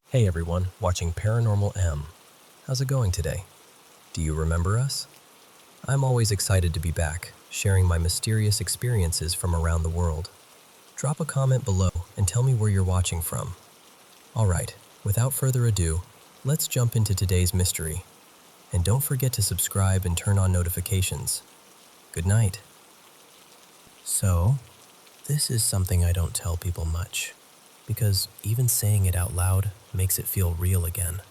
Hey everyone, watching Paranormal M. How's it going today? Do you remember us? I'm always excited to be back, sharing my mysterious experiences from around the world. Drop a comment below and tell me where you're watching from. Alright, without further ado, let's jump into today's mystery. And don't forget to subscribe and turn on notifications. Good night. So, this is something I don't tell people much, because even saying it out loud makes it feel real again.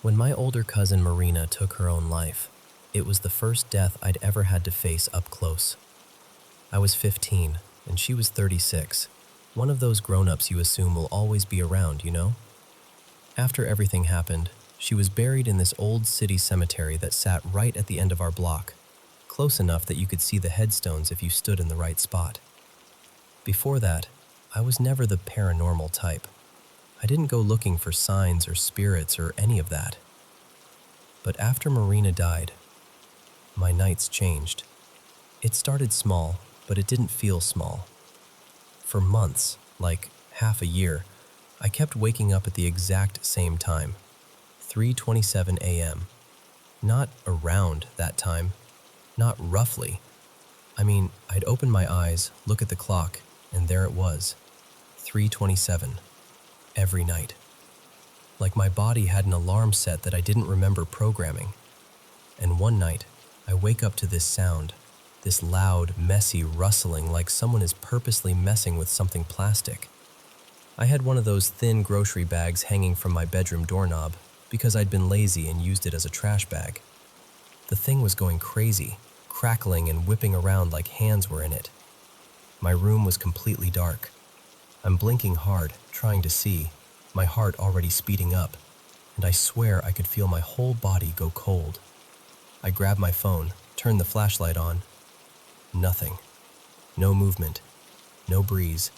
When my older cousin Marina took her own life, it was the first death I'd ever had to face up close. I was 15 and she was 36, one of those grown-ups you assume will always be around, you know? After everything happened, she was buried in this old city cemetery that sat right at the end of our block, close enough that you could see the headstones if you stood in the right spot. Before that, I was never the paranormal type. I didn't go looking for signs or spirits or any of that. But after Marina died, my nights changed. It started small, but it didn't feel small. For months, like half a year, I kept waking up at the exact same time, 3:27 a.m. Not around that time, not roughly. I mean, I'd open my eyes, look at the clock, and there it was, 3:27, every night. Like my body had an alarm set that I didn't remember programming. And one night, I wake up to this sound, this loud, messy rustling like someone is purposely messing with something plastic. I had one of those thin grocery bags hanging from my bedroom doorknob because I'd been lazy and used it as a trash bag. The thing was going crazy, crackling and whipping around like hands were in it. My room was completely dark. I'm blinking hard, trying to see, my heart already speeding up, and I swear I could feel my whole body go cold. I grabbed my phone, turned the flashlight on. Nothing. No movement. No breeze.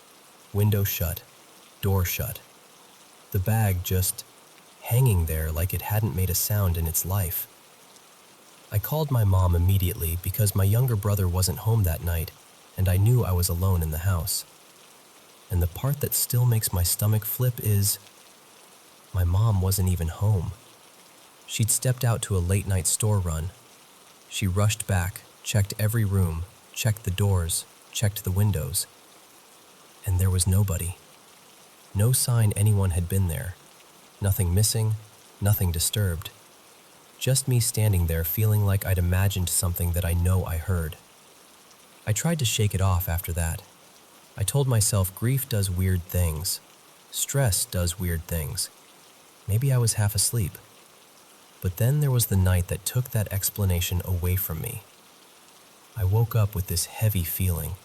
Window shut. Door shut. The bag just hanging there like it hadn't made a sound in its life. I called my mom immediately because my younger brother wasn't home that night, and I knew I was alone in the house. And the part that still makes my stomach flip is, my mom wasn't even home. She'd stepped out to a late-night store run. She rushed back, checked every room, checked the doors, checked the windows. And there was nobody. No sign anyone had been there. Nothing missing, nothing disturbed. Just me standing there feeling like I'd imagined something that I know I heard. I tried to shake it off after that. I told myself grief does weird things. Stress does weird things. Maybe I was half asleep. But then there was the night that took that explanation away from me. I woke up with this heavy feeling,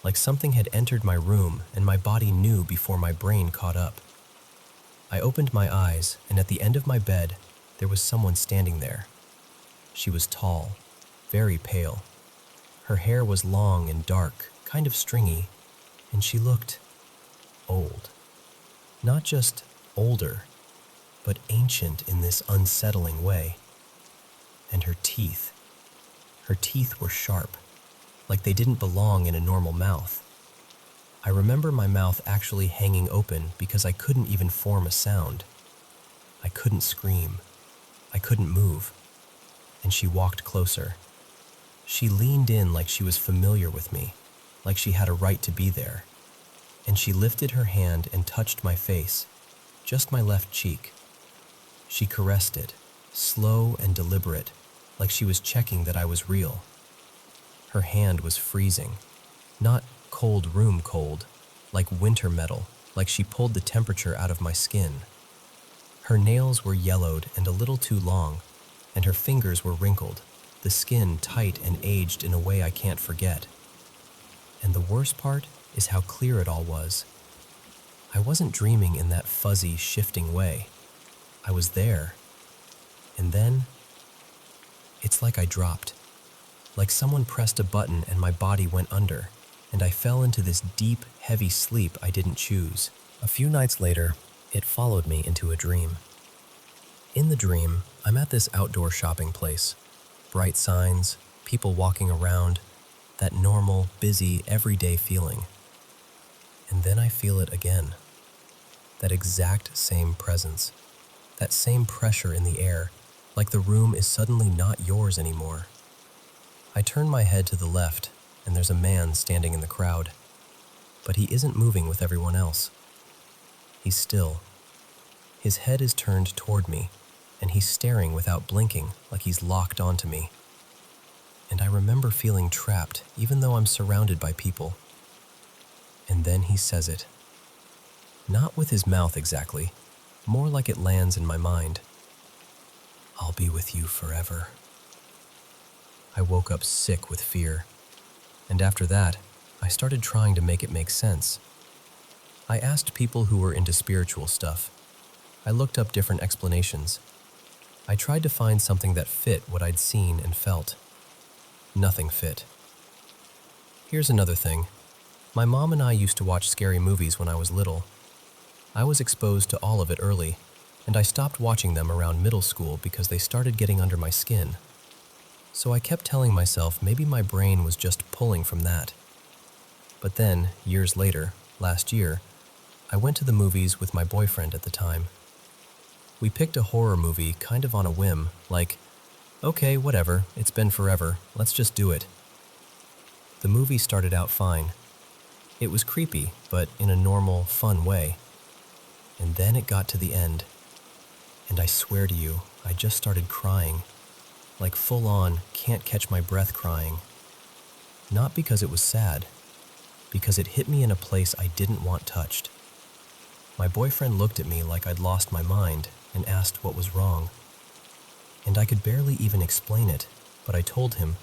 like something had entered my room and my body knew before my brain caught up. I opened my eyes, and at the end of my bed, there was someone standing there. She was tall, very pale. Her hair was long and dark, kind of stringy, and she looked old. Not just older, but ancient in this unsettling way. And her teeth were sharp, like they didn't belong in a normal mouth. I remember my mouth actually hanging open because I couldn't even form a sound. I couldn't scream. I couldn't move. And she walked closer. She leaned in like she was familiar with me, like she had a right to be there. And she lifted her hand and touched my face, just my left cheek. She caressed it, slow and deliberate, like she was checking that I was real. Her hand was freezing, not cold room cold, like winter metal, like she pulled the temperature out of my skin. Her nails were yellowed and a little too long, and her fingers were wrinkled, the skin tight and aged in a way I can't forget. And the worst part is how clear it all was. I wasn't dreaming in that fuzzy, shifting way. I was there. And then, it's like I dropped. Like someone pressed a button and my body went under, and I fell into this deep, heavy sleep I didn't choose. A few nights later, it followed me into a dream. In the dream, I'm at this outdoor shopping place. Bright signs, people walking around, that normal, busy, everyday feeling. And then I feel it again. That exact same presence. That same pressure in the air, like the room is suddenly not yours anymore. I turn my head to the left, and there's a man standing in the crowd. But he isn't moving with everyone else. He's still. His head is turned toward me, and he's staring without blinking, like he's locked onto me. And I remember feeling trapped, even though I'm surrounded by people. And then he says it. Not with his mouth exactly, more like it lands in my mind. I'll be with you forever. I woke up sick with fear, and after that, I started trying to make it make sense. I asked people who were into spiritual stuff. I looked up different explanations. I tried to find something that fit what I'd seen and felt. Nothing fit. Here's another thing. My mom and I used to watch scary movies when I was little. I was exposed to all of it early, and I stopped watching them around middle school because they started getting under my skin. So I kept telling myself maybe my brain was just pulling from that. But then, years later, last year, I went to the movies with my boyfriend at the time. We picked a horror movie kind of on a whim, like, okay, whatever, it's been forever, let's just do it. The movie started out fine. It was creepy, but in a normal, fun way. And then it got to the end. And I swear to you, I just started crying. Like full-on, can't catch my breath crying. Not because it was sad, because it hit me in a place I didn't want touched. My boyfriend looked at me like I'd lost my mind and asked what was wrong. And I could barely even explain it, but I told him,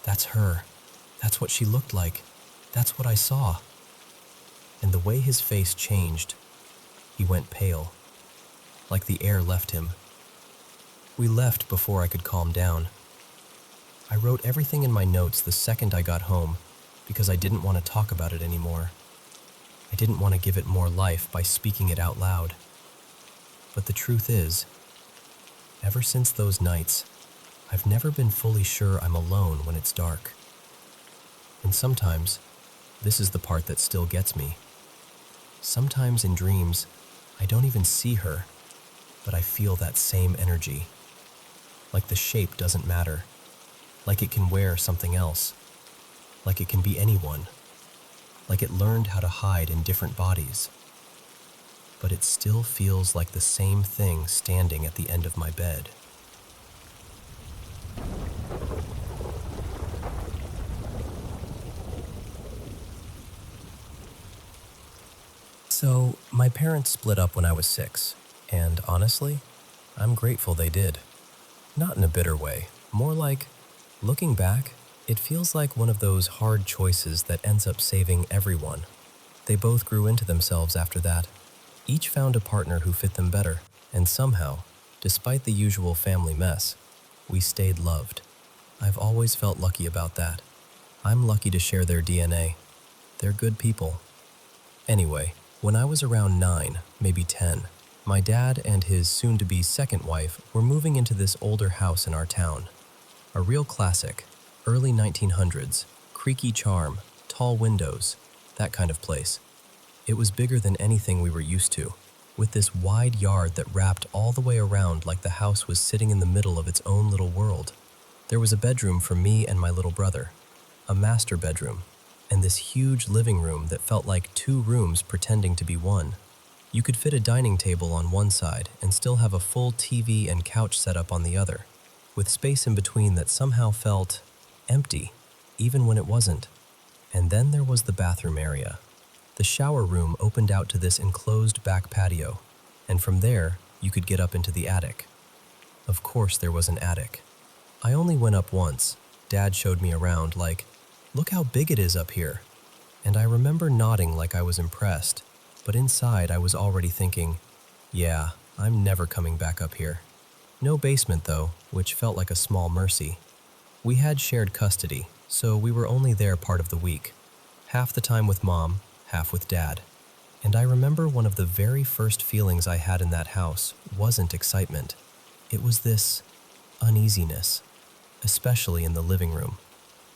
"That's her. That's what she looked like. That's what I saw." And the way his face changed, he went pale, like the air left him. We left before I could calm down. I wrote everything in my notes the second I got home because I didn't want to talk about it anymore. I didn't want to give it more life by speaking it out loud. But the truth is, ever since those nights, I've never been fully sure I'm alone when it's dark. And sometimes, this is the part that still gets me. Sometimes in dreams, I don't even see her, but I feel that same energy. Like the shape doesn't matter. Like it can wear something else. Like it can be anyone. Like it learned how to hide in different bodies. But it still feels like the same thing standing at the end of my bed. So, my parents split up when I was 6, and honestly, I'm grateful they did. Not in a bitter way, more like, looking back, it feels like one of those hard choices that ends up saving everyone. They both grew into themselves after that. Each found a partner who fit them better, and somehow, despite the usual family mess, we stayed loved. I've always felt lucky about that. I'm lucky to share their DNA. They're good people. Anyway, when I was around 9, maybe 10, my dad and his soon-to-be second wife were moving into this older house in our town. A real classic, early 1900s, creaky charm, tall windows, that kind of place. It was bigger than anything we were used to, with this wide yard that wrapped all the way around like the house was sitting in the middle of its own little world. There was a bedroom for me and my little brother, a master bedroom, and this huge living room that felt like 2 rooms pretending to be one. You could fit a dining table on one side and still have a full TV and couch set up on the other, with space in between that somehow felt empty, even when it wasn't. And then there was the bathroom area. The shower room opened out to this enclosed back patio, and from there, you could get up into the attic. Of course there was an attic. I only went up once. Dad showed me around like, "Look how big it is up here." And I remember nodding like I was impressed, but inside I was already thinking, yeah, I'm never coming back up here. No basement though, which felt like a small mercy. We had shared custody, so we were only there part of the week. Half the time with Mom, half with Dad. And I remember one of the very first feelings I had in that house wasn't excitement. It was this uneasiness, especially in the living room.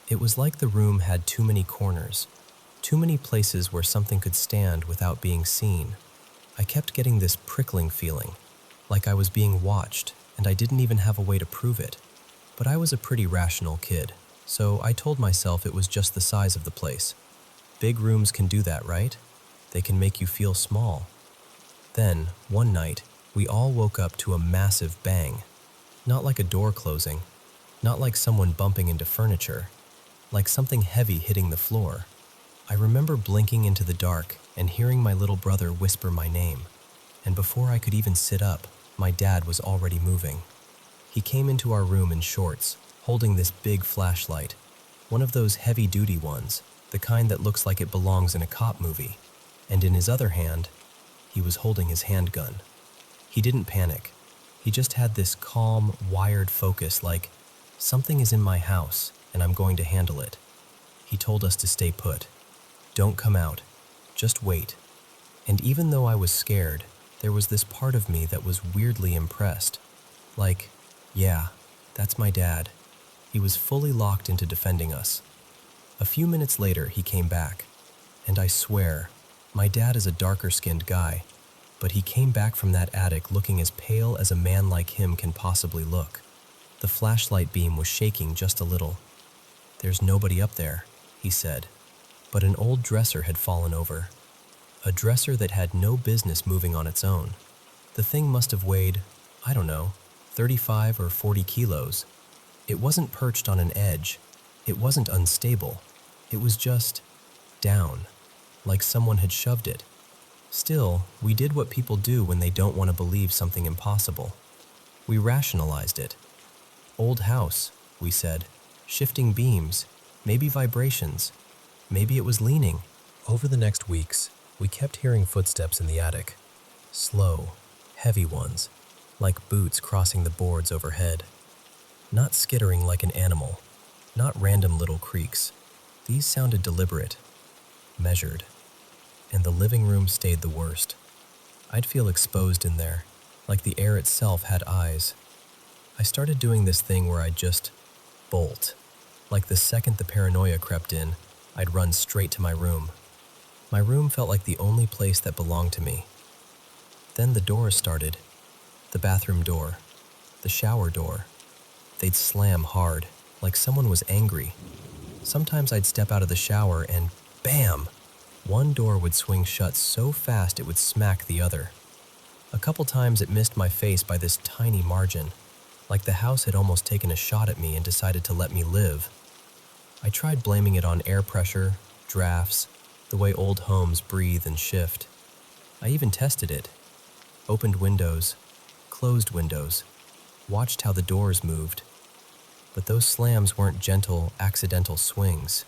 It was like the room had too many corners, too many places where something could stand without being seen. I kept getting this prickling feeling, like I was being watched, and I didn't even have a way to prove it. But I was a pretty rational kid, so I told myself it was just the size of the place. Big rooms can do that, right? They can make you feel small. Then, one night, we all woke up to a massive bang. Not like a door closing, not like someone bumping into furniture, like something heavy hitting the floor. I remember blinking into the dark and hearing my little brother whisper my name. And before I could even sit up, my dad was already moving. He came into our room in shorts, holding this big flashlight, one of those heavy-duty ones, the kind that looks like it belongs in a cop movie. And in his other hand, he was holding his handgun. He didn't panic. He just had this calm, wired focus like, something is in my house and I'm going to handle it. He told us to stay put. Don't come out. Just wait. And even though I was scared, there was this part of me that was weirdly impressed. Like, yeah, that's my dad. He was fully locked into defending us. A few minutes later, he came back. And I swear, my dad is a darker-skinned guy, but he came back from that attic looking as pale as a man like him can possibly look. The flashlight beam was shaking just a little. "There's nobody up there," he said. But an old dresser had fallen over. A dresser that had no business moving on its own. The thing must have weighed, I don't know, 35 or 40 kilos. It wasn't perched on an edge. It wasn't unstable. It was just down, like someone had shoved it. Still, we did what people do when they don't want to believe something impossible. We rationalized it. Old house, we said. Shifting beams, maybe vibrations. Maybe it was leaning. Over the next weeks, we kept hearing footsteps in the attic. Slow, heavy ones, like boots crossing the boards overhead. Not skittering like an animal, not random little creaks. These sounded deliberate, measured. And the living room stayed the worst. I'd feel exposed in there, like the air itself had eyes. I started doing this thing where I'd just bolt. Like the second the paranoia crept in, I'd run straight to my room. My room felt like the only place that belonged to me. Then the doors started. The bathroom door, the shower door. They'd slam hard, like someone was angry. Sometimes I'd step out of the shower and bam! One door would swing shut so fast it would smack the other. A couple times it missed my face by this tiny margin, like the house had almost taken a shot at me and decided to let me live. I tried blaming it on air pressure, drafts, the way old homes breathe and shift. I even tested it. Opened windows, closed windows, watched how the doors moved. But those slams weren't gentle, accidental swings.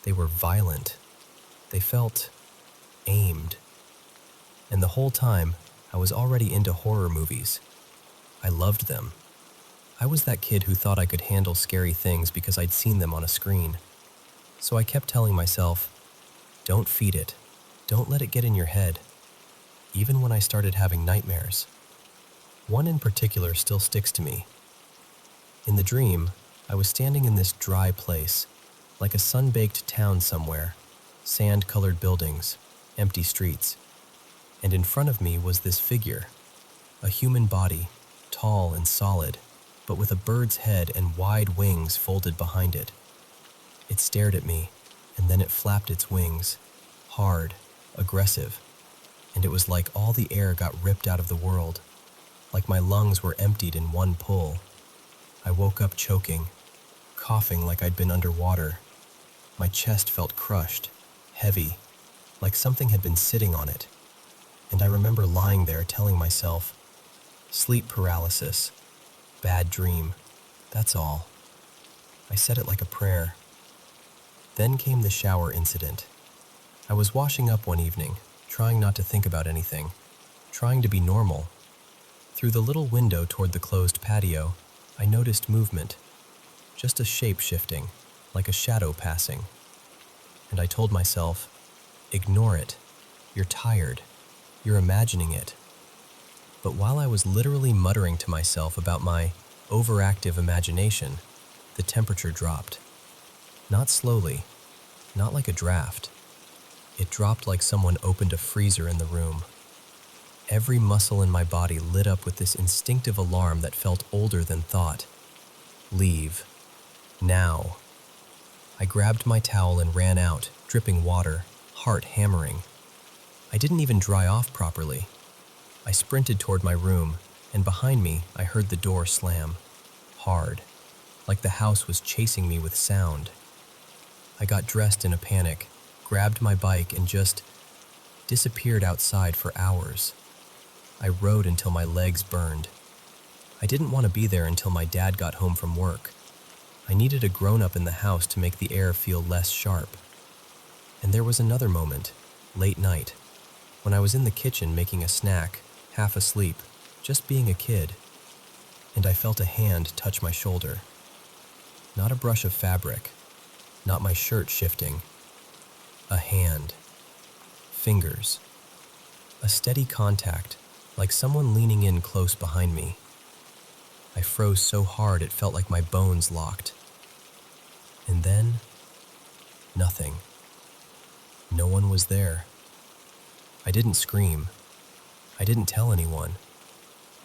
They were violent. They felt aimed. And the whole time, I was already into horror movies. I loved them. I was that kid who thought I could handle scary things because I'd seen them on a screen. So I kept telling myself, don't feed it. Don't let it get in your head. Even when I started having nightmares. One in particular still sticks to me. In the dream, I was standing in this dry place, like a sun-baked town somewhere, sand-colored buildings, empty streets. And in front of me was this figure, a human body, tall and solid, but with a bird's head and wide wings folded behind it. It stared at me, and then it flapped its wings, hard, aggressive, and it was like all the air got ripped out of the world, like my lungs were emptied in one pull. I woke up choking, coughing like I'd been underwater. My chest felt crushed, heavy, like something had been sitting on it. And I remember lying there telling myself, sleep paralysis, bad dream, that's all. I said it like a prayer. Then came the shower incident. I was washing up one evening, trying not to think about anything, trying to be normal. Through the little window toward the closed patio, I noticed movement, just a shape shifting, like a shadow passing. And I told myself, ignore it. You're tired. You're imagining it. But while I was literally muttering to myself about my overactive imagination, the temperature dropped. Not slowly, not like a draft. It dropped like someone opened a freezer in the room. Every muscle in my body lit up with this instinctive alarm that felt older than thought. Leave. Now. I grabbed my towel and ran out, dripping water, heart hammering. I didn't even dry off properly. I sprinted toward my room, and behind me I heard the door slam. Hard. Like the house was chasing me with sound. I got dressed in a panic, grabbed my bike, and just disappeared outside for hours. I rode until my legs burned. I didn't want to be there until my dad got home from work. I needed a grown-up in the house to make the air feel less sharp. And there was another moment, late night, when I was in the kitchen making a snack, half asleep, just being a kid, and I felt a hand touch my shoulder. Not a brush of fabric, not my shirt shifting. A hand. Fingers. A steady contact, like someone leaning in close behind me. I froze so hard it felt like my bones locked. And then, nothing. No one was there. I didn't scream. I didn't tell anyone.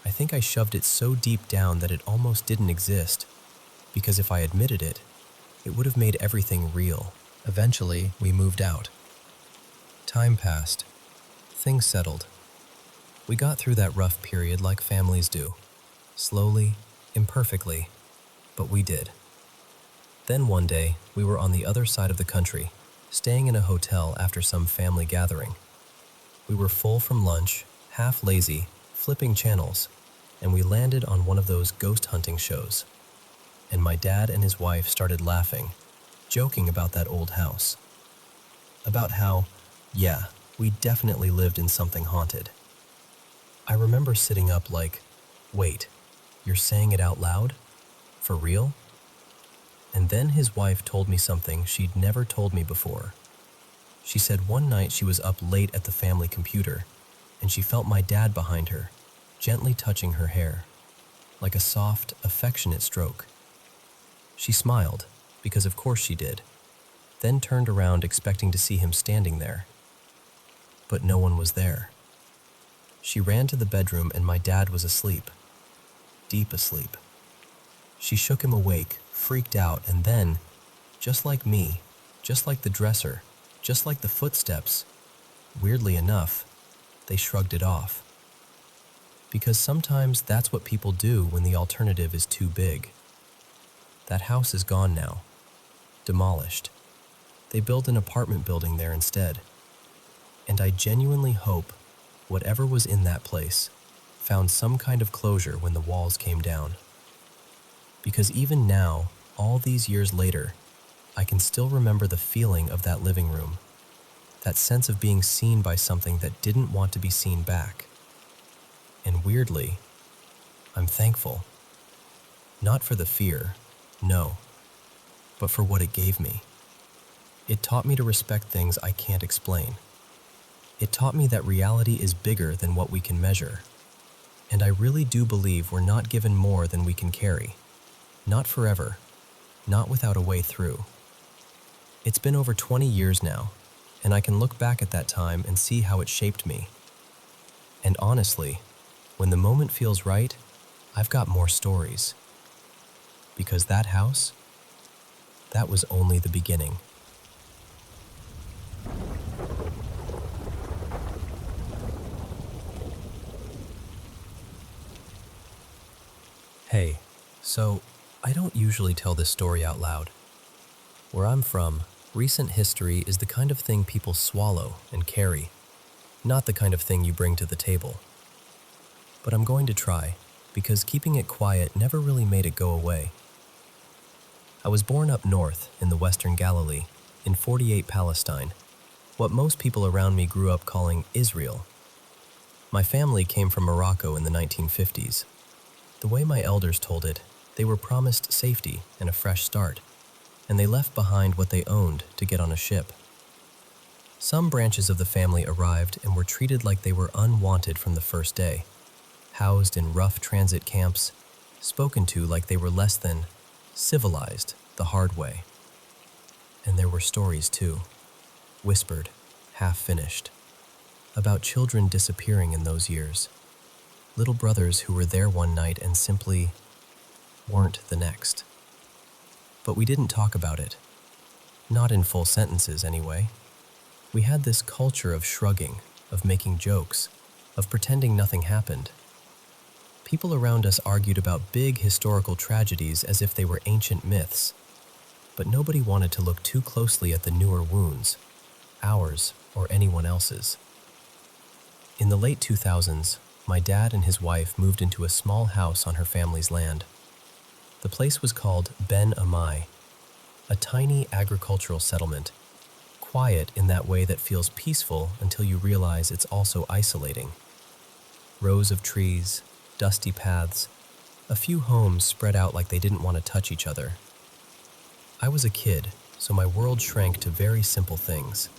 I think I shoved it so deep down that it almost didn't exist, because if I admitted it, it would have made everything real. Eventually, we moved out. Time passed. Things settled. We got through that rough period like families do. Slowly, imperfectly, but we did. Then one day, we were on the other side of the country, staying in a hotel after some family gathering. We were full from lunch, half lazy, flipping channels, and we landed on one of those ghost hunting shows. And my dad and his wife started laughing, joking about that old house. About how, yeah, we definitely lived in something haunted. I remember sitting up like, wait, you're saying it out loud? For real? And then his wife told me something she'd never told me before. She said one night she was up late at the family computer, and she felt my dad behind her, gently touching her hair, like a soft, affectionate stroke. She smiled, because of course she did, then turned around expecting to see him standing there. But no one was there. She ran to the bedroom and my dad was asleep. Deep asleep. She shook him awake, freaked out, and then, just like me, just like the dresser, just like the footsteps, weirdly enough, they shrugged it off. Because sometimes that's what people do when the alternative is too big. That house is gone now. Demolished. They built an apartment building there instead. And I genuinely hope whatever was in that place found some kind of closure when the walls came down. Because even now, all these years later, I can still remember the feeling of that living room. That sense of being seen by something that didn't want to be seen back. And weirdly, I'm thankful. Not for the fear, no, but for what it gave me. It taught me to respect things I can't explain. It taught me that reality is bigger than what we can measure. And I really do believe we're not given more than we can carry. Not forever. Not without a way through. It's been over 20 years now, and I can look back at that time and see how it shaped me. And honestly, when the moment feels right, I've got more stories. Because that house, that was only the beginning. Hey, so I don't usually tell this story out loud. Where I'm from, recent history is the kind of thing people swallow and carry, not the kind of thing you bring to the table. But I'm going to try, because keeping it quiet never really made it go away. I was born up north in the Western Galilee, in 48 Palestine, what most people around me grew up calling Israel. My family came from Morocco in the 1950s. The way my elders told it, they were promised safety and a fresh start, and they left behind what they owned to get on a ship. Some branches of the family arrived and were treated like they were unwanted from the first day, housed in rough transit camps, spoken to like they were less than civilized the hard way. And there were stories too, whispered, half-finished. about children disappearing in those years. Little brothers who were there one night and simply weren't the next. But we didn't talk about it. Not in full sentences, anyway. We had this culture of shrugging, of making jokes, of pretending nothing happened. People around us argued about big historical tragedies as if they were ancient myths, but nobody wanted to look too closely at the newer wounds, ours or anyone else's. In the late 2000s, my dad and his wife moved into a small house on her family's land. The place was called Ben Amai, a tiny agricultural settlement, quiet in that way that feels peaceful until you realize it's also isolating. Rows of trees, dusty paths, a few homes spread out like they didn't want to touch each other. I was a kid, so my world shrank to very simple things: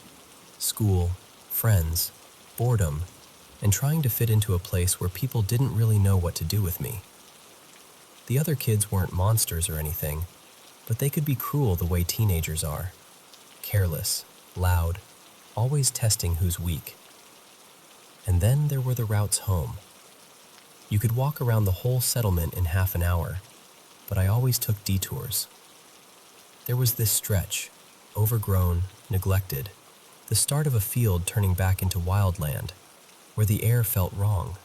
school, friends, boredom, and trying to fit into a place where people didn't really know what to do with me. The other kids weren't monsters or anything, but they could be cruel the way teenagers are. Careless, loud, always testing who's weak. And then there were the routes home. You could walk around the whole settlement in half an hour, but I always took detours. There was this stretch, overgrown, neglected, the start of a field turning back into wildland, where the air felt wrong.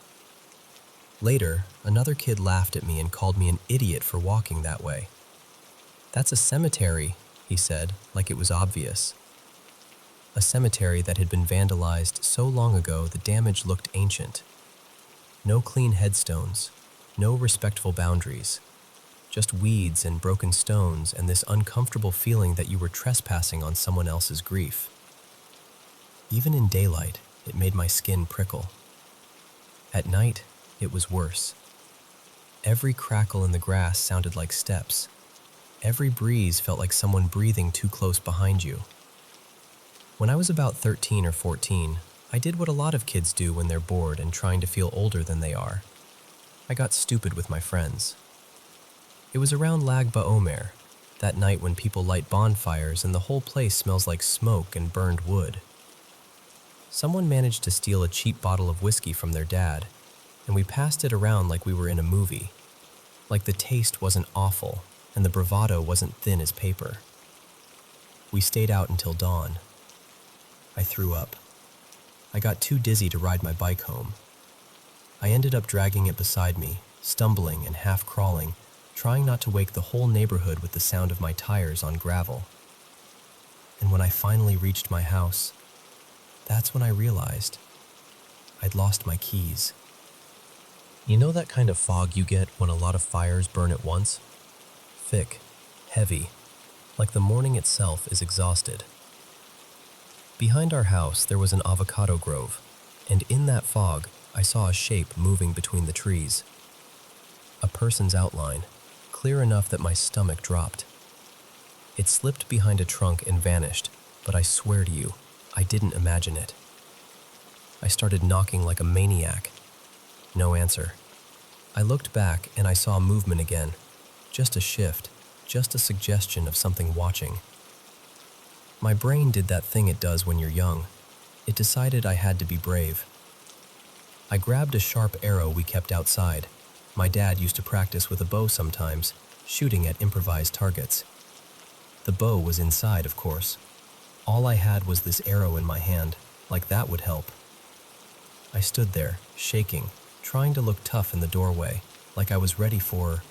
Later, another kid laughed at me and called me an idiot for walking that way. "That's a cemetery," he said, like it was obvious. A cemetery that had been vandalized so long ago the damage looked ancient. No clean headstones, no respectful boundaries, just weeds and broken stones and this uncomfortable feeling that you were trespassing on someone else's grief. Even in daylight, it made my skin prickle. At night, it was worse. Every crackle in the grass sounded like steps. Every breeze felt like someone breathing too close behind you. When I was about 13 or 14, I did what a lot of kids do when they're bored and trying to feel older than they are. I got stupid with my friends. It was around Lag BaOmer, that night when people light bonfires and the whole place smells like smoke and burned wood. Someone managed to steal a cheap bottle of whiskey from their dad, and we passed it around like we were in a movie. Like the taste wasn't awful, and the bravado wasn't thin as paper. We stayed out until dawn. I threw up. I got too dizzy to ride my bike home. I ended up dragging it beside me, stumbling and half crawling, trying not to wake the whole neighborhood with the sound of my tires on gravel. And when I finally reached my house, that's when I realized I'd lost my keys. You know that kind of fog you get when a lot of fires burn at once? Thick, heavy, like the morning itself is exhausted. Behind our house there was an avocado grove, and in that fog I saw a shape moving between the trees. A person's outline, clear enough that my stomach dropped. It slipped behind a trunk and vanished, but I swear to you, I didn't imagine it. I started knocking like a maniac. No answer. I looked back and I saw movement again. Just a shift, just a suggestion of something watching. My brain did that thing it does when you're young. It decided I had to be brave. I grabbed a sharp arrow we kept outside. My dad used to practice with a bow sometimes, shooting at improvised targets. The bow was inside, of course. All I had was this arrow in my hand, like that would help. I stood there, shaking, trying to look tough in the doorway, like I was ready for,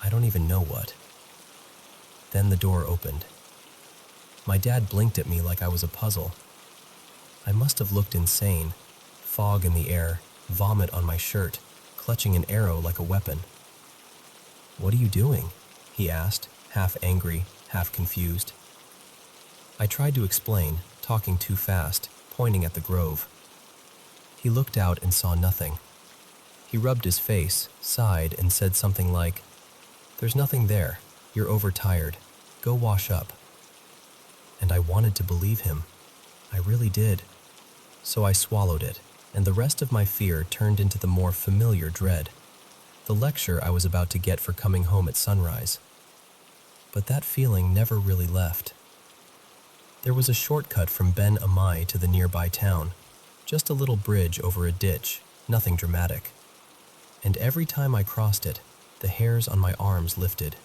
I don't even know what. Then the door opened. My dad blinked at me like I was a puzzle. I must have looked insane, fog in the air, vomit on my shirt, clutching an arrow like a weapon. "What are you doing?" he asked, half angry, half confused. I tried to explain, talking too fast, pointing at the grove. He looked out and saw nothing. He rubbed his face, sighed, and said something like, "There's nothing there. You're overtired. Go wash up." And I wanted to believe him. I really did. So I swallowed it, and the rest of my fear turned into the more familiar dread, the lecture I was about to get for coming home at sunrise. But that feeling never really left. There was a shortcut from Ben Amai to the nearby town, Just a little bridge over a ditch, nothing dramatic. And every time I crossed it, the hairs on my arms lifted.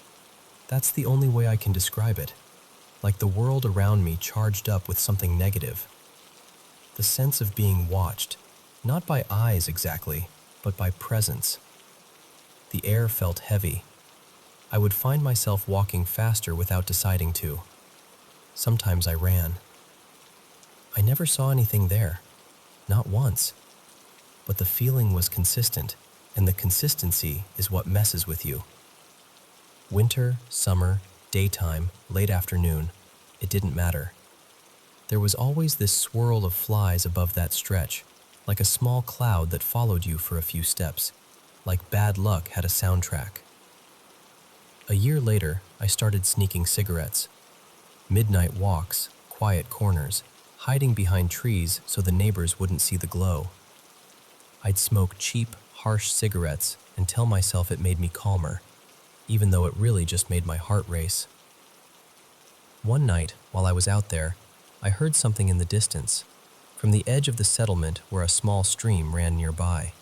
That's the only way I can describe it. Like the world around me charged up with something negative. The sense of being watched, not by eyes exactly, but by presence. The air felt heavy. I would find myself walking faster without deciding to. Sometimes I ran. I never saw anything there, not once. But the feeling was consistent, and the consistency is what messes with you. Winter, summer, daytime, late afternoon, it didn't matter. There was always this swirl of flies above that stretch, like a small cloud that followed you for a few steps, like bad luck had a soundtrack. A year later, I started sneaking cigarettes. Midnight walks, quiet corners, hiding behind trees so the neighbors wouldn't see the glow. I'd smoke cheap, harsh cigarettes and tell myself it made me calmer, even though it really just made my heart race. One night, while I was out there, I heard something in the distance, from the edge of the settlement where a small stream ran nearby.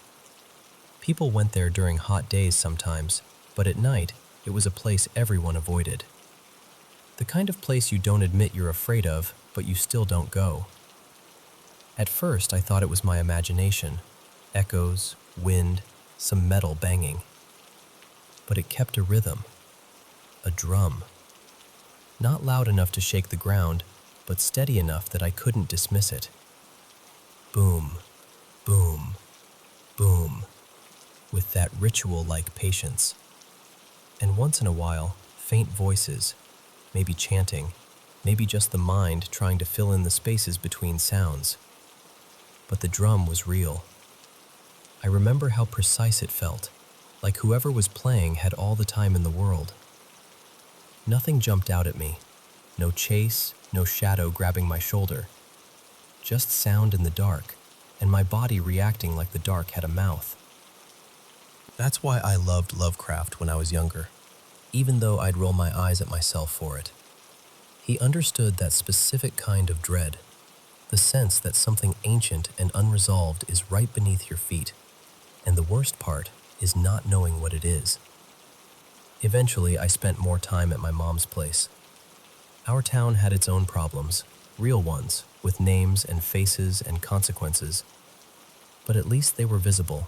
People went there during hot days sometimes, but at night, it was a place everyone avoided. The kind of place you don't admit you're afraid of, but you still don't go. At first, I thought it was my imagination, echoes, wind, some metal banging. But it kept a rhythm, a drum. Not loud enough to shake the ground, but steady enough that I couldn't dismiss it. Boom, boom, boom, with that ritual-like patience. And once in a while, faint voices, maybe chanting, maybe just the mind trying to fill in the spaces between sounds. But the drum was real. I remember how precise it felt, like whoever was playing had all the time in the world. Nothing jumped out at me. No chase, no shadow grabbing my shoulder. Just sound in the dark, and my body reacting like the dark had a mouth. That's why I loved Lovecraft when I was younger, even though I'd roll my eyes at myself for it. He understood that specific kind of dread, the sense that something ancient and unresolved is right beneath your feet, and the worst part is not knowing what it is. Eventually, I spent more time at my mom's place. Our town had its own problems, real ones, with names and faces and consequences. But at least they were visible.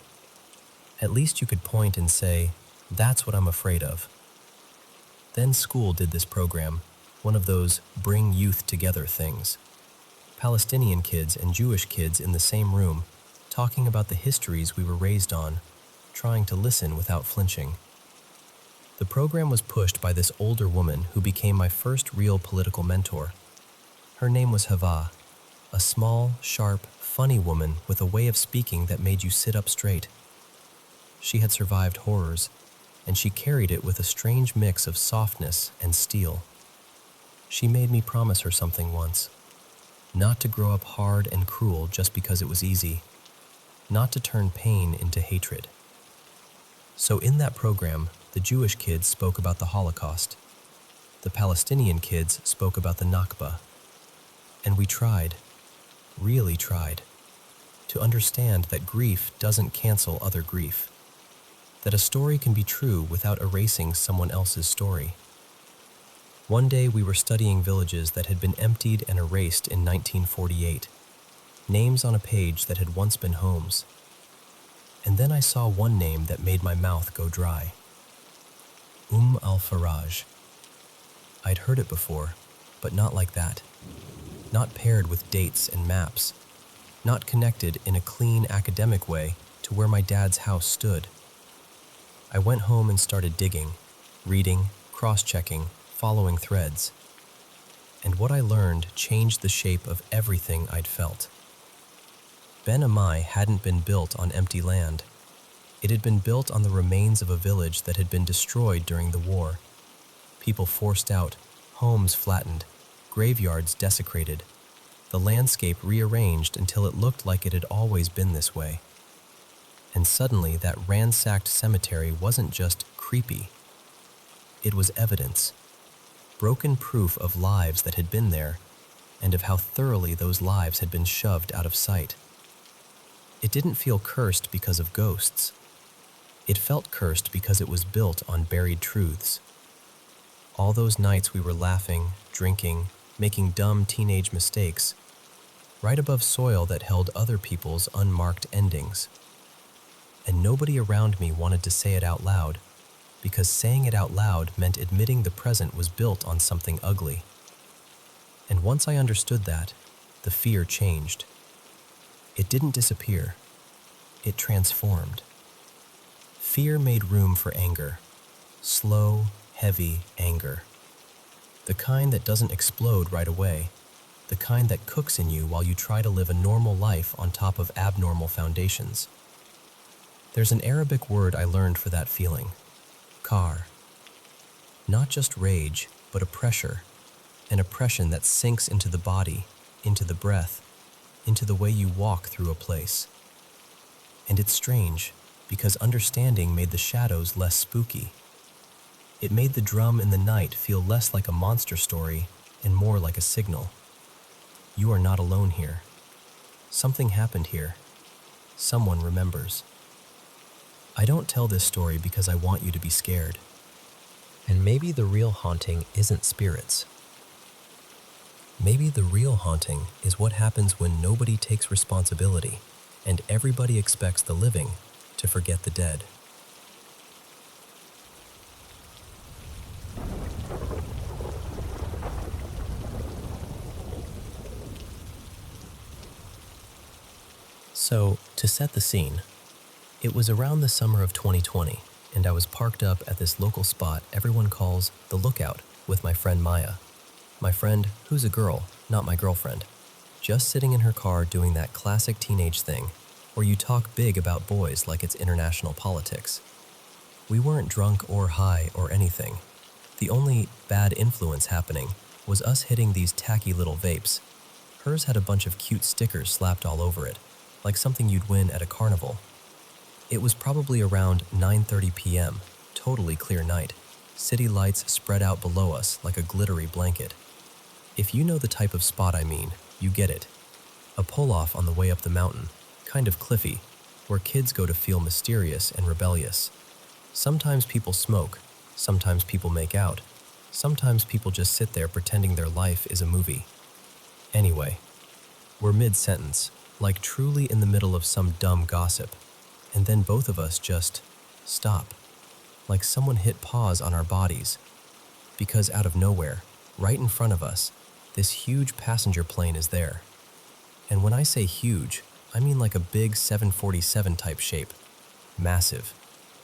At least you could point and say, "That's what I'm afraid of." Then school did this program, one of those bring youth together things. Palestinian kids and Jewish kids in the same room, talking about the histories we were raised on, trying to listen without flinching. The program was pushed by this older woman who became my first real political mentor. Her name was Hava, a small, sharp, funny woman with a way of speaking that made you sit up straight. She had survived horrors, and she carried it with a strange mix of softness and steel. She made me promise her something once. Not to grow up hard and cruel just because it was easy. Not to turn pain into hatred. So in that program, the Jewish kids spoke about the Holocaust. The Palestinian kids spoke about the Nakba. And we tried, really tried, to understand that grief doesn't cancel other grief. That a story can be true without erasing someone else's story. One day we were studying villages that had been emptied and erased in 1948, names on a page that had once been homes. And then I saw one name that made my mouth go dry. al-Faraj. I'd heard it before, but not like that. Not paired with dates and maps. Not connected in a clean academic way to where my dad's house stood. I went home and started digging, reading, cross-checking, following threads. And what I learned changed the shape of everything I'd felt. Ben Amai hadn't been built on empty land. It had been built on the remains of a village that had been destroyed during the war. People forced out, homes flattened, graveyards desecrated, the landscape rearranged until it looked like it had always been this way. And suddenly that ransacked cemetery wasn't just creepy. It was evidence, broken proof of lives that had been there, and of how thoroughly those lives had been shoved out of sight. It didn't feel cursed because of ghosts. It felt cursed because it was built on buried truths. All those nights we were laughing, drinking, making dumb teenage mistakes, right above soil that held other people's unmarked endings. And nobody around me wanted to say it out loud, because saying it out loud meant admitting the present was built on something ugly. And once I understood that, the fear changed. It didn't disappear. It transformed. Fear made room for anger. Slow, heavy anger. The kind that doesn't explode right away. The kind that cooks in you while you try to live a normal life on top of abnormal foundations. There's an Arabic word I learned for that feeling. Kar. Not just rage, but a pressure. An oppression that sinks into the body, into the breath, into the way you walk through a place. And it's strange, because understanding made the shadows less spooky. It made the drum in the night feel less like a monster story and more like a signal. You are not alone here. Something happened here. Someone remembers. I don't tell this story because I want you to be scared. And maybe the real haunting isn't spirits. Maybe the real haunting is what happens when nobody takes responsibility and everybody expects the living to forget the dead. So, to set the scene, it was around the summer of 2020, and I was parked up at this local spot everyone calls The Lookout with my friend Maya. My friend, who's a girl, not my girlfriend, just sitting in her car doing that classic teenage thing where you talk big about boys like it's international politics. We weren't drunk or high or anything. The only bad influence happening was us hitting these tacky little vapes. Hers had a bunch of cute stickers slapped all over it, like something you'd win at a carnival. It was probably around 9:30 p.m., totally clear night. City lights spread out below us like a glittery blanket. If you know the type of spot I mean, you get it. A pull-off on the way up the mountain, kind of cliffy, where kids go to feel mysterious and rebellious. Sometimes people smoke, sometimes people make out, sometimes people just sit there pretending their life is a movie. Anyway, we're mid-sentence, like truly in the middle of some dumb gossip, and then both of us just stop, like someone hit pause on our bodies, because out of nowhere, right in front of us, this huge passenger plane is there. And when I say huge, I mean like a big 747 type shape. Massive.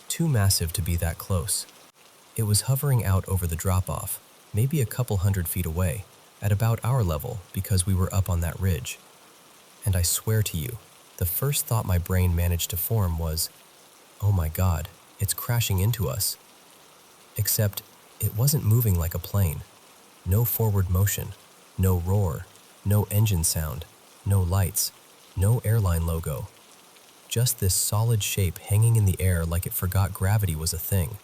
Too massive to be that close. It was hovering out over the drop-off, maybe a couple 100 feet away, at about our level because we were up on that ridge. And I swear to you, the first thought my brain managed to form was, oh my God, it's crashing into us. Except, it wasn't moving like a plane. No forward motion, no roar, no engine sound, no lights, no airline logo. Just this solid shape hanging in the air like it forgot gravity was a thing.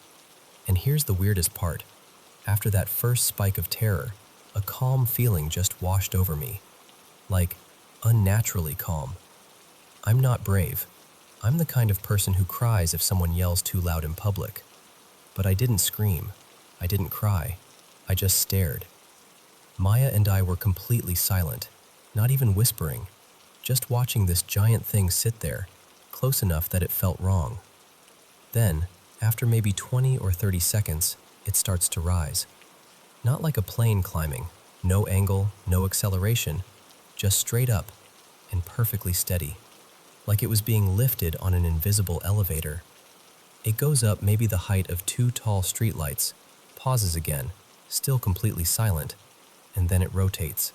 And here's the weirdest part. After that first spike of terror, a calm feeling just washed over me. Like, unnaturally calm. I'm not brave. I'm the kind of person who cries if someone yells too loud in public. But I didn't scream. I didn't cry. I just stared. Maya and I were completely silent, not even whispering, just watching this giant thing sit there, close enough that it felt wrong. Then, after maybe 20 or 30 seconds, it starts to rise. Not like a plane climbing, no angle, no acceleration, just straight up and perfectly steady, like it was being lifted on an invisible elevator. It goes up maybe the height of 2 tall streetlights, pauses again, still completely silent, and then it rotates.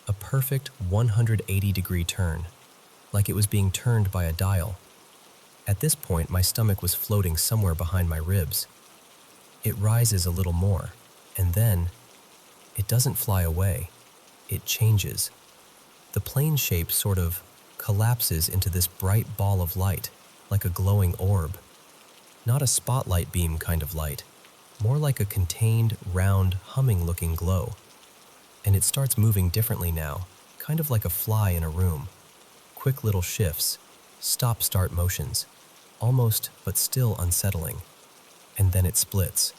A perfect 180-degree turn, like it was being turned by a dial. At this point, my stomach was floating somewhere behind my ribs. It rises a little more, and then, it doesn't fly away. It changes. The plane shape sort of collapses into this bright ball of light, like a glowing orb. Not a spotlight beam kind of light, more like a contained, round, humming-looking glow. And it starts moving differently now, kind of like a fly in a room. Quick little shifts, stop-start motions, almost but still unsettling. And then it splits.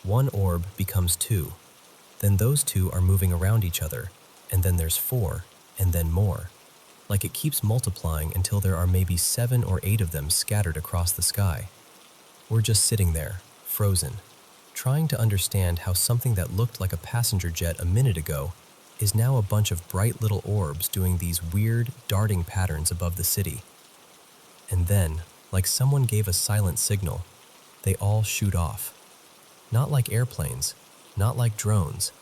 One orb becomes two, then those two are moving around each other, and then there's four, and then more. Like it keeps multiplying until there are maybe 7 or 8 of them scattered across the sky. We're just sitting there, frozen, trying to understand how something that looked like a passenger jet a minute ago is now a bunch of bright little orbs doing these weird, darting patterns above the city. And then, like someone gave a silent signal, they all shoot off. Not like airplanes, not like drones,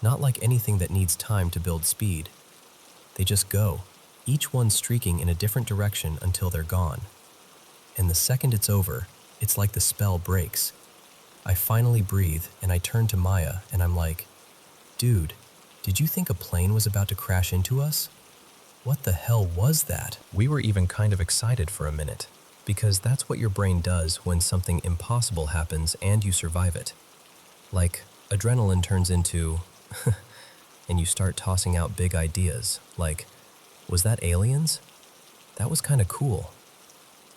not like anything that needs time to build speed. They just go, each one streaking in a different direction until they're gone. And the second it's over, it's like the spell breaks. I finally breathe and I turn to Maya and I'm like, "Dude, did you think a plane was about to crash into us? What the hell was that?" We were even kind of excited for a minute, because that's what your brain does when something impossible happens and you survive it. Like, adrenaline turns into, and you start tossing out big ideas, like, was that aliens? That was kind of cool.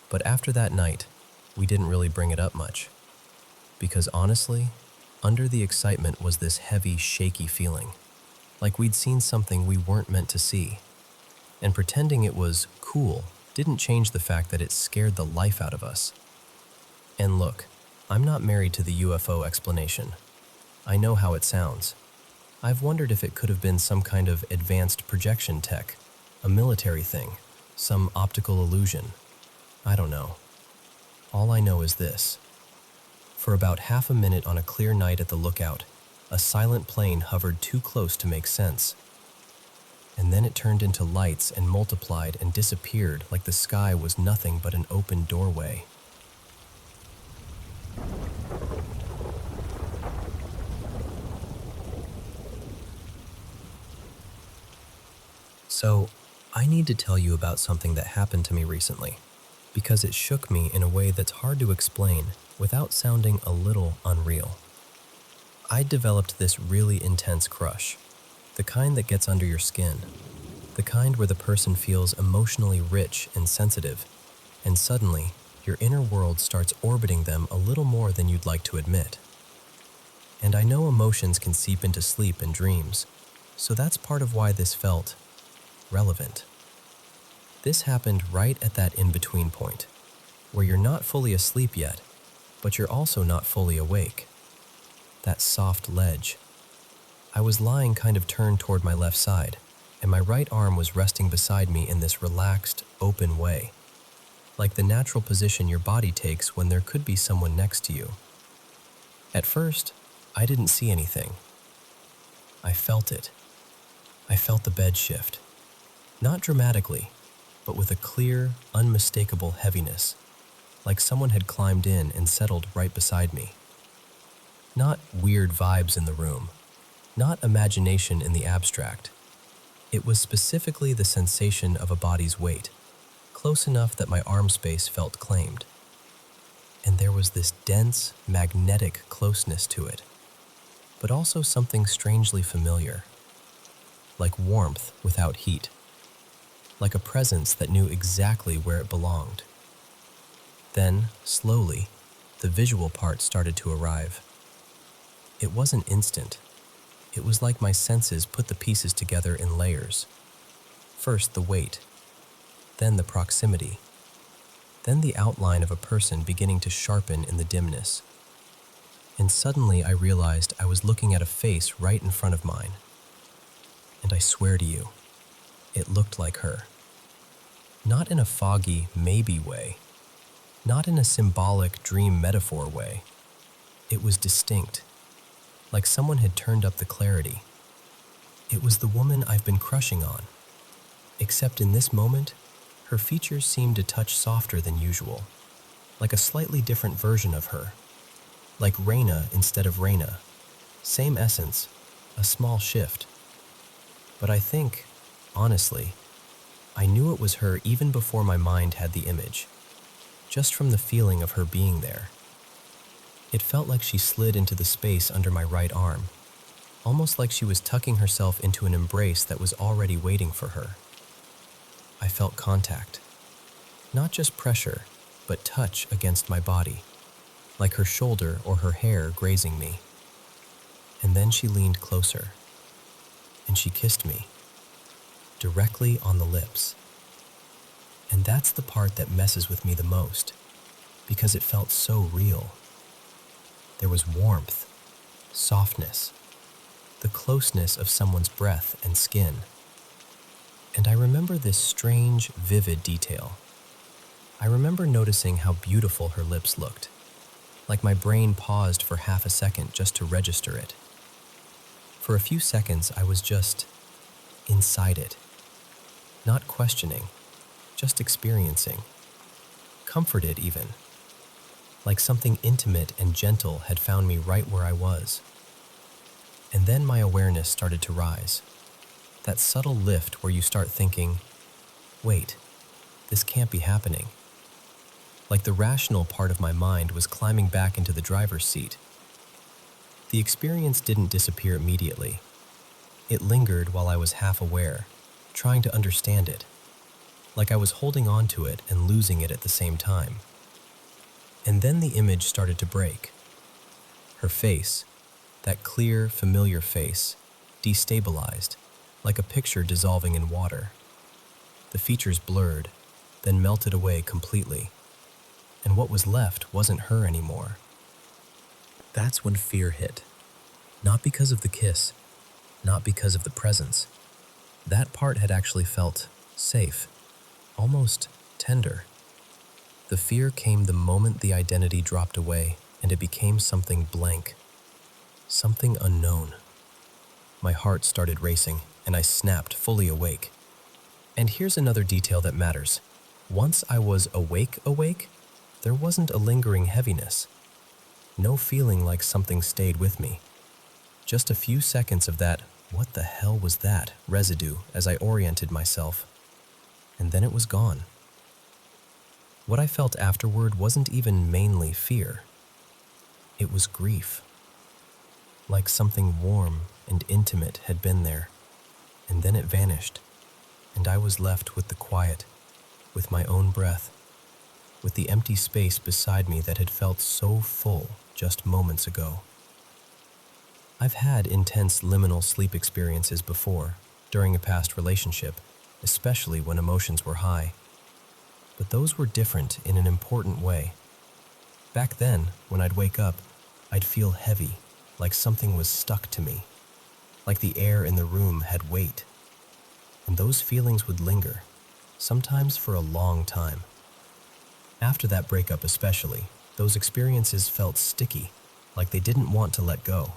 But after that night, we didn't really bring it up much. Because honestly, under the excitement was this heavy, shaky feeling, like we'd seen something we weren't meant to see. And pretending it was cool didn't change the fact that it scared the life out of us. And look, I'm not married to the UFO explanation. I know how it sounds. I've wondered if it could have been some kind of advanced projection tech, a military thing, some optical illusion. I don't know. All I know is this. For about half a minute on a clear night at the lookout, a silent plane hovered too close to make sense. And then it turned into lights and multiplied and disappeared like the sky was nothing but an open doorway. So, I need to tell you about something that happened to me recently, because it shook me in a way that's hard to explain without sounding a little unreal. I developed this really intense crush, the kind that gets under your skin, the kind where the person feels emotionally rich and sensitive, and suddenly, your inner world starts orbiting them a little more than you'd like to admit. And I know emotions can seep into sleep and dreams, so that's part of why this felt relevant. This happened right at that in-between point, where you're not fully asleep yet, but you're also not fully awake. That soft ledge. I was lying kind of turned toward my left side, and my right arm was resting beside me in this relaxed, open way, like the natural position your body takes when there could be someone next to you. At first, I didn't see anything. I felt it. I felt the bed shift. Not dramatically, but with a clear, unmistakable heaviness, like someone had climbed in and settled right beside me. Not weird vibes in the room, not imagination in the abstract. It was specifically the sensation of a body's weight, close enough that my arm space felt claimed. And there was this dense, magnetic closeness to it, but also something strangely familiar, like warmth without heat, like a presence that knew exactly where it belonged. Then, slowly, the visual part started to arrive. It wasn't instant. It was like my senses put the pieces together in layers. First the weight, then the proximity, then the outline of a person beginning to sharpen in the dimness. And suddenly I realized I was looking at a face right in front of mine. And I swear to you, it looked like her. Not in a foggy, maybe way. Not in a symbolic dream metaphor way. It was distinct, like someone had turned up the clarity. It was the woman I've been crushing on, except in this moment, her features seemed a touch softer than usual, like a slightly different version of her, like Reina instead of Reina. Same essence, a small shift. But I think, honestly, I knew it was her even before my mind had the image, just from the feeling of her being there. It felt like she slid into the space under my right arm, almost like she was tucking herself into an embrace that was already waiting for her. I felt contact. Not just pressure, but touch against my body, like her shoulder or her hair grazing me. And then she leaned closer, and she kissed me, directly on the lips. And that's the part that messes with me the most, because it felt so real. There was warmth, softness, the closeness of someone's breath and skin. And I remember this strange, vivid detail. I remember noticing how beautiful her lips looked, like my brain paused for half a second just to register it. For a few seconds, I was just inside it, not questioning, just experiencing, comforted even, like something intimate and gentle had found me right where I was. And then my awareness started to rise, that subtle lift where you start thinking, wait, this can't be happening. Like the rational part of my mind was climbing back into the driver's seat. The experience didn't disappear immediately. It lingered while I was half aware, trying to understand it, like I was holding on to it and losing it at the same time. And then the image started to break. Her face, that clear, familiar face, destabilized, like a picture dissolving in water. The features blurred, then melted away completely. And what was left wasn't her anymore. That's when fear hit. Not because of the kiss, not because of the presence. That part had actually felt safe, almost tender. The fear came the moment the identity dropped away and it became something blank, something unknown. My heart started racing and I snapped, fully awake. And here's another detail that matters. Once I was awake, there wasn't a lingering heaviness. No feeling like something stayed with me. Just a few seconds of that, what the hell was that, residue as I oriented myself. And then it was gone. What I felt afterward wasn't even mainly fear. It was grief. Like something warm and intimate had been there, and then it vanished, and I was left with the quiet, with my own breath, with the empty space beside me that had felt so full just moments ago. I've had intense liminal sleep experiences before, during a past relationship, especially when emotions were high. But those were different in an important way. Back then, when I'd wake up, I'd feel heavy, like something was stuck to me, like the air in the room had weight. And those feelings would linger, sometimes for a long time. After that breakup especially, those experiences felt sticky, like they didn't want to let go.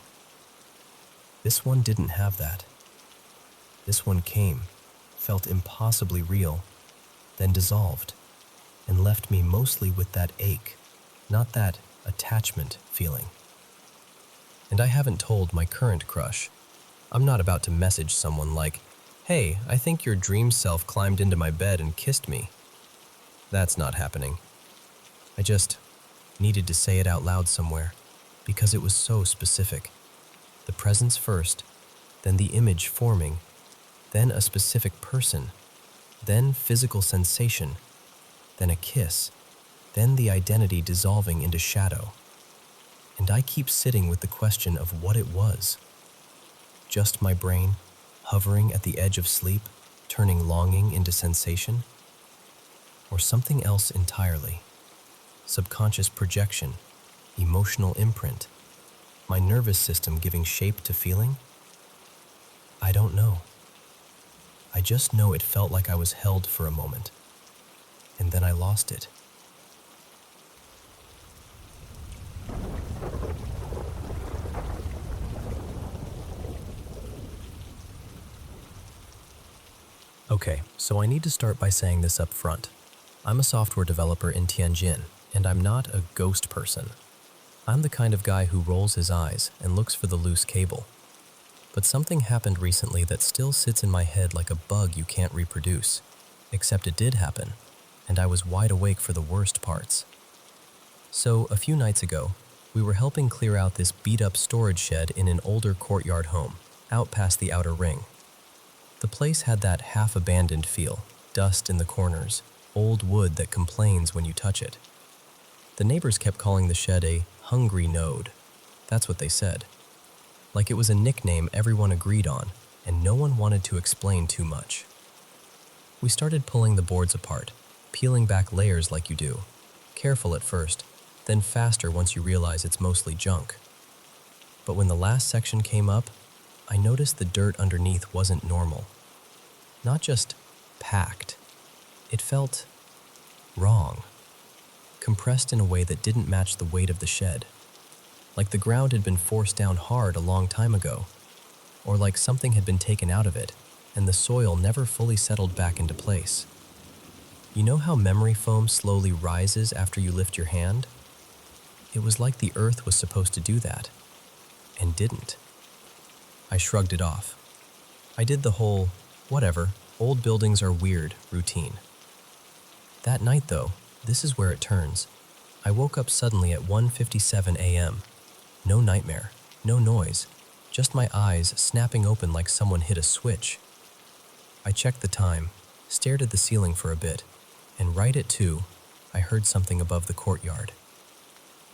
This one didn't have that. This one came, felt impossibly real, then dissolved, and left me mostly with that ache, not that attachment feeling. And I haven't told my current crush. I'm not about to message someone like, "Hey, I think your dream self climbed into my bed and kissed me." That's not happening. I just needed to say it out loud somewhere, because it was so specific. The presence first, then the image forming, then a specific person, then physical sensation, then a kiss, then the identity dissolving into shadow. And I keep sitting with the question of what it was. Just my brain, hovering at the edge of sleep, turning longing into sensation? Or something else entirely? Subconscious projection, emotional imprint, my nervous system giving shape to feeling? I don't know. I just know it felt like I was held for a moment, and then I lost it. Okay, so I need to start by saying this up front. I'm a software developer in Tianjin, and I'm not a ghost person. I'm the kind of guy who rolls his eyes and looks for the loose cable. But something happened recently that still sits in my head like a bug you can't reproduce. Except it did happen, and I was wide awake for the worst parts. So, a few nights ago, we were helping clear out this beat-up storage shed in an older courtyard home, out past the outer ring. The place had that half-abandoned feel, dust in the corners, old wood that complains when you touch it. The neighbors kept calling the shed a hungry node. That's what they said. Like it was a nickname everyone agreed on, and no one wanted to explain too much. We started pulling the boards apart, peeling back layers like you do. Careful at first, then faster once you realize it's mostly junk. But when the last section came up, I noticed the dirt underneath wasn't normal. Not just packed. It felt wrong. Compressed in a way that didn't match the weight of the shed. Like the ground had been forced down hard a long time ago, or like something had been taken out of it, and the soil never fully settled back into place. You know how memory foam slowly rises after you lift your hand? It was like the earth was supposed to do that, and didn't. I shrugged it off. I did the whole, whatever, old buildings are weird routine. That night though, this is where it turns. I woke up suddenly at 1:57 a.m. No nightmare, no noise, just my eyes snapping open like someone hit a switch. I checked the time, stared at the ceiling for a bit, and right at 2, I heard something above the courtyard.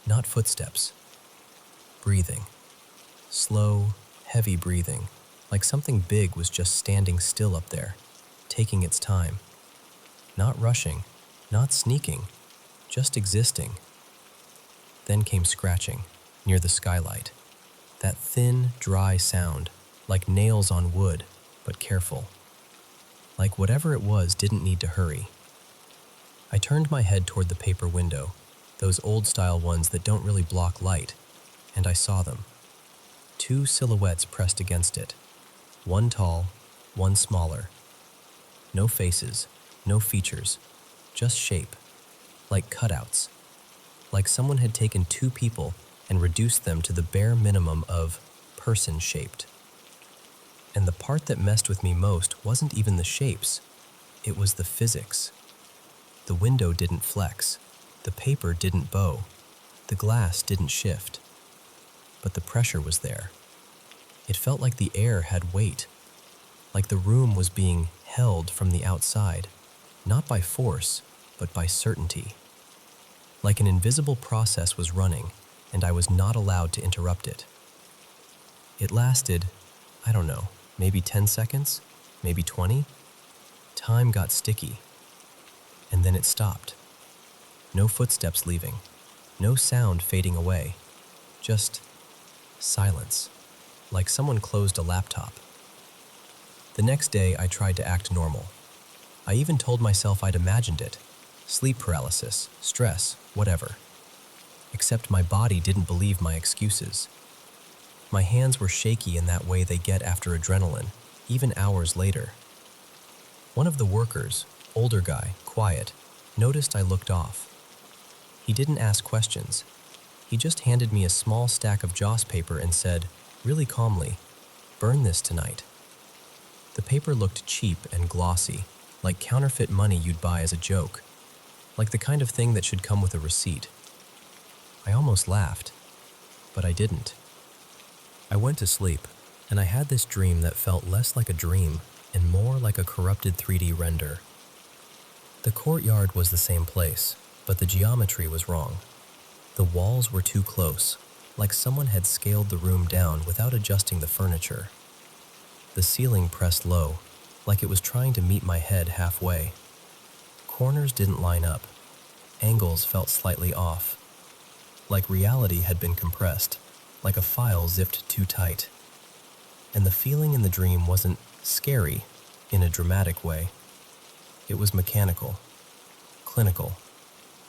Not footsteps. Breathing. Slow, heavy breathing, like something big was just standing still up there, taking its time. Not rushing, not sneaking, just existing. Then came scratching, near the skylight. That thin, dry sound, like nails on wood, but careful. Like whatever it was didn't need to hurry. I turned my head toward the paper window, those old-style ones that don't really block light, and I saw them. 2 silhouettes pressed against it. One tall, one smaller. No faces, no features, just shape, like cutouts. Like someone had taken 2 people and reduced them to the bare minimum of person-shaped. And the part that messed with me most wasn't even the shapes, it was the physics. The window didn't flex, the paper didn't bow, the glass didn't shift. But the pressure was there. It felt like the air had weight, like the room was being held from the outside, not by force, but by certainty. Like an invisible process was running, and I was not allowed to interrupt it. It lasted, I don't know, maybe 10 seconds, maybe 20. Time got sticky, and then it stopped. No footsteps leaving, no sound fading away, just silence, like someone closed a laptop. The next day, I tried to act normal. I even told myself I'd imagined it. Sleep paralysis, stress, whatever. Except my body didn't believe my excuses. My hands were shaky in that way they get after adrenaline, even hours later. One of the workers, older guy, quiet, noticed I looked off. He didn't ask questions. He just handed me a small stack of joss paper and said, really calmly, "Burn this tonight." The paper looked cheap and glossy, like counterfeit money you'd buy as a joke, like the kind of thing that should come with a receipt. I almost laughed, but I didn't. I went to sleep, and I had this dream that felt less like a dream and more like a corrupted 3D render. The courtyard was the same place, but the geometry was wrong. The walls were too close, like someone had scaled the room down without adjusting the furniture. The ceiling pressed low, like it was trying to meet my head halfway. Corners didn't line up. Angles felt slightly off. Like reality had been compressed, like a file zipped too tight. And the feeling in the dream wasn't scary in a dramatic way. It was mechanical, clinical,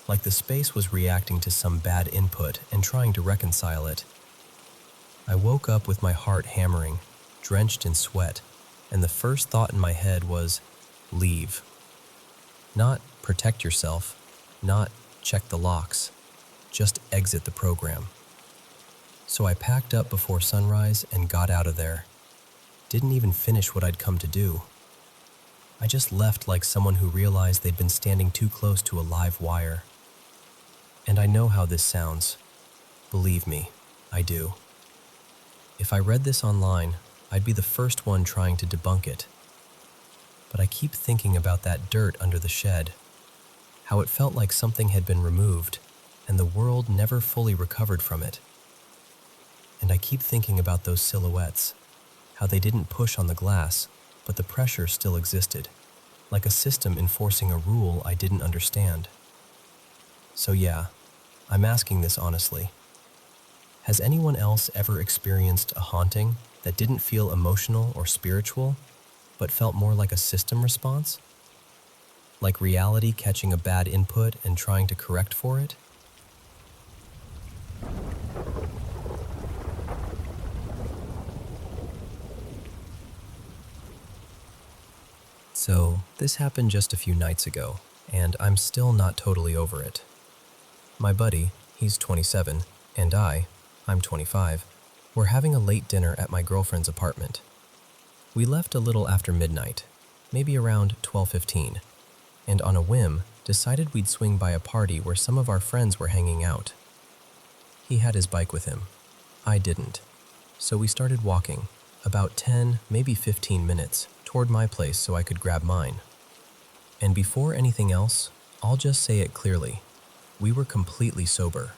like the space was reacting to some bad input and trying to reconcile it. I woke up with my heart hammering, drenched in sweat, and the first thought in my head was, leave. Not protect yourself, not check the locks, just exit the program. So I packed up before sunrise and got out of there. Didn't even finish what I'd come to do. I just left like someone who realized they'd been standing too close to a live wire. And I know how this sounds. Believe me, I do. If I read this online, I'd be the first one trying to debunk it. But I keep thinking about that dirt under the shed, how it felt like something had been removed and the world never fully recovered from it. And I keep thinking about those silhouettes, how they didn't push on the glass, but the pressure still existed, like a system enforcing a rule I didn't understand. So yeah, I'm asking this honestly. Has anyone else ever experienced a haunting that didn't feel emotional or spiritual, but felt more like a system response? Like reality catching a bad input and trying to correct for it? So, this happened just a few nights ago, and I'm still not totally over it. My buddy, he's 27, and I'm 25, we're having a late dinner at my girlfriend's apartment. We left a little after midnight, maybe around 12:15, and on a whim, decided we'd swing by a party where some of our friends were hanging out. He had his bike with him. I didn't. So we started walking, about 10, maybe 15 minutes, toward my place so I could grab mine. And before anything else, I'll just say it clearly. We were completely sober.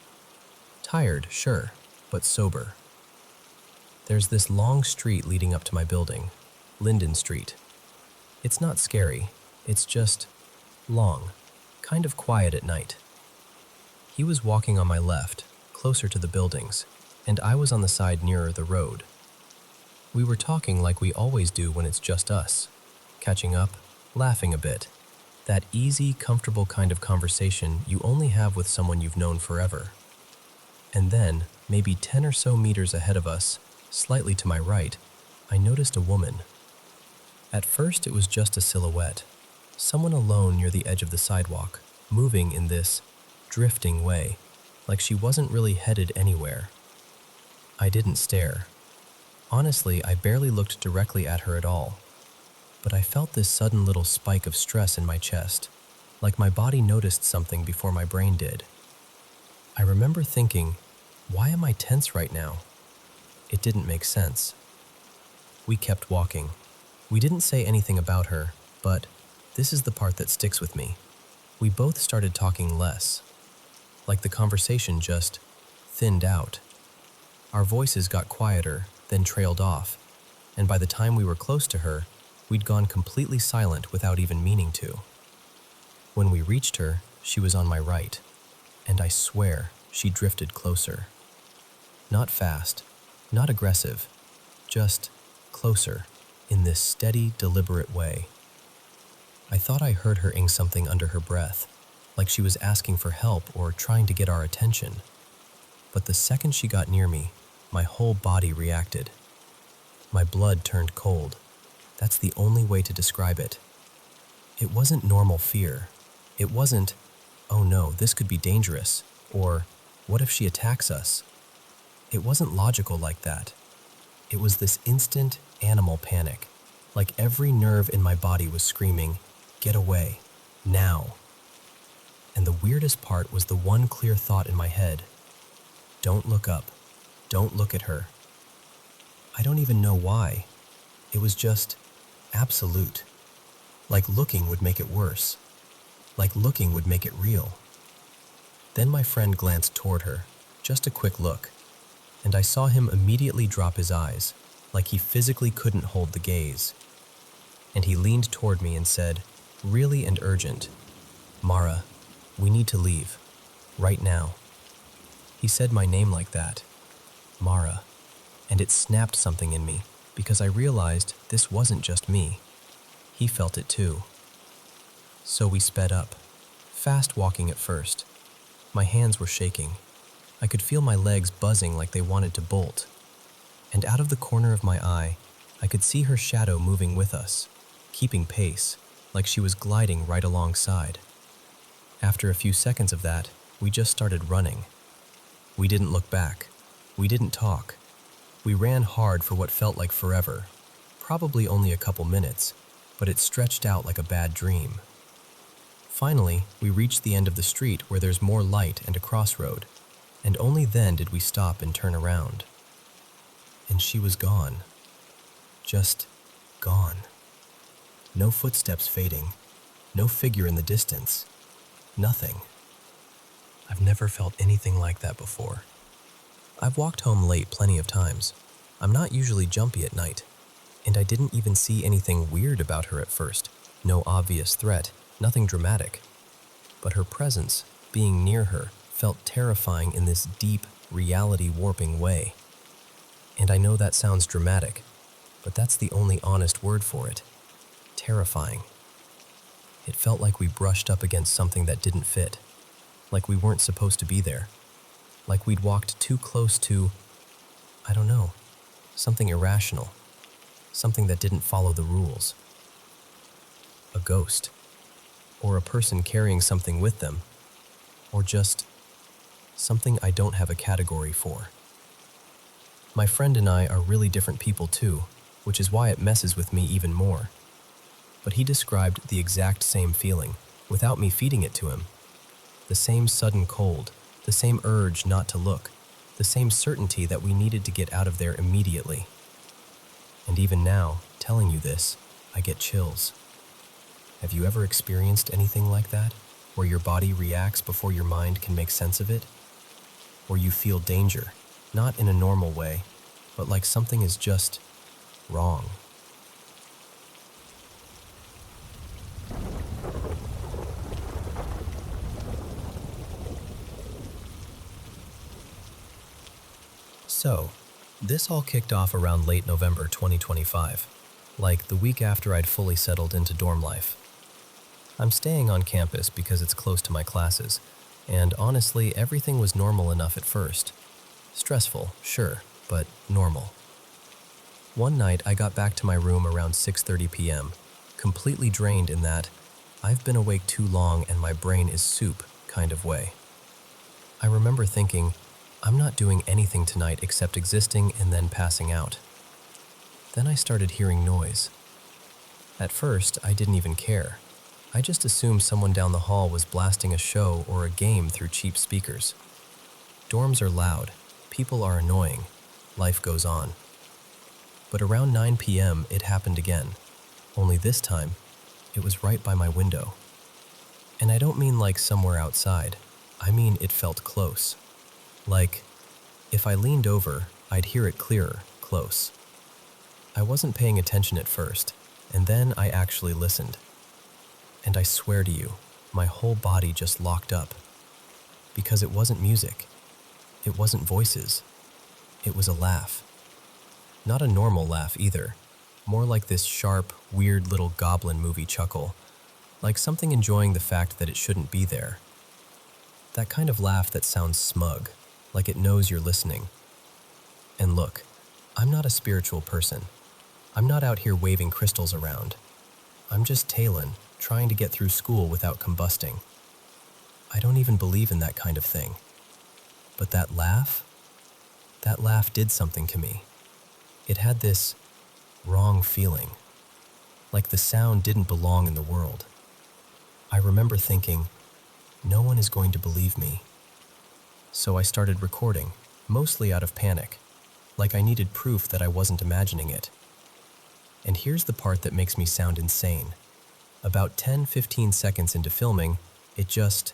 Tired, sure, but sober. There's this long street leading up to my building, Linden Street. It's not scary, it's just long, kind of quiet at night. He was walking on my left, closer to the buildings, and I was on the side nearer the road. We were talking like we always do when it's just us, catching up, laughing a bit. That easy, comfortable kind of conversation you only have with someone you've known forever. And then, maybe 10 or so meters ahead of us, slightly to my right, I noticed a woman. At first it was just a silhouette, someone alone near the edge of the sidewalk, moving in this drifting way, like she wasn't really headed anywhere. I didn't stare. Honestly, I barely looked directly at her at all. But I felt this sudden little spike of stress in my chest, like my body noticed something before my brain did. I remember thinking, why am I tense right now? It didn't make sense. We kept walking. We didn't say anything about her, but this is the part that sticks with me. We both started talking less. Like the conversation just thinned out. Our voices got quieter, then trailed off, and by the time we were close to her, we'd gone completely silent without even meaning to. When we reached her, she was on my right, and I swear she drifted closer. Not fast, not aggressive, just closer, in this steady, deliberate way. I thought I heard her ing something under her breath, like she was asking for help or trying to get our attention. But the second she got near me, my whole body reacted. My blood turned cold. That's the only way to describe it. It wasn't normal fear. It wasn't, oh no, this could be dangerous, or what if she attacks us? It wasn't logical like that. It was this instant animal panic, like every nerve in my body was screaming, get away, now. And the weirdest part was the one clear thought in my head. Don't look up. Don't look at her. I don't even know why. It was just absolute. Like looking would make it worse. Like looking would make it real. Then my friend glanced toward her, just a quick look, and I saw him immediately drop his eyes, like he physically couldn't hold the gaze. And he leaned toward me and said, really and urgent, Mara, we need to leave, right now. He said my name like that, Mara, and it snapped something in me because I realized this wasn't just me. He felt it too. So we sped up, fast walking at first. My hands were shaking. I could feel my legs buzzing like they wanted to bolt. And out of the corner of my eye, I could see her shadow moving with us, keeping pace, like she was gliding right alongside. After a few seconds of that, we just started running. We didn't look back. We didn't talk. We ran hard for what felt like forever, probably only a couple minutes, but it stretched out like a bad dream. Finally, we reached the end of the street where there's more light and a crossroad, and only then did we stop and turn around. And she was gone. Just gone. No footsteps fading, no figure in the distance. Nothing. I've never felt anything like that before. I've walked home late plenty of times. I'm not usually jumpy at night, and I didn't even see anything weird about her at first. No obvious threat, nothing dramatic. But her presence, being near her, felt terrifying in this deep, reality-warping way. And I know that sounds dramatic, but that's the only honest word for it. Terrifying. It felt like we brushed up against something that didn't fit, like we weren't supposed to be there, like we'd walked too close to, I don't know, something irrational, something that didn't follow the rules. A ghost, or a person carrying something with them, or just something I don't have a category for. My friend and I are really different people too, which is why it messes with me even more. But he described the exact same feeling, without me feeding it to him. The same sudden cold, the same urge not to look, the same certainty that we needed to get out of there immediately. And even now, telling you this, I get chills. Have you ever experienced anything like that, where your body reacts before your mind can make sense of it? Where you feel danger, not in a normal way, but like something is just wrong. So, this all kicked off around late November 2025, like the week after I'd fully settled into dorm life. I'm staying on campus because it's close to my classes, and honestly, everything was normal enough at first. Stressful, sure, but normal. One night, I got back to my room around 6:30 p.m., completely drained in that I've been awake too long and my brain is soup kind of way. I remember thinking, I'm not doing anything tonight except existing and then passing out. Then I started hearing noise. At first, I didn't even care. I just assumed someone down the hall was blasting a show or a game through cheap speakers. Dorms are loud, people are annoying, life goes on. But around 9 p.m. it happened again, only this time, it was right by my window. And I don't mean like somewhere outside, I mean it felt close. Like, if I leaned over, I'd hear it clearer, close. I wasn't paying attention at first, and then I actually listened. And I swear to you, my whole body just locked up. Because it wasn't music. It wasn't voices. It was a laugh. Not a normal laugh either. More like this sharp, weird little goblin movie chuckle. Like something enjoying the fact that it shouldn't be there. That kind of laugh that sounds smug. Like it knows you're listening. And look, I'm not a spiritual person. I'm not out here waving crystals around. I'm just Talon, trying to get through school without combusting. I don't even believe in that kind of thing. But that laugh did something to me. It had this wrong feeling, like the sound didn't belong in the world. I remember thinking, no one is going to believe me. So I started recording, mostly out of panic, like I needed proof that I wasn't imagining it. And here's the part that makes me sound insane. About 10-15 seconds into filming, it just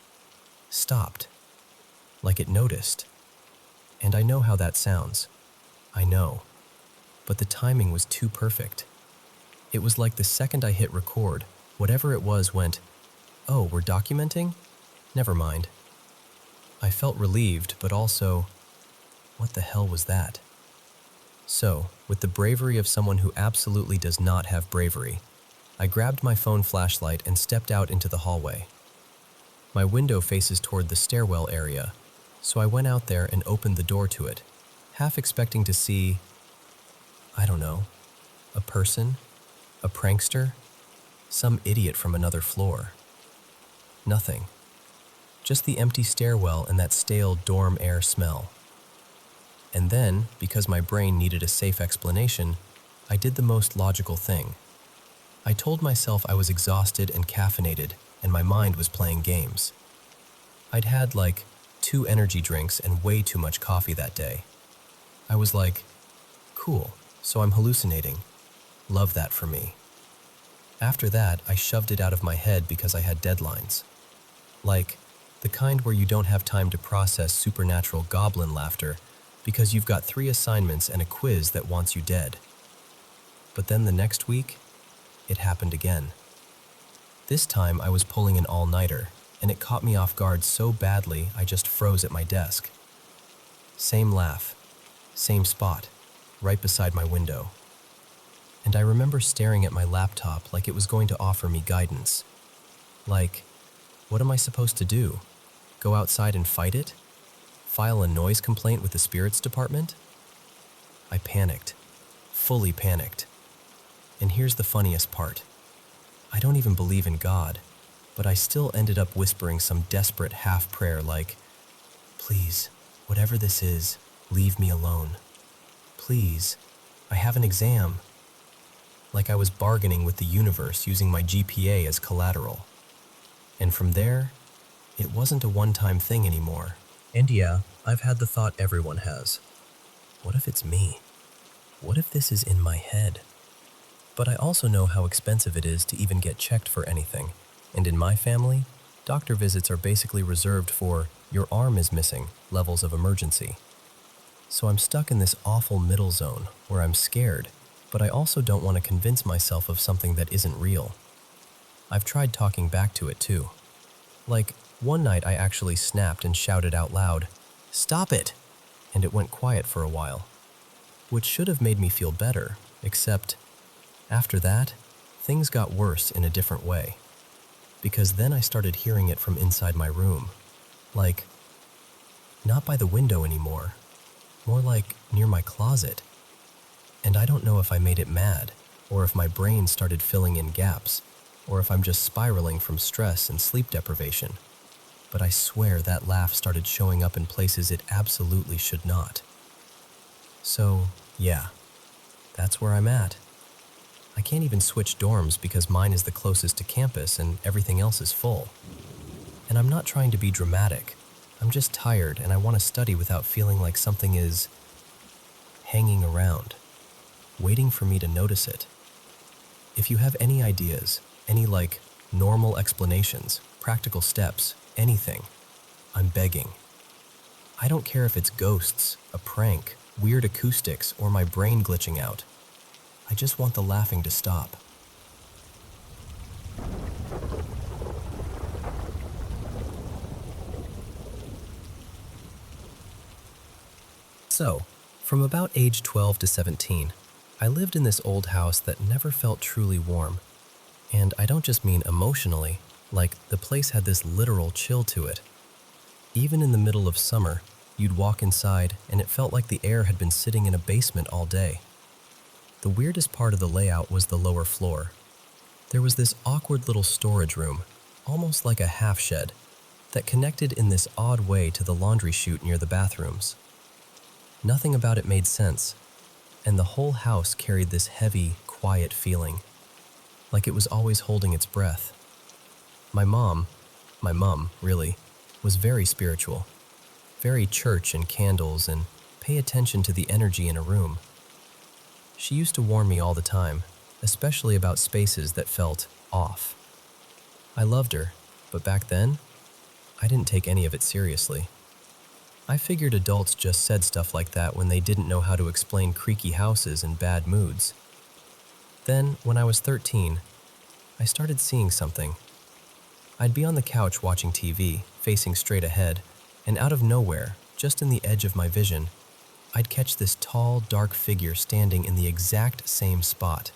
stopped, like it noticed. And I know how that sounds. I know. But the timing was too perfect. It was like the second I hit record, whatever it was went, "Oh, we're documenting? Never mind." I felt relieved, but also, what the hell was that? So, with the bravery of someone who absolutely does not have bravery, I grabbed my phone flashlight and stepped out into the hallway. My window faces toward the stairwell area, so I went out there and opened the door to it, half expecting to see, I don't know, a person, a prankster, some idiot from another floor. Nothing. Just the empty stairwell and that stale dorm air smell. And then, because my brain needed a safe explanation, I did the most logical thing. I told myself I was exhausted and caffeinated, and my mind was playing games. I'd had like 2 energy drinks and way too much coffee that day. I was like, cool, so I'm hallucinating. Love that for me. After that, I shoved it out of my head because I had deadlines. Like, the kind where you don't have time to process supernatural goblin laughter because you've got 3 assignments and a quiz that wants you dead. But then the next week, it happened again. This time I was pulling an all-nighter, and it caught me off guard so badly I just froze at my desk. Same laugh, same spot, right beside my window. And I remember staring at my laptop like it was going to offer me guidance. Like, what am I supposed to do? Go outside and fight it? File a noise complaint with the spirits department? I panicked, fully panicked. And here's the funniest part. I don't even believe in God, but I still ended up whispering some desperate half prayer like, "Please, whatever this is, leave me alone. Please, I have an exam." Like I was bargaining with the universe using my GPA as collateral. And from there, it wasn't a one-time thing anymore. And yeah, I've had the thought everyone has. What if it's me? What if this is in my head? But I also know how expensive it is to even get checked for anything. And in my family, doctor visits are basically reserved for "your arm is missing" levels of emergency. So I'm stuck in this awful middle zone where I'm scared, but I also don't want to convince myself of something that isn't real. I've tried talking back to it too. Like, one night I actually snapped and shouted out loud, "Stop it!" And it went quiet for a while, which should have made me feel better, except after that, things got worse in a different way. Because then I started hearing it from inside my room. Like, not by the window anymore, more like near my closet. And I don't know if I made it mad, or if my brain started filling in gaps, or if I'm just spiraling from stress and sleep deprivation. But I swear that laugh started showing up in places it absolutely should not. So, yeah, that's where I'm at. I can't even switch dorms because mine is the closest to campus and everything else is full. And I'm not trying to be dramatic. I'm just tired and I want to study without feeling like something is hanging around, waiting for me to notice it. If you have any ideas, any normal explanations, practical steps, anything, I'm begging. I don't care if it's ghosts, a prank, weird acoustics, or my brain glitching out. I just want the laughing to stop. So, from about age 12 to 17, I lived in this old house that never felt truly warm. And I don't just mean emotionally, like the place had this literal chill to it. Even in the middle of summer, you'd walk inside and it felt like the air had been sitting in a basement all day. The weirdest part of the layout was the lower floor. There was this awkward little storage room, almost like a half shed, that connected in this odd way to the laundry chute near the bathrooms. Nothing about it made sense, and the whole house carried this heavy, quiet feeling, like it was always holding its breath. My mum, really, was very spiritual, very church and candles and pay attention to the energy in a room. She used to warn me all the time, especially about spaces that felt off. I loved her, but back then, I didn't take any of it seriously. I figured adults just said stuff like that when they didn't know how to explain creaky houses and bad moods. Then, when I was 13, I started seeing something. I'd be on the couch watching TV, facing straight ahead, and out of nowhere, just in the edge of my vision, I'd catch this tall, dark figure standing in the exact same spot,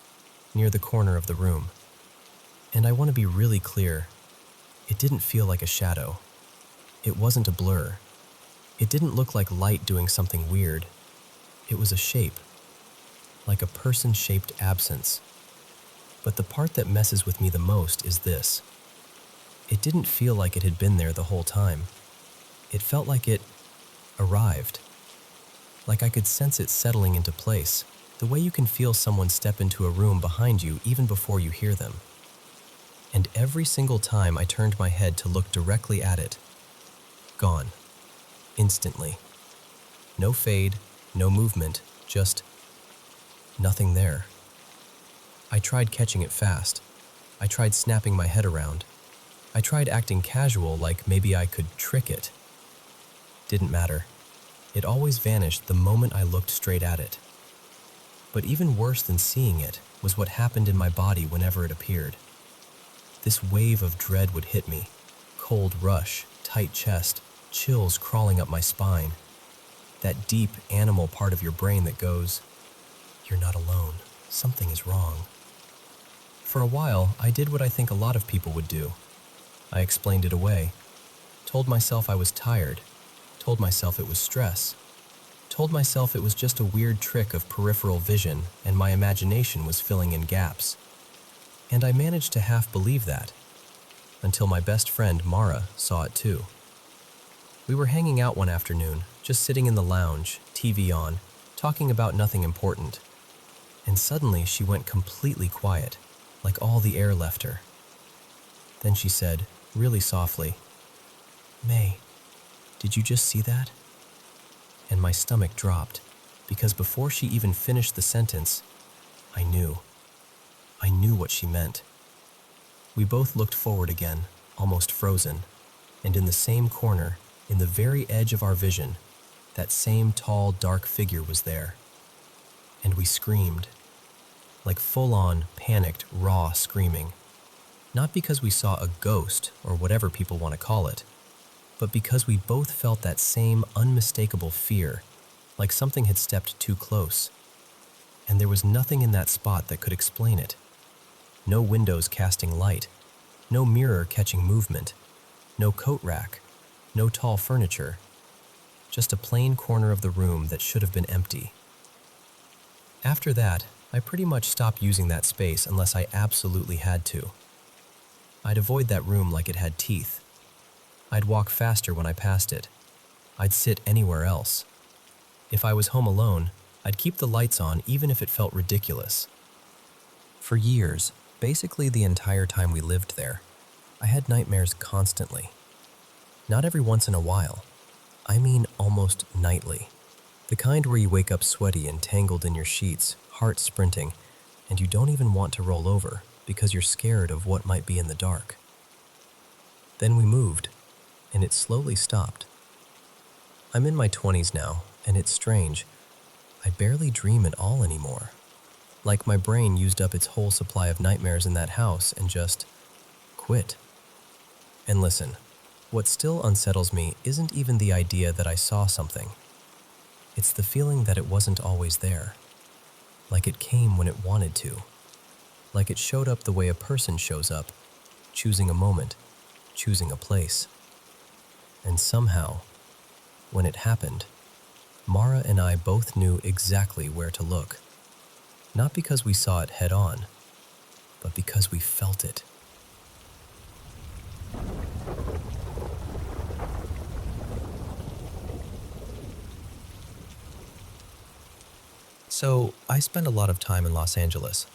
near the corner of the room. And I want to be really clear, it didn't feel like a shadow. It wasn't a blur. It didn't look like light doing something weird. It was a shape, like a person-shaped absence. But the part that messes with me the most is this. It didn't feel like it had been there the whole time. It felt like it arrived. Like I could sense it settling into place, the way you can feel someone step into a room behind you even before you hear them. And every single time I turned my head to look directly at it, gone. Instantly. No fade, no movement, just nothing there. I tried catching it fast. I tried snapping my head around, I tried acting casual, like maybe I could trick it. Didn't matter. It always vanished the moment I looked straight at it. But even worse than seeing it was what happened in my body whenever it appeared. This wave of dread would hit me. Cold rush, tight chest, chills crawling up my spine. That deep animal part of your brain that goes, "You're not alone. Something is wrong." For a while, I did what I think a lot of people would do. I explained it away. Told myself I was tired. Told myself it was stress. Told myself it was just a weird trick of peripheral vision and my imagination was filling in gaps. And I managed to half believe that, until my best friend Mara saw it too. We were hanging out one afternoon, just sitting in the lounge, TV on, talking about nothing important. And suddenly she went completely quiet, like all the air left her. Then she said, really softly, "May, did you just see that?" And my stomach dropped, because before she even finished the sentence, I knew. I knew what she meant. We both looked forward again, almost frozen, and in the same corner, in the very edge of our vision, that same tall, dark figure was there. And we screamed, like full-on, panicked, raw screaming. Not because we saw a ghost, or whatever people want to call it, but because we both felt that same unmistakable fear, like something had stepped too close. And there was nothing in that spot that could explain it. No windows casting light, no mirror catching movement, no coat rack, no tall furniture, just a plain corner of the room that should have been empty. After that, I pretty much stopped using that space unless I absolutely had to. I'd avoid that room like it had teeth. I'd walk faster when I passed it. I'd sit anywhere else. If I was home alone, I'd keep the lights on even if it felt ridiculous. For years, basically the entire time we lived there, I had nightmares constantly. Not every once in a while. I mean almost nightly. The kind where you wake up sweaty and tangled in your sheets, heart sprinting, and you don't even want to roll over because you're scared of what might be in the dark. Then we moved, and it slowly stopped. I'm in my 20s now, and it's strange. I barely dream at all anymore. Like my brain used up its whole supply of nightmares in that house and just quit. And listen, what still unsettles me isn't even the idea that I saw something. It's the feeling that it wasn't always there. Like it came when it wanted to. Like it showed up the way a person shows up, choosing a moment, choosing a place. And somehow, when it happened, Mara and I both knew exactly where to look. Not because we saw it head on, but because we felt it. So, I spend a lot of time in Los Angeles,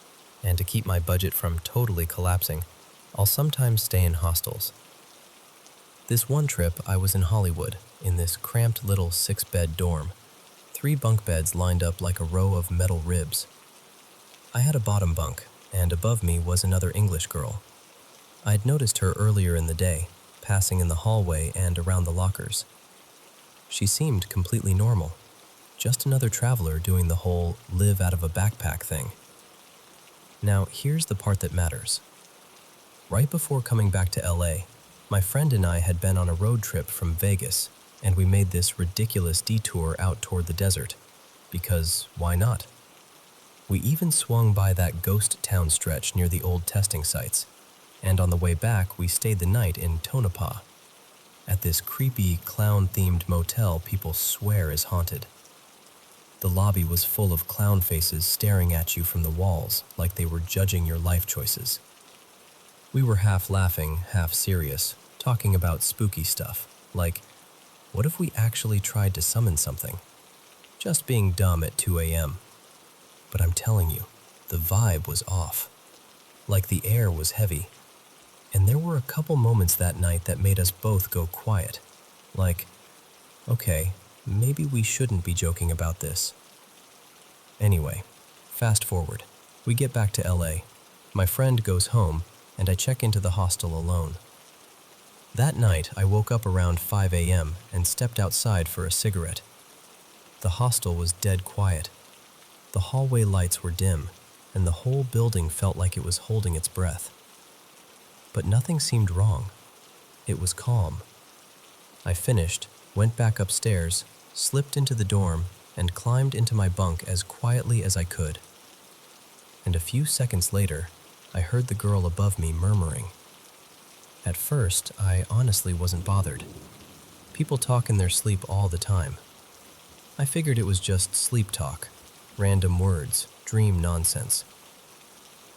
and to keep my budget from totally collapsing, I'll sometimes stay in hostels. This one trip, I was in Hollywood, in this cramped little 6-bed dorm, 3 bunk beds lined up like a row of metal ribs. I had a bottom bunk, and above me was another English girl. I'd noticed her earlier in the day, passing in the hallway and around the lockers. She seemed completely normal, just another traveler doing the whole live out of a backpack thing. Now, here's the part that matters. Right before coming back to LA, my friend and I had been on a road trip from Vegas, and we made this ridiculous detour out toward the desert. Because why not? We even swung by that ghost town stretch near the old testing sites, and on the way back we stayed the night in Tonopah, at this creepy, clown-themed motel people swear is haunted. The lobby was full of clown faces staring at you from the walls like they were judging your life choices. We were half laughing, half serious, talking about spooky stuff, like, what if we actually tried to summon something? Just being dumb at 2 a.m. But I'm telling you, the vibe was off. Like the air was heavy. And there were a couple moments that night that made us both go quiet. Like, okay, maybe we shouldn't be joking about this. Anyway, fast forward. We get back to LA. My friend goes home, and I check into the hostel alone. That night, I woke up around 5 a.m. and stepped outside for a cigarette. The hostel was dead quiet. The hallway lights were dim, and the whole building felt like it was holding its breath. But nothing seemed wrong. It was calm. I finished, went back upstairs, slipped into the dorm, and climbed into my bunk as quietly as I could. And a few seconds later, I heard the girl above me murmuring. At first, I honestly wasn't bothered. People talk in their sleep all the time. I figured it was just sleep talk, random words, dream nonsense.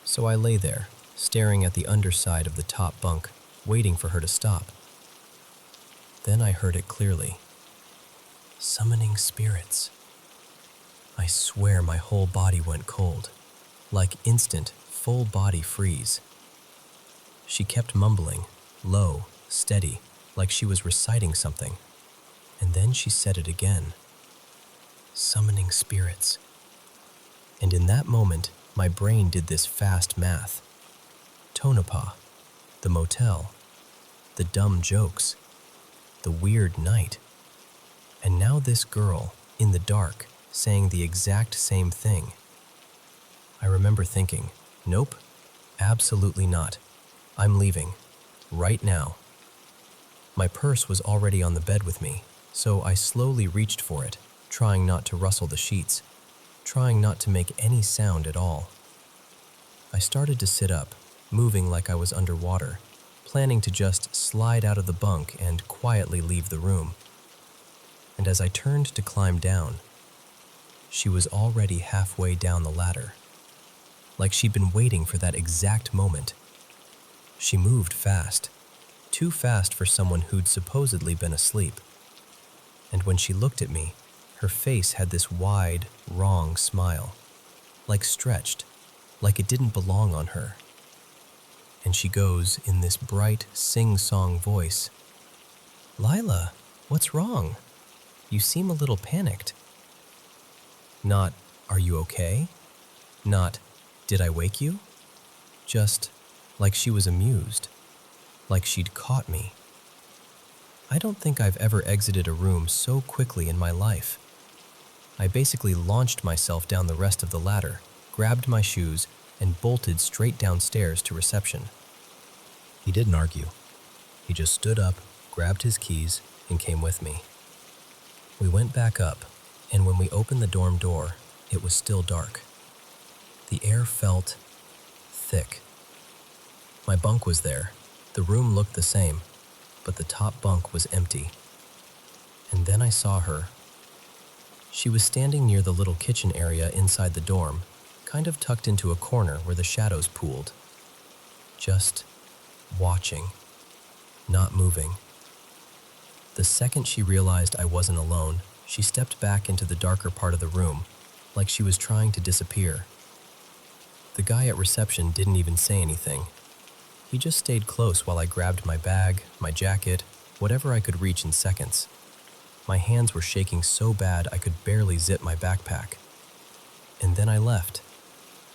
So I lay there, staring at the underside of the top bunk, waiting for her to stop. Then I heard it clearly. Summoning spirits. I swear my whole body went cold, like instant, full body freeze. She kept mumbling, low, steady, like she was reciting something. And then she said it again. Summoning spirits. And in that moment, my brain did this fast math. Tonopah, the motel, the dumb jokes, the weird night. And now this girl, in the dark, saying the exact same thing. I remember thinking, nope, absolutely not. I'm leaving, right now. My purse was already on the bed with me, so I slowly reached for it, trying not to rustle the sheets, trying not to make any sound at all. I started to sit up, moving like I was underwater, planning to just slide out of the bunk and quietly leave the room. And as I turned to climb down, she was already halfway down the ladder, like she'd been waiting for that exact moment. She moved fast, too fast for someone who'd supposedly been asleep. And when she looked at me, her face had this wide, wrong smile, like stretched, like it didn't belong on her. And she goes in this bright, sing-song voice, "Lila, what's wrong? You seem a little panicked." Not, "Are you okay?" Not, "Did I wake you?" Just like she was amused, like she'd caught me. I don't think I've ever exited a room so quickly in my life. I basically launched myself down the rest of the ladder, grabbed my shoes, and bolted straight downstairs to reception. He didn't argue. He just stood up, grabbed his keys, and came with me. We went back up, and when we opened the dorm door, it was still dark. The air felt thick. My bunk was there. The room looked the same, but the top bunk was empty. And then I saw her. She was standing near the little kitchen area inside the dorm, kind of tucked into a corner where the shadows pooled. Just watching, not moving. The second she realized I wasn't alone, she stepped back into the darker part of the room, like she was trying to disappear. The guy at reception didn't even say anything. He just stayed close while I grabbed my bag, my jacket, whatever I could reach in seconds. My hands were shaking so bad I could barely zip my backpack. And then I left,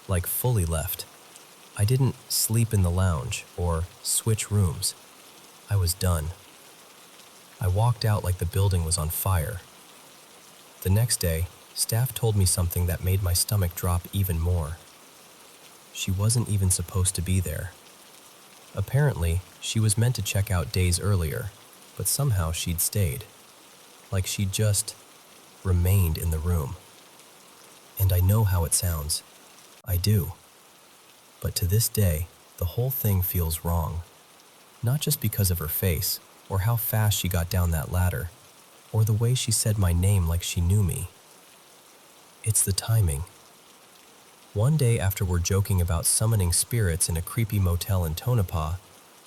like fully left. I didn't sleep in the lounge or switch rooms. I was done. I walked out like the building was on fire. The next day, staff told me something that made my stomach drop even more. She wasn't even supposed to be there. Apparently, she was meant to check out days earlier, but somehow she'd stayed. Like she'd just remained in the room. And I know how it sounds. I do. But to this day, the whole thing feels wrong. Not just because of her face, or how fast she got down that ladder, or the way she said my name like she knew me. It's the timing. One day after we're joking about summoning spirits in a creepy motel in Tonopah,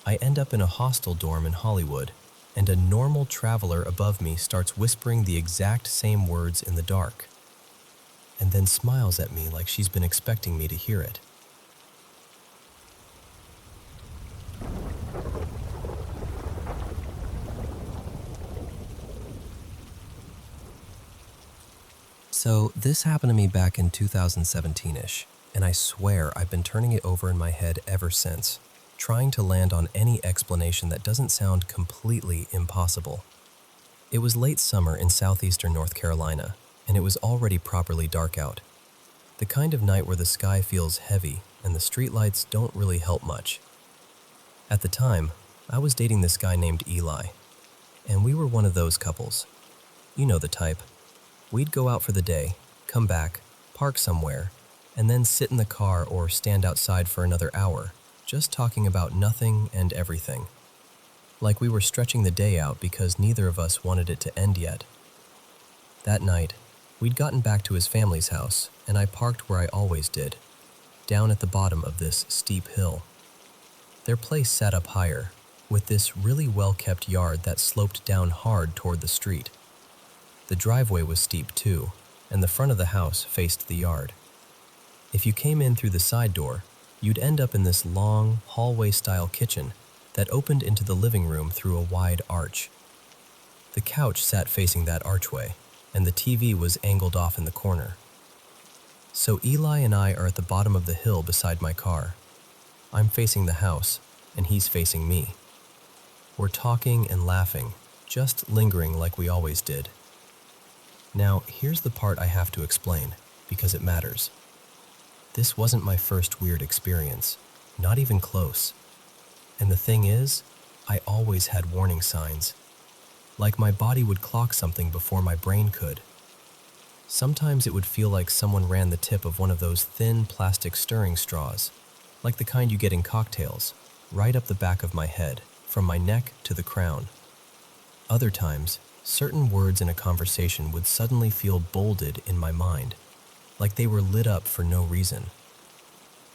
I end up in a hostel dorm in Hollywood, and a normal traveler above me starts whispering the exact same words in the dark, and then smiles at me like she's been expecting me to hear it. So this happened to me back in 2017-ish, and I swear I've been turning it over in my head ever since. trying to land on any explanation that doesn't sound completely impossible. It was late summer in southeastern North Carolina, and it was already properly dark out. The kind of night where the sky feels heavy and the streetlights don't really help much. At the time, I was dating this guy named Eli, and we were one of those couples. You know the type. We'd go out for the day, come back, park somewhere, and then sit in the car or stand outside for another hour, just talking about nothing and everything. Like we were stretching the day out because neither of us wanted it to end yet. That night, we'd gotten back to his family's house, and I parked where I always did, down at the bottom of this steep hill. Their place sat up higher, with this really well-kept yard that sloped down hard toward the street. The driveway was steep too, and the front of the house faced the yard. If you came in through the side door, you'd end up in this long, hallway-style kitchen that opened into the living room through a wide arch. The couch sat facing that archway, and the TV was angled off in the corner. So Eli and I are at the bottom of the hill beside my car. I'm facing the house, and he's facing me. We're talking and laughing, just lingering like we always did. Now, here's the part I have to explain, because it matters. This wasn't my first weird experience, not even close. And the thing is, I always had warning signs. Like my body would clock something before my brain could. Sometimes it would feel like someone ran the tip of one of those thin plastic stirring straws, like the kind you get in cocktails, right up the back of my head, from my neck to the crown. Other times, certain words in a conversation would suddenly feel bolded in my mind, like they were lit up for no reason.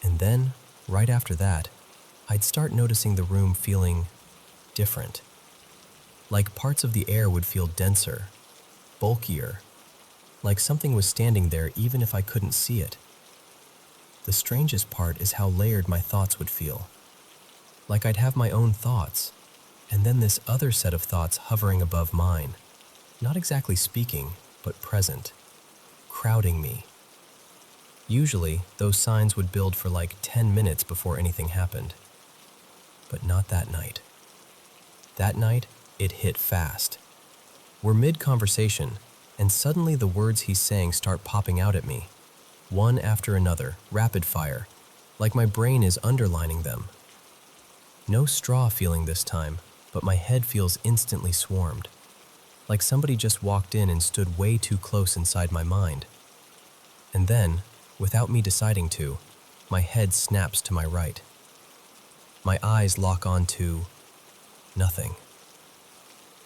And then, right after that, I'd start noticing the room feeling different. Like parts of the air would feel denser, bulkier, like something was standing there even if I couldn't see it. The strangest part is how layered my thoughts would feel. Like I'd have my own thoughts, and then this other set of thoughts hovering above mine, not exactly speaking, but present, crowding me. Usually, those signs would build for like 10 minutes before anything happened. But not that night. That night, it hit fast. We're mid-conversation, and suddenly the words he's saying start popping out at me, one after another, rapid fire, like my brain is underlining them. No straw feeling this time, but my head feels instantly swarmed, like somebody just walked in and stood way too close inside my mind. And then, without me deciding to, my head snaps to my right. My eyes lock onto nothing.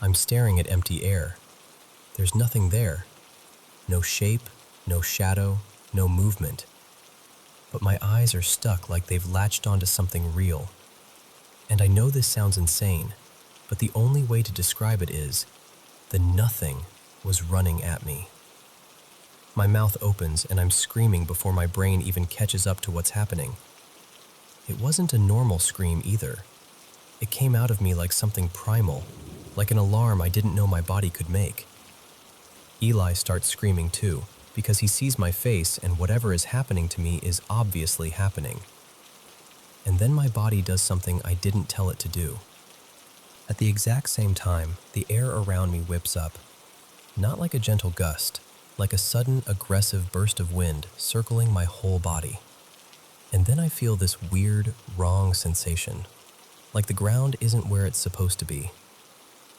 I'm staring at empty air. There's nothing there. No shape, no shadow, no movement. But my eyes are stuck like they've latched onto something real. And I know this sounds insane, but the only way to describe it is, the nothing was running at me. My mouth opens and I'm screaming before my brain even catches up to what's happening. It wasn't a normal scream either. It came out of me like something primal, like an alarm I didn't know my body could make. Eli starts screaming too, because he sees my face and whatever is happening to me is obviously happening. And then my body does something I didn't tell it to do. At the exact same time, the air around me whips up. Not like a gentle gust, like a sudden, aggressive burst of wind circling my whole body. And then I feel this weird, wrong sensation, like the ground isn't where it's supposed to be,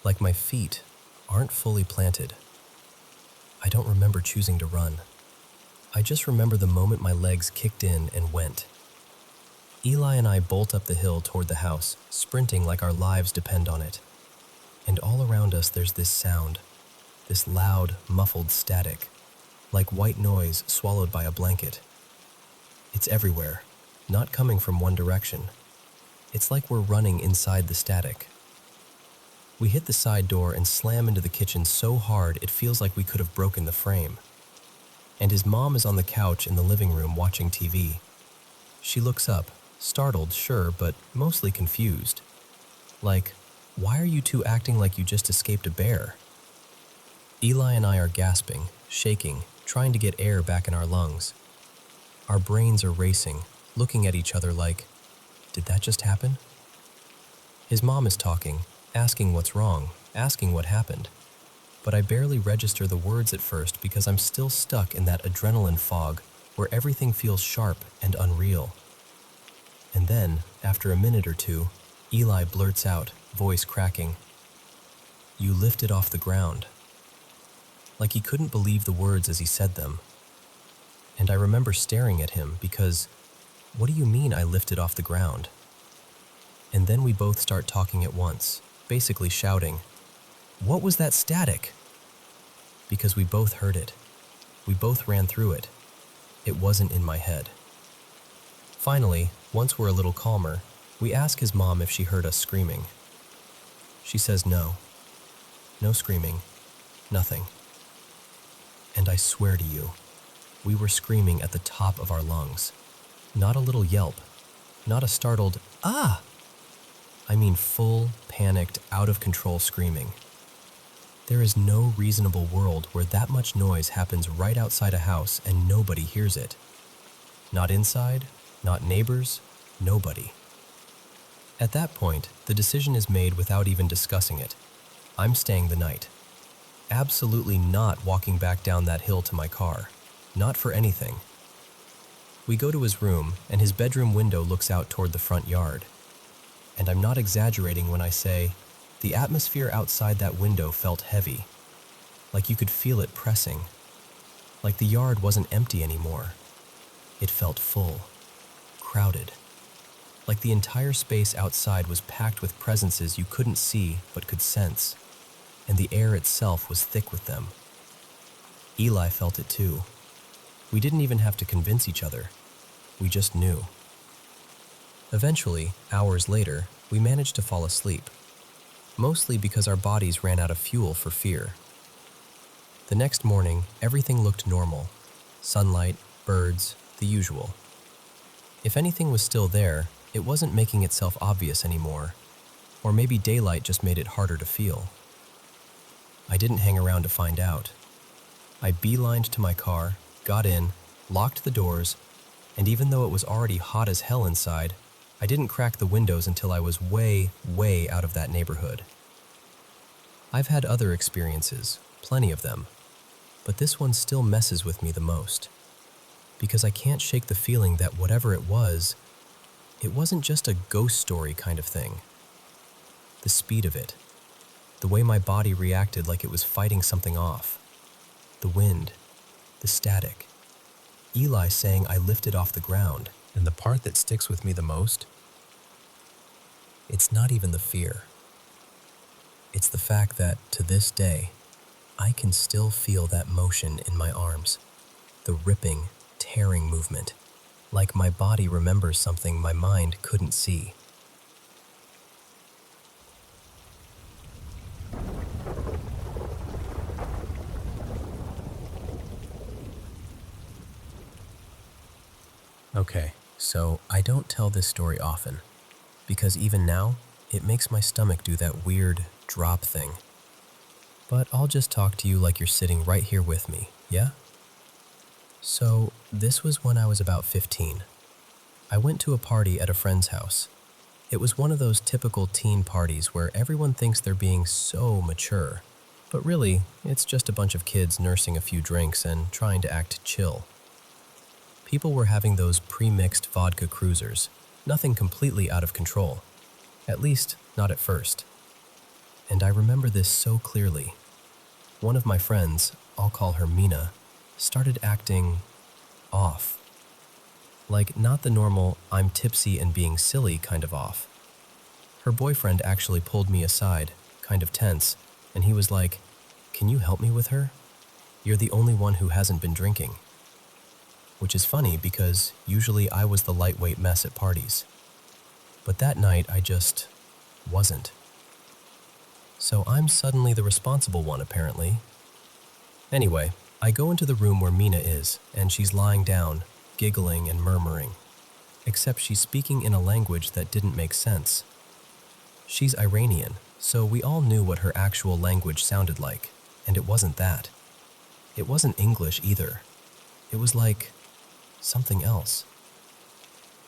like my feet aren't fully planted. I don't remember choosing to run. I just remember the moment my legs kicked in and went. Eli and I bolt up the hill toward the house, sprinting like our lives depend on it. And all around us there's this sound, this loud, muffled static, like white noise swallowed by a blanket. It's everywhere, not coming from one direction. It's like we're running inside the static. We hit the side door and slam into the kitchen so hard it feels like we could have broken the frame. And his mom is on the couch in the living room watching TV. She looks up, startled, sure, but mostly confused. Like, why are you two acting like you just escaped a bear? Eli and I are gasping, shaking, trying to get air back in our lungs. Our brains are racing, looking at each other like, did that just happen? His mom is talking, asking what's wrong, asking what happened. But I barely register the words at first because I'm still stuck in that adrenaline fog where everything feels sharp and unreal. And then, after a minute or two, Eli blurts out, voice cracking, "You lifted off the ground." Like he couldn't believe the words as he said them. And I remember staring at him because, what do you mean I lifted off the ground? And then we both start talking at once, basically shouting, "What was that static?" Because we both heard it. We both ran through it. It wasn't in my head. Finally, once we're a little calmer, we ask his mom if she heard us screaming. She says no. No screaming. Nothing. And I swear to you, we were screaming at the top of our lungs. Not a little yelp. Not a startled, "Ah!" I mean full, panicked, out-of-control screaming. There is no reasonable world where that much noise happens right outside a house and nobody hears it. Not inside, not neighbors, nobody. At that point, the decision is made without even discussing it. I'm staying the night. Absolutely not walking back down that hill to my car. Not for anything. We go to his room, and his bedroom window looks out toward the front yard. And I'm not exaggerating when I say, the atmosphere outside that window felt heavy. Like you could feel it pressing. Like the yard wasn't empty anymore. It felt full. Crowded. Like the entire space outside was packed with presences you couldn't see but could sense. And the air itself was thick with them. Eli felt it too. We didn't even have to convince each other. We just knew. Eventually, hours later, we managed to fall asleep. Mostly because our bodies ran out of fuel for fear. The next morning, everything looked normal. Sunlight, birds, the usual. If anything was still there, it wasn't making itself obvious anymore. Or maybe daylight just made it harder to feel. I didn't hang around to find out. I beelined to my car, got in, locked the doors, and even though it was already hot as hell inside, I didn't crack the windows until I was way, way out of that neighborhood. I've had other experiences, plenty of them, but this one still messes with me the most. Because I can't shake the feeling that whatever it wasn't just a ghost story kind of thing. The speed of it, the way my body reacted like it was fighting something off, the wind, the static, Eli saying I lifted off the ground, and the part that sticks with me the most? It's not even the fear. It's the fact that, to this day, I can still feel that motion in my arms, the ripping, tearing movement, like my body remembers something my mind couldn't see. Okay, so I don't tell this story often, because even now, it makes my stomach do that weird drop thing. But I'll just talk to you like you're sitting right here with me, yeah? So, this was when I was about 15. I went to a party at a friend's house. It was one of those typical teen parties where everyone thinks they're being so mature, but really, it's just a bunch of kids nursing a few drinks and trying to act chill. People were having those pre-mixed vodka cruisers, nothing completely out of control. At least, not at first. And I remember this so clearly. One of my friends, I'll call her Mina, started acting off. Like not the normal, I'm tipsy and being silly kind of off. Her boyfriend actually pulled me aside, kind of tense, and he was like, "Can you help me with her? You're the only one who hasn't been drinking." Which is funny because usually I was the lightweight mess at parties. But that night I just wasn't. So I'm suddenly the responsible one apparently. Anyway, I go into the room where Mina is, and she's lying down, giggling and murmuring. Except she's speaking in a language that didn't make sense. She's Iranian, so we all knew what her actual language sounded like, and it wasn't that. It wasn't English either. It was like something else.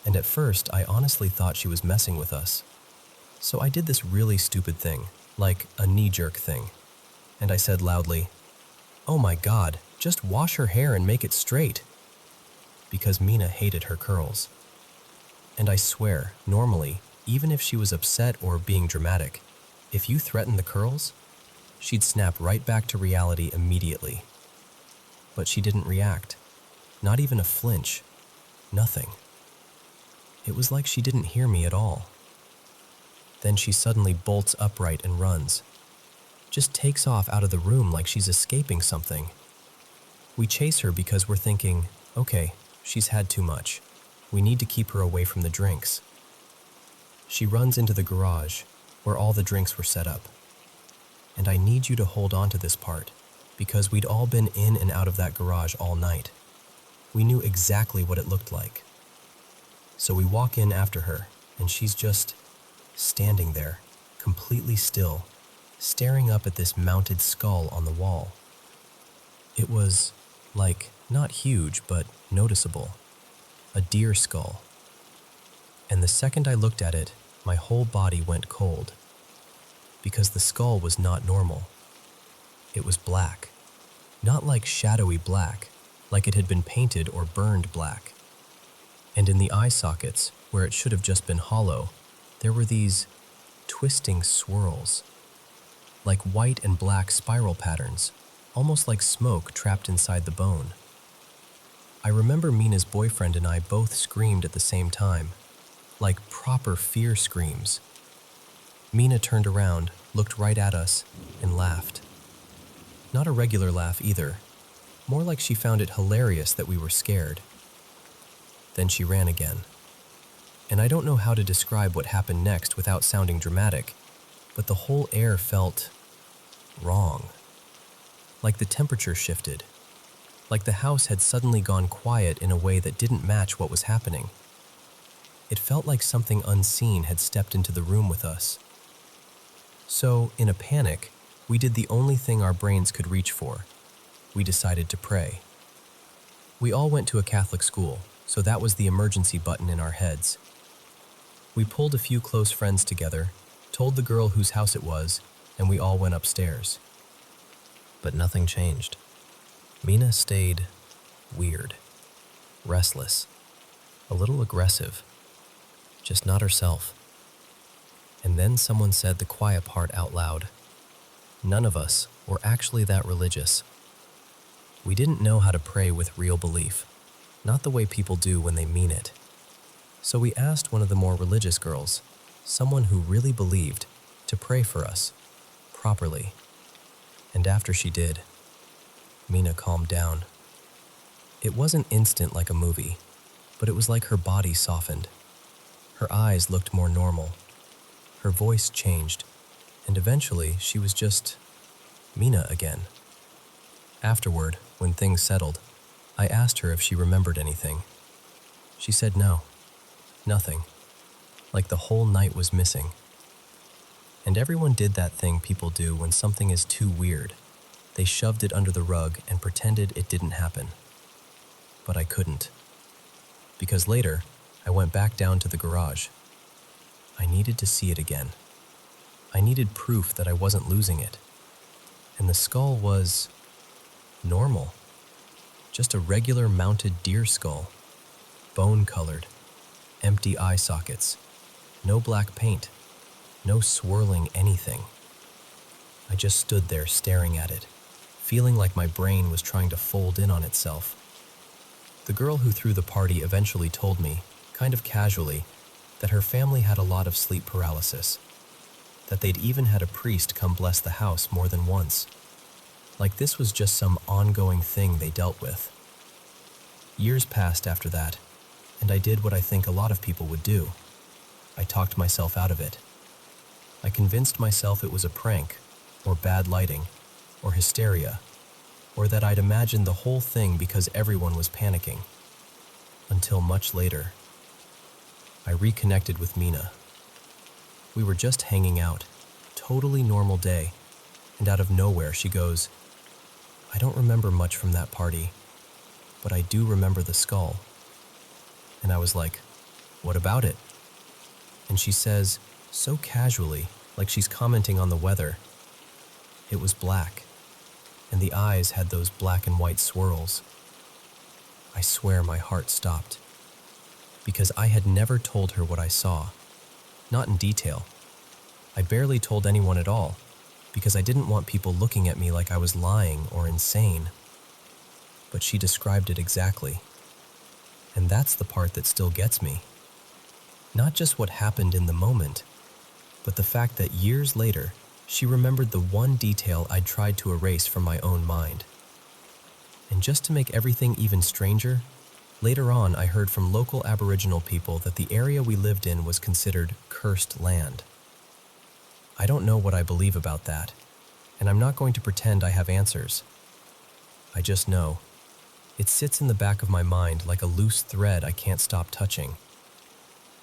And at first, I honestly thought she was messing with us. So I did this really stupid thing, like a knee-jerk thing. And I said loudly, "Oh my God, just wash her hair and make it straight." Because Mina hated her curls. And I swear, normally, even if she was upset or being dramatic, if you threatened the curls, she'd snap right back to reality immediately. But she didn't react. Not even a flinch. Nothing. It was like she didn't hear me at all. Then she suddenly bolts upright and runs. Just takes off out of the room like she's escaping something. We chase her because we're thinking, okay, she's had too much. We need to keep her away from the drinks. She runs into the garage, where all the drinks were set up. And I need you to hold on to this part, because we'd all been in and out of that garage all night. We knew exactly what it looked like. So we walk in after her, and she's just standing there, completely still, staring up at this mounted skull on the wall. It was, like, not huge, but noticeable. A deer skull. And the second I looked at it, my whole body went cold. Because the skull was not normal. It was black. Not like shadowy black, like it had been painted or burned black. And in the eye sockets, where it should have just been hollow, there were these twisting swirls. Like white and black spiral patterns, almost like smoke trapped inside the bone. I remember Mina's boyfriend and I both screamed at the same time, like proper fear screams. Mina turned around, looked right at us, and laughed. Not a regular laugh either, more like she found it hilarious that we were scared. Then she ran again. And I don't know how to describe what happened next without sounding dramatic, but the whole air felt wrong. Like the temperature shifted. Like the house had suddenly gone quiet in a way that didn't match what was happening. It felt like something unseen had stepped into the room with us. So, in a panic, we did the only thing our brains could reach for. We decided to pray. We all went to a Catholic school, so that was the emergency button in our heads. We pulled a few close friends together, told the girl whose house it was, and we all went upstairs. But nothing changed. Mina stayed weird, restless, a little aggressive, just not herself. And then someone said the quiet part out loud. None of us were actually that religious. We didn't know how to pray with real belief, not the way people do when they mean it. So we asked one of the more religious girls, someone who really believed, to pray for us, properly. And after she did, Mina calmed down. It wasn't instant like a movie, but it was like her body softened. Her eyes looked more normal. Her voice changed, and eventually she was just Mina again. Afterward, when things settled, I asked her if she remembered anything. She said no, nothing, like the whole night was missing. And everyone did that thing people do when something is too weird. They shoved it under the rug and pretended it didn't happen. But I couldn't. Because later, I went back down to the garage. I needed to see it again. I needed proof that I wasn't losing it. And the skull was normal. Just a regular mounted deer skull. Bone-colored. Empty eye sockets. No black paint. No swirling anything. I just stood there staring at it, feeling like my brain was trying to fold in on itself. The girl who threw the party eventually told me, kind of casually, that her family had a lot of sleep paralysis, that they'd even had a priest come bless the house more than once, like this was just some ongoing thing they dealt with. Years passed after that, and I did what I think a lot of people would do. I talked myself out of it. I convinced myself it was a prank, or bad lighting, or hysteria, or that I'd imagined the whole thing because everyone was panicking. Until much later, I reconnected with Mina. We were just hanging out, totally normal day, and out of nowhere she goes, "I don't remember much from that party, but I do remember the skull." And I was like, "What about it?" And she says, so casually, like she's commenting on the weather. It was black, and the eyes had those black and white swirls. I swear my heart stopped, because I had never told her what I saw, not in detail. I barely told anyone at all, because I didn't want people looking at me like I was lying or insane. But she described it exactly, and that's the part that still gets me. Not just what happened in the moment, but the fact that years later, she remembered the one detail I'd tried to erase from my own mind. And just to make everything even stranger, later on I heard from local Aboriginal people that the area we lived in was considered cursed land. I don't know what I believe about that, and I'm not going to pretend I have answers. I just know. It sits in the back of my mind like a loose thread I can't stop touching.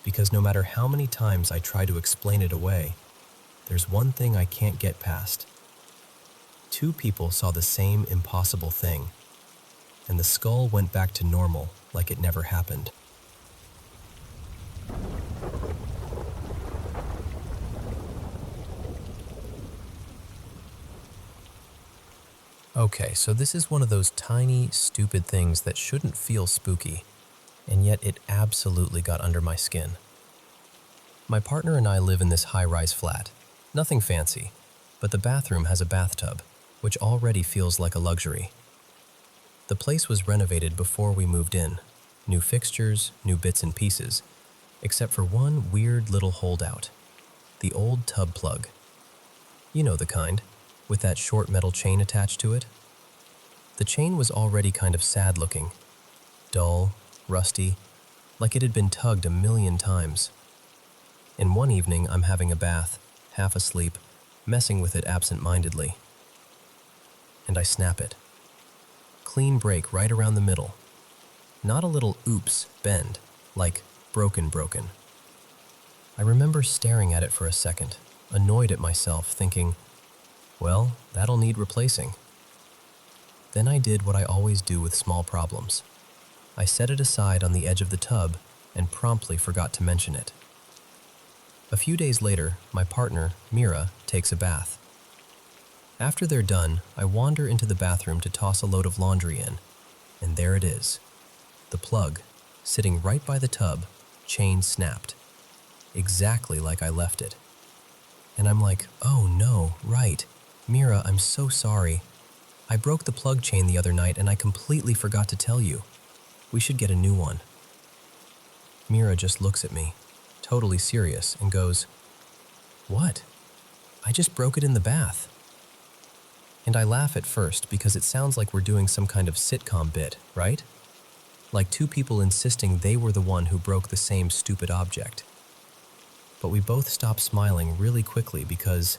Because no matter how many times I try to explain it away, there's one thing I can't get past. Two people saw the same impossible thing, and the skull went back to normal like it never happened. Okay, so this is one of those tiny, stupid things that shouldn't feel spooky, and yet it absolutely got under my skin. My partner and I live in this high-rise flat. Nothing fancy, but the bathroom has a bathtub, which already feels like a luxury. The place was renovated before we moved in. New fixtures, new bits and pieces, except for one weird little holdout. The old tub plug. You know the kind, with that short metal chain attached to it. The chain was already kind of sad-looking, dull, rusty, like it had been tugged a million times. And one evening, I'm having a bath, half asleep, messing with it absent-mindedly. And I snap it. Clean break right around the middle. Not a little oops bend, like broken. I remember staring at it for a second, annoyed at myself, thinking, well, that'll need replacing. Then I did what I always do with small problems. I set it aside on the edge of the tub and promptly forgot to mention it. A few days later, my partner, Mira, takes a bath. After they're done, I wander into the bathroom to toss a load of laundry in, and there it is. The plug, sitting right by the tub, chain snapped. Exactly like I left it. And I'm like, oh no, right. Mira, I'm so sorry. I broke the plug chain the other night and I completely forgot to tell you. We should get a new one. Mira just looks at me, totally serious, and goes, what? I just broke it in the bath. And I laugh at first because it sounds like we're doing some kind of sitcom bit, right? Like two people insisting they were the one who broke the same stupid object. But we both stop smiling really quickly because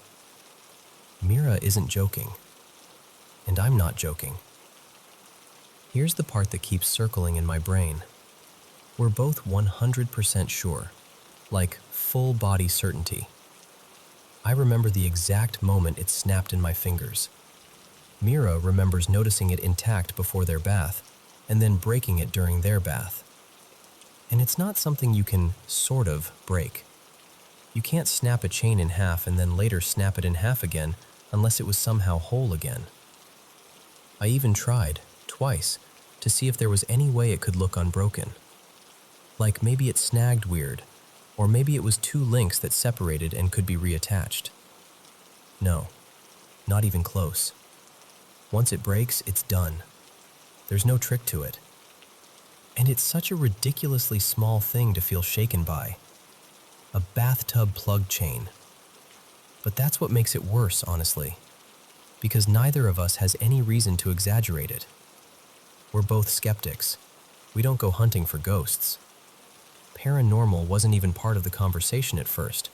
Mira isn't joking, and I'm not joking. Here's the part that keeps circling in my brain. We're both 100% sure, like full body certainty. I remember the exact moment it snapped in my fingers. Mira remembers noticing it intact before their bath, and then breaking it during their bath. And it's not something you can sort of break. You can't snap a chain in half and then later snap it in half again unless it was somehow whole again. I even tried, twice, to see if there was any way it could look unbroken. Like maybe it snagged weird, or maybe it was two links that separated and could be reattached. No, not even close. Once it breaks, it's done. There's no trick to it. And it's such a ridiculously small thing to feel shaken by. A bathtub plug chain. But that's what makes it worse, honestly. Because neither of us has any reason to exaggerate it. We're both skeptics. We don't go hunting for ghosts. Paranormal wasn't even part of the conversation at first.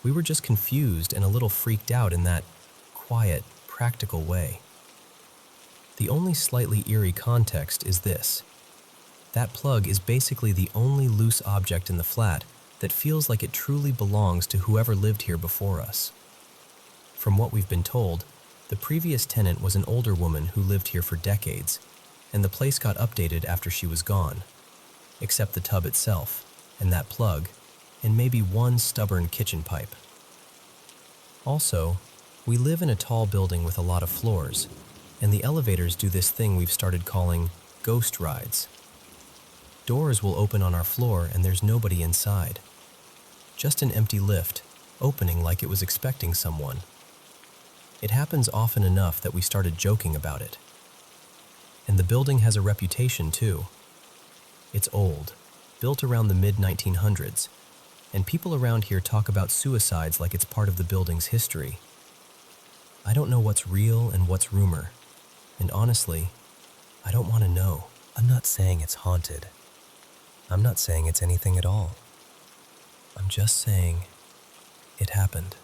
We were just confused and a little freaked out in that quiet, practical way. The only slightly eerie context is this. That plug is basically the only loose object in the flat that feels like it truly belongs to whoever lived here before us. From what we've been told, the previous tenant was an older woman who lived here for decades, and the place got updated after she was gone, except the tub itself, and that plug, and maybe one stubborn kitchen pipe. Also, we live in a tall building with a lot of floors, and the elevators do this thing we've started calling ghost rides. Doors will open on our floor and there's nobody inside. Just an empty lift, opening like it was expecting someone. It happens often enough that we started joking about it. And the building has a reputation too. It's old, built around the mid-1900s, and people around here talk about suicides like it's part of the building's history. I don't know what's real and what's rumor, and honestly, I don't want to know. I'm not saying it's haunted. I'm not saying it's anything at all. I'm just saying it happened.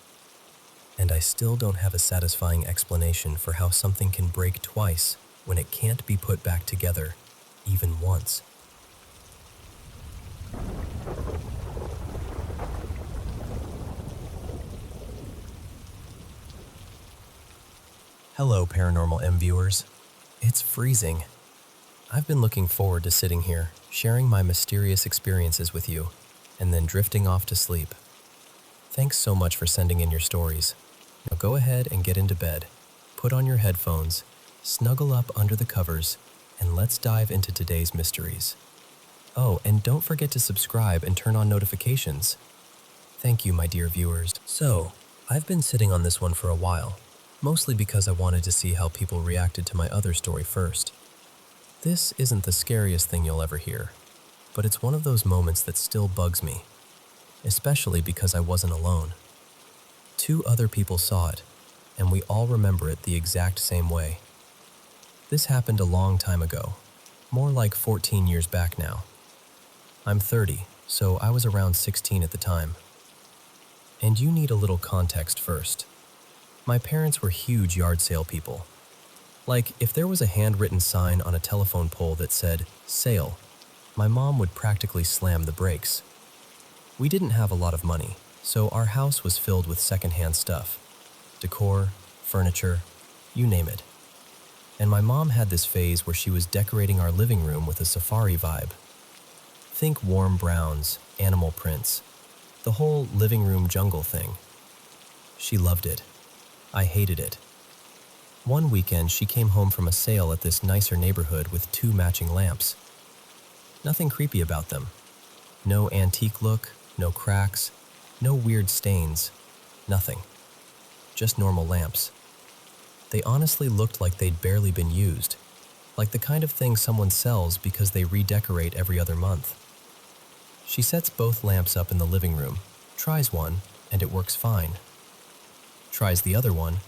And I still don't have a satisfying explanation for how something can break twice when it can't be put back together even once. Hello, Paranormal M viewers. It's freezing. I've been looking forward to sitting here, sharing my mysterious experiences with you, and then drifting off to sleep. Thanks so much for sending in your stories. Now go ahead and get into bed, put on your headphones, snuggle up under the covers, and let's dive into today's mysteries. Oh, and don't forget to subscribe and turn on notifications. Thank you, my dear viewers. So, I've been sitting on this one for a while, mostly because I wanted to see how people reacted to my other story first. This isn't the scariest thing you'll ever hear, but it's one of those moments that still bugs me, especially because I wasn't alone. 2 other people saw it, and we all remember it the exact same way. This happened a long time ago, more like 14 years back now. I'm 30, so I was around 16 at the time. And you need a little context first. My parents were huge yard sale people. Like, if there was a handwritten sign on a telephone pole that said, "Sale," my mom would practically slam the brakes. We didn't have a lot of money, so our house was filled with secondhand stuff. Decor, furniture, you name it. And my mom had this phase where she was decorating our living room with a safari vibe. Think warm browns, animal prints, the whole living room jungle thing. She loved it. I hated it. One weekend, she came home from a sale at this nicer neighborhood with 2 matching lamps. Nothing creepy about them. No antique look, no cracks, no weird stains, nothing. Just normal lamps. They honestly looked like they'd barely been used, like the kind of thing someone sells because they redecorate every other month. She sets both lamps up in the living room, tries one, and it works fine. Tries the other one,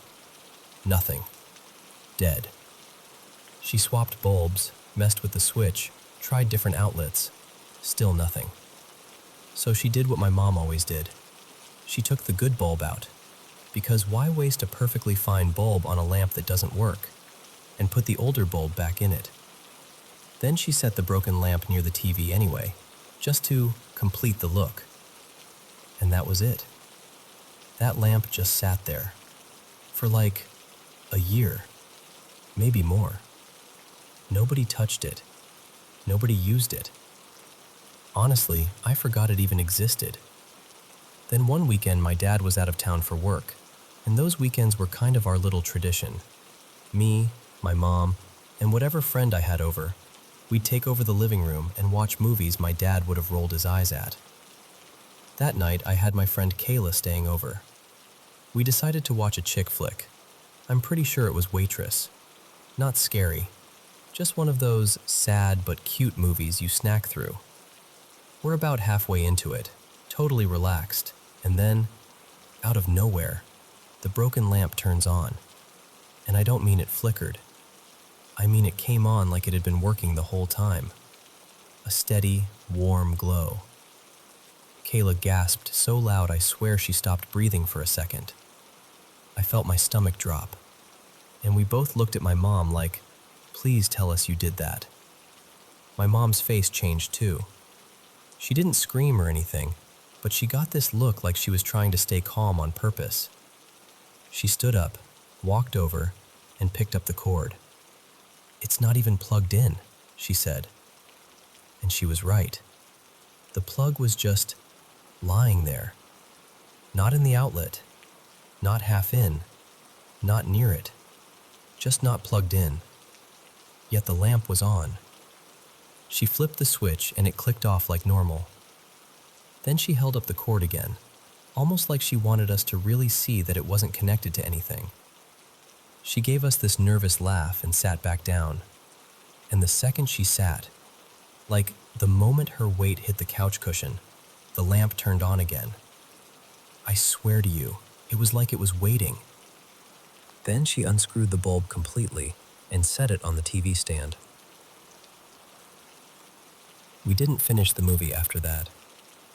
nothing. Dead. She swapped bulbs, messed with the switch, tried different outlets, still nothing. So she did what my mom always did. She took the good bulb out, because why waste a perfectly fine bulb on a lamp that doesn't work, and put the older bulb back in it. Then she set the broken lamp near the TV anyway, just to complete the look. And that was it. That lamp just sat there, for like a year, maybe more. Nobody touched it. Nobody used it. Honestly, I forgot it even existed. Then one weekend, my dad was out of town for work, and those weekends were kind of our little tradition. Me, my mom, and whatever friend I had over, we'd take over the living room and watch movies my dad would have rolled his eyes at. That night, I had my friend Kayla staying over. We decided to watch a chick flick. I'm pretty sure it was Waitress. Not scary, just one of those sad but cute movies you snack through. We're about halfway into it, totally relaxed, and then, out of nowhere, the broken lamp turns on. And I don't mean it flickered. I mean it came on like it had been working the whole time. A steady, warm glow. Kayla gasped so loud I swear she stopped breathing for a second. I felt my stomach drop, and we both looked at my mom like, "Please tell us you did that." My mom's face changed too. She didn't scream or anything, but she got this look like she was trying to stay calm on purpose. She stood up, walked over, and picked up the cord. "It's not even plugged in," she said. And she was right. The plug was just lying there. Not in the outlet, not half in, not near it, just not plugged in. Yet the lamp was on. She flipped the switch and it clicked off like normal. Then she held up the cord again, almost like she wanted us to really see that it wasn't connected to anything. She gave us this nervous laugh and sat back down. And the second she sat, like the moment her weight hit the couch cushion, the lamp turned on again. I swear to you, it was like it was waiting. Then she unscrewed the bulb completely and set it on the TV stand. We didn't finish the movie after that.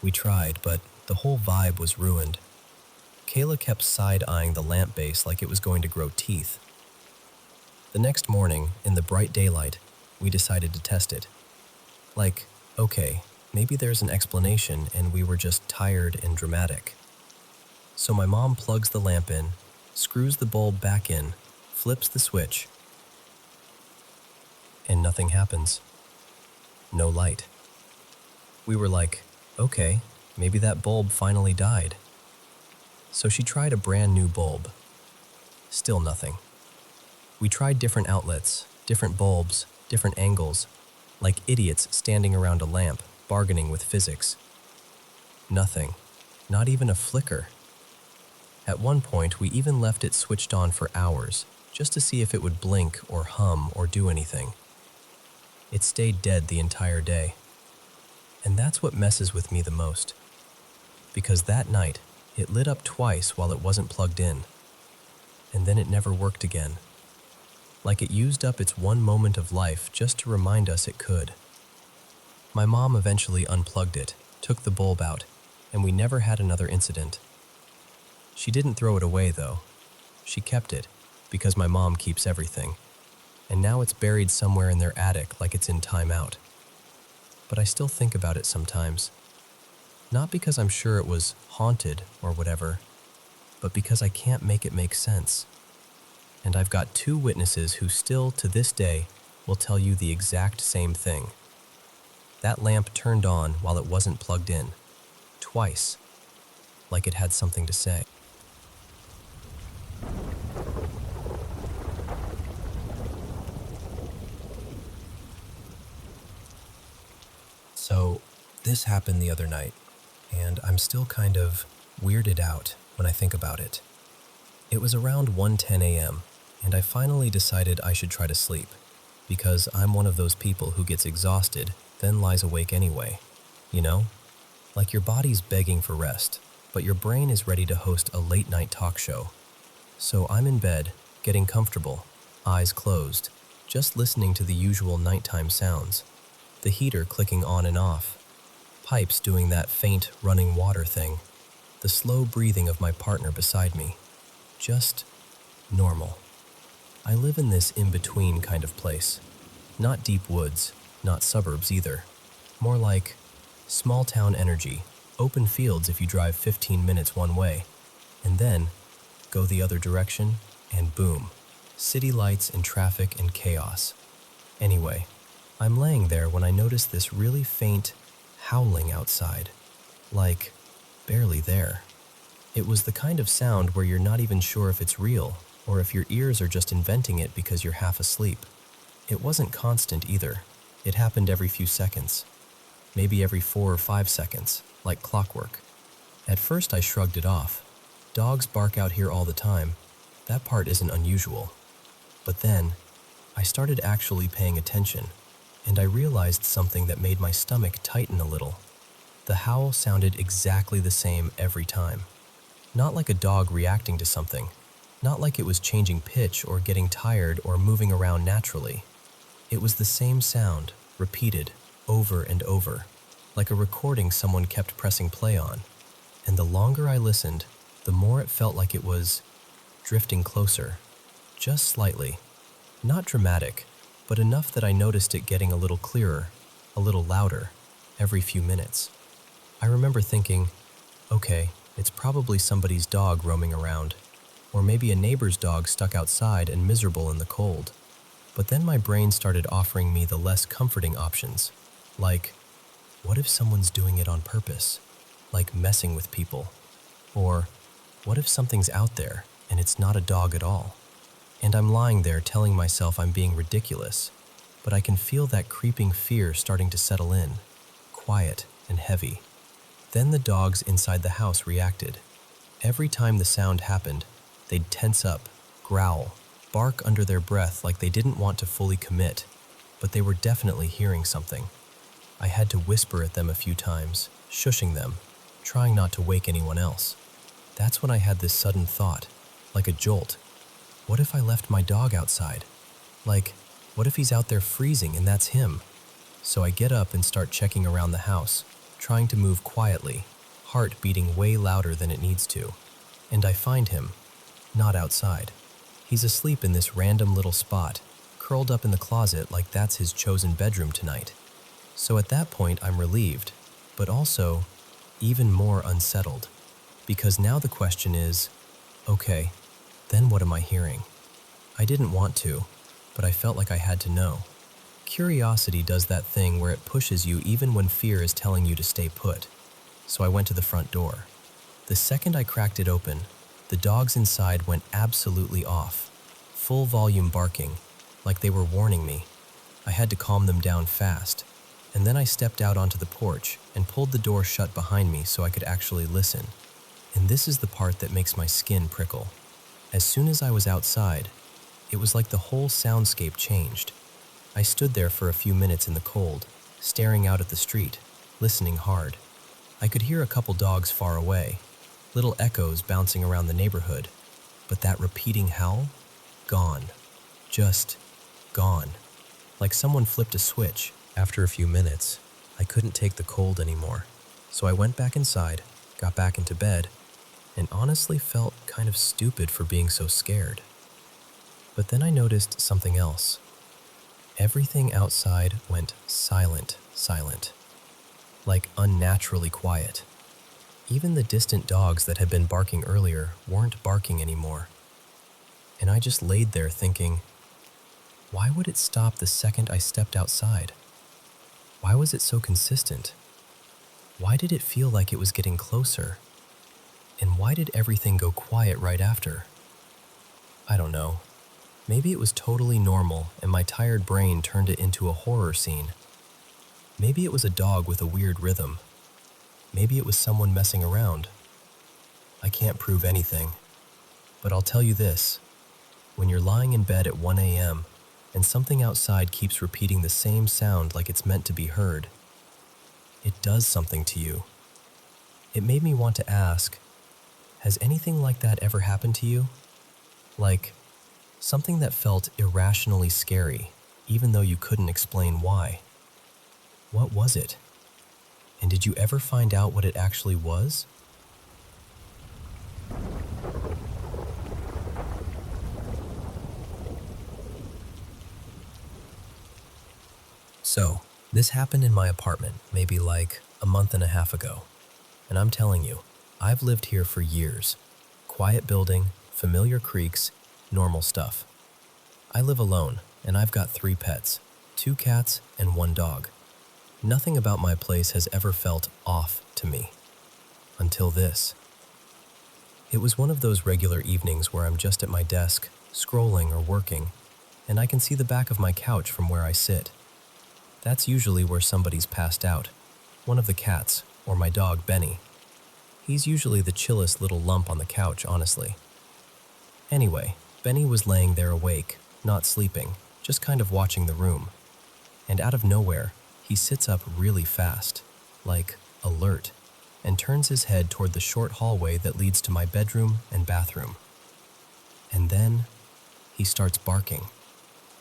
We tried, but the whole vibe was ruined. Kayla kept side-eyeing the lamp base like it was going to grow teeth. The next morning, in the bright daylight, we decided to test it. Like, okay, maybe there's an explanation and we were just tired and dramatic. So my mom plugs the lamp in, screws the bulb back in, flips the switch, and nothing happens. No light. We were like, okay, maybe that bulb finally died. So she tried a brand new bulb. Still nothing. We tried different outlets, different bulbs, different angles, like idiots standing around a lamp, bargaining with physics. Nothing. Not even a flicker. At one point, we even left it switched on for hours, just to see if it would blink or hum or do anything. It stayed dead the entire day. And that's what messes with me the most. Because that night, it lit up twice while it wasn't plugged in. And then it never worked again. Like it used up its one moment of life just to remind us it could. My mom eventually unplugged it, took the bulb out, and we never had another incident. She didn't throw it away though. She kept it, because my mom keeps everything. And now it's buried somewhere in their attic like it's in timeout. But I still think about it sometimes. Not because I'm sure it was haunted or whatever, but because I can't make it make sense. And I've got 2 witnesses who still, to this day, will tell you the exact same thing. That lamp turned on while it wasn't plugged in. Twice. Like it had something to say. So, this happened the other night, and I'm still kind of weirded out when I think about it. It was around 1:10 a.m., and I finally decided I should try to sleep, because I'm one of those people who gets exhausted, then lies awake anyway. You know? Like your body's begging for rest, but your brain is ready to host a late-night talk show. So I'm in bed, getting comfortable, eyes closed, just listening to the usual nighttime sounds. The heater clicking on and off, pipes doing that faint running water thing, the slow breathing of my partner beside me. Just normal. I live in this in-between kind of place. Not deep woods, not suburbs either. More like small town energy, open fields if you drive 15 minutes one way, and then go the other direction and boom, city lights and traffic and chaos. Anyway, I'm laying there when I notice this really faint howling outside, like barely there. It was the kind of sound where you're not even sure if it's real or if your ears are just inventing it because you're half asleep. It wasn't constant either. It happened every few seconds, maybe every 4 or 5 seconds, like clockwork. At first I shrugged it off. Dogs bark out here all the time. That part isn't unusual. But then, I started actually paying attention, and I realized something that made my stomach tighten a little. The howl sounded exactly the same every time. Not like a dog reacting to something. Not like it was changing pitch or getting tired or moving around naturally. It was the same sound, repeated, over and over, like a recording someone kept pressing play on. And the longer I listened, the more it felt like it was drifting closer, just slightly. Not dramatic, but enough that I noticed it getting a little clearer, a little louder, every few minutes. I remember thinking, okay, it's probably somebody's dog roaming around, or maybe a neighbor's dog stuck outside and miserable in the cold. But then my brain started offering me the less comforting options, like, what if someone's doing it on purpose? like messing with people. Or, what if something's out there and it's not a dog at all? And I'm lying there telling myself I'm being ridiculous, but I can feel that creeping fear starting to settle in, quiet and heavy. Then the dogs inside the house reacted. Every time the sound happened, they'd tense up, growl, bark under their breath like they didn't want to fully commit, but they were definitely hearing something. I had to whisper at them a few times, shushing them, trying not to wake anyone else. That's when I had this sudden thought, like a jolt. What if I left my dog outside? Like, what if he's out there freezing and that's him? So I get up and start checking around the house, trying to move quietly, heart beating way louder than it needs to. And I find him, not outside. He's asleep in this random little spot, curled up in the closet like that's his chosen bedroom tonight. So at that point I'm relieved, but also even more unsettled. Because now the question is, okay, then what am I hearing? I didn't want to, but I felt like I had to know. Curiosity does that thing where it pushes you even when fear is telling you to stay put. So I went to the front door. The second I cracked it open, the dogs inside went absolutely off, full volume barking, like they were warning me. I had to calm them down fast, and then I stepped out onto the porch and pulled the door shut behind me so I could actually listen. And this is the part that makes my skin prickle. As soon as I was outside, it was like the whole soundscape changed. I stood there for a few minutes in the cold, staring out at the street, listening hard. I could hear a couple dogs far away, little echoes bouncing around the neighborhood, but that repeating howl? Gone. Just gone. Like someone flipped a switch. After a few minutes, I couldn't take the cold anymore, so I went back inside, got back into bed, and honestly felt kind of stupid for being so scared. But then I noticed something else. Everything outside went silent, like unnaturally quiet. Even the distant dogs that had been barking earlier weren't barking anymore. And I just laid there thinking, why would it stop the second I stepped outside? Why was it so consistent? Why did it feel like it was getting closer? And why did everything go quiet right after? I don't know. Maybe it was totally normal and my tired brain turned it into a horror scene. Maybe it was a dog with a weird rhythm. Maybe it was someone messing around. I can't prove anything. But I'll tell you this. When you're lying in bed at 1 a.m. and something outside keeps repeating the same sound like it's meant to be heard, it does something to you. It made me want to ask, has anything like that ever happened to you? Like, something that felt irrationally scary, even though you couldn't explain why. What was it? And did you ever find out what it actually was? So, this happened in my apartment maybe like a month and a half ago. And I'm telling you, I've lived here for years. Quiet building, familiar creaks, normal stuff. I live alone, and I've got 3 pets, 2 cats and 1 dog. Nothing about my place has ever felt off to me. Until this. It was one of those regular evenings where I'm just at my desk, scrolling or working, and I can see the back of my couch from where I sit. That's usually where somebody's passed out, one of the cats, or my dog Benny. He's usually the chillest little lump on the couch, honestly. Anyway, Benny was laying there awake, not sleeping, just kind of watching the room. And out of nowhere, he sits up really fast, like alert, and turns his head toward the short hallway that leads to my bedroom and bathroom. And then, he starts barking.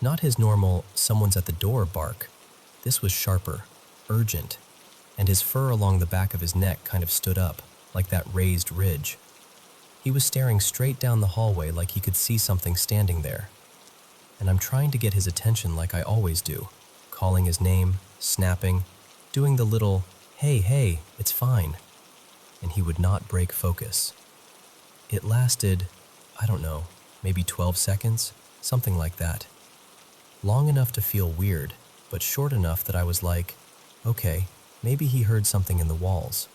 Not his normal, someone's at the door bark. This was sharper, urgent, and his fur along the back of his neck kind of stood up, like that raised ridge. He was staring straight down the hallway like he could see something standing there. And I'm trying to get his attention like I always do, calling his name, snapping, doing the little, hey, it's fine. And he would not break focus. It lasted, I don't know, maybe 12 seconds, something like that. Long enough to feel weird, but short enough that I was like, okay, maybe he heard something in the walls.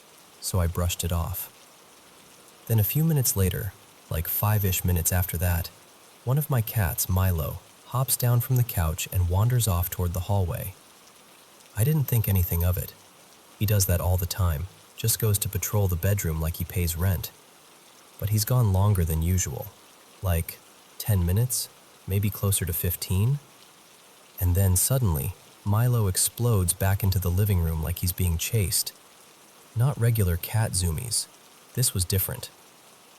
so I brushed it off. Then a few minutes later, like 5-ish minutes after that, one of my cats, Milo, hops down from the couch and wanders off toward the hallway. I didn't think anything of it. He does that all the time, just goes to patrol the bedroom like he pays rent. But he's gone longer than usual, like 10 minutes, maybe closer to 15. And then suddenly, Milo explodes back into the living room like he's being chased. Not regular cat zoomies. This was different.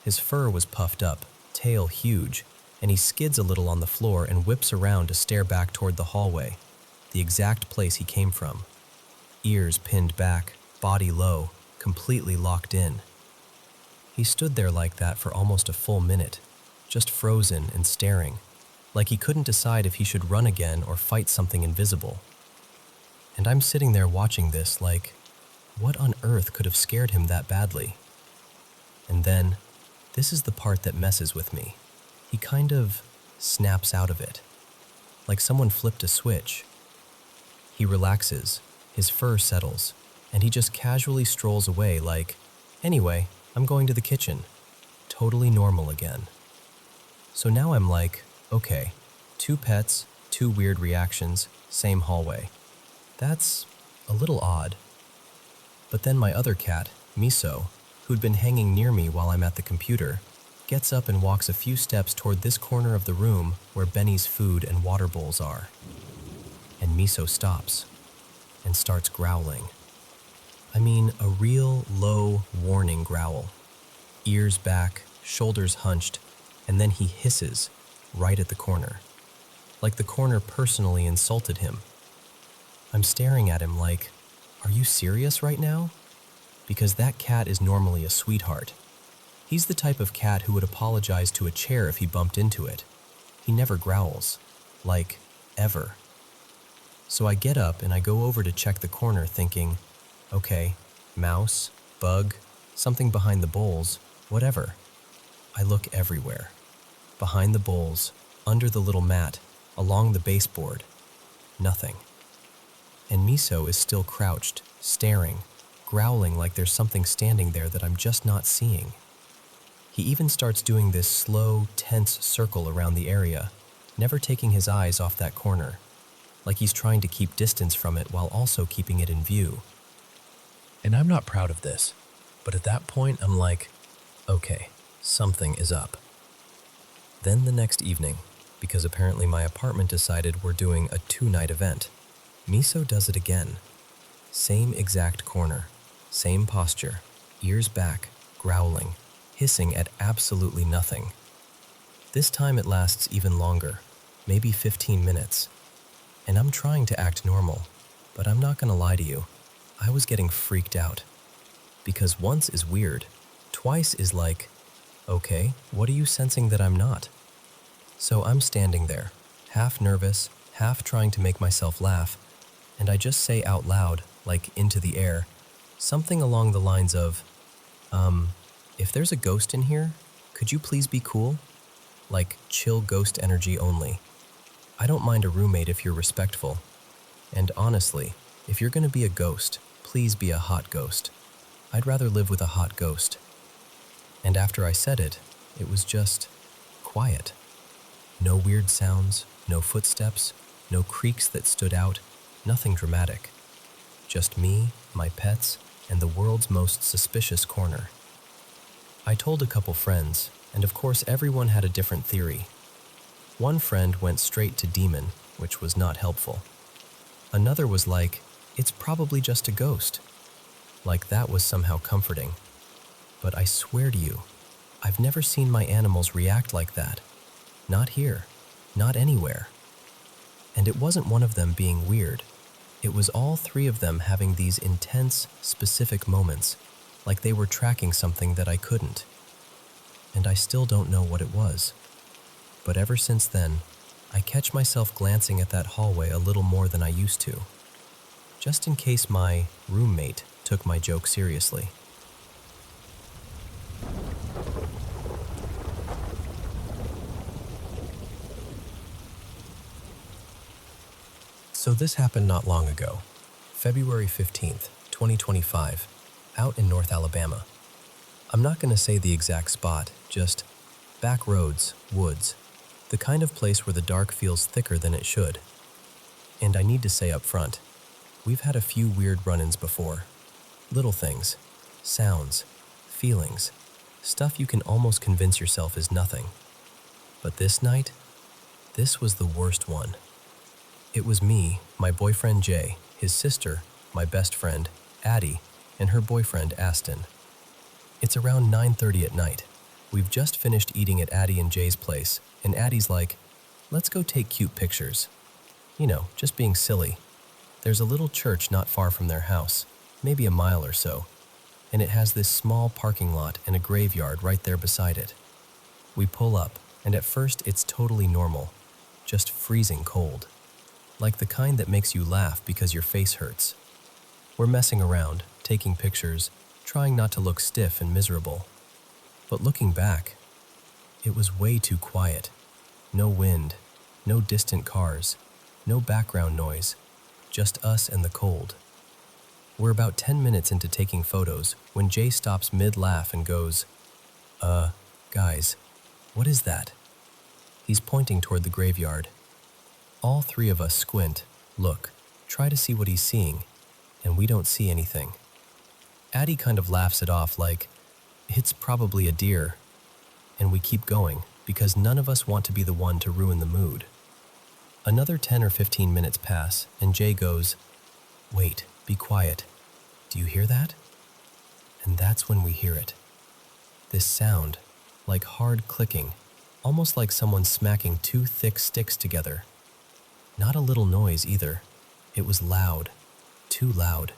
His fur was puffed up, tail huge, and he skids a little on the floor and whips around to stare back toward the hallway, the exact place he came from. Ears pinned back, body low, completely locked in. He stood there like that for almost a full minute, just frozen and staring, like he couldn't decide if he should run again or fight something invisible. And I'm sitting there watching this like, what on earth could have scared him that badly? And then, this is the part that messes with me. He kind of snaps out of it, like someone flipped a switch. He relaxes, his fur settles, and he just casually strolls away like, anyway, I'm going to the kitchen. Totally normal again. So now I'm like, okay, 2 pets, 2 weird reactions, same hallway. That's a little odd. But then my other cat, Miso, who'd been hanging near me while I'm at the computer, gets up and walks a few steps toward this corner of the room where Benny's food and water bowls are. And Miso stops and starts growling. I mean, a real low warning growl. Ears back, shoulders hunched, and then he hisses right at the corner, like the corner personally insulted him. I'm staring at him like, are you serious right now? Because that cat is normally a sweetheart. He's the type of cat who would apologize to a chair if he bumped into it. He never growls. Like, ever. So I get up and I go over to check the corner thinking, okay, mouse, bug, something behind the bowls, whatever. I look everywhere. Behind the bowls, under the little mat, along the baseboard. Nothing. And Miso is still crouched, staring, growling like there's something standing there that I'm just not seeing. He even starts doing this slow, tense circle around the area, never taking his eyes off that corner, like he's trying to keep distance from it while also keeping it in view. And I'm not proud of this, but at that point I'm like, okay, something is up. Then the next evening, because apparently my apartment decided we're doing a 2-night event, Miso does it again. Same exact corner, same posture, ears back, growling, hissing at absolutely nothing. This time it lasts even longer, maybe 15 minutes. And I'm trying to act normal, but I'm not gonna lie to you, I was getting freaked out. Because once is weird, twice is like, okay, what are you sensing that I'm not? So I'm standing there, half nervous, half trying to make myself laugh, and I just say out loud, like into the air, something along the lines of, if there's a ghost in here, could you please be cool? Like chill ghost energy only. I don't mind a roommate if you're respectful. And honestly, if you're gonna be a ghost, please be a hot ghost. I'd rather live with a hot ghost. And after I said it, it was just quiet. No weird sounds, no footsteps, no creaks that stood out, nothing dramatic. Just me, my pets, and the world's most suspicious corner. I told a couple friends, and of course everyone had a different theory. One friend went straight to demon, which was not helpful. Another was like, it's probably just a ghost. Like that was somehow comforting. But I swear to you, I've never seen my animals react like that. Not here, not anywhere. And it wasn't one of them being weird. It was all 3 of them having these intense, specific moments, like they were tracking something that I couldn't. And I still don't know what it was. But ever since then, I catch myself glancing at that hallway a little more than I used to, just in case my roommate took my joke seriously. So this happened not long ago, February 15th, 2025, out in North Alabama. I'm not going to say the exact spot, just back roads, woods, the kind of place where the dark feels thicker than it should. And I need to say up front, we've had a few weird run-ins before. Little things, sounds, feelings, stuff you can almost convince yourself is nothing. But this night, this was the worst one. It was me, my boyfriend Jay, his sister, my best friend, Addie, and her boyfriend Aston. It's around 9:30 at night. We've just finished eating at Addie and Jay's place, and Addie's like, let's go take cute pictures. You know, just being silly. There's a little church not far from their house, maybe a mile or so, and it has this small parking lot and a graveyard right there beside it. We pull up, and at first it's totally normal, just freezing cold. Like the kind that makes you laugh because your face hurts. We're messing around, taking pictures, trying not to look stiff and miserable. But looking back, it was way too quiet. No wind, no distant cars, no background noise, just us and the cold. We're about 10 minutes into taking photos when Jay stops mid-laugh and goes, guys, what is that? He's pointing toward the graveyard. All three of us squint, look, try to see what he's seeing, and we don't see anything. Addie kind of laughs it off like, it's probably a deer. And we keep going because none of us want to be the one to ruin the mood. Another 10 or 15 minutes pass, and Jay goes, wait, be quiet. Do you hear that? And that's when we hear it. This sound, like hard clicking, almost like someone smacking two thick sticks together. Not a little noise either. It was loud, too loud.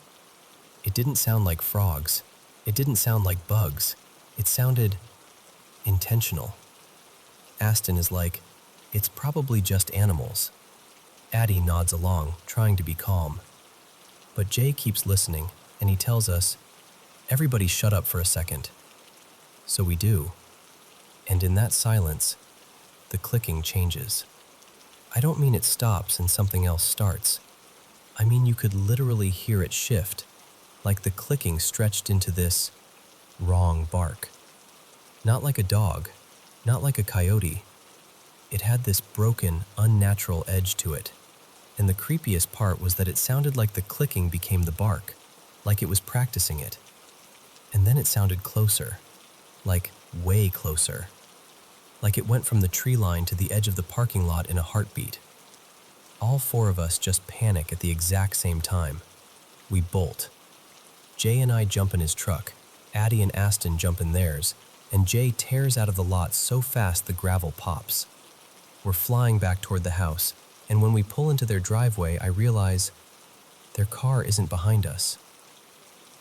It didn't sound like frogs. It didn't sound like bugs. It sounded intentional. Aston is like, it's probably just animals. Addie nods along, trying to be calm. But Jay keeps listening, and he tells us, everybody shut up for a second. So we do. And in that silence, the clicking changes. I don't mean it stops and something else starts. I mean you could literally hear it shift, like the clicking stretched into this wrong bark. Not like a dog, not like a coyote. It had this broken, unnatural edge to it. And the creepiest part was that it sounded like the clicking became the bark, like it was practicing it. And then it sounded closer, like way closer. Like it went from the tree line to the edge of the parking lot in a heartbeat. All four of us just panic at the exact same time. We bolt. Jay and I jump in his truck, Addie and Aston jump in theirs, and Jay tears out of the lot so fast the gravel pops. We're flying back toward the house, and when we pull into their driveway, I realize their car isn't behind us.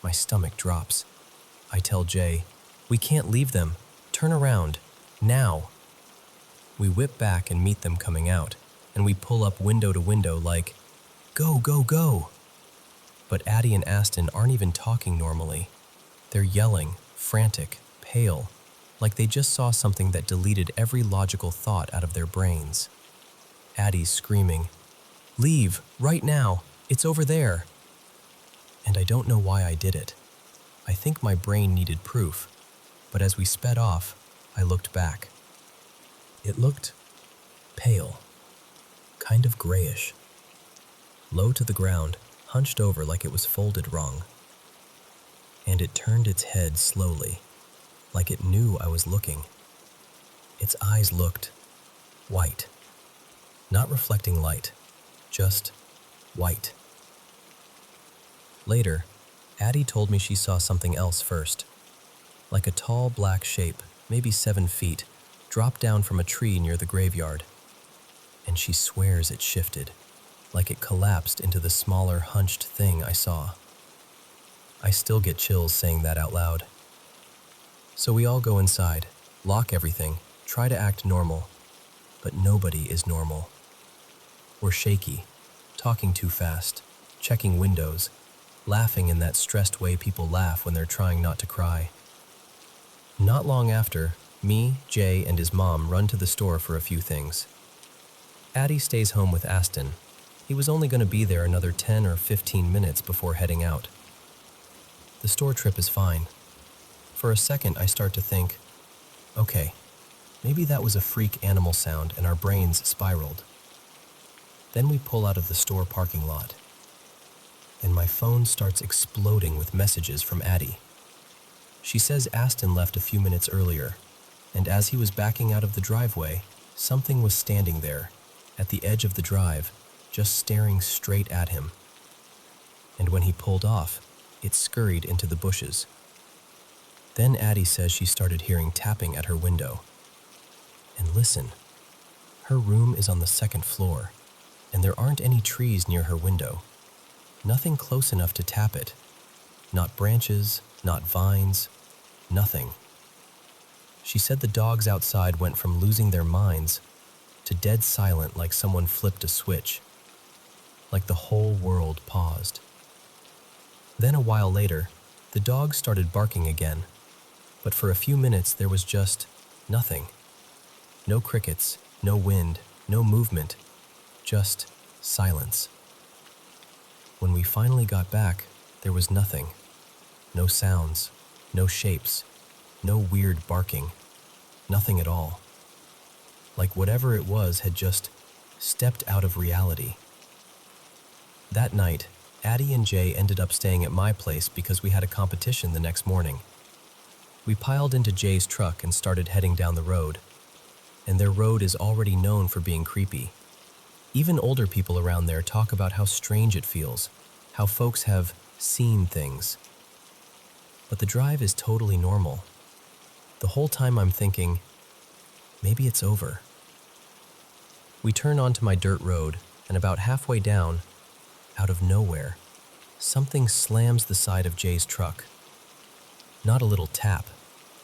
My stomach drops. I tell Jay, we can't leave them. Turn around. Now. We whip back and meet them coming out, and we pull up window to window like, go, go, go. But Addie and Aston aren't even talking normally. They're yelling, frantic, pale, like they just saw something that deleted every logical thought out of their brains. Addie's screaming, leave, right now, it's over there. And I don't know why I did it. I think my brain needed proof, but as we sped off, I looked back. It looked pale, kind of grayish, low to the ground, hunched over like it was folded wrong. And it turned its head slowly, like it knew I was looking. Its eyes looked white, not reflecting light, just white. Later, Addie told me she saw something else first, like a tall black shape, maybe 7 feet, dropped down from a tree near the graveyard. And she swears it shifted, like it collapsed into the smaller, hunched thing I saw. I still get chills saying that out loud. So we all go inside, lock everything, try to act normal, but nobody is normal. We're shaky, talking too fast, checking windows, laughing in that stressed way people laugh when they're trying not to cry. Not long after, me, Jay, and his mom run to the store for a few things. Addie stays home with Aston. He was only going to be there another 10 or 15 minutes before heading out. The store trip is fine. For a second, I start to think, okay, maybe that was a freak animal sound and our brains spiraled. Then we pull out of the store parking lot, and my phone starts exploding with messages from Addie. She says Aston left a few minutes earlier, and as he was backing out of the driveway, something was standing there, at the edge of the drive, just staring straight at him. And when he pulled off, it scurried into the bushes. Then Addie says she started hearing tapping at her window. And listen, her room is on the second floor, and there aren't any trees near her window. Nothing close enough to tap it. Not branches, not vines, nothing. She said the dogs outside went from losing their minds to dead silent like someone flipped a switch, like the whole world paused. Then a while later, the dogs started barking again, but for a few minutes there was just nothing. No crickets, no wind, no movement, just silence. When we finally got back, there was nothing. No sounds, no shapes, no weird barking, nothing at all. Like whatever it was had just stepped out of reality. That night, Addie and Jay ended up staying at my place because we had a competition the next morning. We piled into Jay's truck and started heading down the road, and their road is already known for being creepy. Even older people around there talk about how strange it feels, how folks have seen things. But the drive is totally normal. The whole time I'm thinking, maybe it's over. We turn onto my dirt road, and about halfway down, out of nowhere, something slams the side of Jay's truck. Not a little tap,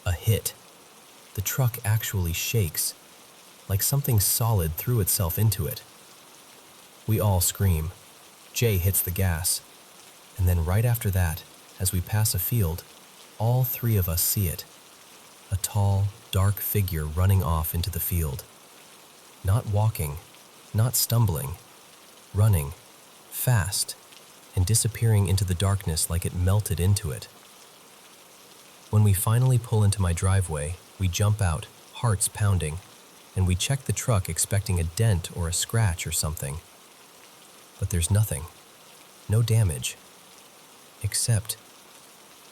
a hit. The truck actually shakes, like something solid threw itself into it. We all scream. Jay hits the gas, and then right after that, as we pass a field, all three of us see it. A tall, dark figure running off into the field. Not walking, not stumbling, running, fast, and disappearing into the darkness like it melted into it. When we finally pull into my driveway, we jump out, hearts pounding, and we check the truck expecting a dent or a scratch or something. But there's nothing, no damage, except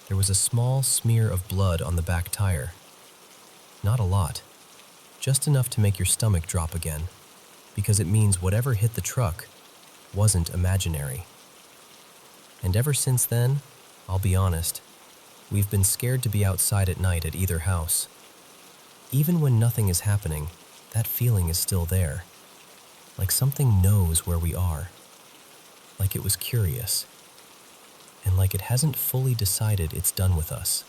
there was a small smear of blood on the back tire. Not a lot, just enough to make your stomach drop again, because it means whatever hit the truck wasn't imaginary. And ever since then, I'll be honest, we've been scared to be outside at night at either house. Even when nothing is happening, that feeling is still there, like something knows where we are, like it was curious, and like it hasn't fully decided it's done with us.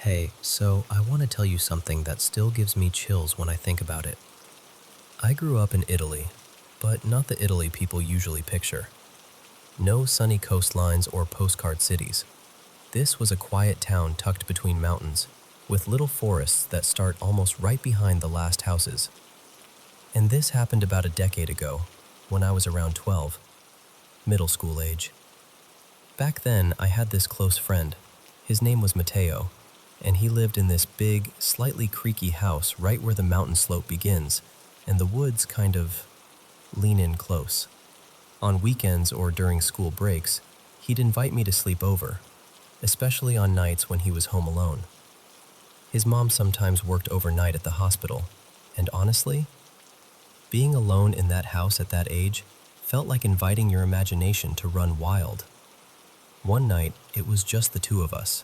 Hey, so I want to tell you something that still gives me chills when I think about it. I grew up in Italy, but not the Italy people usually picture. No sunny coastlines or postcard cities. This was a quiet town tucked between mountains, with little forests that start almost right behind the last houses. And this happened about a decade ago, when I was around 12, middle school age. Back then, I had this close friend. His name was Matteo, and he lived in this big, slightly creaky house right where the mountain slope begins, and the woods kind of lean in close. On weekends or during school breaks, he'd invite me to sleep over, especially on nights when he was home alone. His mom sometimes worked overnight at the hospital, and honestly, being alone in that house at that age felt like inviting your imagination to run wild. One night, it was just the two of us.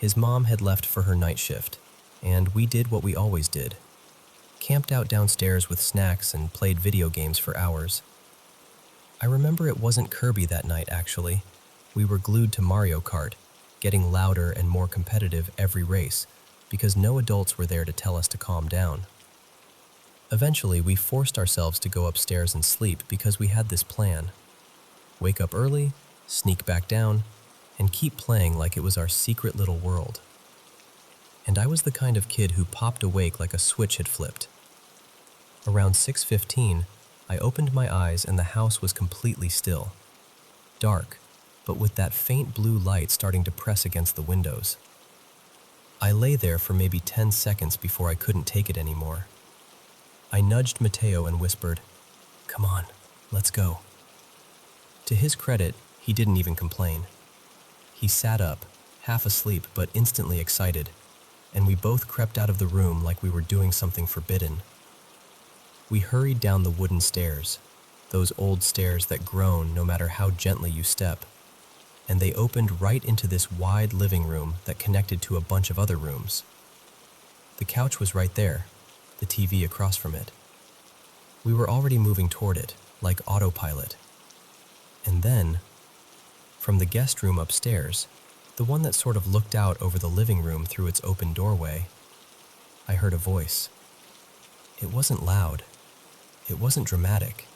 His mom had left for her night shift, and we did what we always did. Camped out downstairs with snacks and played video games for hours. I remember it wasn't Kirby that night, actually. We were glued to Mario Kart, getting louder and more competitive every race, because no adults were there to tell us to calm down. Eventually, we forced ourselves to go upstairs and sleep because we had this plan. Wake up early, sneak back down, and keep playing like it was our secret little world. and I was the kind of kid who popped awake like a switch had flipped. Around 6:15, I opened my eyes and the house was completely still. Dark, but with that faint blue light starting to press against the windows. I lay there for maybe 10 seconds before I couldn't take it anymore. I nudged Mateo and whispered, "Come on, let's go." To his credit, he didn't even complain. He sat up, half asleep but instantly excited, and we both crept out of the room like we were doing something forbidden. We hurried down the wooden stairs, those old stairs that groan no matter how gently you step, and they opened right into this wide living room that connected to a bunch of other rooms. The couch was right there, the TV across from it. We were already moving toward it, like autopilot. And then, from the guest room upstairs, the one that sort of looked out over the living room through its open doorway, I heard a voice. It wasn't loud. It wasn't dramatic.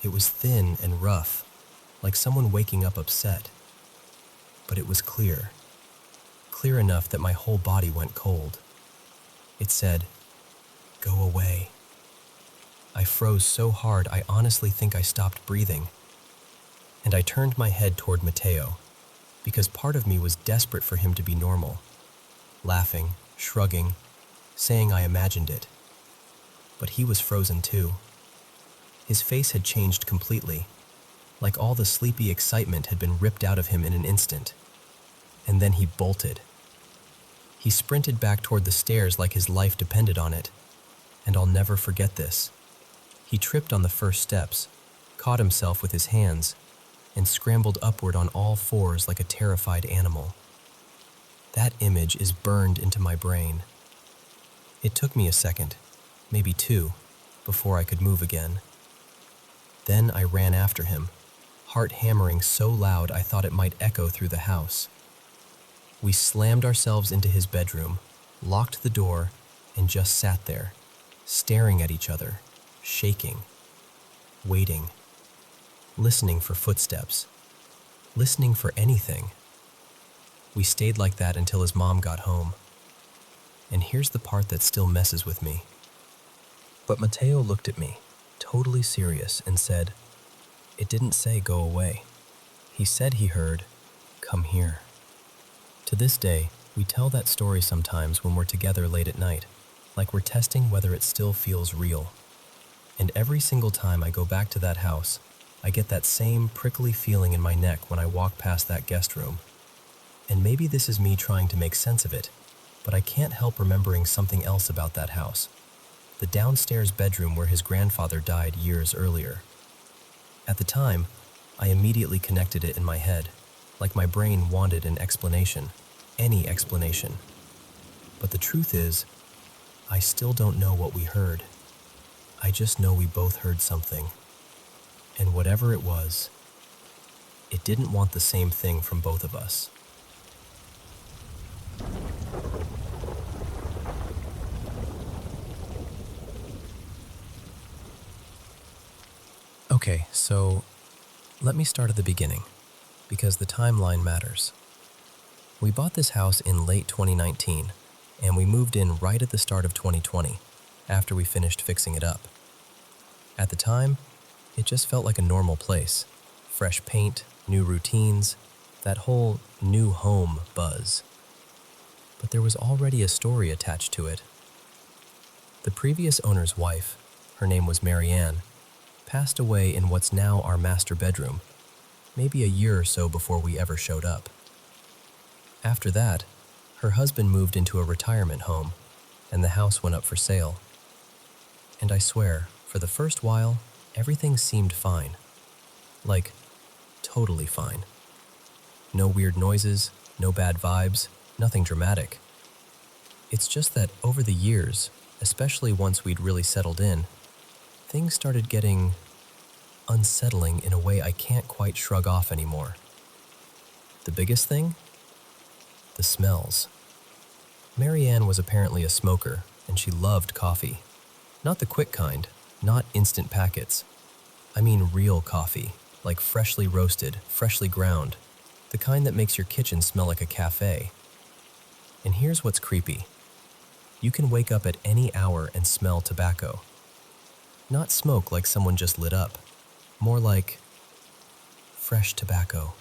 It was thin and rough, like someone waking up upset. But it was clear. Clear enough that my whole body went cold. It said, "Go away." I froze so hard I honestly think I stopped breathing. And I turned my head toward Mateo, because part of me was desperate for him to be normal, laughing, shrugging, saying I imagined it. But he was frozen too. His face had changed completely, like all the sleepy excitement had been ripped out of him in an instant. And then he bolted. He sprinted back toward the stairs like his life depended on it, and I'll never forget this. He tripped on the first steps, caught himself with his hands, and scrambled upward on all fours like a terrified animal. That image is burned into my brain. It took me a second, maybe two, before I could move again. Then I ran after him, heart hammering so loud I thought it might echo through the house. We slammed ourselves into his bedroom, locked the door, and just sat there, staring at each other, shaking, waiting, listening for footsteps, listening for anything. We stayed like that until his mom got home. And here's the part that still messes with me. But Mateo looked at me, totally serious, and said, "It didn't say go away. He said he heard, 'Come here.'" To this day, we tell that story sometimes when we're together late at night, like we're testing whether it still feels real. And every single time I go back to that house, I get that same prickly feeling in my neck when I walk past that guest room. And maybe this is me trying to make sense of it, but I can't help remembering something else about that house. The downstairs bedroom where his grandfather died years earlier. At the time, I immediately connected it in my head, like my brain wanted an explanation, any explanation. But the truth is, I still don't know what we heard. I just know we both heard something. And whatever it was, it didn't want the same thing from both of us. Okay, so let me start at the beginning, because the timeline matters. We bought this house in late 2019, and we moved in right at the start of 2020, after we finished fixing it up. At the time, it just felt like a normal place. Fresh paint, new routines, that whole new home buzz. But there was already a story attached to it. The previous owner's wife, her name was Marianne, passed away in what's now our master bedroom, maybe a year or so before we ever showed up. After that, her husband moved into a retirement home, and the house went up for sale. And I swear, for the first while, everything seemed fine. Like, totally fine. No weird noises, no bad vibes, nothing dramatic. It's just that over the years, especially once we'd really settled in, things started getting unsettling in a way I can't quite shrug off anymore. The biggest thing? The smells. Marianne was apparently a smoker, and she loved coffee. Not the quick kind, not instant packets. I mean real coffee, like freshly roasted, freshly ground, the kind that makes your kitchen smell like a cafe. And here's what's creepy. You can wake up at any hour and smell tobacco. Not smoke like someone just lit up, more like fresh tobacco.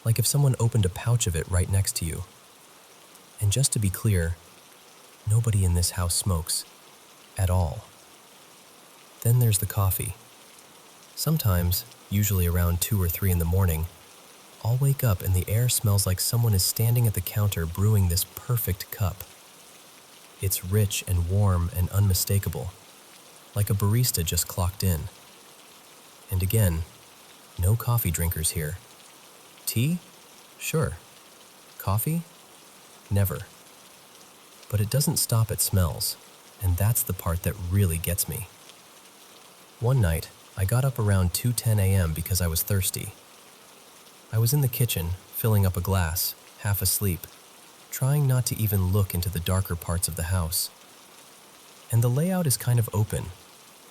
Like if someone opened a pouch of it right next to you. And just to be clear, nobody in this house smokes at all. Then there's the coffee. Sometimes, usually around 2 or 3 in the morning, I'll wake up and the air smells like someone is standing at the counter brewing this perfect cup. It's rich and warm and unmistakable, like a barista just clocked in. And again, no coffee drinkers here. Tea? Sure. Coffee? Never. But it doesn't stop at smells, and that's the part that really gets me. One night, I got up around 2:10 a.m. because I was thirsty. I was in the kitchen, filling up a glass, half asleep, trying not to even look into the darker parts of the house. And the layout is kind of open.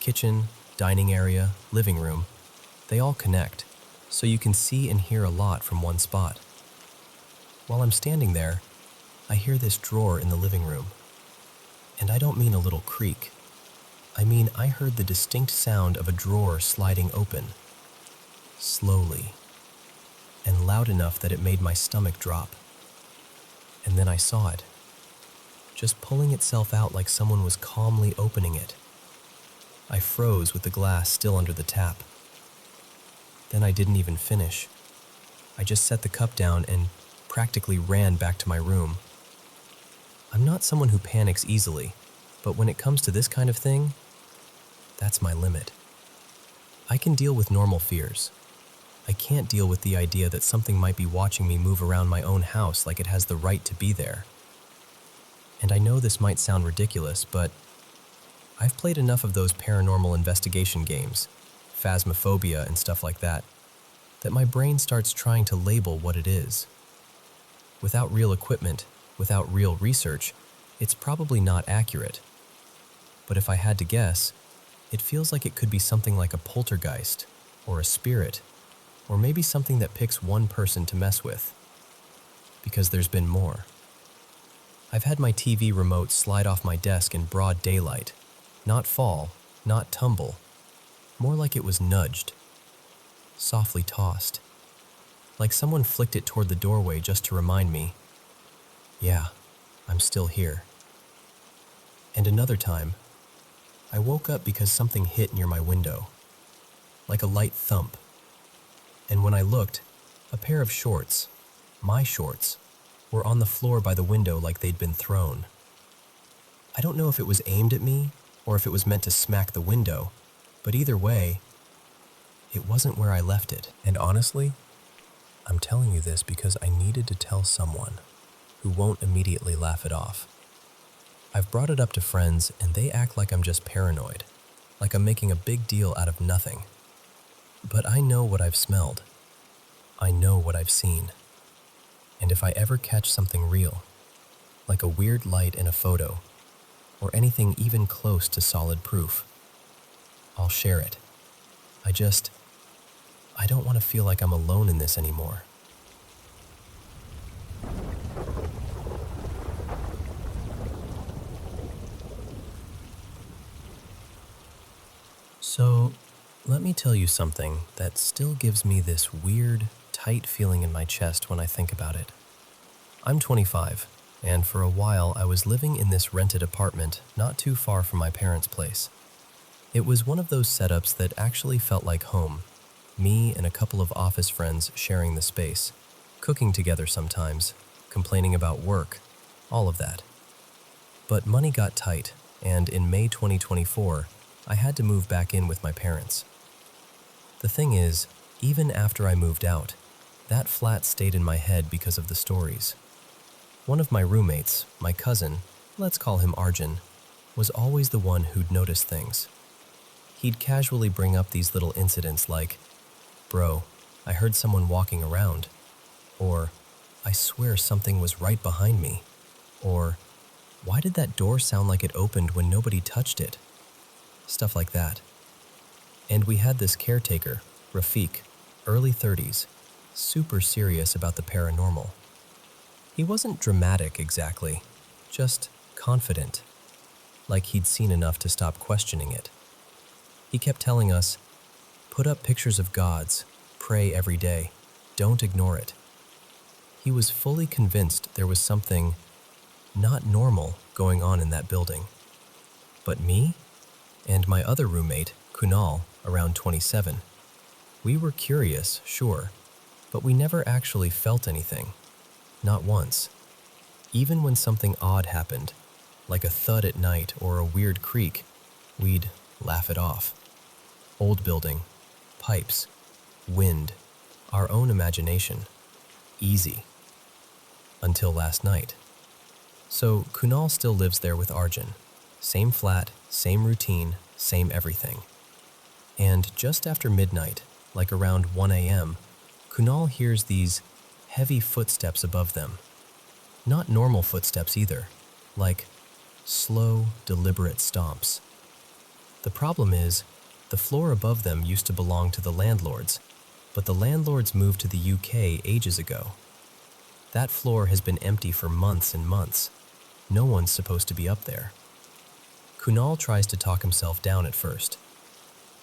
Kitchen, dining area, living room, they all connect, so you can see and hear a lot from one spot. While I'm standing there, I hear this drawer in the living room. And I don't mean a little creak. I mean I heard the distinct sound of a drawer sliding open, slowly, and loud enough that it made my stomach drop. And then I saw it, just pulling itself out like someone was calmly opening it. I froze with the glass still under the tap. Then I didn't even finish. I just set the cup down and practically ran back to my room. I'm not someone who panics easily, but when it comes to this kind of thing, that's my limit. I can deal with normal fears. I can't deal with the idea that something might be watching me move around my own house like it has the right to be there. And I know this might sound ridiculous, but I've played enough of those paranormal investigation games, phasmophobia and stuff like that, that my brain starts trying to label what it is. Without real equipment, without real research, it's probably not accurate. But if I had to guess, it feels like it could be something like a poltergeist, or a spirit, or maybe something that picks one person to mess with. Because there's been more. I've had my TV remote slide off my desk in broad daylight. Not fall, not tumble. More like it was nudged. Softly tossed. Like someone flicked it toward the doorway just to remind me, yeah, I'm still here. And another time, I woke up because something hit near my window. Like a light thump. And when I looked, a pair of shorts, my shorts, were on the floor by the window like they'd been thrown. I don't know if it was aimed at me or if it was meant to smack the window, but either way, it wasn't where I left it. And honestly, I'm telling you this because I needed to tell someone who won't immediately laugh it off. I've brought it up to friends and they act like I'm just paranoid, like I'm making a big deal out of nothing. But I know what I've smelled. I know what I've seen. And if I ever catch something real, like a weird light in a photo, or anything even close to solid proof, I'll share it. I don't want to feel like I'm alone in this anymore. So, let me tell you something that still gives me this weird, tight feeling in my chest when I think about it. I'm 25, and for a while I was living in this rented apartment not too far from my parents' place. It was one of those setups that actually felt like home. Me and a couple of office friends sharing the space, cooking together sometimes, complaining about work, all of that. But money got tight, and in May 2024, I had to move back in with my parents. The thing is, even after I moved out, that flat stayed in my head because of the stories. One of my roommates, my cousin, let's call him Arjun, was always the one who'd notice things. He'd casually bring up these little incidents like, "Bro, I heard someone walking around," or, "I swear something was right behind me," or, "Why did that door sound like it opened when nobody touched it?" Stuff like that. And we had this caretaker, Rafiq, early 30s, super serious about the paranormal. He wasn't dramatic exactly, just confident, like he'd seen enough to stop questioning it. He kept telling us, "Put up pictures of gods, pray every day, don't ignore it." He was fully convinced there was something not normal going on in that building. But me and my other roommate, Kunal, around 27, we were curious, sure, but we never actually felt anything, not once. Even when something odd happened, like a thud at night or a weird creak, we'd laugh it off. Old building, pipes, wind, our own imagination. Easy. Until last night. So Kunal still lives there with Arjun. Same flat, same routine, same everything. And just after midnight, like around 1 a.m., Kunal hears these heavy footsteps above them. Not normal footsteps either, like slow, deliberate stomps. The problem is, the floor above them used to belong to the landlords, but the landlords moved to the UK ages ago. That floor has been empty for months and months. No one's supposed to be up there. Kunal tries to talk himself down at first.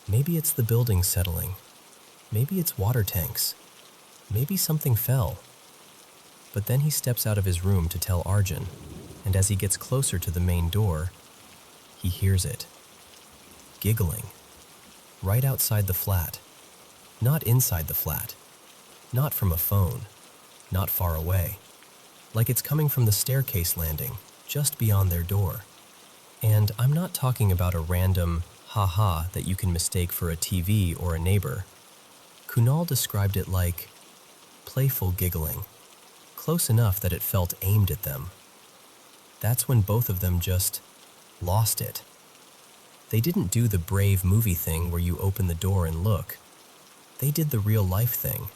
Maybe it's the building settling. Maybe it's water tanks. Maybe something fell. But then he steps out of his room to tell Arjun, and as he gets closer to the main door, he hears it. Giggling. Right outside the flat. Not inside the flat. Not from a phone. Not far away. Like it's coming from the staircase landing, just beyond their door. And I'm not talking about a random ha-ha that you can mistake for a TV or a neighbor. Kunal described it like playful giggling, close enough that it felt aimed at them. That's when both of them just lost it. They didn't do the brave movie thing where you open the door and look. They did the real life thing.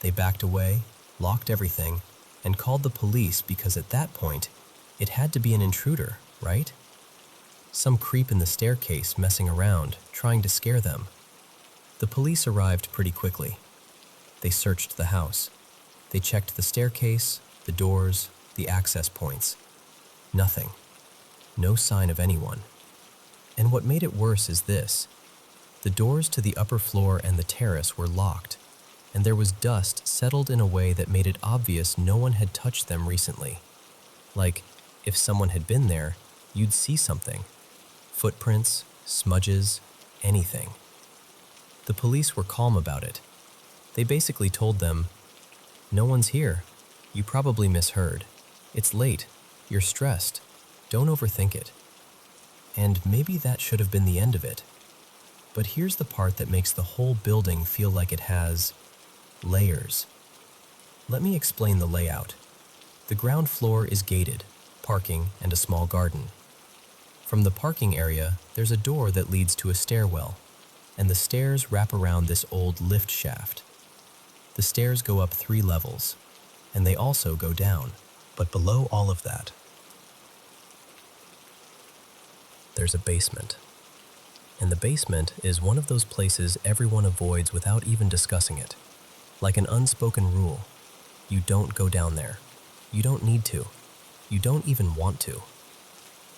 They backed away, locked everything, and called the police because at that point, it had to be an intruder, right? Some creep in the staircase messing around, trying to scare them. The police arrived pretty quickly. They searched the house. They checked the staircase, the doors, the access points. Nothing. No sign of anyone. And what made it worse is this. The doors to the upper floor and the terrace were locked, and there was dust settled in a way that made it obvious no one had touched them recently. Like, if someone had been there, you'd see something. Footprints, smudges, anything. The police were calm about it. They basically told them, "No one's here. You probably misheard. It's late. You're stressed. Don't overthink it." And maybe that should have been the end of it. But here's the part that makes the whole building feel like it has layers. Let me explain the layout. The ground floor is gated, parking, and a small garden. From the parking area, there's a door that leads to a stairwell, and the stairs wrap around this old lift shaft. The stairs go up 3 levels, and they also go down. But below all of that, there's a basement. And the basement is one of those places everyone avoids without even discussing it. Like an unspoken rule. You don't go down there. You don't need to. You don't even want to.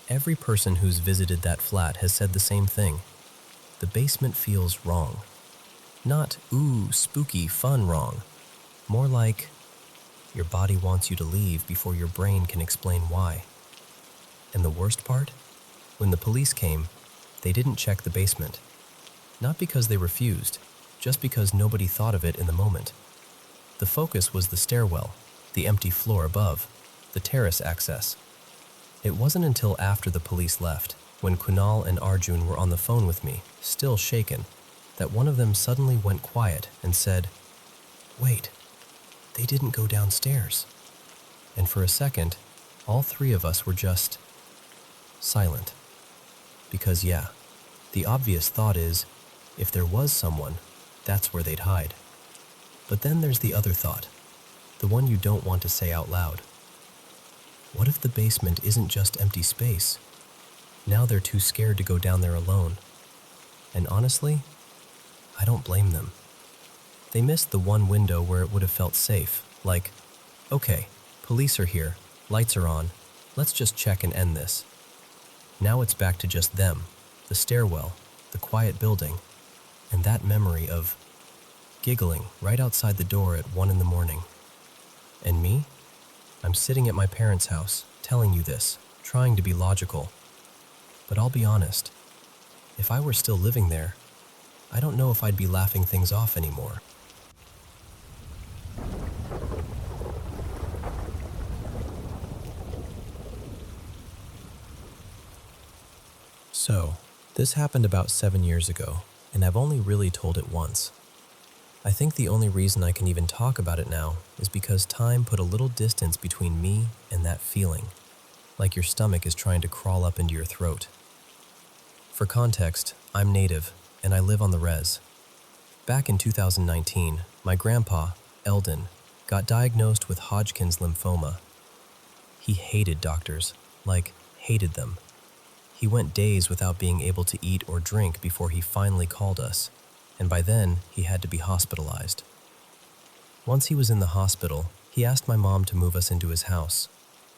Every person who's visited that flat has said the same thing. The basement feels wrong. Not, ooh, spooky, fun wrong. More like, your body wants you to leave before your brain can explain why. And the worst part? When the police came, they didn't check the basement. Not because they refused, just because nobody thought of it in the moment. The focus was the stairwell, the empty floor above, the terrace access. It wasn't until after the police left, when Kunal and Arjun were on the phone with me, still shaken, that one of them suddenly went quiet and said, "Wait, they didn't go downstairs." And for a second, all 3 of us were just silent. Because yeah, the obvious thought is, if there was someone, that's where they'd hide. But then there's the other thought, the one you don't want to say out loud. What if the basement isn't just empty space? Now they're too scared to go down there alone. And honestly, I don't blame them. They missed the one window where it would have felt safe, like, okay, Police are here, lights are on, let's just check and end this. Now it's back to just them, the stairwell, the quiet building, and that memory of giggling right outside the door at 1 a.m. And me? I'm sitting at my parents' house, telling you this, trying to be logical. But I'll be honest, if I were still living there, I don't know if I'd be laughing things off anymore. So, this happened about 7 years ago, and I've only really told it once. I think the only reason I can even talk about it now is because time put a little distance between me and that feeling, like your stomach is trying to crawl up into your throat. For context, I'm native, and I live on the res. Back in 2019, my grandpa, Eldon, got diagnosed with Hodgkin's lymphoma. He hated doctors, like hated them. He went days without being able to eat or drink before he finally called us, and by then he had to be hospitalized. Once he was in the hospital, he asked my mom to move us into his house,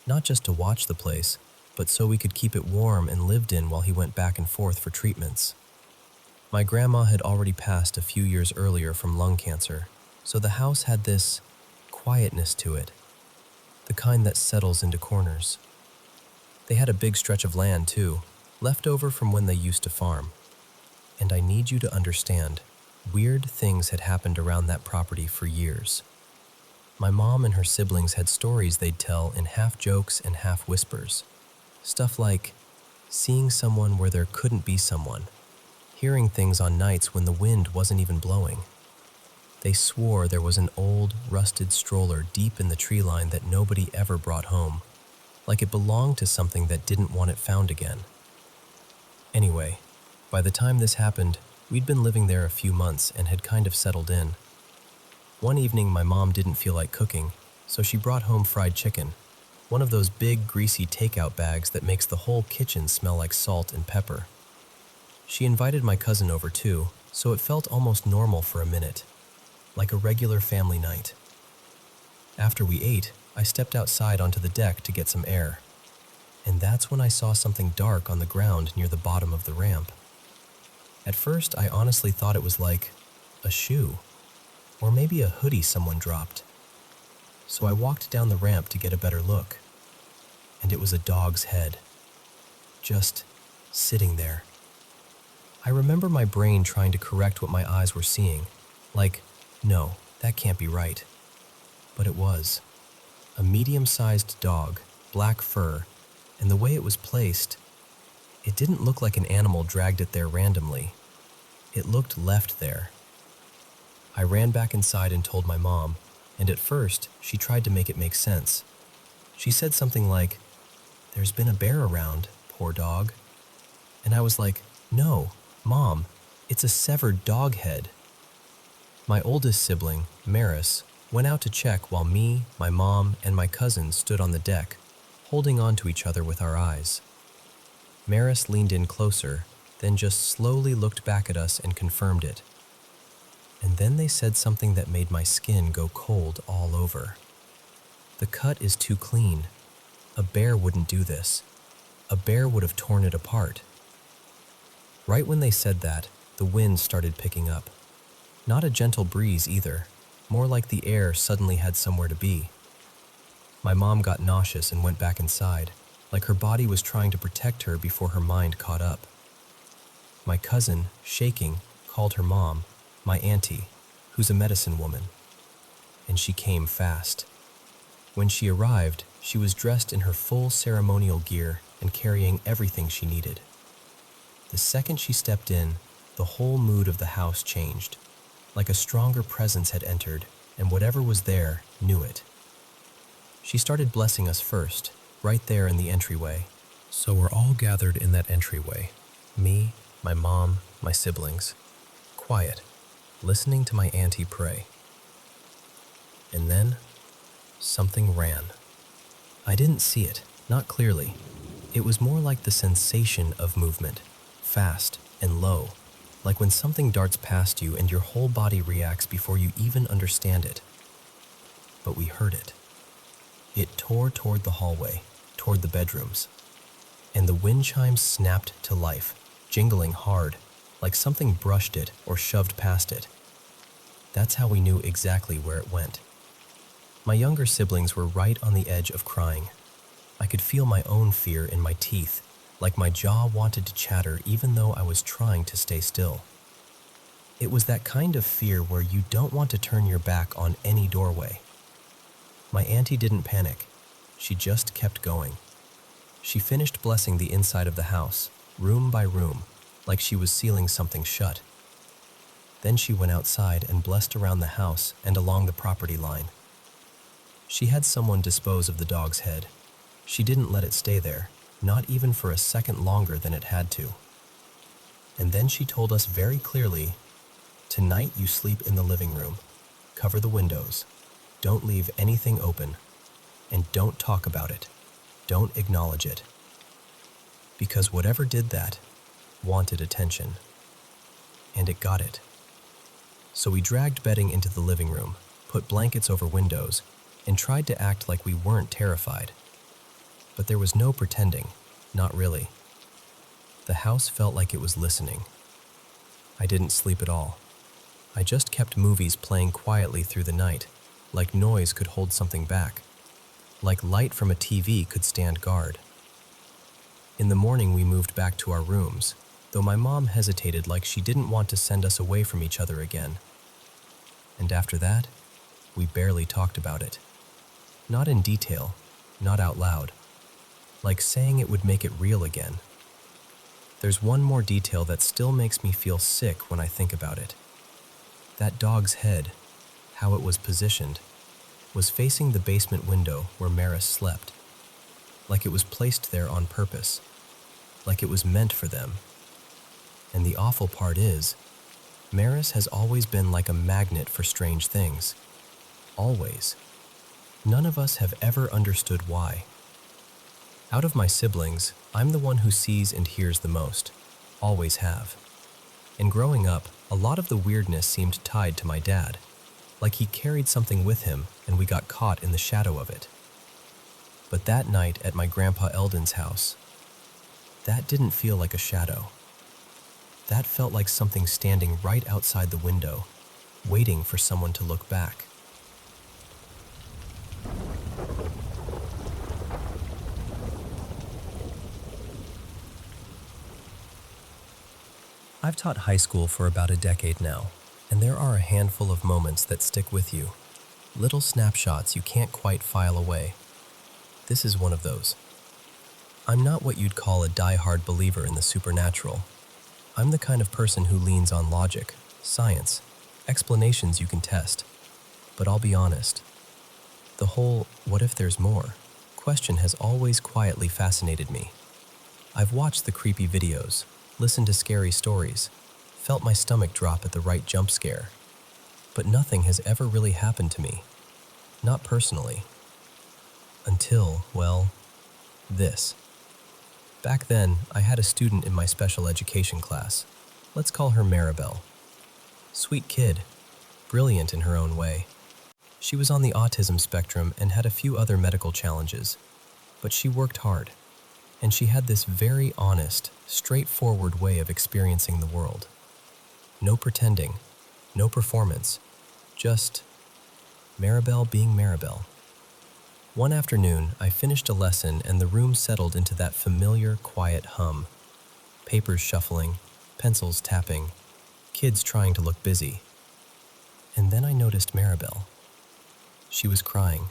not just to watch the place, but so we could keep it warm and lived in while he went back and forth for treatments. My grandma had already passed a few years earlier from lung cancer, so the house had this quietness to it, the kind that settles into corners. They had a big stretch of land too, left over from when they used to farm. And I need you to understand, weird things had happened around that property for years. My mom and her siblings had stories they'd tell in half jokes and half whispers. Stuff like seeing someone where there couldn't be someone, hearing things on nights when the wind wasn't even blowing. They swore there was an old, rusted stroller deep in the tree line that nobody ever brought home, like it belonged to something that didn't want it found again. Anyway, by the time this happened, we'd been living there a few months and had kind of settled in. One evening, my mom didn't feel like cooking, so she brought home fried chicken, one of those big, greasy takeout bags that makes the whole kitchen smell like salt and pepper. She invited my cousin over too, so it felt almost normal for a minute, like a regular family night. After we ate, I stepped outside onto the deck to get some air, and that's when I saw something dark on the ground near the bottom of the ramp. At first, I honestly thought it was like a shoe, or maybe a hoodie someone dropped. So I walked down the ramp to get a better look, and it was a dog's head, just sitting there. I remember my brain trying to correct what my eyes were seeing, like, no, that can't be right. But it was. A medium-sized dog, black fur, and the way it was placed, it didn't look like an animal dragged it there randomly. It looked left there. I ran back inside and told my mom, and at first, she tried to make it make sense. She said something like, "There's been a bear around, poor dog." And I was like, "No, Mom, it's a severed dog head." My oldest sibling, Maris, went out to check while me, my mom, and my cousin stood on the deck, holding on to each other with our eyes. Maris leaned in closer, then just slowly looked back at us and confirmed it. And then they said something that made my skin go cold all over. "The cut is too clean. A bear wouldn't do this. A bear would have torn it apart." Right when they said that, the wind started picking up. Not a gentle breeze either, more like the air suddenly had somewhere to be. My mom got nauseous and went back inside, like her body was trying to protect her before her mind caught up. My cousin, shaking, called her mom, my auntie, who's a medicine woman, and she came fast. When she arrived, she was dressed in her full ceremonial gear and carrying everything she needed. The second she stepped in, the whole mood of the house changed, like a stronger presence had entered, and whatever was there knew it. She started blessing us first, right there in the entryway. So we're all gathered in that entryway. Me, my mom, my siblings. Quiet, listening to my auntie pray. And then, something ran. I didn't see it, not clearly. It was more like the sensation of movement, fast and low, like when something darts past you and your whole body reacts before you even understand it. But we heard it. It tore toward the hallway, toward the bedrooms, and the wind chimes snapped to life, jingling hard, like something brushed it or shoved past it. That's how we knew exactly where it went. My younger siblings were right on the edge of crying. I could feel my own fear in my teeth, like my jaw wanted to chatter even though I was trying to stay still. It was that kind of fear where you don't want to turn your back on any doorway. My auntie didn't panic. She just kept going. She finished blessing the inside of the house, room by room, like she was sealing something shut. Then she went outside and blessed around the house and along the property line. She had someone dispose of the dog's head. She didn't let it stay there, not even for a second longer than it had to. And then she told us very clearly, "Tonight you sleep in the living room. Cover the windows. Don't leave anything open. And don't talk about it. Don't acknowledge it." Because whatever did that wanted attention. And it got it. So we dragged bedding into the living room, put blankets over windows, and tried to act like we weren't terrified. But there was no pretending, not really. The house felt like it was listening. I didn't sleep at all. I just kept movies playing quietly through the night, like noise could hold something back, like light from a TV could stand guard. In the morning we moved back to our rooms, though my mom hesitated like she didn't want to send us away from each other again. And after that, we barely talked about it. Not in detail, not out loud, like saying it would make it real again. There's one more detail that still makes me feel sick when I think about it. That dog's head, how it was positioned, was facing the basement window where Maris slept, like it was placed there on purpose, like it was meant for them. And the awful part is, Maris has always been like a magnet for strange things. Always. None of us have ever understood why. Out of my siblings, I'm the one who sees and hears the most. Always have. And growing up, a lot of the weirdness seemed tied to my dad, like he carried something with him and we got caught in the shadow of it. But that night at my Grandpa Eldon's house, that didn't feel like a shadow. That felt like something standing right outside the window, waiting for someone to look back. I've taught high school for about a decade now, and there are a handful of moments that stick with you. Little snapshots you can't quite file away. This is one of those. I'm not what you'd call a die-hard believer in the supernatural. I'm the kind of person who leans on logic, science, explanations you can test. But I'll be honest, the whole "what if there's more" question has always quietly fascinated me. I've watched the creepy videos, listened to scary stories, felt my stomach drop at the right jump scare. But nothing has ever really happened to me. Not personally. Until, well, this. Back then, I had a student in my special education class. Let's call her Maribel. Sweet kid, brilliant in her own way. She was on the autism spectrum and had a few other medical challenges, but she worked hard, and she had this very honest, straightforward way of experiencing the world. No pretending, no performance, just Maribel being Maribel. One afternoon, I finished a lesson and the room settled into that familiar, quiet hum. Papers shuffling, pencils tapping, kids trying to look busy. And then I noticed Maribel. She was crying.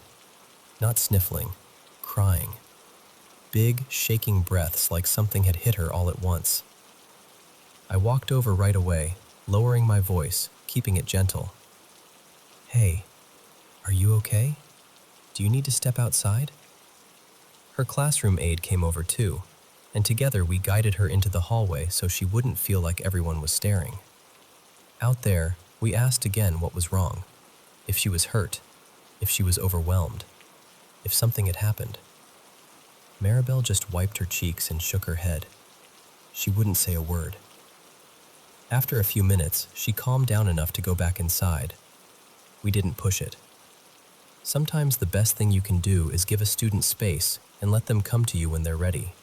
Not sniffling, crying. Big, shaking breaths like something had hit her all at once. I walked over right away, lowering my voice, keeping it gentle. "Hey, are you okay? Do you need to step outside?" Her classroom aide came over too, and together we guided her into the hallway so she wouldn't feel like everyone was staring. Out there, we asked again what was wrong, if she was hurt, if she was overwhelmed, if something had happened. Maribel just wiped her cheeks and shook her head. She wouldn't say a word. After a few minutes, she calmed down enough to go back inside. We didn't push it. Sometimes the best thing you can do is give a student space and let them come to you when they're ready.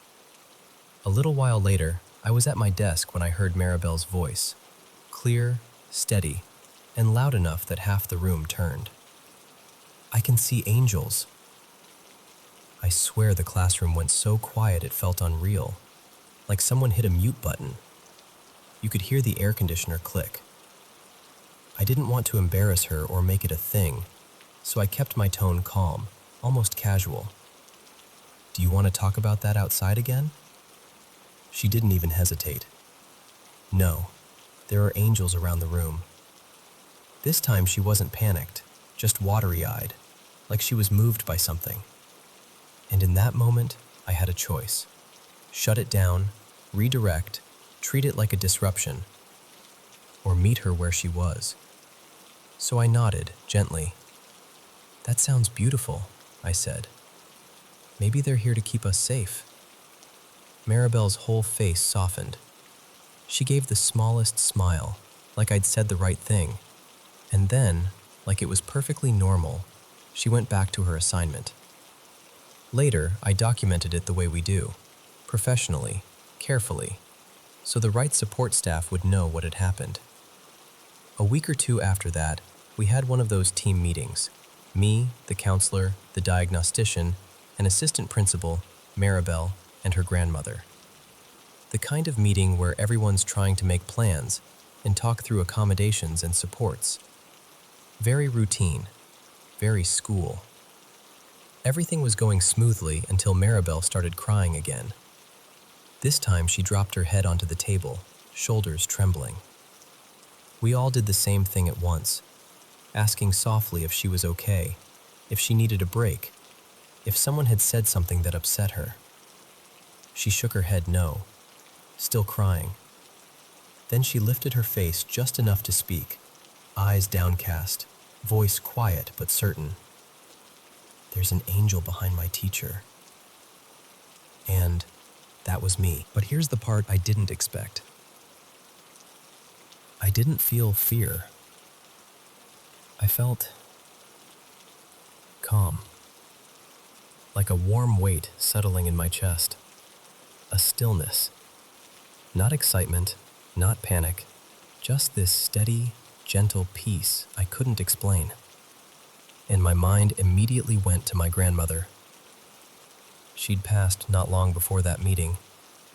A little while later, I was at my desk when I heard Maribel's voice, clear, steady, and loud enough that half the room turned. "I can see angels." I swear the classroom went so quiet it felt unreal, like someone hit a mute button. You could hear the air conditioner click. I didn't want to embarrass her or make it a thing, so I kept my tone calm, almost casual. "Do you want to talk about that outside again?" She didn't even hesitate. "No, there are angels around the room." This time she wasn't panicked, just watery-eyed, like she was moved by something. And in that moment, I had a choice. Shut it down, redirect, treat it like a disruption, or meet her where she was. So I nodded, gently. "That sounds beautiful," I said. "Maybe they're here to keep us safe." Maribel's whole face softened. She gave the smallest smile, like I'd said the right thing. And then, like it was perfectly normal, she went back to her assignment. Later, I documented it the way we do, professionally, carefully, so the right support staff would know what had happened. A week or two after that, we had one of those team meetings. Me, the counselor, the diagnostician, an assistant principal, Maribel, and her grandmother. The kind of meeting where everyone's trying to make plans and talk through accommodations and supports. Very routine, very school. Everything was going smoothly until Maribel started crying again. This time she dropped her head onto the table, shoulders trembling. We all did the same thing at once, asking softly if she was okay, if she needed a break, if someone had said something that upset her. She shook her head no, still crying. Then she lifted her face just enough to speak, eyes downcast, voice quiet but certain. "There's an angel behind my teacher." And that was me. But here's the part I didn't expect. I didn't feel fear. I felt calm, like a warm weight settling in my chest, a stillness. Not excitement, not panic, just this steady, gentle peace I couldn't explain. And my mind immediately went to my grandmother. She'd passed not long before that meeting,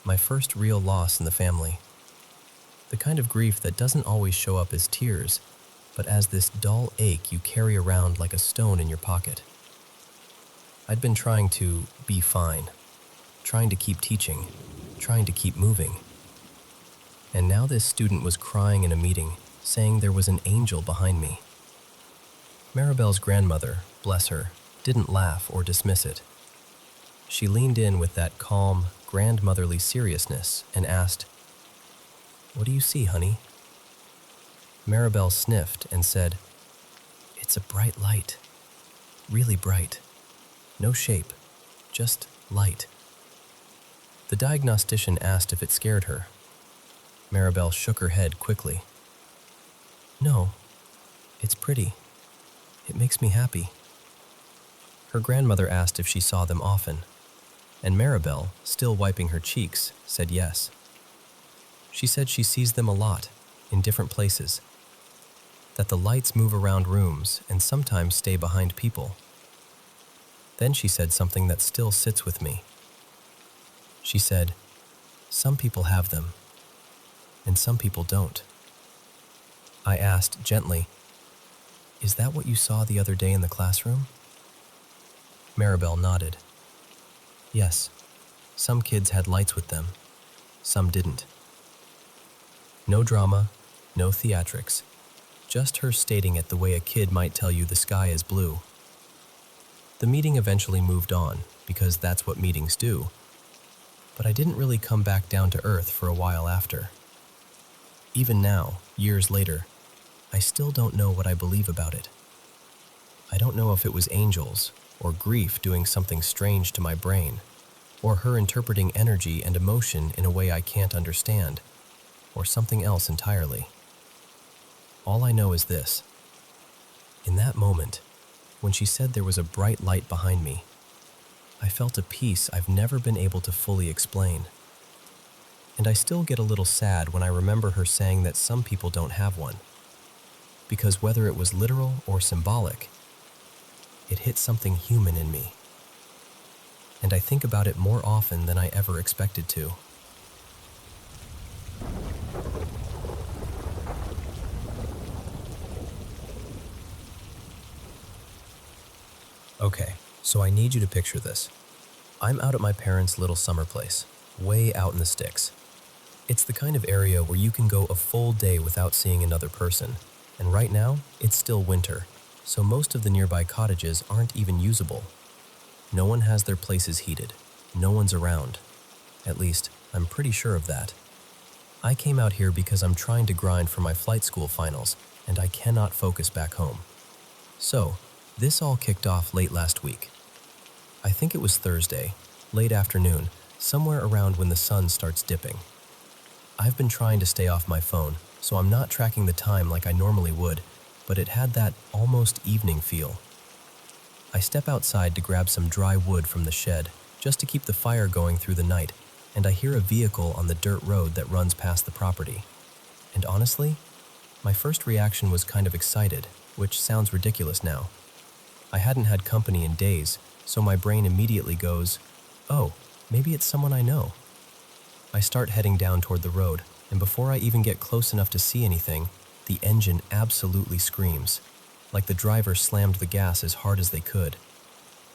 my first real loss in the family. The kind of grief that doesn't always show up as tears, but as this dull ache you carry around like a stone in your pocket. I'd been trying to be fine, trying to keep teaching, trying to keep moving. And now this student was crying in a meeting, saying there was an angel behind me. Maribel's grandmother, bless her, didn't laugh or dismiss it. She leaned in with that calm, grandmotherly seriousness and asked, "What do you see, honey?" Maribel sniffed and said, "It's a bright light, really bright. No shape, just light." The diagnostician asked if it scared her. Maribel shook her head quickly. "No, it's pretty. It makes me happy." Her grandmother asked if she saw them often, and Maribel, still wiping her cheeks, said yes. She said she sees them a lot, in different places, that the lights move around rooms and sometimes stay behind people. Then she said something that still sits with me. She said, "Some people have them, and some people don't." I asked gently, "Is that what you saw the other day in the classroom?" Maribel nodded. "Yes, some kids had lights with them, some didn't." No drama, no theatrics, just her stating it the way a kid might tell you the sky is blue. The meeting eventually moved on, because that's what meetings do, but I didn't really come back down to earth for a while after. Even now, years later, I still don't know what I believe about it. I don't know if it was angels, or grief doing something strange to my brain, or her interpreting energy and emotion in a way I can't understand, or something else entirely. All I know is this. In that moment, when she said there was a bright light behind me. I felt a peace I've never been able to fully explain. And I still get a little sad when I remember her saying that some people don't have one. Because whether it was literal or symbolic, it hit something human in me. And I think about it more often than I ever expected to. Okay, so I need you to picture this. I'm out at my parents' little summer place, way out in the sticks. It's the kind of area where you can go a full day without seeing another person, and right now, it's still winter, so most of the nearby cottages aren't even usable. No one has their places heated. No one's around. At least, I'm pretty sure of that. I came out here because I'm trying to grind for my flight school finals, and I cannot focus back home. So, this all kicked off late last week. I think it was Thursday, late afternoon, somewhere around when the sun starts dipping. I've been trying to stay off my phone, so I'm not tracking the time like I normally would, but it had that almost evening feel. I step outside to grab some dry wood from the shed, just to keep the fire going through the night, and I hear a vehicle on the dirt road that runs past the property. And honestly, my first reaction was kind of excited, which sounds ridiculous now. I hadn't had company in days, so my brain immediately goes, oh, maybe it's someone I know. I start heading down toward the road, and before I even get close enough to see anything, the engine absolutely screams, like the driver slammed the gas as hard as they could.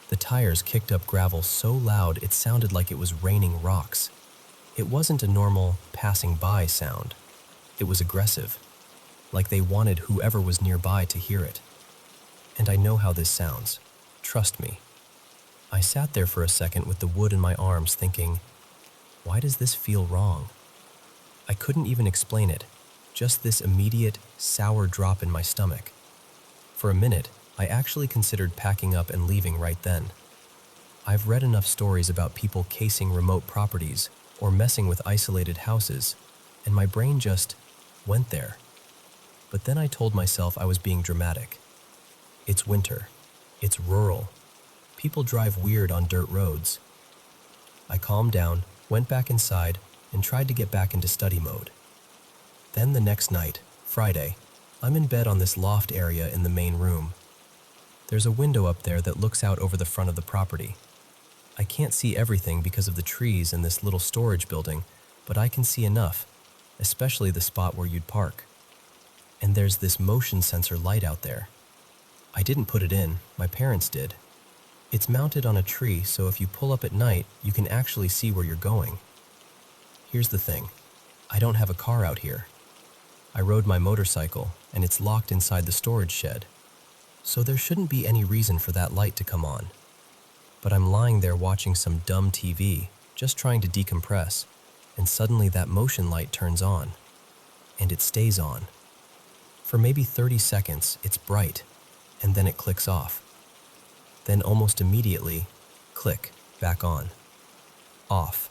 The tires kicked up gravel so loud it sounded like it was raining rocks. It wasn't a normal passing by sound. It was aggressive, like they wanted whoever was nearby to hear it. And I know how this sounds. Trust me. I sat there for a second with the wood in my arms thinking, why does this feel wrong? I couldn't even explain it, just this immediate, sour drop in my stomach. For a minute, I actually considered packing up and leaving right then. I've read enough stories about people casing remote properties or messing with isolated houses, and my brain just went there. But then I told myself I was being dramatic. It's winter. It's rural. People drive weird on dirt roads. I calmed down, went back inside, and tried to get back into study mode. Then the next night, Friday, I'm in bed on this loft area in the main room. There's a window up there that looks out over the front of the property. I can't see everything because of the trees in this little storage building, but I can see enough, especially the spot where you'd park. And there's this motion sensor light out there. I didn't put it in, my parents did. It's mounted on a tree, so if you pull up at night, you can actually see where you're going. Here's the thing, I don't have a car out here. I rode my motorcycle, and it's locked inside the storage shed. So there shouldn't be any reason for that light to come on. But I'm lying there watching some dumb TV, just trying to decompress, and suddenly that motion light turns on. And it stays on. For maybe 30 seconds, it's bright, and then it clicks off. Then almost immediately, click, back on. Off.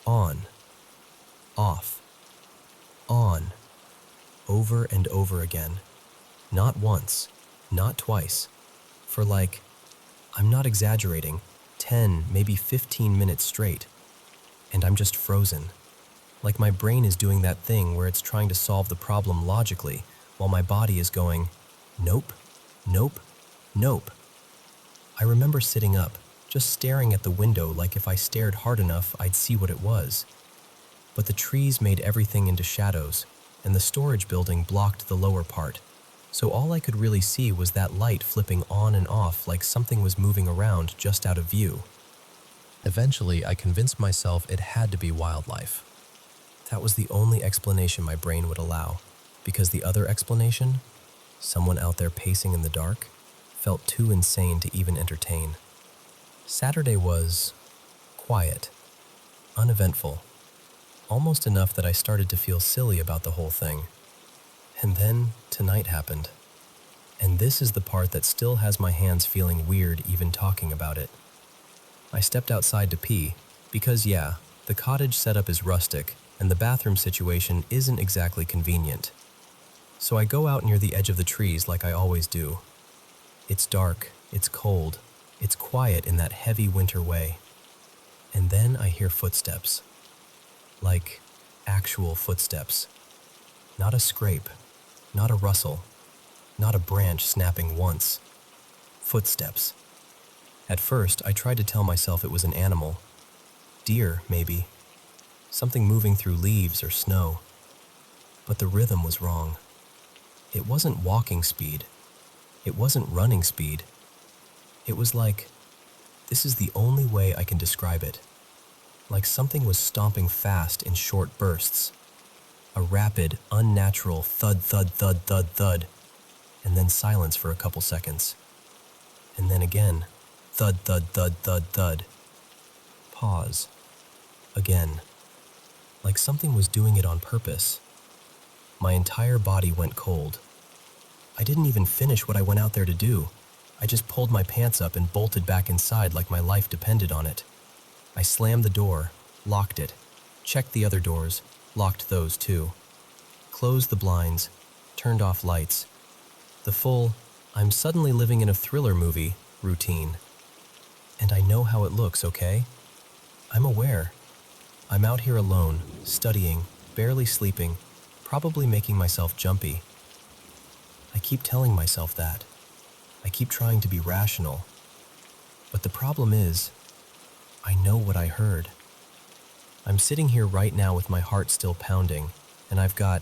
On. Off. On. Over and over again. Not once, not twice. For like, I'm not exaggerating, 10, maybe 15 minutes straight. And I'm just frozen. Like my brain is doing that thing where it's trying to solve the problem logically, while my body is going, nope, nope, nope. I remember sitting up, just staring at the window like if I stared hard enough, I'd see what it was. But the trees made everything into shadows, and the storage building blocked the lower part. So all I could really see was that light flipping on and off like something was moving around just out of view. Eventually, I convinced myself it had to be wildlife. That was the only explanation my brain would allow, because the other explanation, someone out there pacing in the dark, felt too insane to even entertain. Saturday was quiet, uneventful, almost enough that I started to feel silly about the whole thing. And then tonight happened. And this is the part that still has my hands feeling weird even talking about it. I stepped outside to pee, because yeah, the cottage setup is rustic, and the bathroom situation isn't exactly convenient. So I go out near the edge of the trees like I always do. It's dark, it's cold, it's quiet in that heavy winter way. And then I hear footsteps. Like actual footsteps. Not a scrape, not a rustle, not a branch snapping once. Footsteps. At first, I tried to tell myself it was an animal. Deer, maybe. Something moving through leaves or snow. But the rhythm was wrong. It wasn't walking speed. It wasn't running speed. It was like, this is the only way I can describe it. Like something was stomping fast in short bursts. A rapid, unnatural thud, thud, thud, thud, thud, and then silence for a couple seconds. And then again, thud, thud, thud, thud, thud. Pause. Again. Like something was doing it on purpose. My entire body went cold. I didn't even finish what I went out there to do. I just pulled my pants up and bolted back inside like my life depended on it. I slammed the door, locked it, checked the other doors, locked those too, closed the blinds, turned off lights. The full, I'm suddenly living in a thriller movie, routine. And I know how it looks, okay? I'm aware. I'm out here alone, studying, barely sleeping, probably making myself jumpy. I keep telling myself that. I keep trying to be rational. But the problem is, I know what I heard. I'm sitting here right now with my heart still pounding, and I've got,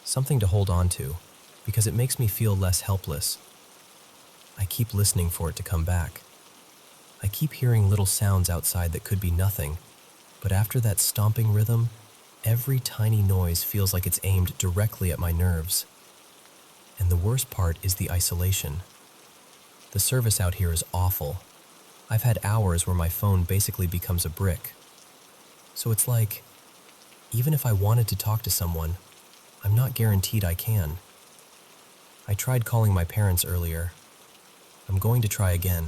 something to hold on to, because it makes me feel less helpless. I keep listening for it to come back. I keep hearing little sounds outside that could be nothing, but after that stomping rhythm, every tiny noise feels like it's aimed directly at my nerves. And the worst part is the isolation. The service out here is awful. I've had hours where my phone basically becomes a brick. So it's like, even if I wanted to talk to someone, I'm not guaranteed I can. I tried calling my parents earlier. I'm going to try again.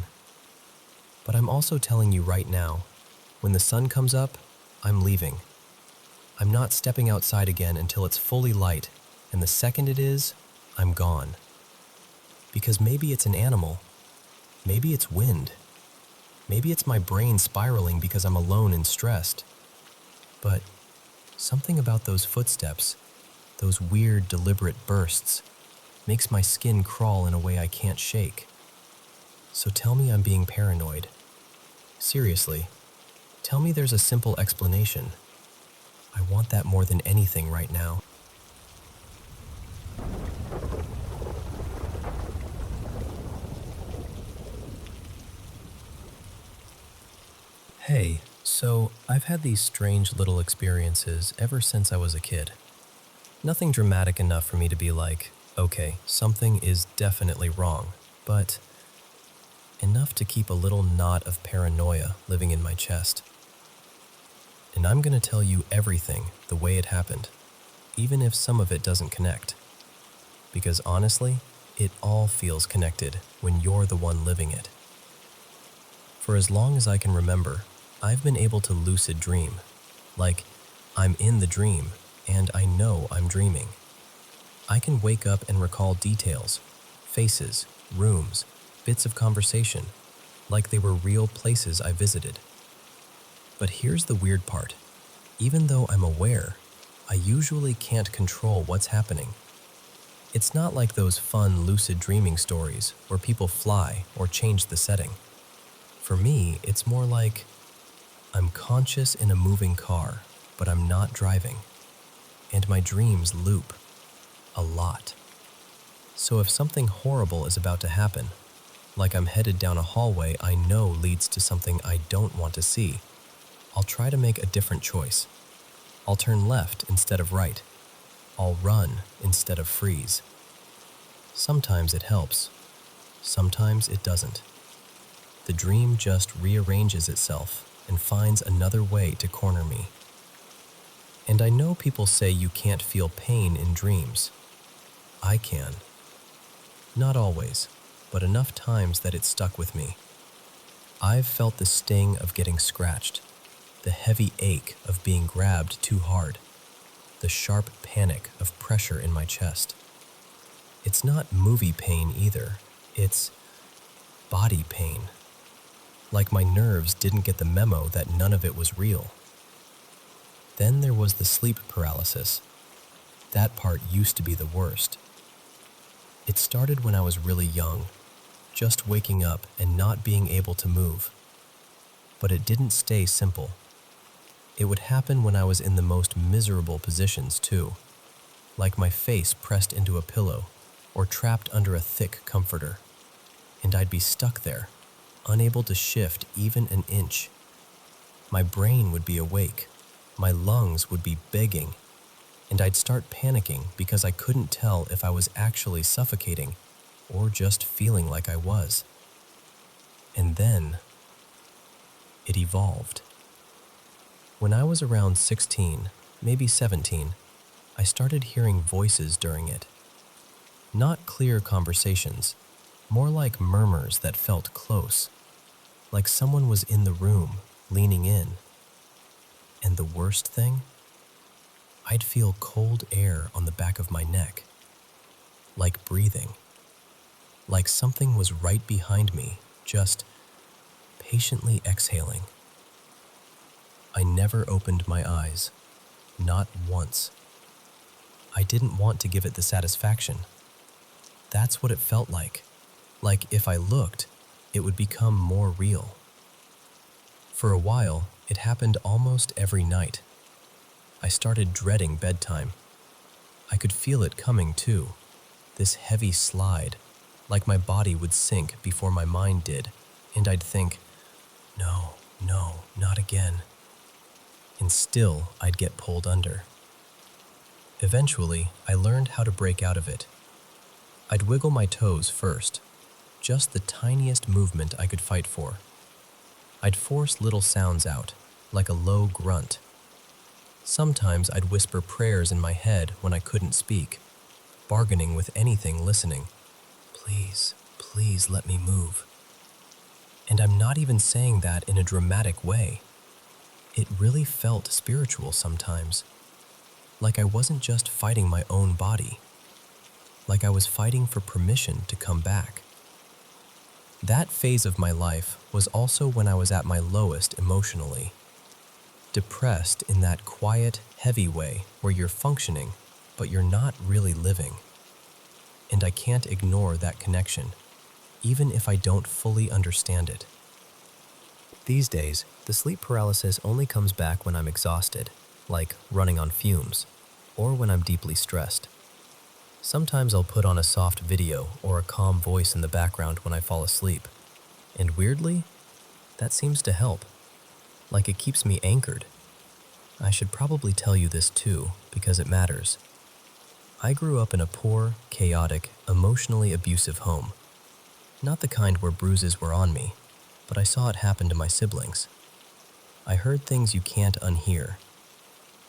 But I'm also telling you right now, when the sun comes up, I'm leaving. I'm not stepping outside again until it's fully light, and the second it is, I'm gone. Because maybe it's an animal. Maybe it's wind. Maybe it's my brain spiraling because I'm alone and stressed. But something about those footsteps, those weird, deliberate bursts, makes my skin crawl in a way I can't shake. So tell me I'm being paranoid. Seriously, tell me there's a simple explanation. I want that more than anything right now. Hey, so I've had these strange little experiences ever since I was a kid. Nothing dramatic enough for me to be like, okay, something is definitely wrong, but enough to keep a little knot of paranoia living in my chest. And I'm going to tell you everything the way it happened, even if some of it doesn't connect. Because honestly, it all feels connected when you're the one living it. For as long as I can remember, I've been able to lucid dream. Like, I'm in the dream, and I know I'm dreaming. I can wake up and recall details, faces, rooms, bits of conversation, like they were real places I visited. But here's the weird part. Even though I'm aware, I usually can't control what's happening. It's not like those fun lucid dreaming stories where people fly or change the setting. For me, it's more like I'm conscious in a moving car, but I'm not driving. And my dreams loop. A lot. So if something horrible is about to happen, like I'm headed down a hallway I know leads to something I don't want to see, I'll try to make a different choice. I'll turn left instead of right. I'll run instead of freeze. Sometimes it helps. Sometimes it doesn't. The dream just rearranges itself and finds another way to corner me. And I know people say you can't feel pain in dreams. I can. Not always, but enough times that it stuck with me. I've felt the sting of getting scratched, the heavy ache of being grabbed too hard, the sharp panic of pressure in my chest. It's not movie pain either. It's body pain. Like my nerves didn't get the memo that none of it was real. Then there was the sleep paralysis. That part used to be the worst. It started when I was really young, just waking up and not being able to move. But it didn't stay simple. It would happen when I was in the most miserable positions too, like my face pressed into a pillow or trapped under a thick comforter. And I'd be stuck there, unable to shift even an inch. My brain would be awake, my lungs would be begging, and I'd start panicking because I couldn't tell if I was actually suffocating or just feeling like I was. And then it evolved. When I was around 16, maybe 17, I started hearing voices during it. Not clear conversations, more like murmurs that felt close, like someone was in the room, leaning in. And the worst thing? I'd feel cold air on the back of my neck, like breathing, like something was right behind me, just patiently exhaling. I never opened my eyes, not once. I didn't want to give it the satisfaction. That's what it felt like if I looked, it would become more real. For a while, it happened almost every night. I started dreading bedtime. I could feel it coming too, this heavy slide, like my body would sink before my mind did, and I'd think, no, not again. And still, I'd get pulled under. Eventually, I learned how to break out of it. I'd wiggle my toes first, just the tiniest movement I could fight for. I'd force little sounds out, like a low grunt. Sometimes I'd whisper prayers in my head when I couldn't speak, bargaining with anything listening. Please, please let me move. And I'm not even saying that in a dramatic way. It really felt spiritual sometimes, like I wasn't just fighting my own body, like I was fighting for permission to come back. That phase of my life was also when I was at my lowest emotionally. Depressed in that quiet, heavy way where you're functioning, but you're not really living. And I can't ignore that connection, even if I don't fully understand it. These days, the sleep paralysis only comes back when I'm exhausted, like running on fumes, or when I'm deeply stressed. Sometimes I'll put on a soft video or a calm voice in the background when I fall asleep, and weirdly, that seems to help, like it keeps me anchored. I should probably tell you this too, because it matters. I grew up in a poor, chaotic, emotionally abusive home. Not the kind where bruises were on me, but I saw it happen to my siblings. I heard things you can't unhear,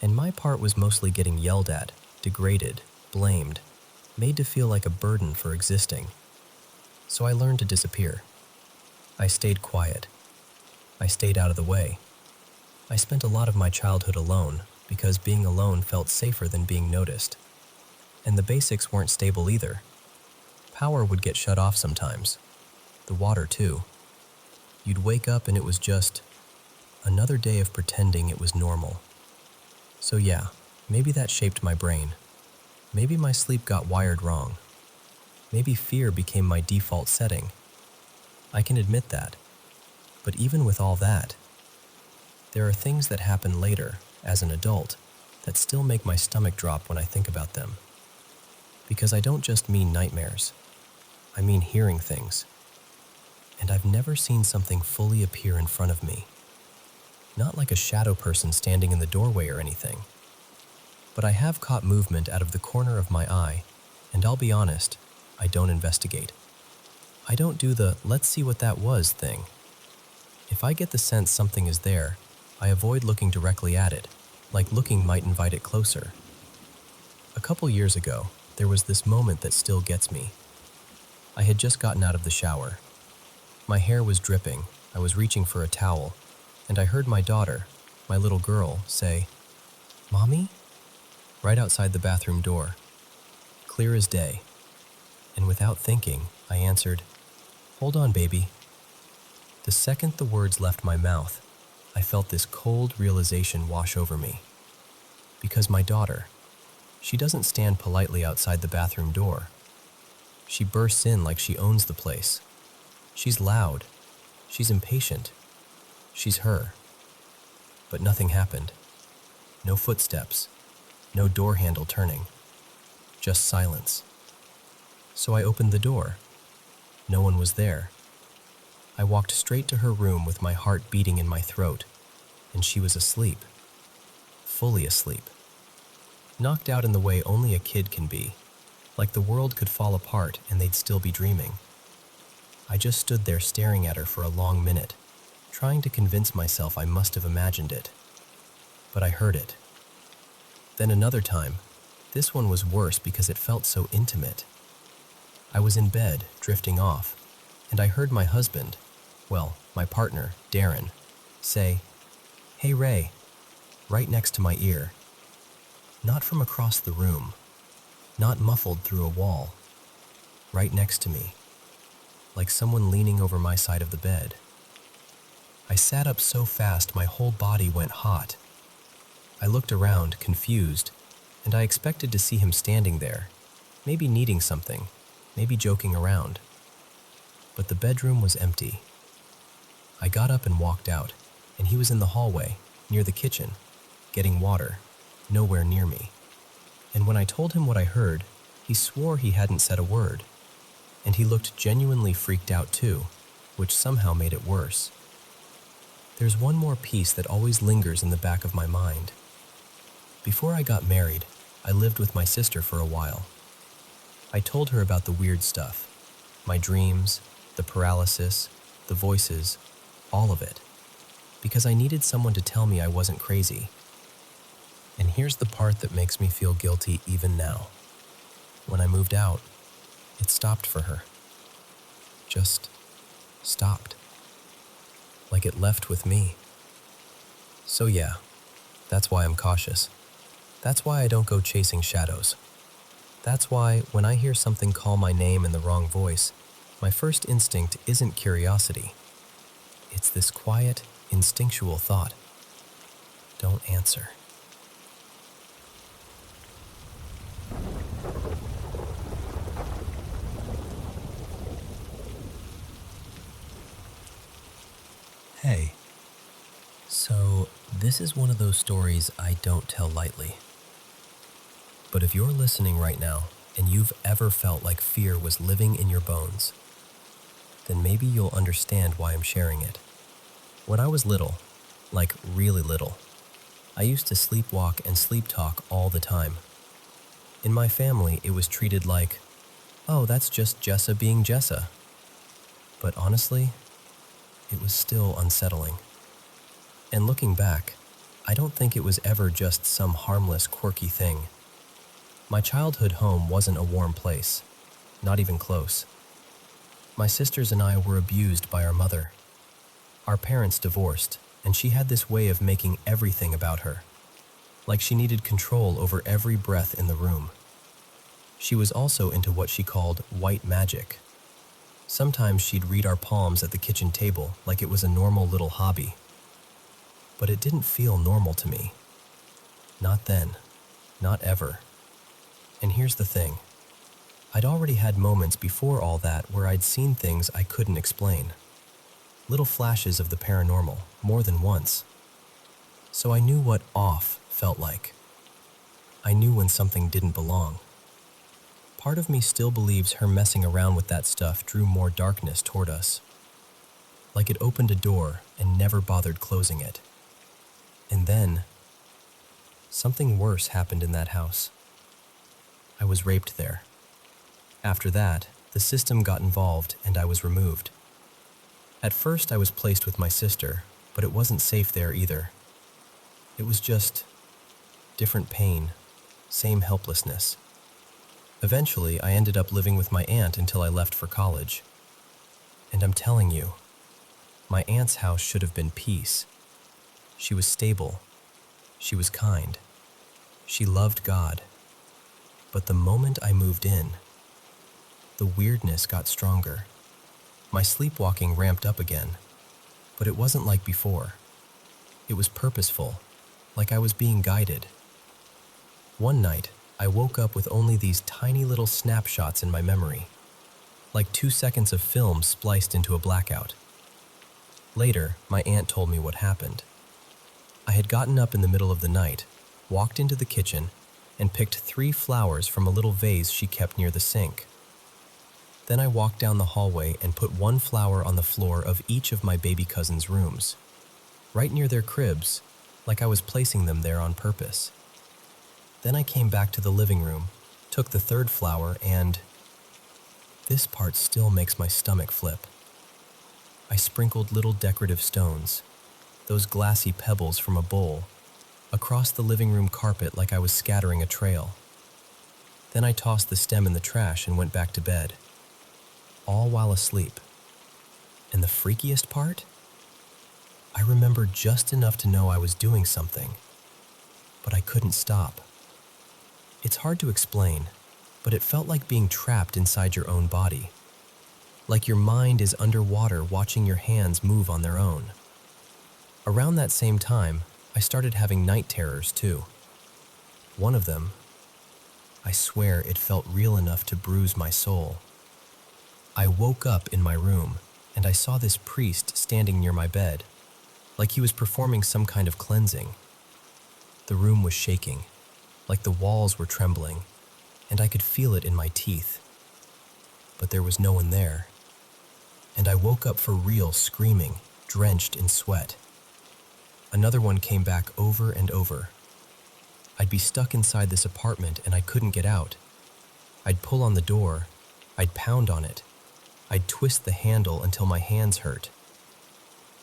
and my part was mostly getting yelled at, degraded, blamed, made to feel like a burden for existing. So I learned to disappear. I stayed quiet. I stayed out of the way. I spent a lot of my childhood alone because being alone felt safer than being noticed. And the basics weren't stable either. Power would get shut off sometimes. The water too. You'd wake up and it was just another day of pretending it was normal. So yeah, maybe that shaped my brain. Maybe my sleep got wired wrong. Maybe fear became my default setting. I can admit that. But even with all that, there are things that happen later, as an adult, that still make my stomach drop when I think about them. Because I don't just mean nightmares. I mean hearing things. And I've never seen something fully appear in front of me. Not like a shadow person standing in the doorway or anything. But I have caught movement out of the corner of my eye, and I'll be honest, I don't investigate. I don't do the let's see what that was thing. If I get the sense something is there, I avoid looking directly at it, like looking might invite it closer. A couple years ago, there was this moment that still gets me. I had just gotten out of the shower. My hair was dripping, I was reaching for a towel, and I heard my daughter, my little girl, say, "Mommy?" right outside the bathroom door. Clear as day. and without thinking, I answered, "Hold on, baby." The second the words left my mouth, I felt this cold realization wash over me. Because my daughter, she doesn't stand politely outside the bathroom door. She bursts in like she owns the place. She's loud. She's impatient. She's her. But nothing happened. No footsteps. No door handle turning. Just silence. So I opened the door. No one was there. I walked straight to her room with my heart beating in my throat, and she was asleep. Fully asleep. Knocked out in the way only a kid can be, like the world could fall apart and they'd still be dreaming. I just stood there staring at her for a long minute, trying to convince myself I must have imagined it. But I heard it. Then another time. This one was worse because it felt so intimate. I was in bed, drifting off, and I heard my husband, well, my partner, Darren, say, "Hey Ray," right next to my ear. Not from across the room, not muffled through a wall, right next to me, like someone leaning over my side of the bed. I sat up so fast my whole body went hot. I looked around, confused, and I expected to see him standing there, maybe needing something, maybe joking around. But the bedroom was empty. I got up and walked out, and he was in the hallway, near the kitchen, getting water, nowhere near me. And when I told him what I heard, he swore he hadn't said a word. And he looked genuinely freaked out too, which somehow made it worse. There's one more piece that always lingers in the back of my mind. Before I got married, I lived with my sister for a while. I told her about the weird stuff, my dreams, the paralysis, the voices, all of it, because I needed someone to tell me I wasn't crazy. And here's the part that makes me feel guilty even now. When I moved out, it stopped for her. Just stopped. Like it left with me. So yeah, that's why I'm cautious. That's why I don't go chasing shadows. That's why when I hear something call my name in the wrong voice, my first instinct isn't curiosity. It's this quiet, instinctual thought. Don't answer. Hey. So, this is one of those stories I don't tell lightly. But if you're listening right now and you've ever felt like fear was living in your bones, then maybe you'll understand why I'm sharing it. When I was little, like really little, I used to sleepwalk and sleep talk all the time. In my family, it was treated like, oh, that's just Jessa being Jessa. But honestly, it was still unsettling. And looking back, I don't think it was ever just some harmless, quirky thing. My childhood home wasn't a warm place, not even close. My sisters and I were abused by our mother. Our parents divorced, and she had this way of making everything about her, like she needed control over every breath in the room. She was also into what she called white magic. Sometimes she'd read our palms at the kitchen table like it was a normal little hobby. But it didn't feel normal to me. Not then, not ever. And here's the thing. I'd already had moments before all that where I'd seen things I couldn't explain. Little flashes of the paranormal, more than once. So I knew what off felt like. I knew when something didn't belong. Part of me still believes her messing around with that stuff drew more darkness toward us. Like it opened a door and never bothered closing it. And then, something worse happened in that house. I was raped there. After that, the system got involved and I was removed. At first I was placed with my sister, but it wasn't safe there either. It was just different pain, same helplessness. Eventually, I ended up living with my aunt until I left for college. And I'm telling you, my aunt's house should have been peace. She was stable. She was kind. She loved God. But the moment I moved in, the weirdness got stronger. My sleepwalking ramped up again, but it wasn't like before. It was purposeful, like I was being guided. One night, I woke up with only these tiny little snapshots in my memory, like 2 seconds of film spliced into a blackout. Later, my aunt told me what happened. I had gotten up in the middle of the night, walked into the kitchen, and picked 3 flowers from a little vase she kept near the sink. Then I walked down the hallway and put 1 flower on the floor of each of my baby cousins' rooms, right near their cribs, like I was placing them there on purpose. Then I came back to the living room, took the 3rd flower, and this part still makes my stomach flip. I sprinkled little decorative stones, those glassy pebbles from a bowl, across the living room carpet like I was scattering a trail. Then I tossed the stem in the trash and went back to bed, all while asleep. And the freakiest part? I remembered just enough to know I was doing something, but I couldn't stop. It's hard to explain, but it felt like being trapped inside your own body, like your mind is underwater watching your hands move on their own. Around that same time, I started having night terrors too. One of them, I swear it felt real enough to bruise my soul. I woke up in my room and I saw this priest standing near my bed, like he was performing some kind of cleansing. The room was shaking, like the walls were trembling, and I could feel it in my teeth. But there was no one there. And I woke up for real screaming, drenched in sweat. Another one came back over and over. I'd be stuck inside this apartment and I couldn't get out. I'd pull on the door, I'd pound on it, I'd twist the handle until my hands hurt.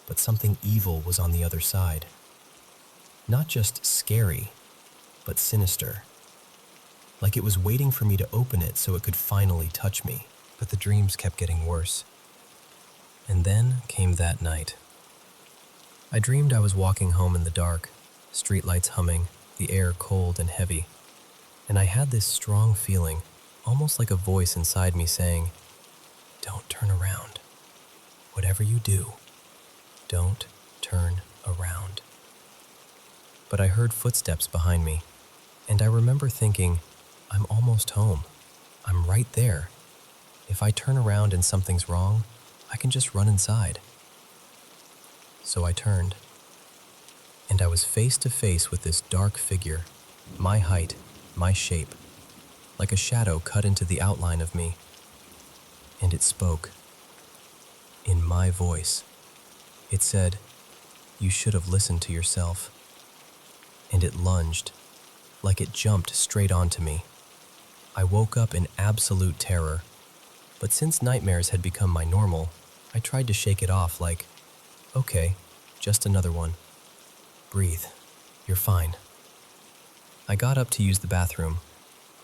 But something evil was on the other side. Not just scary, but sinister. Like it was waiting for me to open it so it could finally touch me. But the dreams kept getting worse. And then came that night. I dreamed I was walking home in the dark, streetlights humming, the air cold and heavy. And I had this strong feeling, almost like a voice inside me saying, "Don't turn around. Whatever you do, don't turn around." But I heard footsteps behind me, and I remember thinking, I'm almost home. I'm right there. If I turn around and something's wrong, I can just run inside. So I turned, and I was face to face with this dark figure, my height, my shape, like a shadow cut into the outline of me. And it spoke, in my voice. It said, "You should have listened to yourself." And it lunged, like it jumped straight onto me. I woke up in absolute terror, but since nightmares had become my normal, I tried to shake it off like, okay, just another one. Breathe, you're fine. I got up to use the bathroom.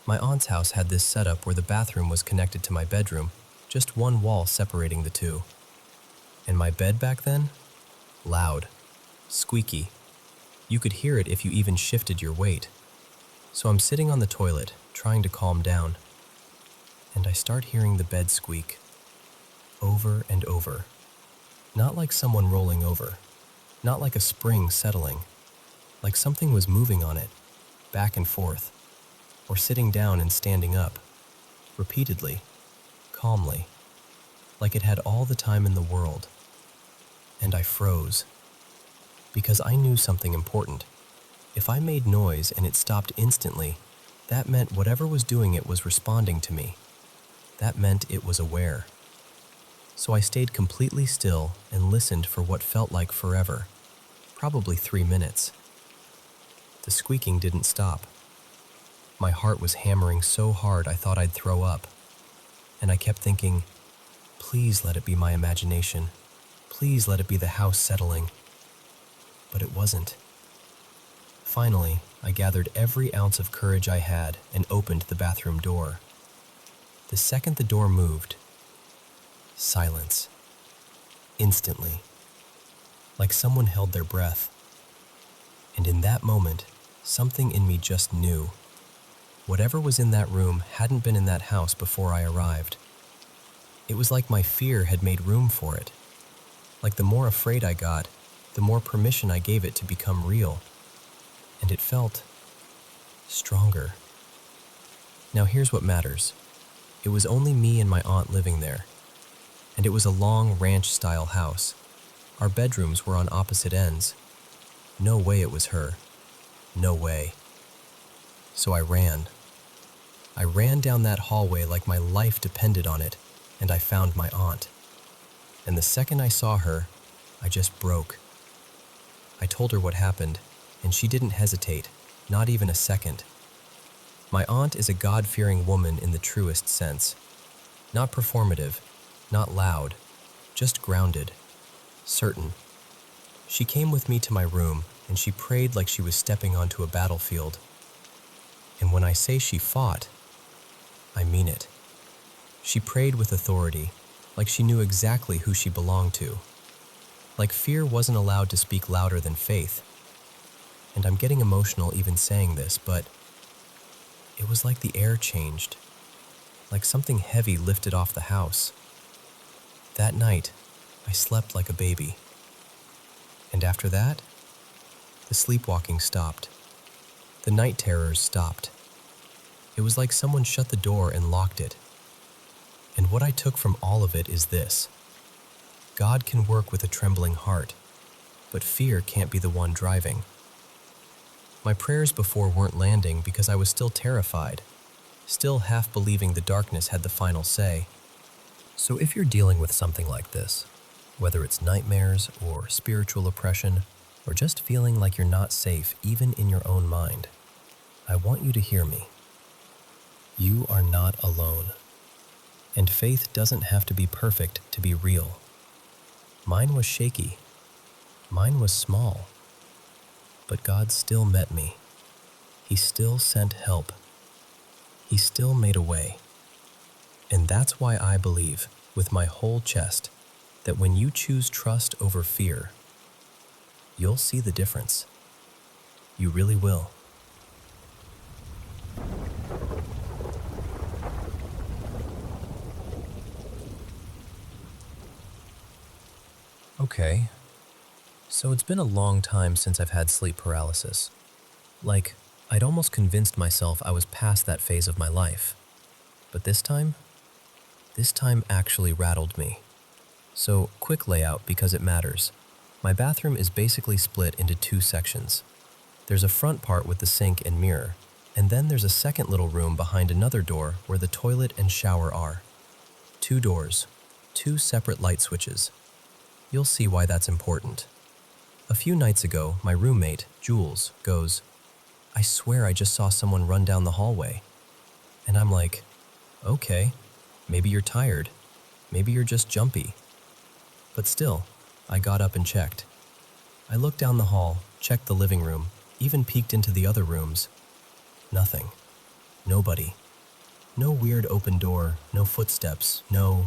My aunt's house had this setup where the bathroom was connected to my bedroom, just one wall separating the two. And my bed back then? Loud, squeaky. You could hear it if you even shifted your weight. So I'm sitting on the toilet, trying to calm down, and I start hearing the bed squeak, over and over. Not like someone rolling over, not like a spring settling, like something was moving on it, back and forth, or sitting down and standing up, repeatedly, calmly, like it had all the time in the world. And I froze, because I knew something important. If I made noise and it stopped instantly, that meant whatever was doing it was responding to me. That meant it was aware. So I stayed completely still and listened for what felt like forever, probably 3 minutes. The squeaking didn't stop. My heart was hammering so hard I thought I'd throw up. And I kept thinking, please let it be my imagination. Please let it be the house settling. But it wasn't. Finally, I gathered every ounce of courage I had and opened the bathroom door. The second the door moved, silence. Instantly. Like someone held their breath. And in that moment, something in me just knew. Whatever was in that room hadn't been in that house before I arrived. It was like my fear had made room for it. Like the more afraid I got, the more permission I gave it to become real. And it felt stronger. Now here's what matters. It was only me and my aunt living there. And it was a long ranch-style house. Our bedrooms were on opposite ends. No way it was her. No way. So I ran. I ran down that hallway like my life depended on it, and I found my aunt. And the second I saw her, I just broke. I told her what happened, and she didn't hesitate, not even a second. My aunt is a God-fearing woman in the truest sense. Not performative, not loud, just grounded, certain. She came with me to my room, and she prayed like she was stepping onto a battlefield. And when I say she fought, I mean it. She prayed with authority, like she knew exactly who she belonged to. Like fear wasn't allowed to speak louder than faith. And I'm getting emotional even saying this, but it was like the air changed, like something heavy lifted off the house. That night, I slept like a baby. And after that, the sleepwalking stopped. The night terrors stopped. It was like someone shut the door and locked it. And what I took from all of it is this. God can work with a trembling heart, but fear can't be the one driving. My prayers before weren't landing because I was still terrified, still half believing the darkness had the final say. So if you're dealing with something like this, whether it's nightmares or spiritual oppression, or just feeling like you're not safe even in your own mind, I want you to hear me. You are not alone. And faith doesn't have to be perfect to be real. Mine was shaky. Mine was small. But God still met me. He still sent help. He still made a way. And that's why I believe, with my whole chest, that when you choose trust over fear, you'll see the difference. You really will. Okay, so it's been a long time since I've had sleep paralysis. Like, I'd almost convinced myself I was past that phase of my life. But this time actually rattled me. So, quick layout because it matters. My bathroom is basically split into two sections. There's a front part with the sink and mirror, and then there's a second little room behind another door where the toilet and shower are. 2 doors, 2 separate light switches. You'll see why that's important. A few nights ago, my roommate, Jules, goes, "I swear I just saw someone run down the hallway." And I'm like, okay, maybe you're tired. Maybe you're just jumpy. But still, I got up and checked. I looked down the hall, checked the living room, even peeked into the other rooms. Nothing. Nobody. No weird open door, no footsteps, no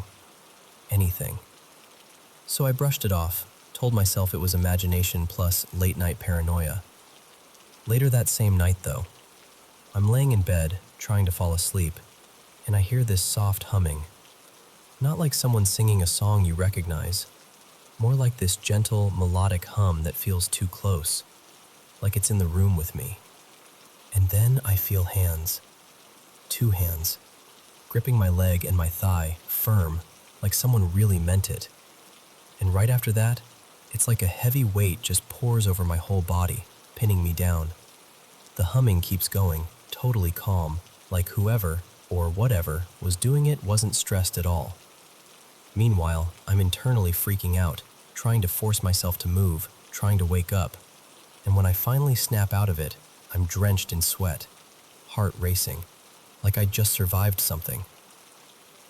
anything. So I brushed it off, told myself it was imagination plus late-night paranoia. Later that same night, though, I'm laying in bed, trying to fall asleep, and I hear this soft humming. Not like someone singing a song you recognize, more like this gentle, melodic hum that feels too close, like it's in the room with me. And then I feel hands. 2 hands, gripping my leg and my thigh, firm, like someone really meant it. And right after that, it's like a heavy weight just pours over my whole body, pinning me down. The humming keeps going, totally calm, like whoever, or whatever, was doing it wasn't stressed at all. Meanwhile, I'm internally freaking out, trying to force myself to move, trying to wake up. And when I finally snap out of it, I'm drenched in sweat, heart racing, like I'd just survived something.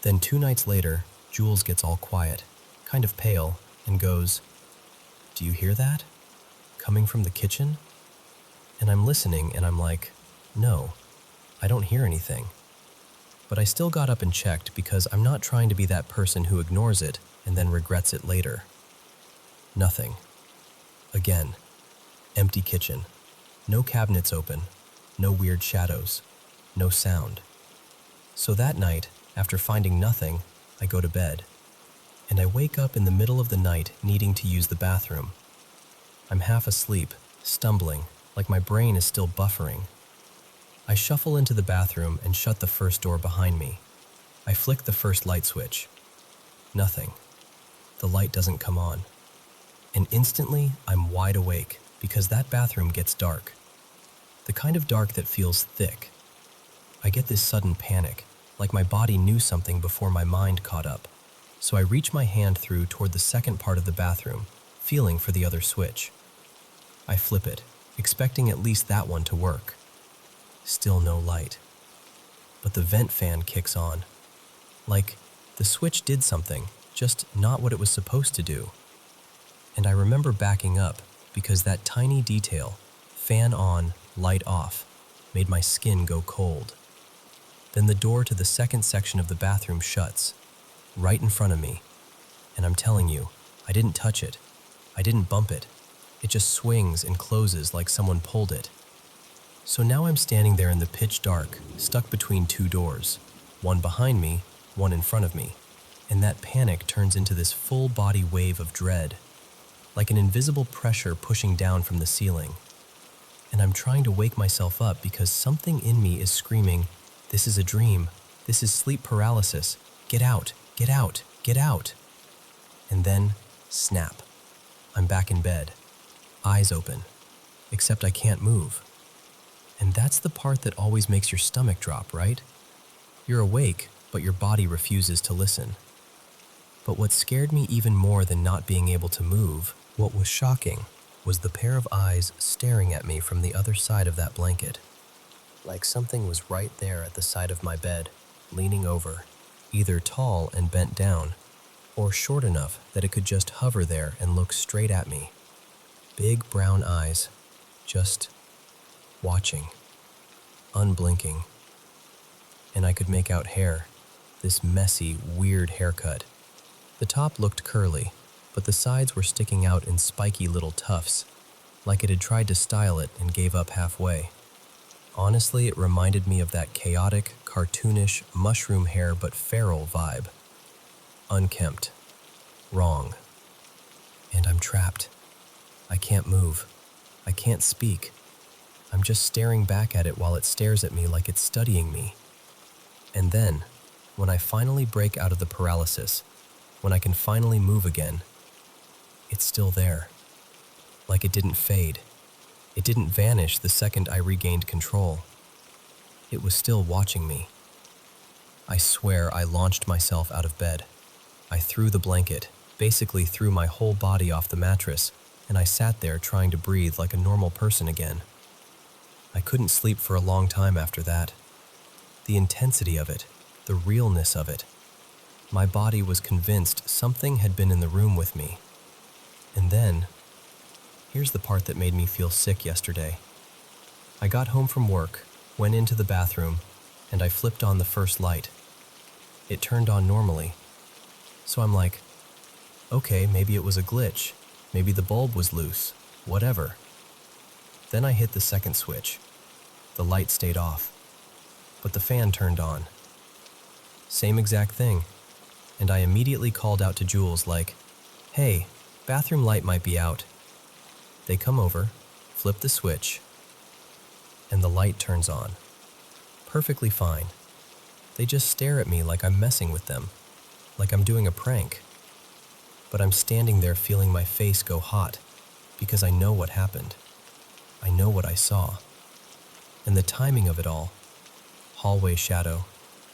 Then 2 nights later, Jules gets all quiet, kind of pale, and goes, "Do you hear that? Coming from the kitchen?" And I'm listening and I'm like, no, I don't hear anything. But I still got up and checked because I'm not trying to be that person who ignores it and then regrets it later. Nothing. Again, empty kitchen. No cabinets open, no weird shadows, no sound. So that night, after finding nothing, I go to bed, and I wake up in the middle of the night needing to use the bathroom. I'm half asleep, stumbling, like my brain is still buffering. I shuffle into the bathroom and shut the first door behind me. I flick the first light switch. Nothing. The light doesn't come on. And instantly, I'm wide awake because that bathroom gets dark. The kind of dark that feels thick. I get this sudden panic, like my body knew something before my mind caught up. So I reach my hand through toward the second part of the bathroom, feeling for the other switch. I flip it, expecting at least that one to work. Still no light. But the vent fan kicks on. Like, the switch did something, just not what it was supposed to do. And I remember backing up because that tiny detail, fan on, light off, made my skin go cold. Then the door to the second section of the bathroom shuts, right in front of me. And I'm telling you, I didn't touch it. I didn't bump it. It just swings and closes like someone pulled it. So now I'm standing there in the pitch dark, stuck between two doors, one behind me, one in front of me. And that panic turns into this full-body wave of dread, like an invisible pressure pushing down from the ceiling. And I'm trying to wake myself up because something in me is screaming, "This is a dream. This is sleep paralysis. Get out, get out, get out." And then, snap. I'm back in bed, eyes open, except I can't move. And that's the part that always makes your stomach drop, right? You're awake, but your body refuses to listen. But what scared me even more than not being able to move, what was shocking, was the pair of eyes staring at me from the other side of that blanket. Like something was right there at the side of my bed, leaning over, either tall and bent down, or short enough that it could just hover there and look straight at me. Big brown eyes, just watching, unblinking. And I could make out hair, this messy, weird haircut. The top looked curly, but the sides were sticking out in spiky little tufts, like it had tried to style it and gave up halfway. Honestly, it reminded me of that chaotic, cartoonish, mushroom hair but feral vibe. Unkempt. Wrong. And I'm trapped. I can't move. I can't speak. I'm just staring back at it while it stares at me like it's studying me. And then, when I finally break out of the paralysis, when I can finally move again, it's still there. Like it didn't fade. It didn't vanish the second I regained control. It was still watching me. I swear I launched myself out of bed. I threw the blanket, basically threw my whole body off the mattress, and I sat there trying to breathe like a normal person again. I couldn't sleep for a long time after that. The intensity of it, the realness of it. My body was convinced something had been in the room with me. And then, here's the part that made me feel sick yesterday. I got home from work, went into the bathroom, and I flipped on the first light. It turned on normally. So I'm like, okay, maybe it was a glitch. Maybe the bulb was loose. Whatever. Then I hit the second switch. The light stayed off, but the fan turned on. Same exact thing. And I immediately called out to Jules like, "Hey, bathroom light might be out." They come over, flip the switch, and the light turns on. Perfectly fine. They just stare at me like I'm messing with them, like I'm doing a prank. But I'm standing there feeling my face go hot because I know what happened. I know what I saw. And the timing of it all, hallway shadow,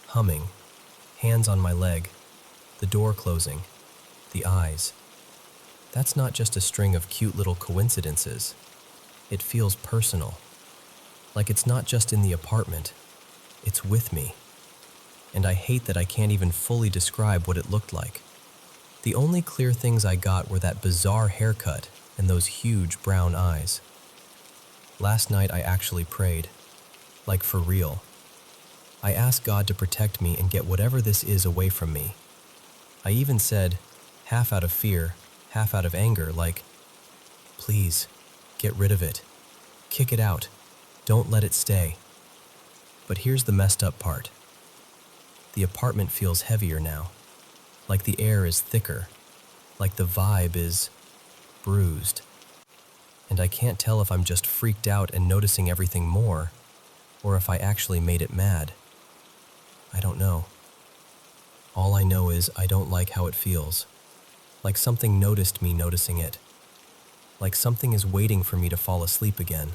humming, hands on my leg, the door closing, the eyes. That's not just a string of cute little coincidences. It feels personal. Like it's not just in the apartment, it's with me. And I hate that I can't even fully describe what it looked like. The only clear things I got were that bizarre haircut and those huge brown eyes. Last night I actually prayed. Like for real. I asked God to protect me and get whatever this is away from me. I even said, half out of fear, half out of anger, like, "Please, get rid of it. Kick it out. Don't let it stay." But here's the messed up part. The apartment feels heavier now. like the air is thicker, like the vibe is bruised. And I can't tell if I'm just freaked out and noticing everything more, or if I actually made it mad. I don't know. All I know is I don't like how it feels. Like something noticed me noticing it. Like something is waiting for me to fall asleep again.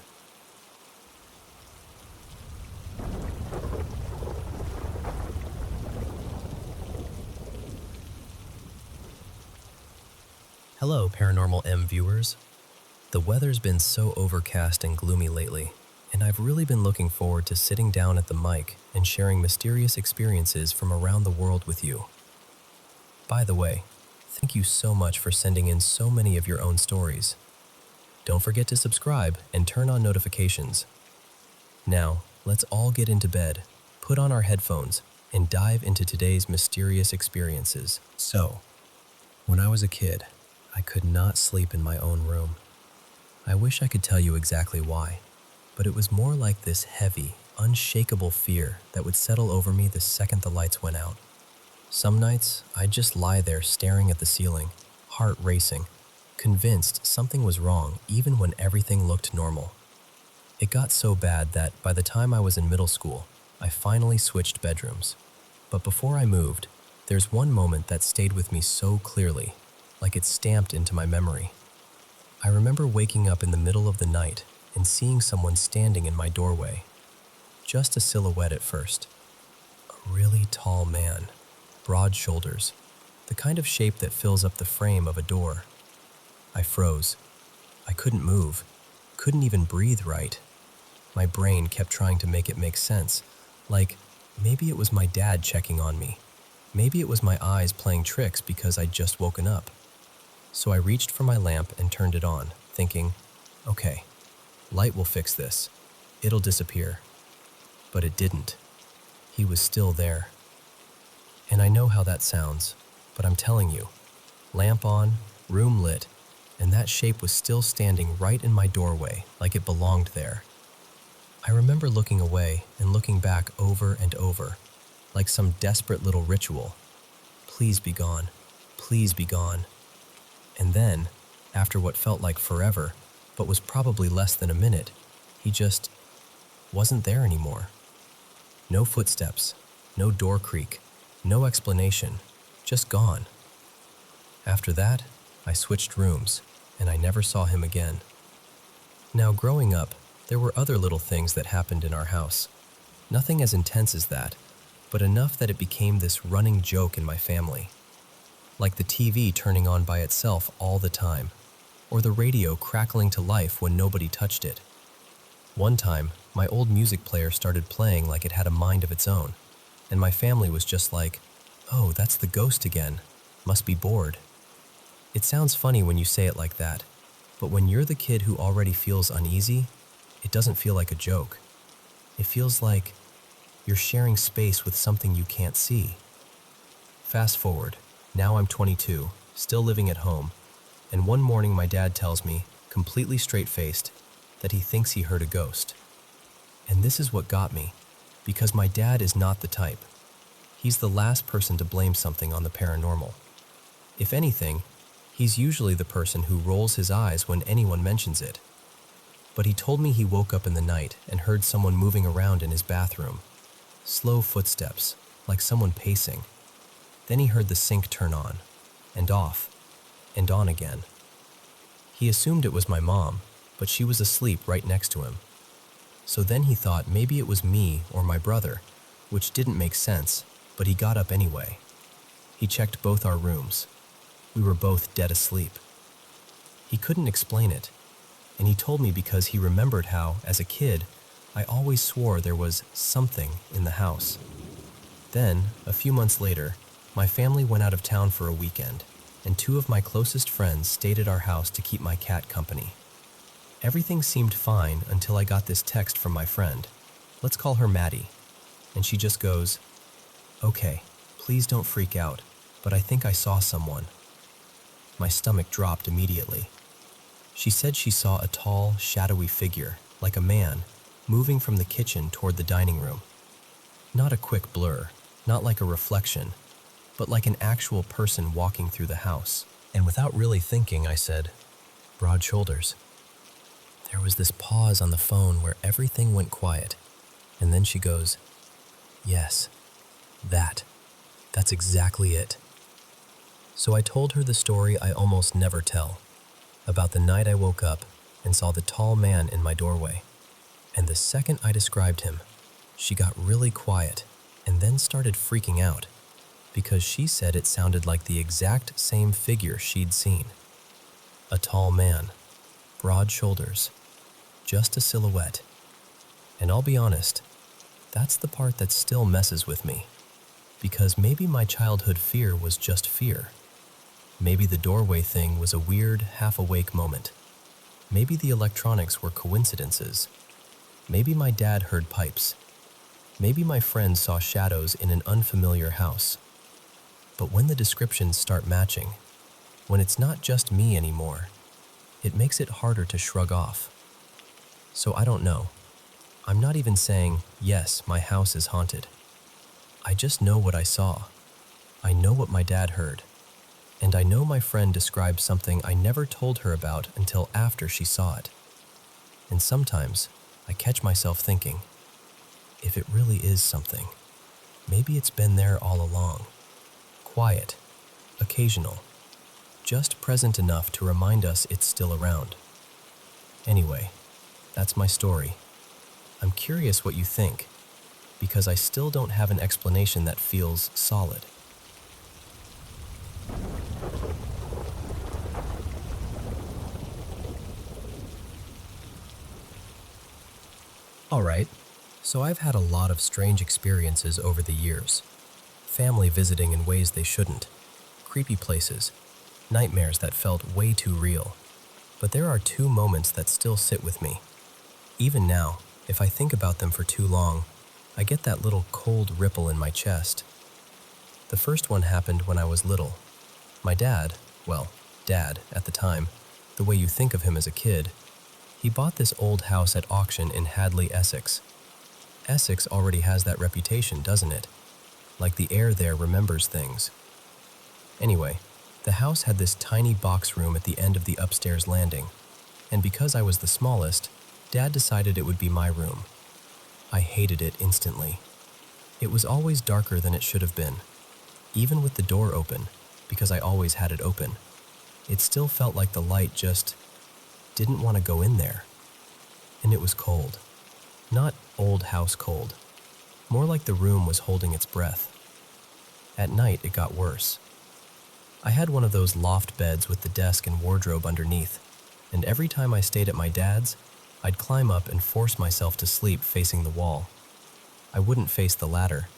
Hello, Paranormal M viewers. The weather's been so overcast and gloomy lately, and I've really been looking forward to sitting down at the mic and sharing mysterious experiences from around the world with you. By the way, thank you so much for sending in so many of your own stories. Don't forget to subscribe and turn on notifications. Now, let's all get into bed, put on our headphones, and dive into today's mysterious experiences. So, when I was a kid, I could not sleep in my own room. I wish I could tell you exactly why, but it was more like this heavy, unshakable fear that would settle over me the second the lights went out. Some nights, I'd just lie there staring at the ceiling, heart racing, convinced something was wrong even when everything looked normal. It got so bad that by the time I was in middle school, I finally switched bedrooms. But before I moved, there's one moment that stayed with me so clearly, like it's stamped into my memory. I remember waking up in the middle of the night and seeing someone standing in my doorway. Just a silhouette at first. A really tall man, broad shoulders, the kind of shape that fills up the frame of a door. I froze. I couldn't move, couldn't even breathe right. My brain kept trying to make it make sense, like maybe it was my dad checking on me. Maybe it was my eyes playing tricks because I'd just woken up. So I reached for my lamp and turned it on, thinking, okay, light will fix this. It'll disappear. But it didn't. He was still there. And I know how that sounds, but I'm telling you, lamp on, room lit, and that shape was still standing right in my doorway like it belonged there. I remember looking away and looking back over and over, like some desperate little ritual. Please be gone. Please be gone. And then, after what felt like forever, but was probably less than a minute, he just wasn't there anymore. No footsteps, no door creak, no explanation, just gone. After that, I switched rooms, and I never saw him again. Now, growing up, there were other little things that happened in our house. Nothing as intense as that, but enough that it became this running joke in my family. Like the TV turning on by itself all the time, or the radio crackling to life when nobody touched it. One time, my old music player started playing like it had a mind of its own, and my family was just like, "Oh, that's the ghost again. Must be bored." It sounds funny when you say it like that, but when you're the kid who already feels uneasy, it doesn't feel like a joke. It feels like you're sharing space with something you can't see. Fast forward. Now I'm 22, still living at home, and one morning my dad tells me, completely straight-faced, that he thinks he heard a ghost. And this is what got me, because my dad is not the type. He's the last person to blame something on the paranormal. If anything, he's usually the person who rolls his eyes when anyone mentions it. But he told me he woke up in the night and heard someone moving around in his bathroom. Slow footsteps, like someone pacing. Then he heard the sink turn on, and off, and on again. He assumed it was my mom, but she was asleep right next to him. So then he thought maybe it was me or my brother, which didn't make sense, but he got up anyway. He checked both our rooms. We were both dead asleep. He couldn't explain it, and he told me because he remembered how, as a kid, I always swore there was something in the house. Then, a few months later, my family went out of town for a weekend, and two of my closest friends stayed at our house to keep my cat company. Everything seemed fine until I got this text from my friend. Let's call her Maddie. And she just goes, "Okay, please don't freak out, but I think I saw someone." My stomach dropped immediately. She said she saw a tall, shadowy figure, like a man, moving from the kitchen toward the dining room. Not a quick blur, not like a reflection, but like an actual person walking through the house. And without really thinking, I said, "Broad shoulders." There was this pause on the phone where everything went quiet, and then she goes, "Yes, that's exactly it." So I told her the story I almost never tell, about the night I woke up and saw the tall man in my doorway. And the second I described him, she got really quiet and then started freaking out because she said it sounded like the exact same figure she'd seen. A tall man, broad shoulders, just a silhouette. And I'll be honest, that's the part that still messes with me, because maybe my childhood fear was just fear. Maybe the doorway thing was a weird, half-awake moment. Maybe the electronics were coincidences. Maybe my dad heard pipes. Maybe my friends saw shadows in an unfamiliar house. But when the descriptions start matching, when it's not just me anymore, it makes it harder to shrug off. So I don't know. I'm not even saying, yes, my house is haunted. I just know what I saw. I know what my dad heard. And I know my friend described something I never told her about until after she saw it. And sometimes I catch myself thinking, if it really is something, maybe it's been there all along. Quiet, occasional, just present enough to remind us it's still around. Anyway, that's my story. I'm curious what you think, because I still don't have an explanation that feels solid. Alright, so I've had a lot of strange experiences over the years. Family visiting in ways they shouldn't, creepy places, nightmares that felt way too real. But there are two moments that still sit with me. Even now, if I think about them for too long, I get that little cold ripple in my chest. The first one happened when I was little. My dad, well, dad at the time, the way you think of him as a kid, he bought this old house at auction in Hadley, Essex. Essex already has that reputation, doesn't it? Like the air there remembers things. Anyway, the house had this tiny box room at the end of the upstairs landing, and because I was the smallest, Dad decided it would be my room. I hated it instantly. It was always darker than it should have been. Even with the door open, because I always had it open, it still felt like the light just didn't want to go in there. And it was cold. Not old house cold. More like the room was holding its breath. At night, it got worse. I had one of those loft beds with the desk and wardrobe underneath, and every time I stayed at my dad's, I'd climb up and force myself to sleep facing the wall. I wouldn't face the ladder.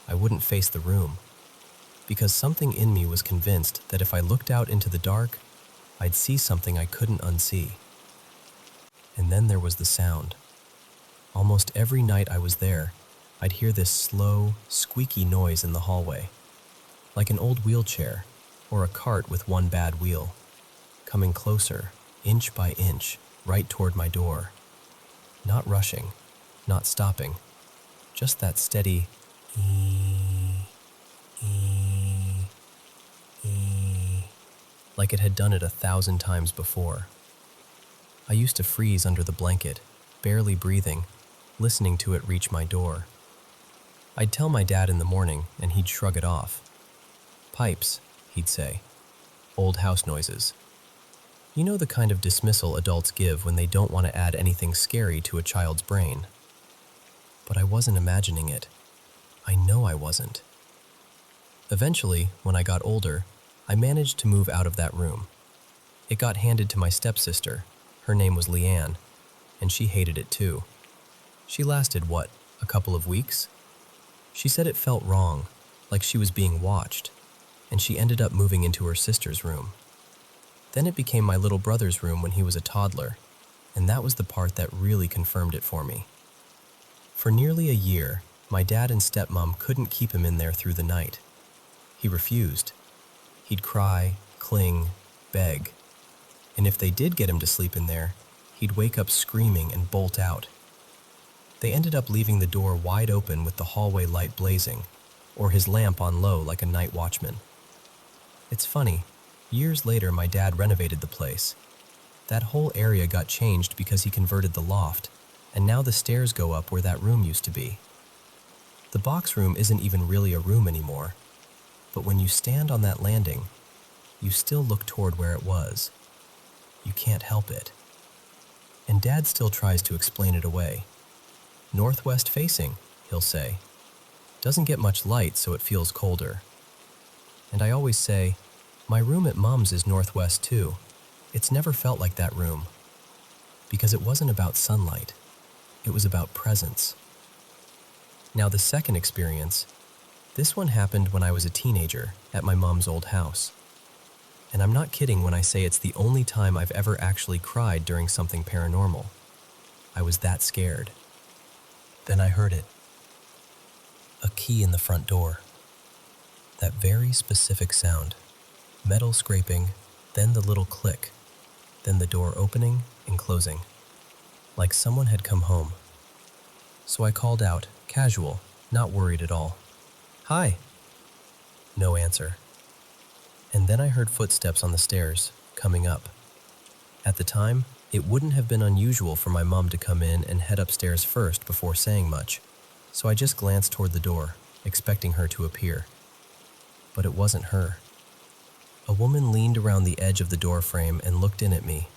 I wouldn't face the room. Because something in me was convinced that if I looked out into the dark, I'd see something I couldn't unsee. And then there was the sound. Almost every night I was there, I'd hear this slow, squeaky noise in the hallway, like an old wheelchair or a cart with one bad wheel, coming closer, inch by inch, right toward my door. Not rushing, not stopping, just that steady ee, ee, ee, like it had done it 1,000 times before. I used to freeze under the blanket, barely breathing, listening to it reach my door. I'd tell my dad in the morning, and he'd shrug it off. Pipes, he'd say. Old house noises. You know the kind of dismissal adults give when they don't want to add anything scary to a child's brain. But I wasn't imagining it. I know I wasn't. Eventually, when I got older, I managed to move out of that room. It got handed to my stepsister. Her name was Leanne, and she hated it too. She lasted, a couple of weeks? She said it felt wrong, like she was being watched, and she ended up moving into her sister's room. Then it became my little brother's room when he was a toddler, and that was the part that really confirmed it for me. For nearly a year, my dad and stepmom couldn't keep him in there through the night. He refused. He'd cry, cling, beg. And if they did get him to sleep in there, he'd wake up screaming and bolt out. They ended up leaving the door wide open with the hallway light blazing, or his lamp on low like a night watchman. It's funny, years later my dad renovated the place. That whole area got changed because he converted the loft, and now the stairs go up where that room used to be. The box room isn't even really a room anymore, but when you stand on that landing, you still look toward where it was. You can't help it. And Dad still tries to explain it away. Northwest facing, he'll say. Doesn't get much light, so it feels colder. And I always say, my room at Mom's is northwest too. It's never felt like that room. Because it wasn't about sunlight. It was about presence. Now the second experience, this one happened when I was a teenager at my mom's old house. And I'm not kidding when I say it's the only time I've ever actually cried during something paranormal. I was that scared. Then I heard it. A key in the front door. That very specific sound. Metal scraping, then the little click, then the door opening and closing. Like someone had come home. So I called out, casual, not worried at all. Hi. No answer. And then I heard footsteps on the stairs, coming up. At the time, it wouldn't have been unusual for my mom to come in and head upstairs first before saying much, so I just glanced toward the door, expecting her to appear. But it wasn't her. A woman leaned around the edge of the door frame and looked in at me,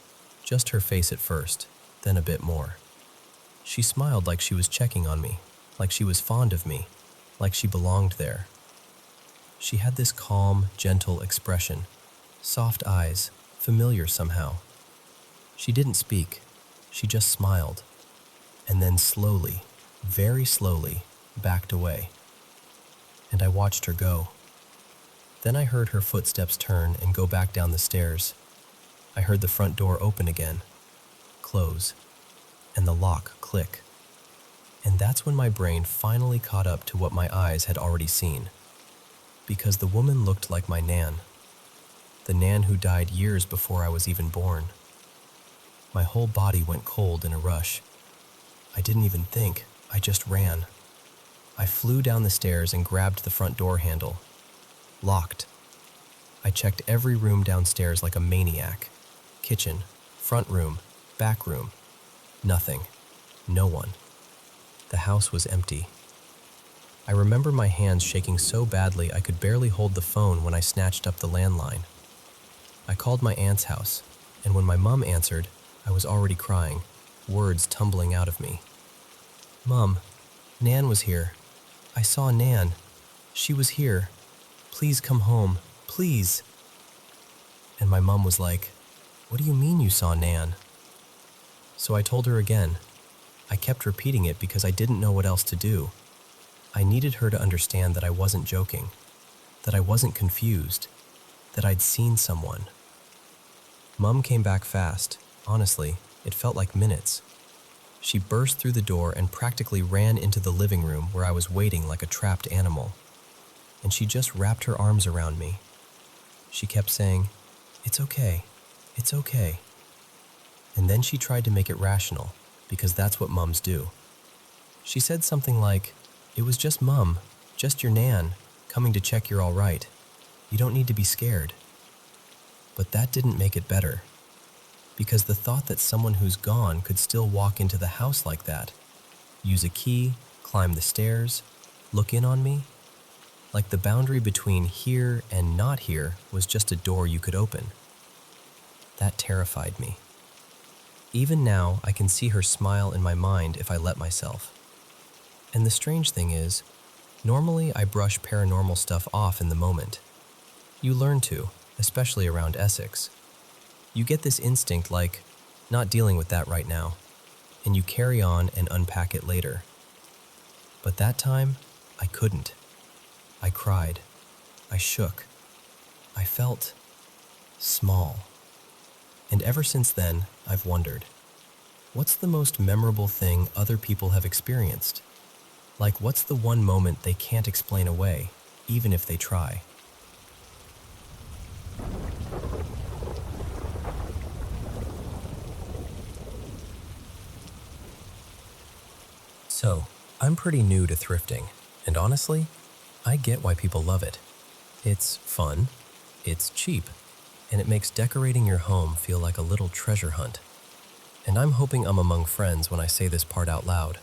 just her face at first, then a bit more. She smiled like she was checking on me, like she was fond of me, like she belonged there. She had this calm, gentle expression, soft eyes, familiar somehow. She didn't speak, she just smiled, and then slowly, very slowly, backed away. And I watched her go. Then I heard her footsteps turn and go back down the stairs. I heard the front door open again, close, and the lock click. And that's when my brain finally caught up to what my eyes had already seen. Because the woman looked like my Nan. The Nan who died years before I was even born. My whole body went cold in a rush. I didn't even think, I just ran. I flew down the stairs and grabbed the front door handle. Locked. I checked every room downstairs like a maniac. Kitchen, front room, back room. Nothing. No one. The house was empty. I remember my hands shaking so badly I could barely hold the phone when I snatched up the landline. I called my aunt's house, and when my mom answered, I was already crying, words tumbling out of me. Mom, Nan was here. I saw Nan. She was here. Please come home, please. And my mom was like, what do you mean you saw Nan? So I told her again. I kept repeating it because I didn't know what else to do. I needed her to understand that I wasn't joking, that I wasn't confused, that I'd seen someone. Mom came back fast. Honestly, it felt like minutes. She burst through the door and practically ran into the living room where I was waiting like a trapped animal. And she just wrapped her arms around me. She kept saying, "It's okay, it's okay." And then she tried to make it rational, because that's what mums do. She said something like, "It was just Mum, just your Nan, coming to check you're all right. You don't need to be scared." But that didn't make it better, because the thought that someone who's gone could still walk into the house like that, use a key, climb the stairs, look in on me, like the boundary between here and not here was just a door you could open. That terrified me. Even now, I can see her smile in my mind if I let myself. And the strange thing is, normally I brush paranormal stuff off in the moment. You learn to, especially around Essex. You get this instinct like, not dealing with that right now, and you carry on and unpack it later. But that time, I couldn't. I cried. I shook. I felt small. And ever since then, I've wondered, what's the most memorable thing other people have experienced? Like, what's the one moment they can't explain away, even if they try? So, I'm pretty new to thrifting, and honestly, I get why people love it. It's fun, it's cheap, and it makes decorating your home feel like a little treasure hunt. And I'm hoping I'm among friends when I say this part out loud.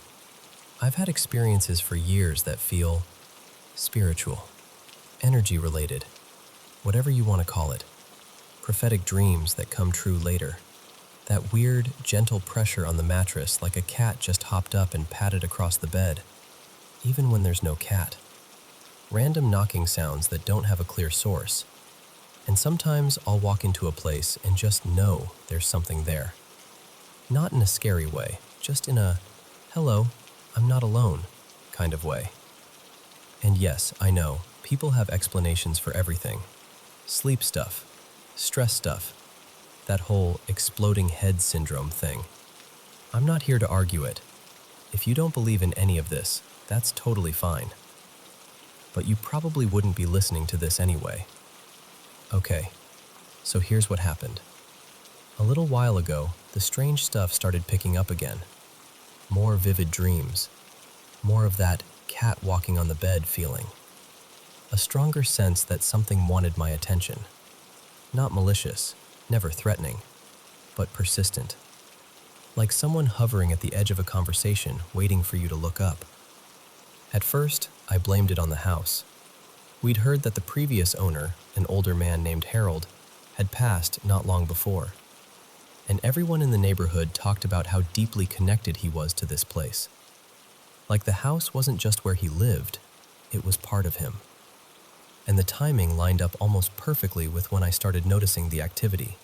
I've had experiences for years that feel spiritual, energy related, whatever you want to call it. Prophetic dreams that come true later. That weird, gentle pressure on the mattress like a cat just hopped up and patted across the bed, even when there's no cat. Random knocking sounds that don't have a clear source. And sometimes I'll walk into a place and just know there's something there. Not in a scary way, just in a, hello, I'm not alone kind of way. And yes, I know, people have explanations for everything. Sleep stuff, stress stuff, that whole exploding head syndrome thing. I'm not here to argue it. If you don't believe in any of this, that's totally fine. But you probably wouldn't be listening to this anyway. Okay, so here's what happened. A little while ago, the strange stuff started picking up again. More vivid dreams. More of that cat walking on the bed feeling. A stronger sense that something wanted my attention. Not malicious, never threatening, but persistent. Like someone hovering at the edge of a conversation waiting for you to look up. At first, I blamed it on the house. We'd heard that the previous owner, an older man named Harold, had passed not long before. And everyone in the neighborhood talked about how deeply connected he was to this place. Like the house wasn't just where he lived, it was part of him. And the timing lined up almost perfectly with when I started noticing the activity.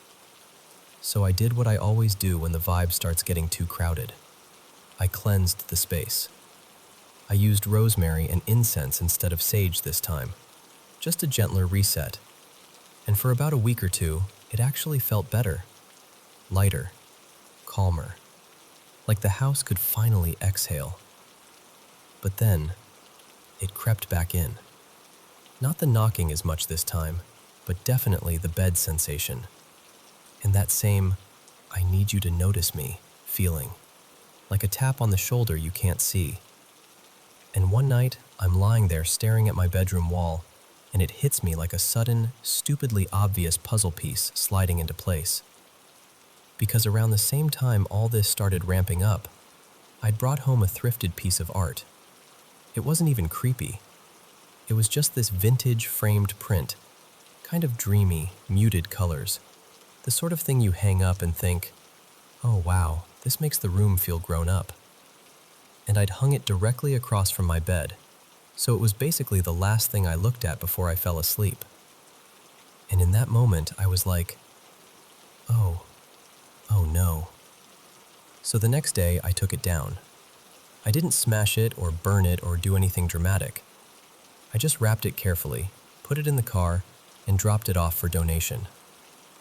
So I did what I always do when the vibe starts getting too crowded. I cleansed the space. I used rosemary and incense instead of sage this time. Just a gentler reset. And for about a week or two, it actually felt better. Lighter. Calmer. Like the house could finally exhale. But then, it crept back in. Not the knocking as much this time, but definitely the bed sensation. And that same, I need you to notice me, feeling. Like a tap on the shoulder you can't see. And one night, I'm lying there staring at my bedroom wall, and it hits me like a sudden, stupidly obvious puzzle piece sliding into place. Because around the same time all this started ramping up, I'd brought home a thrifted piece of art. It wasn't even creepy. It was just this vintage framed print, kind of dreamy, muted colors. The sort of thing you hang up and think, oh wow, this makes the room feel grown up. And I'd hung it directly across from my bed, so it was basically the last thing I looked at before I fell asleep. And in that moment, I was like, oh no. So the next day, I took it down. I didn't smash it or burn it or do anything dramatic. I just wrapped it carefully, put it in the car, and dropped it off for donation.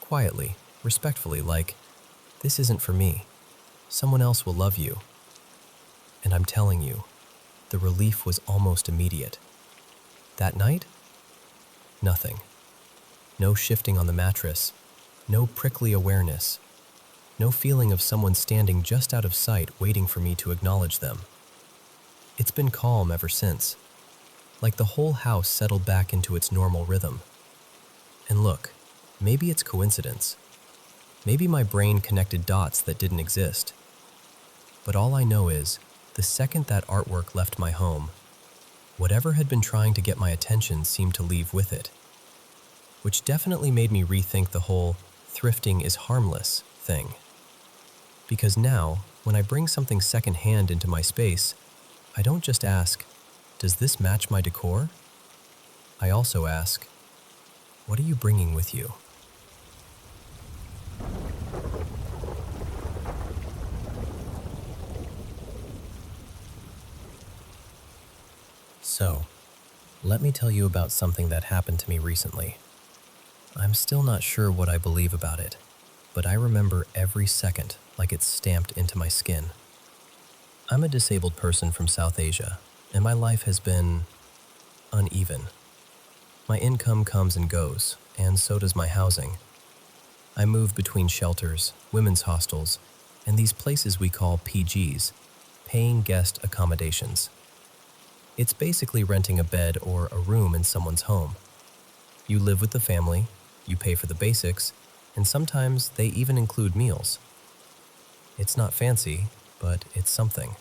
Quietly, respectfully, like, this isn't for me. Someone else will love you. And I'm telling you, the relief was almost immediate. That night? Nothing. No shifting on the mattress, no prickly awareness, no feeling of someone standing just out of sight waiting for me to acknowledge them. It's been calm ever since, like the whole house settled back into its normal rhythm. And look, maybe it's coincidence. Maybe my brain connected dots that didn't exist. But all I know is, the second that artwork left my home, whatever had been trying to get my attention seemed to leave with it. Which definitely made me rethink the whole thrifting is harmless thing. Because now, when I bring something secondhand into my space, I don't just ask, does this match my decor? I also ask, what are you bringing with you? So, let me tell you about something that happened to me recently. I'm still not sure what I believe about it, but I remember every second like it's stamped into my skin. I'm a disabled person from South Asia, and my life has been uneven. My income comes and goes, and so does my housing. I move between shelters, women's hostels, and these places we call PGs, paying guest accommodations. It's basically renting a bed or a room in someone's home. You live with the family, you pay for the basics, and sometimes they even include meals. It's not fancy, but it's something.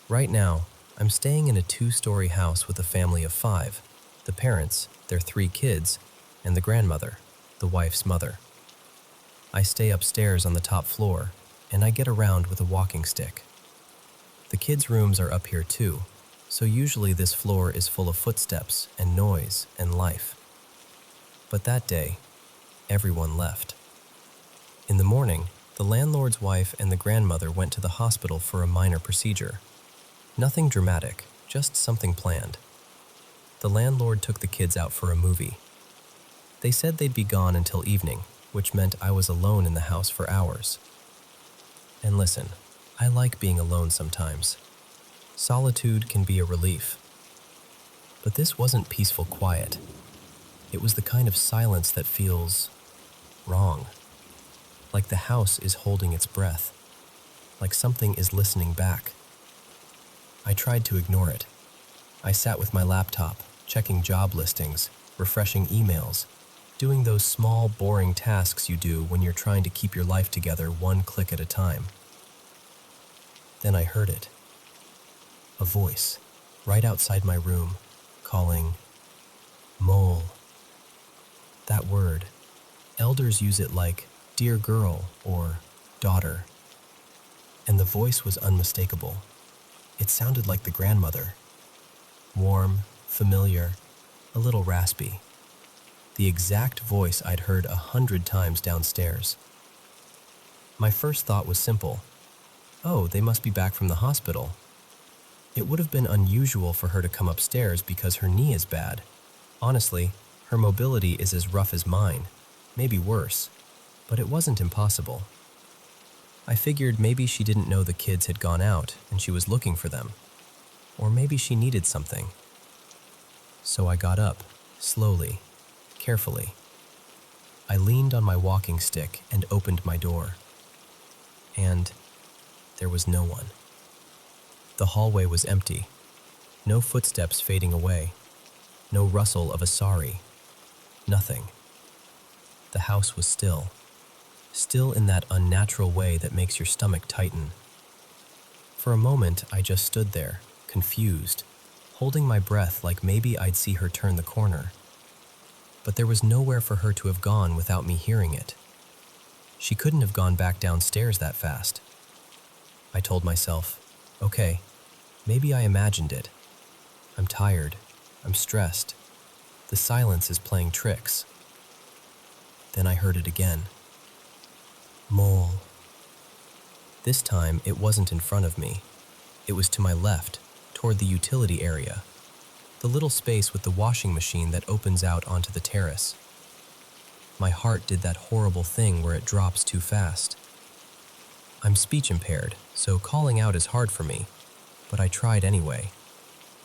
Right now, I'm staying in a 2-story house with a family of 5, the parents, their 3 kids, and the grandmother, the wife's mother. I stay upstairs on the top floor, and I get around with a walking stick. The kids' rooms are up here too, so usually this floor is full of footsteps and noise and life. But that day, everyone left. In the morning, the landlord's wife and the grandmother went to the hospital for a minor procedure. Nothing dramatic, just something planned. The landlord took the kids out for a movie. They said they'd be gone until evening, which meant I was alone in the house for hours. And listen, I like being alone sometimes. Solitude can be a relief. But this wasn't peaceful quiet. It was the kind of silence that feels wrong. Like the house is holding its breath. Like something is listening back. I tried to ignore it. I sat with my laptop, checking job listings, refreshing emails, doing those small, boring tasks you do when you're trying to keep your life together one click at a time. Then I heard it. A voice, right outside my room, calling, "Mole." That word, elders use it like "dear girl" or "daughter." And the voice was unmistakable. It sounded like the grandmother. Warm, familiar, a little raspy. The exact voice I'd heard 100 times downstairs. My first thought was simple. Oh, they must be back from the hospital. It would have been unusual for her to come upstairs because her knee is bad. Honestly, her mobility is as rough as mine, maybe worse, but it wasn't impossible. I figured maybe she didn't know the kids had gone out and she was looking for them. Or maybe she needed something. So I got up, slowly, carefully. I leaned on my walking stick and opened my door. And there was no one. The hallway was empty. No footsteps fading away. No rustle of a sari. Nothing. The house was still. Still in that unnatural way that makes your stomach tighten. For a moment, I just stood there, confused, holding my breath like maybe I'd see her turn the corner. But there was nowhere for her to have gone without me hearing it. She couldn't have gone back downstairs that fast. I told myself, okay, maybe I imagined it. I'm tired. I'm stressed. The silence is playing tricks. Then I heard it again. Mole. This time, it wasn't in front of me. It was to my left, toward the utility area, the little space with the washing machine that opens out onto the terrace. My heart did that horrible thing where it drops too fast. I'm speech impaired, so calling out is hard for me, but I tried anyway.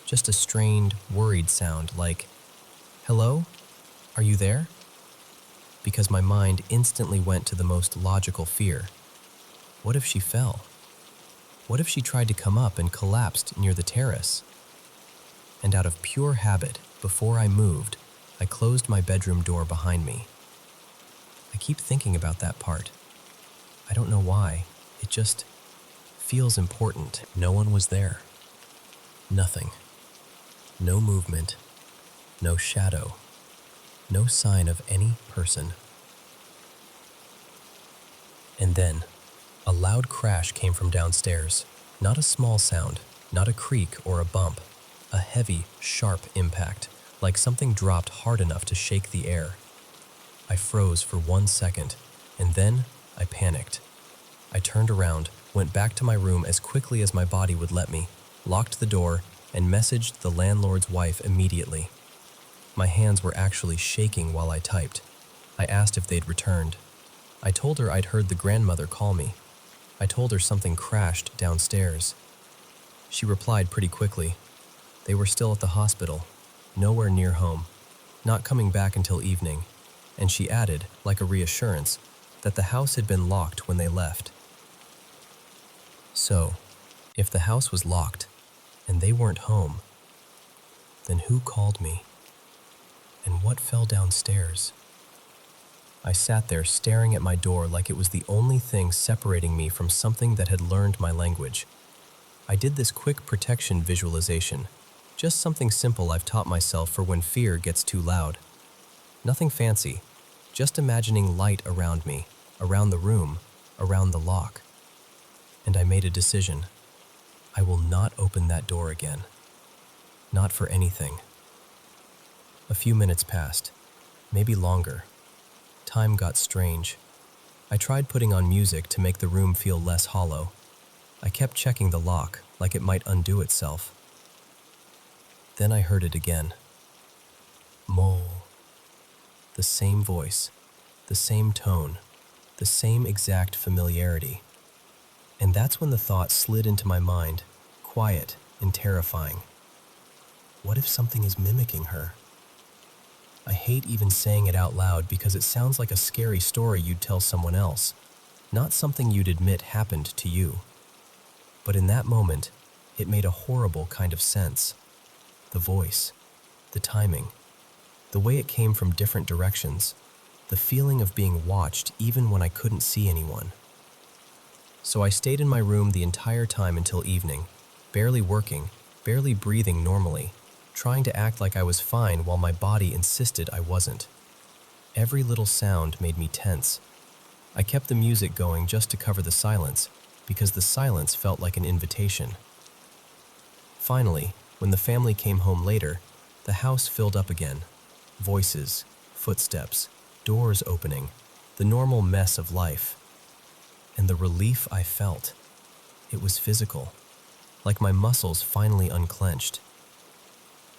Just a strained, worried sound like, "Hello? Are you there?" Because my mind instantly went to the most logical fear. What if she fell? What if she tried to come up and collapsed near the terrace? And out of pure habit, before I moved, I closed my bedroom door behind me. I keep thinking about that part. I don't know why. It just feels important. No one was there. Nothing. No movement. No shadow. No sign of any person. And then, a loud crash came from downstairs. Not a small sound, not a creak or a bump. A heavy, sharp impact, like something dropped hard enough to shake the air. I froze for 1 second, and then I panicked. I turned around, went back to my room as quickly as my body would let me, locked the door, and messaged the landlord's wife immediately. My hands were actually shaking while I typed. I asked if they'd returned. I told her I'd heard the grandmother call me. I told her something crashed downstairs. She replied pretty quickly. They were still at the hospital, nowhere near home, not coming back until evening, and she added, like a reassurance, that the house had been locked when they left. So, if the house was locked, and they weren't home, Then who called me? And what fell downstairs? I sat there staring at my door like it was the only thing separating me from something that had learned my language. I did this quick protection visualization, just something simple I've taught myself for when fear gets too loud. Nothing fancy, just imagining light around me, around the room, around the lock. And I made a decision. I will not open that door again. Not for anything. A few minutes passed, maybe longer. Time got strange. I tried putting on music to make the room feel less hollow. I kept checking the lock, like it might undo itself. Then I heard it again. Mole. The same voice, the same tone, the same exact familiarity. And that's when the thought slid into my mind, quiet and terrifying. What if something is mimicking her? I hate even saying it out loud because it sounds like a scary story you'd tell someone else, not something you'd admit happened to you. But in that moment, it made a horrible kind of sense. The voice, the timing, the way it came from different directions, the feeling of being watched even when I couldn't see anyone. So I stayed in my room the entire time until evening, barely working, barely breathing normally, trying to act like I was fine while my body insisted I wasn't. Every little sound made me tense. I kept the music going just to cover the silence, because the silence felt like an invitation. Finally, when the family came home later, the house filled up again. Voices, footsteps, doors opening, the normal mess of life. And the relief I felt. It was physical, like my muscles finally unclenched.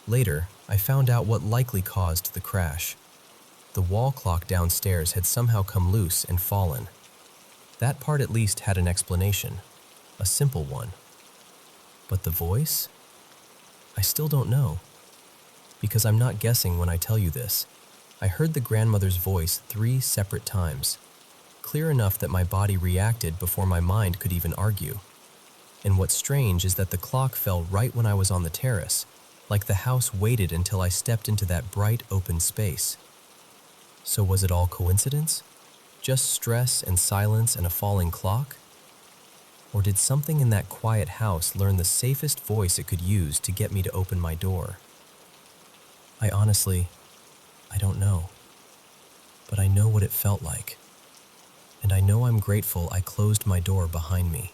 Later, I found out what likely caused the crash. The wall clock downstairs had somehow come loose and fallen. That part at least had an explanation, a simple one. But the voice? I still don't know. Because I'm not guessing when I tell you this. I heard the grandmother's voice 3 separate times, clear enough that my body reacted before my mind could even argue. And what's strange is that the clock fell right when I was on the terrace, like the house waited until I stepped into that bright open space. So was it all coincidence? Just stress and silence and a falling clock? Or did something in that quiet house learn the safest voice it could use to get me to open my door? I don't know. But I know what it felt like. And I know I'm grateful I closed my door behind me.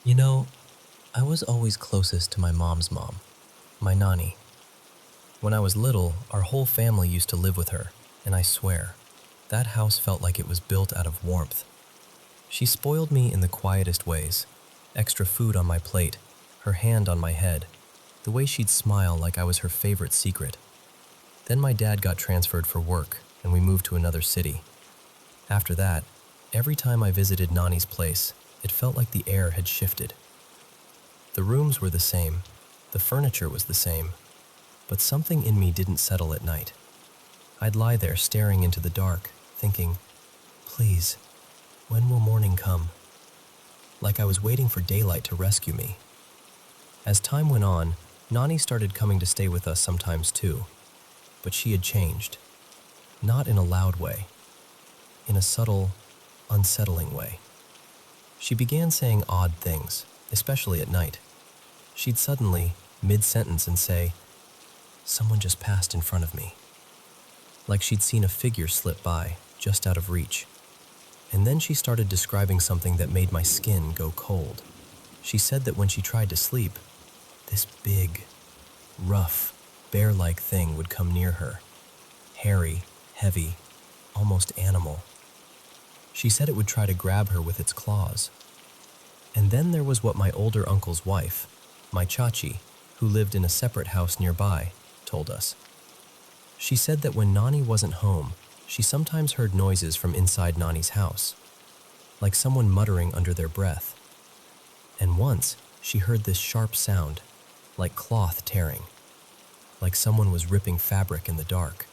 You know, I was always closest to my mom's mom, my nanny. When I was little, our whole family used to live with her, and I swear, that house felt like it was built out of warmth. She spoiled me in the quietest ways. Extra food on my plate, her hand on my head, the way she'd smile like I was her favorite secret. Then my dad got transferred for work, and we moved to another city. After that, every time I visited Nani's place, it felt like the air had shifted. The rooms were the same, the furniture was the same, but something in me didn't settle at night. I'd lie there staring into the dark, thinking, please, when will morning come? Like I was waiting for daylight to rescue me. As time went on, Nani started coming to stay with us sometimes too, but she had changed. Not in a loud way, in a subtle, unsettling way. She began saying odd things, especially at night. She'd suddenly, mid-sentence, and say, someone just passed in front of me. Like she'd seen a figure slip by, just out of reach. And then she started describing something that made my skin go cold. She said that when she tried to sleep, this big, rough, bear-like thing would come near her. Hairy, heavy, almost animal. She said it would try to grab her with its claws. And then there was what my older uncle's wife, my Chachi, who lived in a separate house nearby, told us. She said that when Nani wasn't home, she sometimes heard noises from inside Nani's house, like someone muttering under their breath. And once, she heard this sharp sound, like cloth tearing, like someone was ripping fabric in the dark.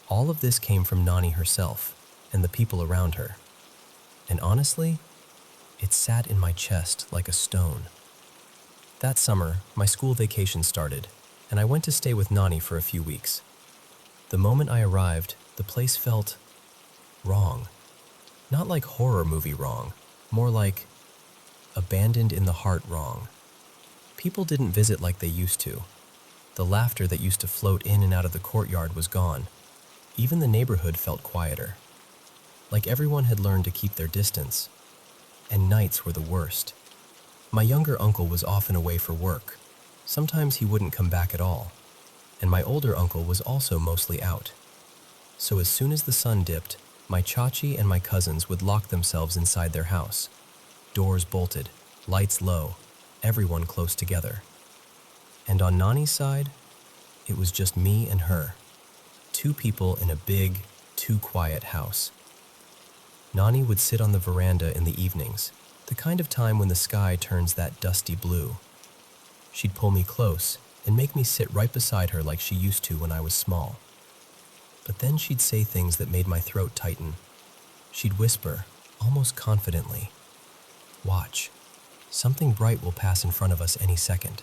All of this came from Nani herself, and the people around her. And honestly, it sat in my chest like a stone. That summer, my school vacation started, and I went to stay with Nani for a few weeks. The moment I arrived, the place felt wrong. Not like horror movie wrong, more like abandoned in the heart wrong. People didn't visit like they used to. The laughter that used to float in and out of the courtyard was gone. Even the neighborhood felt quieter. Like everyone had learned to keep their distance. And nights were the worst. My younger uncle was often away for work. Sometimes he wouldn't come back at all. And my older uncle was also mostly out. So as soon as the sun dipped, my chachi and my cousins would lock themselves inside their house. Doors bolted, lights low, everyone close together. And on Nani's side, it was just me and her. Two people in a big, too quiet house. Nani would sit on the veranda in the evenings, the kind of time when the sky turns that dusty blue. She'd pull me close and make me sit right beside her like she used to when I was small. But then she'd say things that made my throat tighten. She'd whisper, almost confidently, "Watch, something bright will pass in front of us any second."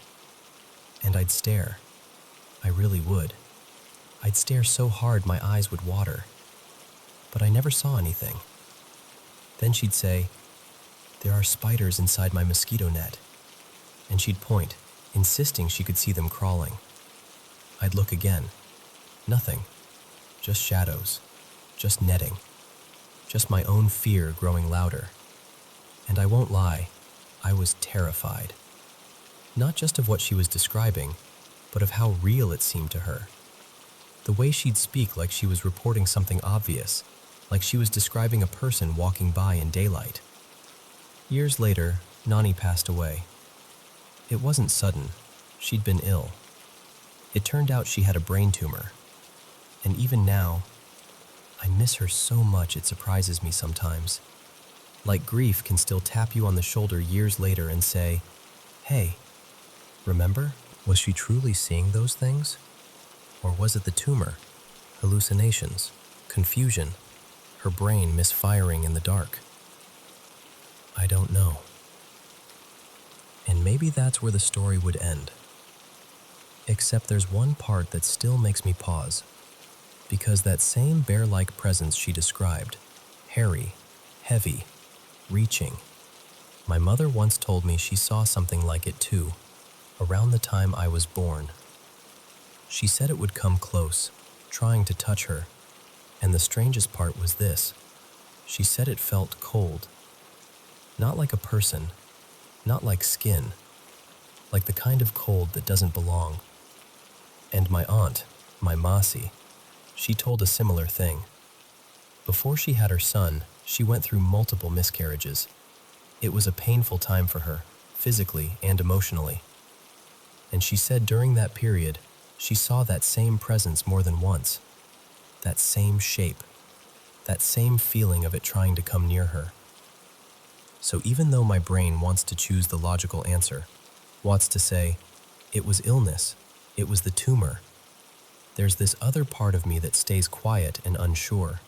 And I'd stare. I really would. I'd stare so hard my eyes would water. But I never saw anything. Then she'd say, "There are spiders inside my mosquito net." And she'd point, insisting she could see them crawling. I'd look again. Nothing. Just shadows. Just netting. Just my own fear growing louder. And I won't lie, I was terrified. Not just of what she was describing, but of how real it seemed to her. The way she'd speak like she was reporting something obvious, like she was describing a person walking by in daylight. Years later, Nani passed away. It wasn't sudden. She'd been ill. It turned out she had a brain tumor. And even now, I miss her so much it surprises me sometimes. Like grief can still tap you on the shoulder years later and say, "Hey, remember? Was she truly seeing those things? Or was it the tumor, hallucinations, confusion, her brain misfiring in the dark?" I don't know. And maybe that's where the story would end. Except there's one part that still makes me pause. Because that same bear-like presence she described, hairy, heavy, reaching, my mother once told me she saw something like it too, around the time I was born. She said it would come close, trying to touch her, and the strangest part was this. She said it felt cold. Not like a person, not like skin, like the kind of cold that doesn't belong. And my aunt, my Masi, she told a similar thing. Before she had her son, she went through multiple miscarriages. It was a painful time for her, physically and emotionally. And she said during that period, she saw that same presence more than once. That same shape. That same feeling of it trying to come near her. So even though my brain wants to choose the logical answer, wants to say, it was illness, it was the tumor, there's this other part of me that stays quiet and unsure.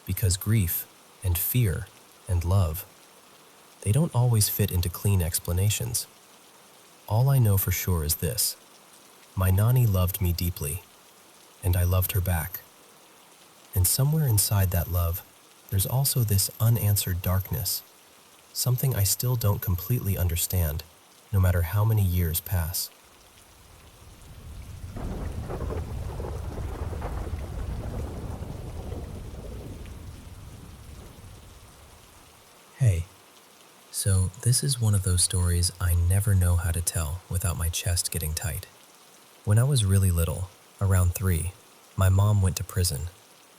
Because grief and fear and love, they don't always fit into clean explanations. All I know for sure is this. My Nani loved me deeply, and I loved her back. And somewhere inside that love, there's also this unanswered darkness, something I still don't completely understand, no matter how many years pass. Hey, so this is one of those stories I never know how to tell without my chest getting tight. When I was really little, around 3, my mom went to prison,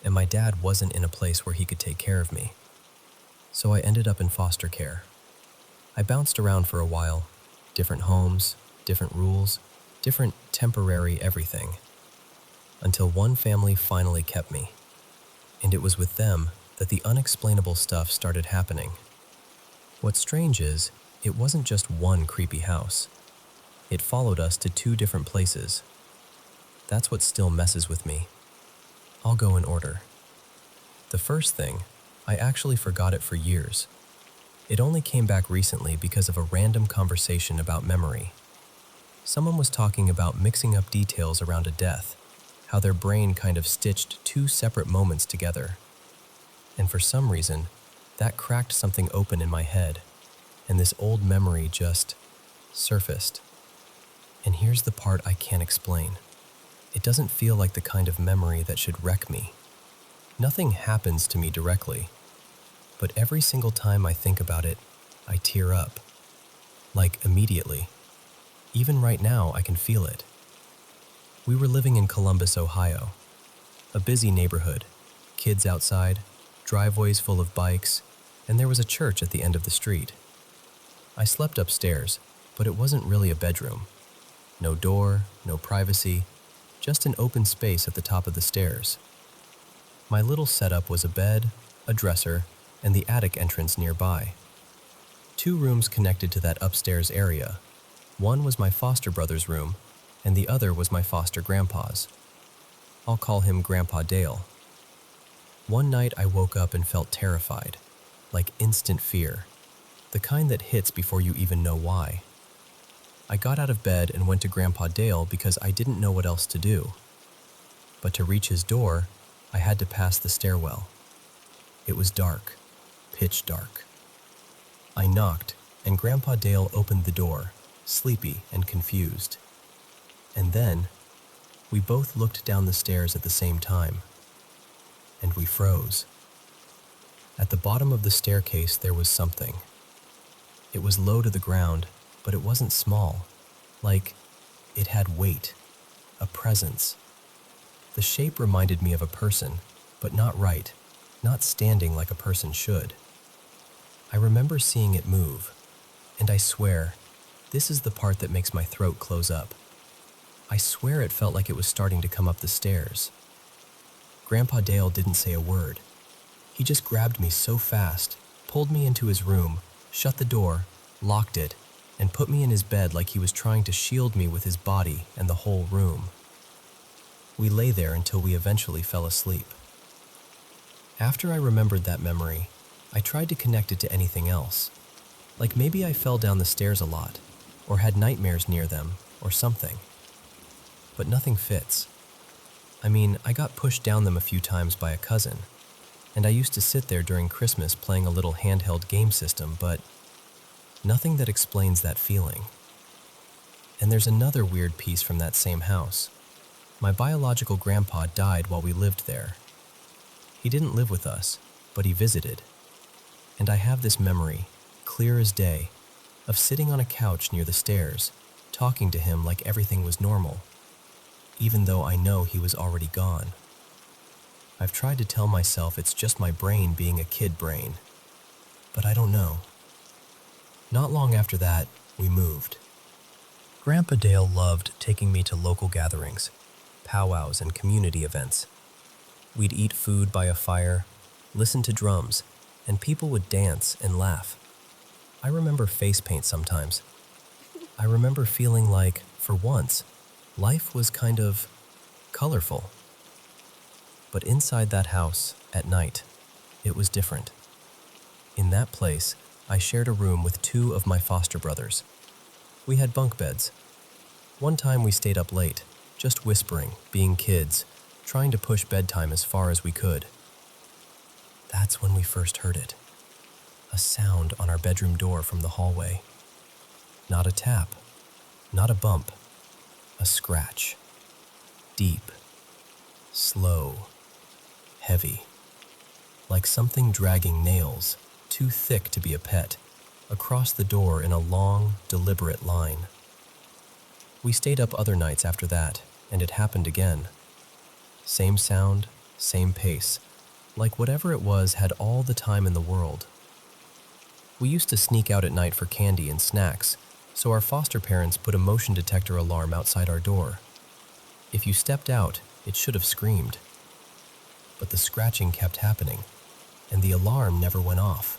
and my dad wasn't in a place where he could take care of me. So I ended up in foster care. I bounced around for a while, different homes, different rules, different temporary everything, until one family finally kept me. And it was with them that the unexplainable stuff started happening. What's strange is, it wasn't just one creepy house. It followed us to 2 different places. That's what still messes with me. I'll go in order. The first thing, I actually forgot it for years. It only came back recently because of a random conversation about memory. Someone was talking about mixing up details around a death, how their brain kind of stitched two separate moments together. And for some reason, that cracked something open in my head, and this old memory just surfaced. And here's the part I can't explain. It doesn't feel like the kind of memory that should wreck me. Nothing happens to me directly, but every single time I think about it, I tear up. Like immediately. Even right now, I can feel it. We were living in Columbus, Ohio. A busy neighborhood, kids outside, driveways full of bikes, and there was a church at the end of the street. I slept upstairs, but it wasn't really a bedroom. No door, no privacy, just an open space at the top of the stairs. My little setup was a bed, a dresser, and the attic entrance nearby. 2 rooms connected to that upstairs area. One was my foster brother's room, and the other was my foster grandpa's. I'll call him Grandpa Dale. One night I woke up and felt terrified, like instant fear, the kind that hits before you even know why. I got out of bed and went to Grandpa Dale because I didn't know what else to do. But to reach his door, I had to pass the stairwell. It was dark, pitch dark. I knocked, and Grandpa Dale opened the door, sleepy and confused. And then, we both looked down the stairs at the same time. And we froze. At the bottom of the staircase there was something. It was low to the ground, but it wasn't small. Like, it had weight, a presence. The shape reminded me of a person, but not right, not standing like a person should. I remember seeing it move, and I swear, this is the part that makes my throat close up. I swear it felt like it was starting to come up the stairs. Grandpa Dale didn't say a word. He just grabbed me so fast, pulled me into his room, shut the door, locked it, and put me in his bed like he was trying to shield me with his body and the whole room. We lay there until we eventually fell asleep. After I remembered that memory, I tried to connect it to anything else. Like maybe I fell down the stairs a lot, or had nightmares near them, or something. But nothing fits. I mean, I got pushed down them a few times by a cousin, and I used to sit there during Christmas playing a little handheld game system, but nothing that explains that feeling. And there's another weird piece from that same house. My biological grandpa died while we lived there. He didn't live with us, but he visited. And I have this memory, clear as day, of sitting on a couch near the stairs, talking to him like everything was normal, even though I know he was already gone. I've tried to tell myself it's just my brain being a kid brain, but I don't know. Not long after that, we moved. Grandpa Dale loved taking me to local gatherings, powwows, and community events. We'd eat food by a fire, listen to drums, and people would dance and laugh. I remember face paint sometimes. I remember feeling like, for once, life was kind of colorful. But inside that house, at night, it was different. In that place, I shared a room with 2 of my foster brothers. We had bunk beds. One time we stayed up late, just whispering, being kids, trying to push bedtime as far as we could. That's when we first heard it. A sound on our bedroom door from the hallway. Not a tap, not a bump, a scratch. Deep, slow, heavy. Like something dragging nails, too thick to be a pet, across the door in a long, deliberate line. We stayed up other nights after that, and it happened again. Same sound, same pace, like whatever it was had all the time in the world. We used to sneak out at night for candy and snacks, so our foster parents put a motion detector alarm outside our door. If you stepped out, it should have screamed. But the scratching kept happening, and the alarm never went off.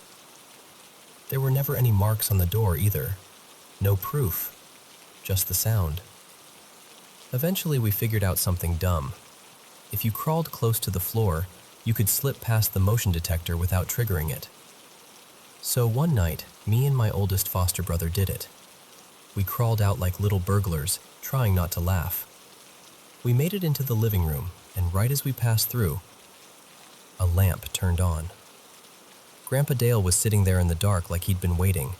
There were never any marks on the door either. No proof, just the sound. Eventually we figured out something dumb. If you crawled close to the floor, You could slip past the motion detector without triggering it. So one night, me and my oldest foster brother did it. We crawled out like little burglars, trying not to laugh. We made it into the living room, and right as we passed through, a lamp turned on. Grandpa Dale was sitting there in the dark like he'd been waiting.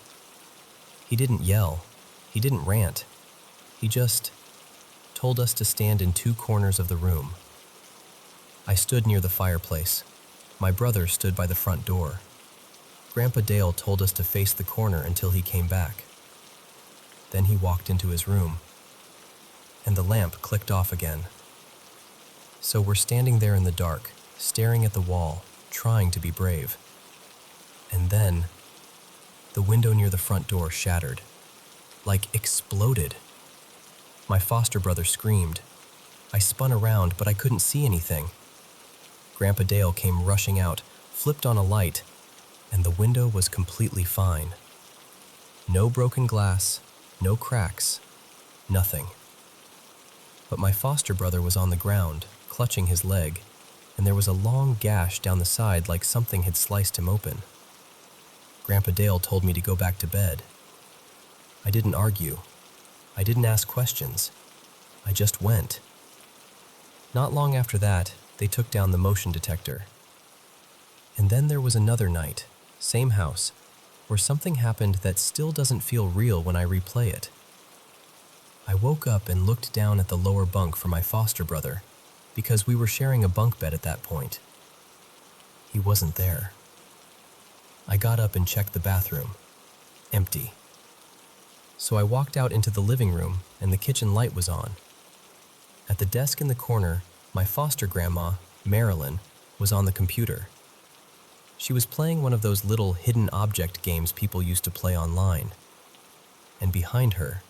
He didn't yell. He didn't rant. He just told us to stand in two corners of the room. I stood near the fireplace. My brother stood by the front door. Grandpa Dale told us to face the corner until he came back. Then he walked into his room, and the lamp clicked off again. So we're standing there in the dark, staring at the wall, trying to be brave. And then, the window near the front door shattered, like exploded. My foster brother screamed. I spun around, but I couldn't see anything. Grandpa Dale came rushing out, flipped on a light, and the window was completely fine. No broken glass, no cracks, nothing. But my foster brother was on the ground, clutching his leg, and there was a long gash down the side like something had sliced him open. Grandpa Dale told me to go back to bed. I didn't argue. I didn't ask questions. I just went. Not long after that, they took down the motion detector. And then there was another night, same house, where something happened that still doesn't feel real when I replay it. I woke up and looked down at the lower bunk for my foster brother, because we were sharing a bunk bed at that point. He wasn't there. I got up and checked the bathroom. Empty. So I walked out into the living room, and the kitchen light was on. At the desk in the corner, my foster grandma, Marilyn, was on the computer. She was playing one of those little hidden object games people used to play online. And behind her,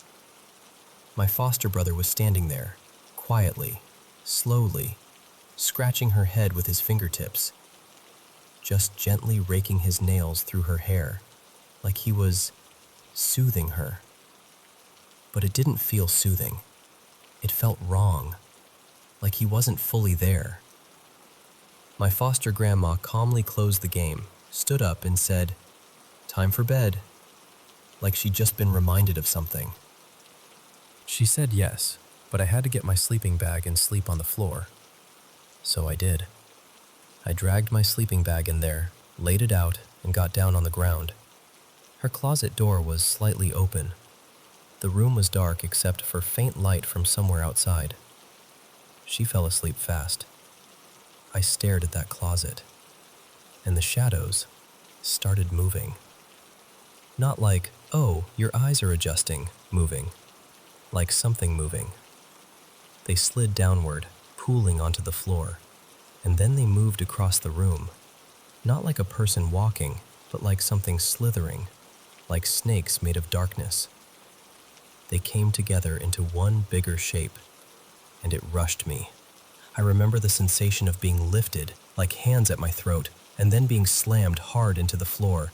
my foster brother was standing there, quietly, slowly, scratching her head with his fingertips, just gently raking his nails through her hair, like he was soothing her. But it didn't feel soothing. It felt wrong, like he wasn't fully there. My foster grandma calmly closed the game, stood up and said, "Time for bed," like she'd just been reminded of something. She said yes, but I had to get my sleeping bag and sleep on the floor. So I did. I dragged my sleeping bag in there, laid it out, and got down on the ground. Her closet door was slightly open. The room was dark except for faint light from somewhere outside. She fell asleep fast. I stared at that closet, and the shadows started moving. Not like, "Oh, your eyes are adjusting," moving. Like something moving. They slid downward, pooling onto the floor, and then they moved across the room. Not like a person walking, but like something slithering, like snakes made of darkness. They came together into one bigger shape, and it rushed me. I remember the sensation of being lifted, like hands at my throat, and then being slammed hard into the floor.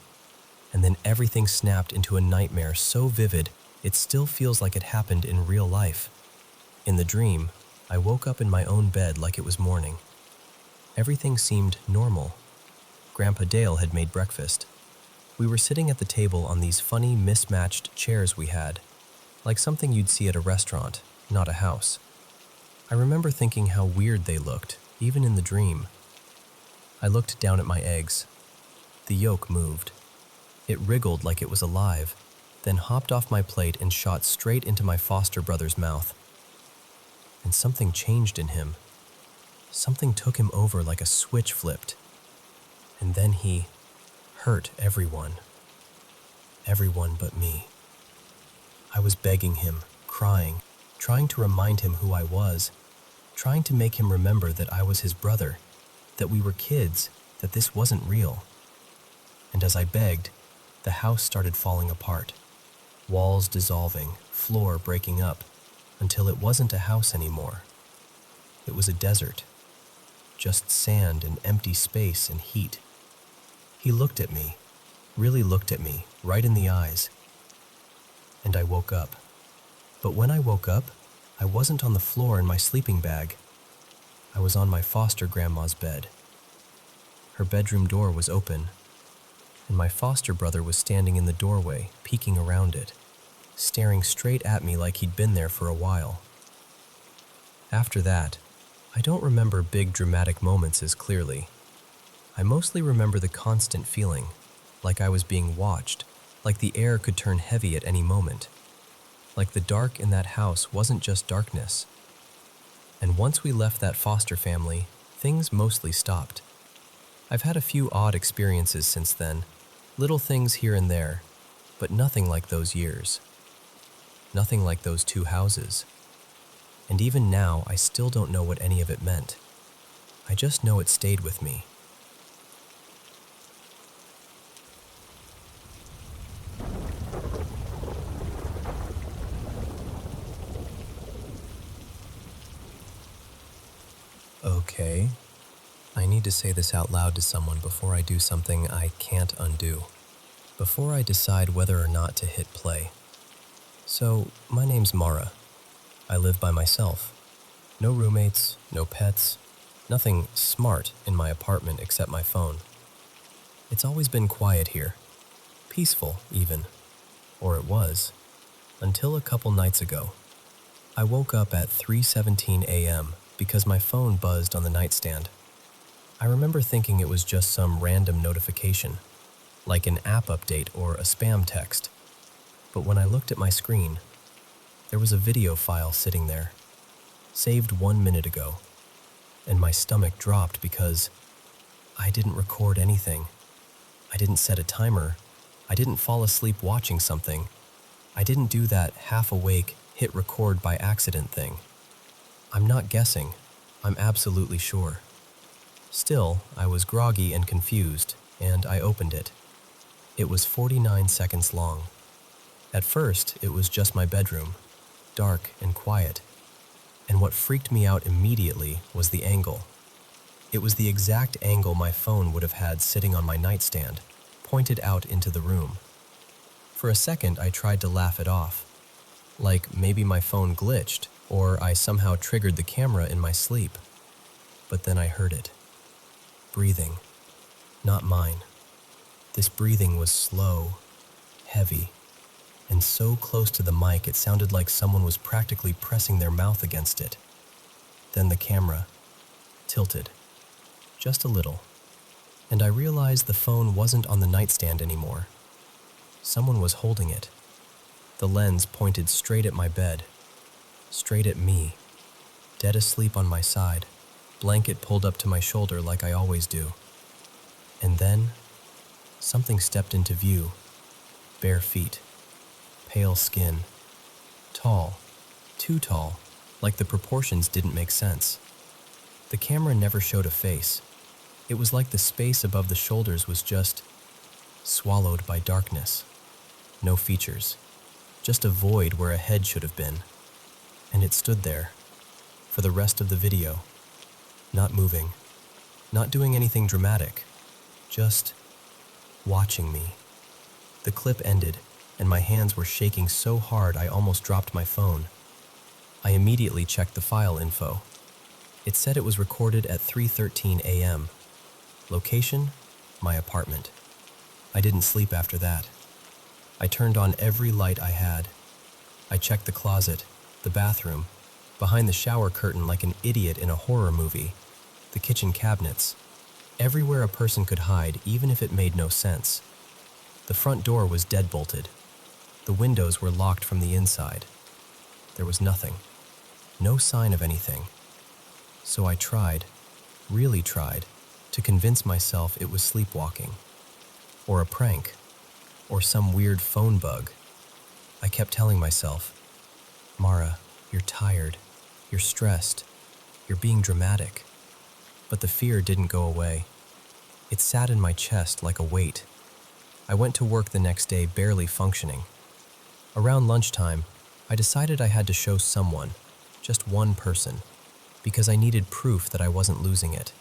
And then everything snapped into a nightmare so vivid, it still feels like it happened in real life. In the dream, I woke up in my own bed like it was morning. Everything seemed normal. Grandpa Dale had made breakfast. We were sitting at the table on these funny, mismatched chairs we had, like something you'd see at a restaurant, not a house. I remember thinking how weird they looked, even in the dream. I looked down at my eggs. The yolk moved. It wriggled like it was alive, then hopped off my plate and shot straight into my foster brother's mouth. And something changed in him. Something took him over like a switch flipped. And then he hurt everyone. Everyone but me. I was begging him, crying, trying to remind him who I was, trying to make him remember that I was his brother, that we were kids, that this wasn't real. And as I begged, the house started falling apart. Walls dissolving, floor breaking up, until it wasn't a house anymore. It was a desert. Just sand and empty space and heat. He looked at me, really looked at me, right in the eyes. And I woke up. But when I woke up, I wasn't on the floor in my sleeping bag. I was on my foster grandma's bed. Her bedroom door was open, and my foster brother was standing in the doorway, peeking around it, staring straight at me like he'd been there for a while. After that, I don't remember big dramatic moments as clearly. I mostly remember the constant feeling, like I was being watched, like the air could turn heavy at any moment, like the dark in that house wasn't just darkness. And once we left that foster family, things mostly stopped. I've had a few odd experiences since then, little things here and there, but nothing like those years. Nothing like those 2 houses. And even now, I still don't know what any of it meant. I just know it stayed with me. Okay. I need to say this out loud to someone before I do something I can't undo. Before I decide whether or not to hit play. So, my name's Mara. I live by myself. No roommates, no pets, nothing smart in my apartment except my phone. It's always been quiet here. Peaceful, even. Or it was. Until a couple nights ago. I woke up at 3:17 a.m. because my phone buzzed on the nightstand. I remember thinking it was just some random notification, like an app update or a spam text. But when I looked at my screen, there was a video file sitting there, saved 1 minute ago, and my stomach dropped because I didn't record anything. I didn't set a timer. I didn't fall asleep watching something. I didn't do that half-awake, hit record by accident thing. I'm not guessing. I'm absolutely sure. Still, I was groggy and confused, and I opened it. It was 49 seconds long. At first, it was just my bedroom, dark and quiet. And what freaked me out immediately was the angle. It was the exact angle my phone would have had sitting on my nightstand, pointed out into the room. For a second, I tried to laugh it off, like maybe my phone glitched or I somehow triggered the camera in my sleep. But then I heard it. Breathing. Not mine. This breathing was slow, heavy, and so close to the mic it sounded like someone was practically pressing their mouth against it. Then the camera tilted, just a little, and I realized the phone wasn't on the nightstand anymore. Someone was holding it. The lens pointed straight at my bed, straight at me, dead asleep on my side, blanket pulled up to my shoulder like I always do. And then, something stepped into view. Bare feet, pale skin, tall, too tall, like the proportions didn't make sense. The camera never showed a face. It was like the space above the shoulders was just swallowed by darkness. No features, just a void where a head should have been. And it stood there, for the rest of the video, not moving, not doing anything dramatic, just watching me. The clip ended, and my hands were shaking so hard I almost dropped my phone. I immediately checked the file info. It said it was recorded at 3:13 a.m. Location? My apartment. I didn't sleep after that. I turned on every light I had. I checked the closet, the bathroom, behind the shower curtain like an idiot in a horror movie, the kitchen cabinets, everywhere a person could hide even if it made no sense. The front door was deadbolted. The windows were locked from the inside. There was nothing. No sign of anything. So I tried, really tried, to convince myself it was sleepwalking, or a prank, or some weird phone bug. I kept telling myself, Mara, you're tired, you're stressed, you're being dramatic. But the fear didn't go away. It sat in my chest like a weight. I went to work the next day barely functioning. Around lunchtime, I decided I had to show someone, just one person, because I needed proof that I wasn't losing it.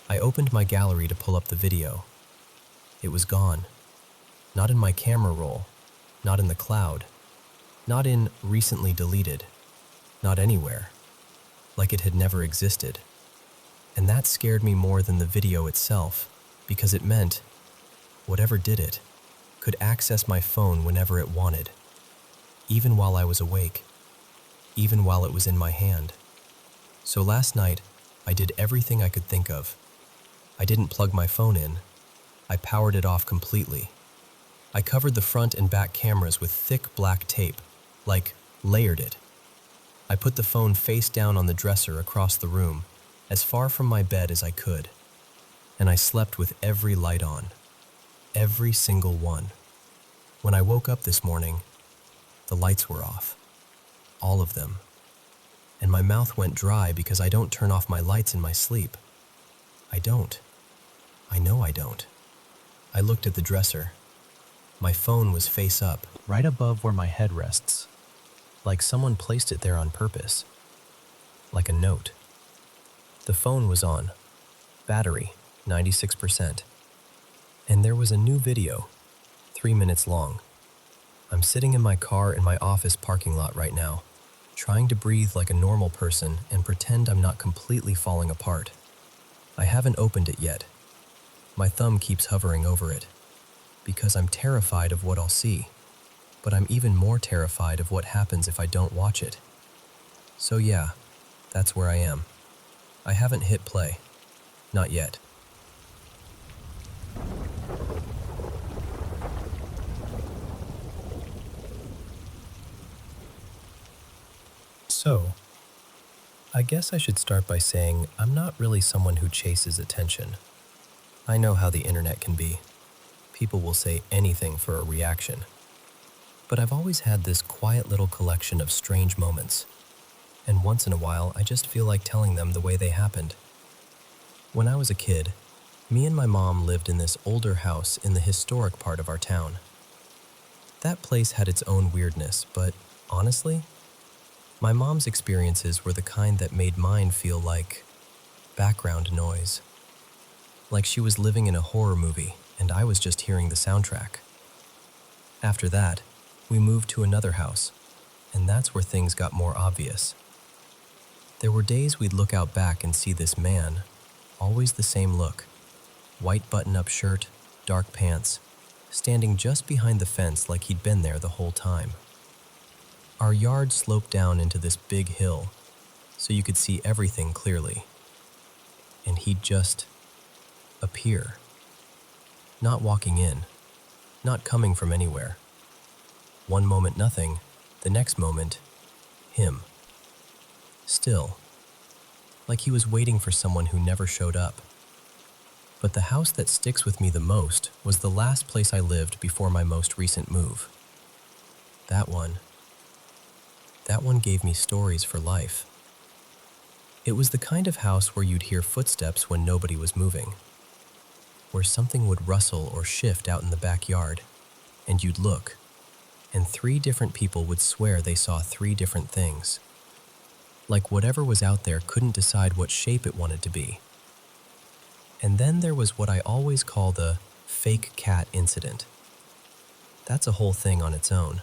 I opened my gallery to pull up the video. It was gone. Not in my camera roll, not in the cloud, not in recently deleted, not anywhere, like it had never existed. And that scared me more than the video itself. because it meant whatever did it could access my phone whenever it wanted, even while I was awake, even while it was in my hand. So last night, I did everything I could think of. I didn't plug my phone in. I powered it off completely. I covered the front and back cameras with thick black tape, like layered it. I put the phone face down on the dresser across the room, as far from my bed as I could, and I slept with every light on, every single one. When I woke up this morning, the lights were off, all of them, and my mouth went dry because I don't turn off my lights in my sleep. I don't. I know I don't. I looked at the dresser. My phone was face up, right above where my head rests, like someone placed it there on purpose, like a note. The phone was on, battery 96%, and there was a new video, 3 minutes long. I'm sitting in my car in my office parking lot right now, trying to breathe like a normal person and pretend I'm not completely falling apart. I haven't opened it yet. My thumb keeps hovering over it, because I'm terrified of what I'll see, but I'm even more terrified of what happens if I don't watch it. So yeah, that's where I am. I haven't hit play. Not yet. So, I guess I should start by saying I'm not really someone who chases attention. I know how the internet can be. People will say anything for a reaction. But I've always had this quiet little collection of strange moments, and once in a while I just feel like telling them the way they happened. When I was a kid, me and my mom lived in this older house in the historic part of our town. That place had its own weirdness, but honestly, my mom's experiences were the kind that made mine feel like background noise. Like she was living in a horror movie and I was just hearing the soundtrack. After that, we moved to another house, and that's where things got more obvious. There were days we'd look out back and see this man, always the same look, white button-up shirt, dark pants, standing just behind the fence like he'd been there the whole time. Our yard sloped down into this big hill, so you could see everything clearly. And he'd just appear. Not walking in, not coming from anywhere. One moment nothing, the next moment, him. Still, like he was waiting for someone who never showed up. But the house that sticks with me the most was the last place I lived before my most recent move. That one gave me stories for life. It was the kind of house where you'd hear footsteps when nobody was moving, where something would rustle or shift out in the backyard, and you'd look, and 3 different people would swear they saw 3 different things. Like whatever was out there couldn't decide what shape it wanted to be. And then there was what I always call the fake cat incident. That's a whole thing on its own.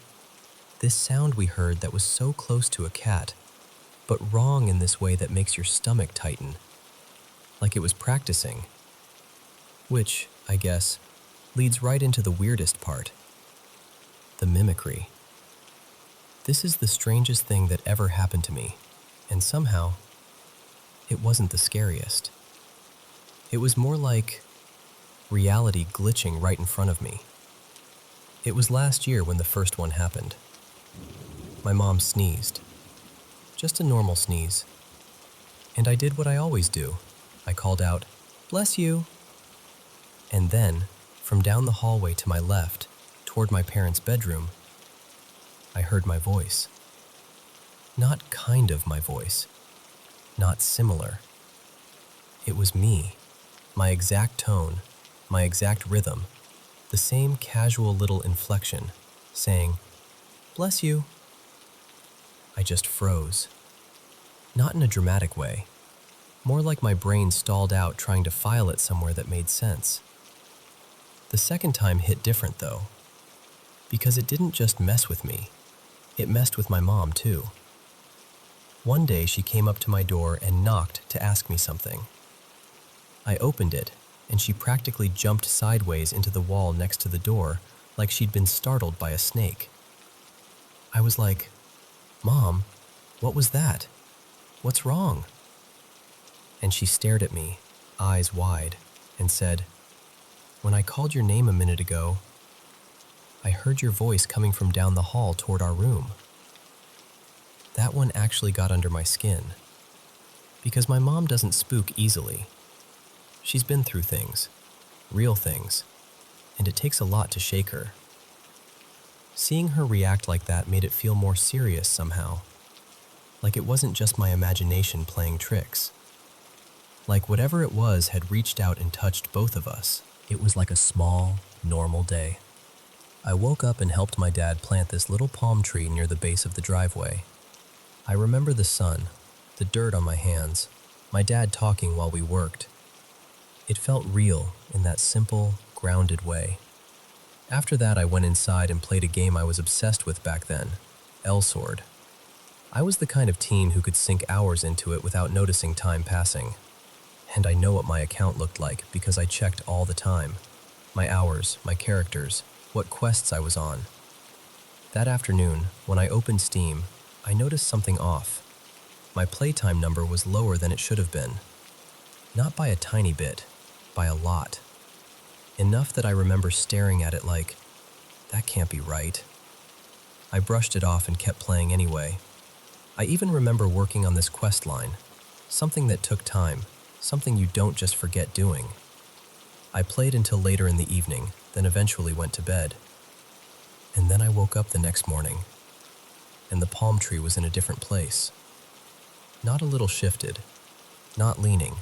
This sound we heard that was so close to a cat, but wrong in this way that makes your stomach tighten, like it was practicing. Which, I guess, leads right into the weirdest part. The mimicry. This is the strangest thing that ever happened to me, and somehow, it wasn't the scariest. It was more like reality glitching right in front of me. It was last year when the first one happened. My mom sneezed. Just a normal sneeze. And I did what I always do. I called out, "Bless you." And then, from down the hallway to my left, toward my parents' bedroom, I heard my voice. Not kind of my voice. Not similar. It was me. My exact tone, my exact rhythm, the same casual little inflection, saying, "Bless you." I just froze. Not in a dramatic way. More like my brain stalled out trying to file it somewhere that made sense. The second time hit different though, because it didn't just mess with me, it messed with my mom too. One day she came up to my door and knocked to ask me something. I opened it, and she practically jumped sideways into the wall next to the door like she'd been startled by a snake. I was like, "Mom, what was that? What's wrong?" And she stared at me, eyes wide, and said, "When I called your name a minute ago, I heard your voice coming from down the hall toward our room." That one actually got under my skin, because my mom doesn't spook easily. She's been through things, real things, and it takes a lot to shake her. Seeing her react like that made it feel more serious somehow, like it wasn't just my imagination playing tricks. Like whatever it was had reached out and touched both of us. It was like a small, normal day. I woke up and helped my dad plant this little palm tree near the base of the driveway. I remember the sun, the dirt on my hands, my dad talking while we worked. It felt real in that simple, grounded way. After that, I went inside and played a game I was obsessed with back then, L-Sword. I was the kind of teen who could sink hours into it without noticing time passing. And I know what my account looked like because I checked all the time. My hours, my characters, what quests I was on. That afternoon, when I opened Steam, I noticed something off. My playtime number was lower than it should have been. Not by a tiny bit, by a lot. Enough that I remember staring at it like, that can't be right. I brushed it off and kept playing anyway. I even remember working on this quest line, something that took time, something you don't just forget doing. I played until later in the evening, then eventually went to bed. And then I woke up the next morning, and the palm tree was in a different place. Not a little shifted, not leaning.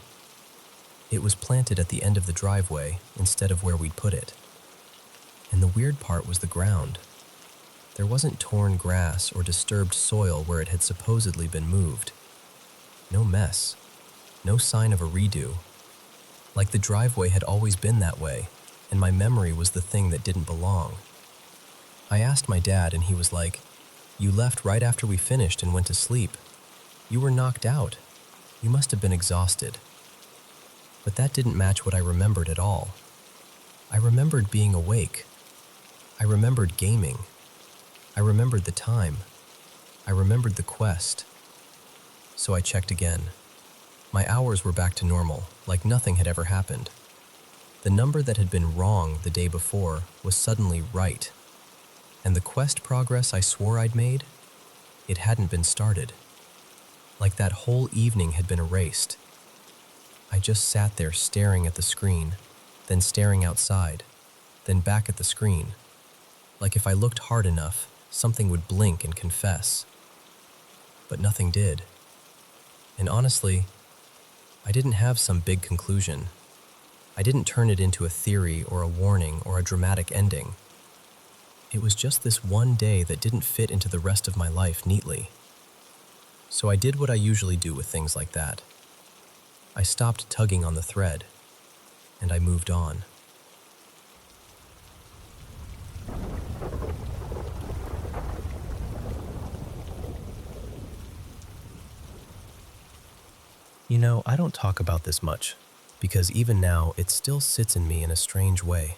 It was planted at the end of the driveway instead of where we'd put it. And the weird part was the ground. There wasn't torn grass or disturbed soil where it had supposedly been moved. No mess. No sign of a redo. Like the driveway had always been that way, and my memory was the thing that didn't belong. I asked my dad, and he was like, "You left right after we finished and went to sleep. You were knocked out. You must have been exhausted." But that didn't match what I remembered at all. I remembered being awake. I remembered gaming. I remembered the time. I remembered the quest. So I checked again. My hours were back to normal, like nothing had ever happened. The number that had been wrong the day before was suddenly right. And the quest progress I swore I'd made, it hadn't been started. Like that whole evening had been erased. I just sat there staring at the screen, then staring outside, then back at the screen. Like if I looked hard enough, something would blink and confess. But nothing did. And honestly, I didn't have some big conclusion. I didn't turn it into a theory or a warning or a dramatic ending. It was just this one day that didn't fit into the rest of my life neatly. So I did what I usually do with things like that. I stopped tugging on the thread, and I moved on. You know, I don't talk about this much, because even now it still sits in me in a strange way.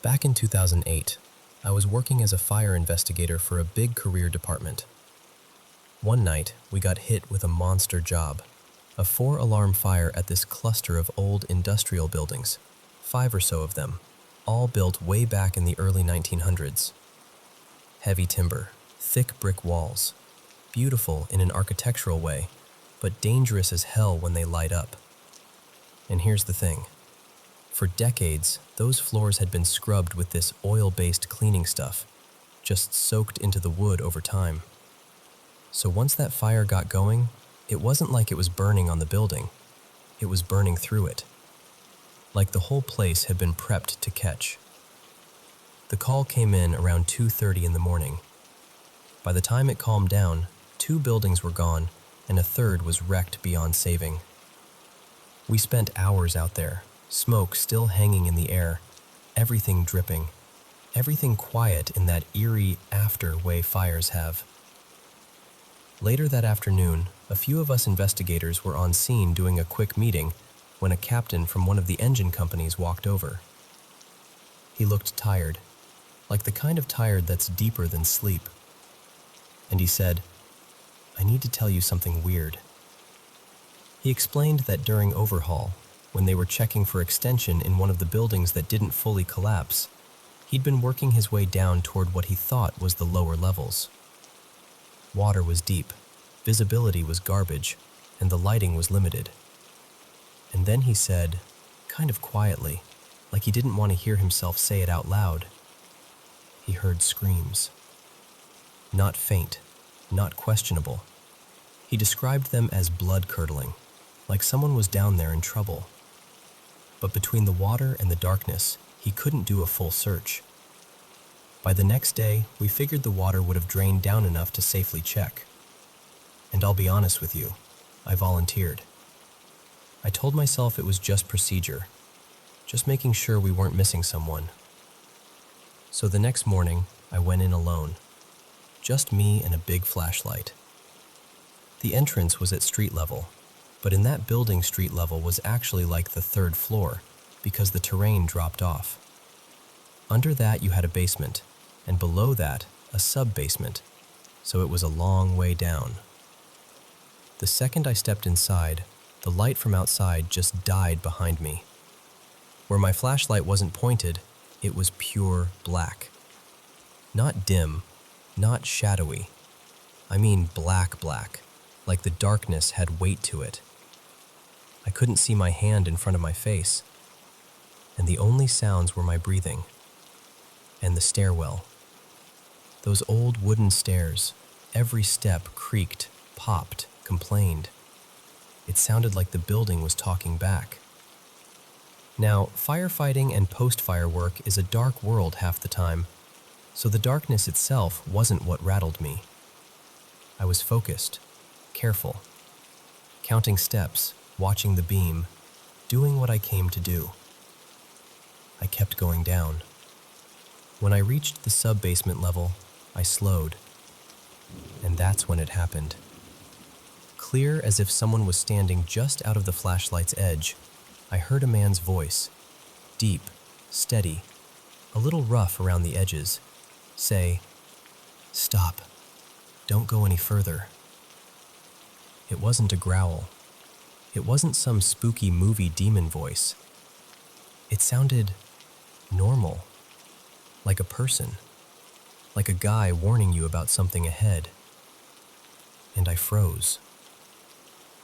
Back in 2008, I was working as a fire investigator for a big career department. One night, we got hit with a monster job, a 4-alarm fire at this cluster of old industrial buildings, 5 or so of them, all built way back in the early 1900s. Heavy timber, thick brick walls, beautiful in an architectural way, but dangerous as hell when they light up. And here's the thing. For decades, those floors had been scrubbed with this oil-based cleaning stuff, just soaked into the wood over time. So once that fire got going, it wasn't like it was burning on the building. It was burning through it. Like the whole place had been prepped to catch. The call came in around 2:30 in the morning. By the time it calmed down, 2 buildings were gone, and a third was wrecked beyond saving. We spent hours out there, smoke still hanging in the air, everything dripping, everything quiet in that eerie after way fires have. Later that afternoon, a few of us investigators were on scene doing a quick meeting when a captain from one of the engine companies walked over. He looked tired, like the kind of tired that's deeper than sleep. And he said, "I need to tell you something weird." He explained that during overhaul, when they were checking for extension in one of the buildings that didn't fully collapse, he'd been working his way down toward what he thought was the lower levels. Water was deep, visibility was garbage, and the lighting was limited. And then he said, kind of quietly, like he didn't want to hear himself say it out loud, he heard screams. Not faint, not questionable. He described them as blood-curdling, like someone was down there in trouble. But between the water and the darkness, he couldn't do a full search. By the next day, we figured the water would have drained down enough to safely check. And I'll be honest with you, I volunteered. I told myself it was just procedure, just making sure we weren't missing someone. So the next morning, I went in alone. Just me and a big flashlight. The entrance was at street level, but in that building street level was actually like the third floor because the terrain dropped off. Under that you had a basement, and below that a sub-basement, so it was a long way down. The second I stepped inside, the light from outside just died behind me. Where my flashlight wasn't pointed, it was pure black. Not dim, not shadowy. I mean black, like the darkness had weight to it. I couldn't see my hand in front of my face, and the only sounds were my breathing and the stairwell. Those old wooden stairs, every step creaked, popped, complained. It sounded like the building was talking back. Now, firefighting and post-fire work is a dark world half the time, so the darkness itself wasn't what rattled me. I was focused, careful, counting steps, watching the beam, doing what I came to do. I kept going down. When I reached the sub-basement level, I slowed. And that's when it happened. Clear as if someone was standing just out of the flashlight's edge, I heard a man's voice, deep, steady, a little rough around the edges, say, "Stop. Don't go any further." It wasn't a growl. It wasn't some spooky movie demon voice. It sounded normal, like a person, like a guy warning you about something ahead. And I froze.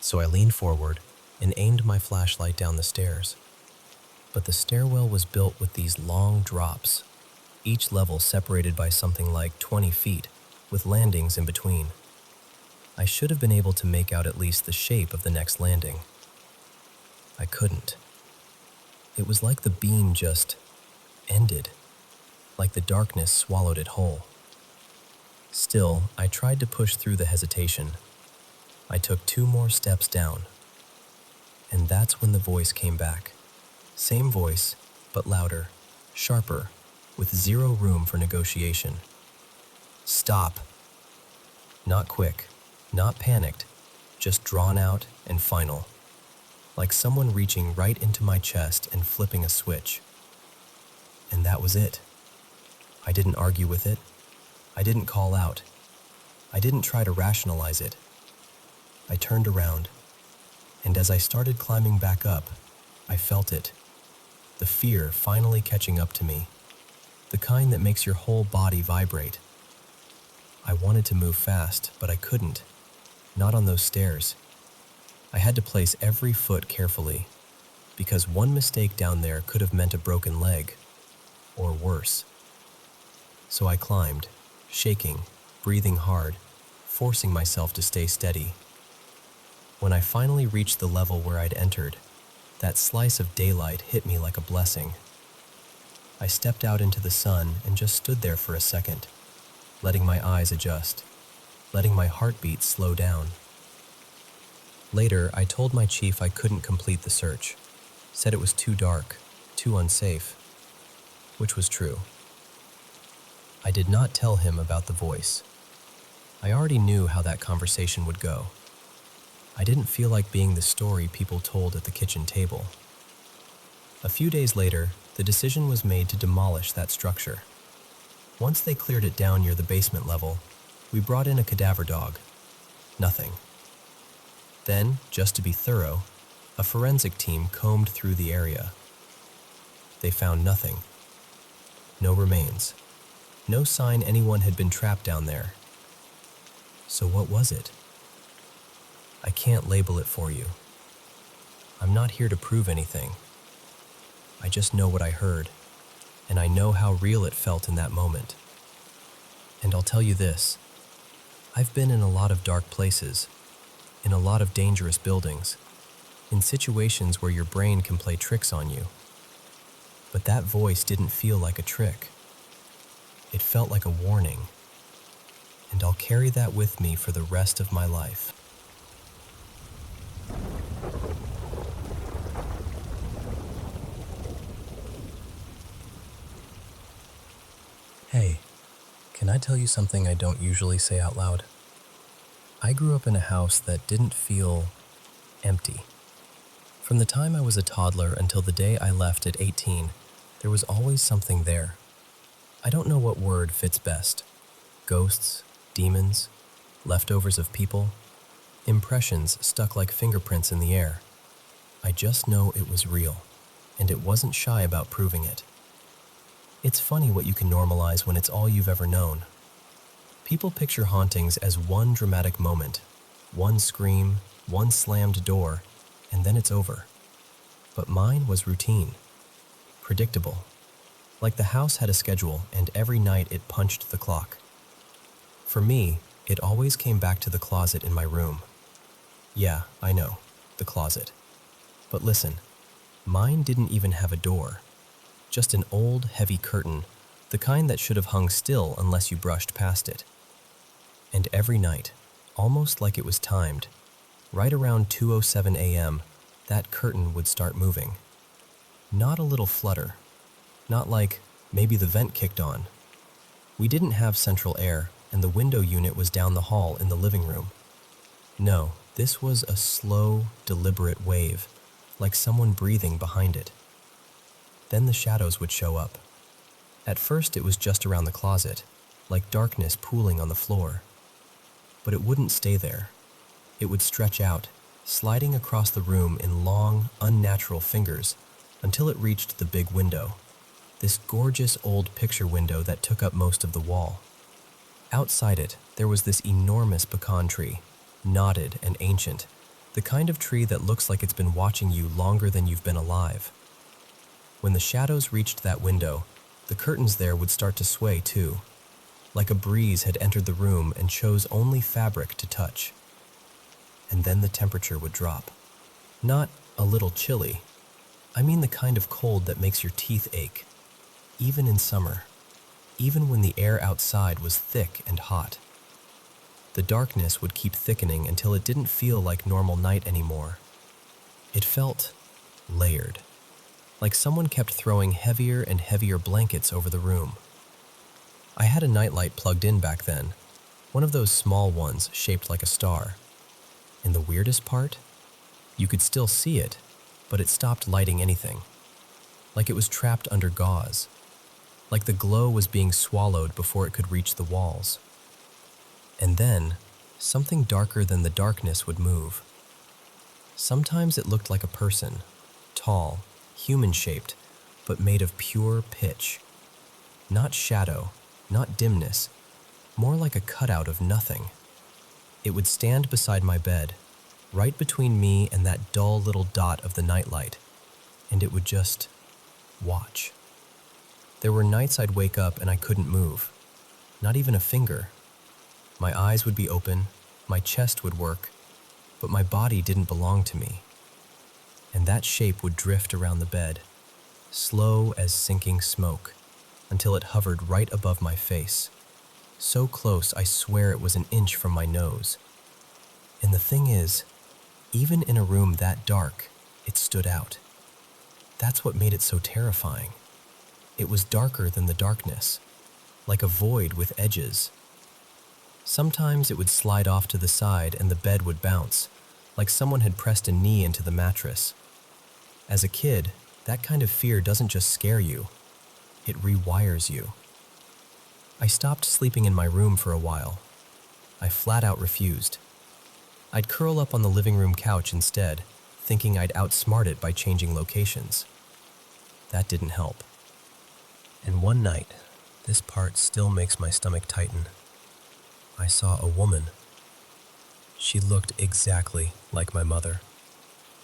So I leaned forward and aimed my flashlight down the stairs. But the stairwell was built with these long drops, each level separated by something like 20 feet, with landings in between. I should have been able to make out at least the shape of the next landing. I couldn't. It was like the beam just ended, like the darkness swallowed it whole. Still, I tried to push through the hesitation. I took 2 more steps down. And that's when the voice came back. Same voice, but louder, sharper, with 0 room for negotiation. "Stop." Not quick, not panicked, just drawn out and final. Like someone reaching right into my chest and flipping a switch. And that was it. I didn't argue with it. I didn't call out. I didn't try to rationalize it. I turned around, and as I started climbing back up, I felt it. The fear finally catching up to me. The kind that makes your whole body vibrate. I wanted to move fast, but I couldn't. Not on those stairs. I had to place every foot carefully, because one mistake down there could have meant a broken leg, or worse. So I climbed, shaking, breathing hard, forcing myself to stay steady. When I finally reached the level where I'd entered, that slice of daylight hit me like a blessing. I stepped out into the sun and just stood there for a second, letting my eyes adjust, letting my heartbeat slow down. Later, I told my chief I couldn't complete the search, said it was too dark, too unsafe, which was true. I did not tell him about the voice. I already knew how that conversation would go. I didn't feel like being the story people told at the kitchen table. A few days later, the decision was made to demolish that structure. Once they cleared it down near the basement level, we brought in a cadaver dog. Nothing. Then, just to be thorough, a forensic team combed through the area. They found nothing. No remains. No sign anyone had been trapped down there. So what was it? I can't label it for you. I'm not here to prove anything. I just know what I heard, and I know how real it felt in that moment. And I'll tell you this, I've been in a lot of dark places, in a lot of dangerous buildings, in situations where your brain can play tricks on you. But that voice didn't feel like a trick. It felt like a warning, and I'll carry that with me for the rest of my life. Hey, can I tell you something I don't usually say out loud? I grew up in a house that didn't feel empty. From the time I was a toddler until the day I left at 18, there was always something there. I don't know what word fits best. Ghosts, demons, leftovers of people, impressions stuck like fingerprints in the air. I just know it was real, and it wasn't shy about proving it. It's funny what you can normalize when it's all you've ever known. People picture hauntings as one dramatic moment, one scream, one slammed door, and then it's over. But mine was routine, predictable. Like the house had a schedule, and every night it punched the clock. For me, it always came back to the closet in my room. Yeah, I know, the closet. But listen, mine didn't even have a door. Just an old, heavy curtain, the kind that should have hung still unless you brushed past it. And every night, almost like it was timed, right around 2:07 a.m., that curtain would start moving. Not a little flutter. Not like, maybe the vent kicked on. We didn't have central air, and the window unit was down the hall in the living room. No, this was a slow, deliberate wave, like someone breathing behind it. Then the shadows would show up. At first it was just around the closet, like darkness pooling on the floor. But it wouldn't stay there. It would stretch out, sliding across the room in long, unnatural fingers, until it reached the big window. This gorgeous old picture window that took up most of the wall. Outside it, there was this enormous pecan tree, knotted and ancient, the kind of tree that looks like it's been watching you longer than you've been alive. When the shadows reached that window, the curtains there would start to sway too, like a breeze had entered the room and chose only fabric to touch. And then the temperature would drop. Not a little chilly. I mean the kind of cold that makes your teeth ache, even in summer, even when the air outside was thick and hot. The darkness would keep thickening until it didn't feel like normal night anymore. It felt layered, like someone kept throwing heavier and heavier blankets over the room. I had a nightlight plugged in back then, one of those small ones shaped like a star. And the weirdest part? You could still see it, but it stopped lighting anything. Like it was trapped under gauze. Like the glow was being swallowed before it could reach the walls. And then, something darker than the darkness would move. Sometimes it looked like a person, tall, human-shaped, but made of pure pitch. Not shadow, not dimness, more like a cutout of nothing. It would stand beside my bed, right between me and that dull little dot of the nightlight, and it would just watch. There were nights I'd wake up and I couldn't move, not even a finger. My eyes would be open, my chest would work, but my body didn't belong to me. And that shape would drift around the bed, slow as sinking smoke, until it hovered right above my face. So close, I swear it was an inch from my nose. And the thing is, even in a room that dark, it stood out. That's what made it so terrifying. It was darker than the darkness, like a void with edges. Sometimes it would slide off to the side and the bed would bounce, like someone had pressed a knee into the mattress. As a kid, that kind of fear doesn't just scare you, it rewires you. I stopped sleeping in my room for a while. I flat out refused. I'd curl up on the living room couch instead, thinking I'd outsmart it by changing locations. That didn't help. And one night, this part still makes my stomach tighten. I saw a woman. She looked exactly like my mother.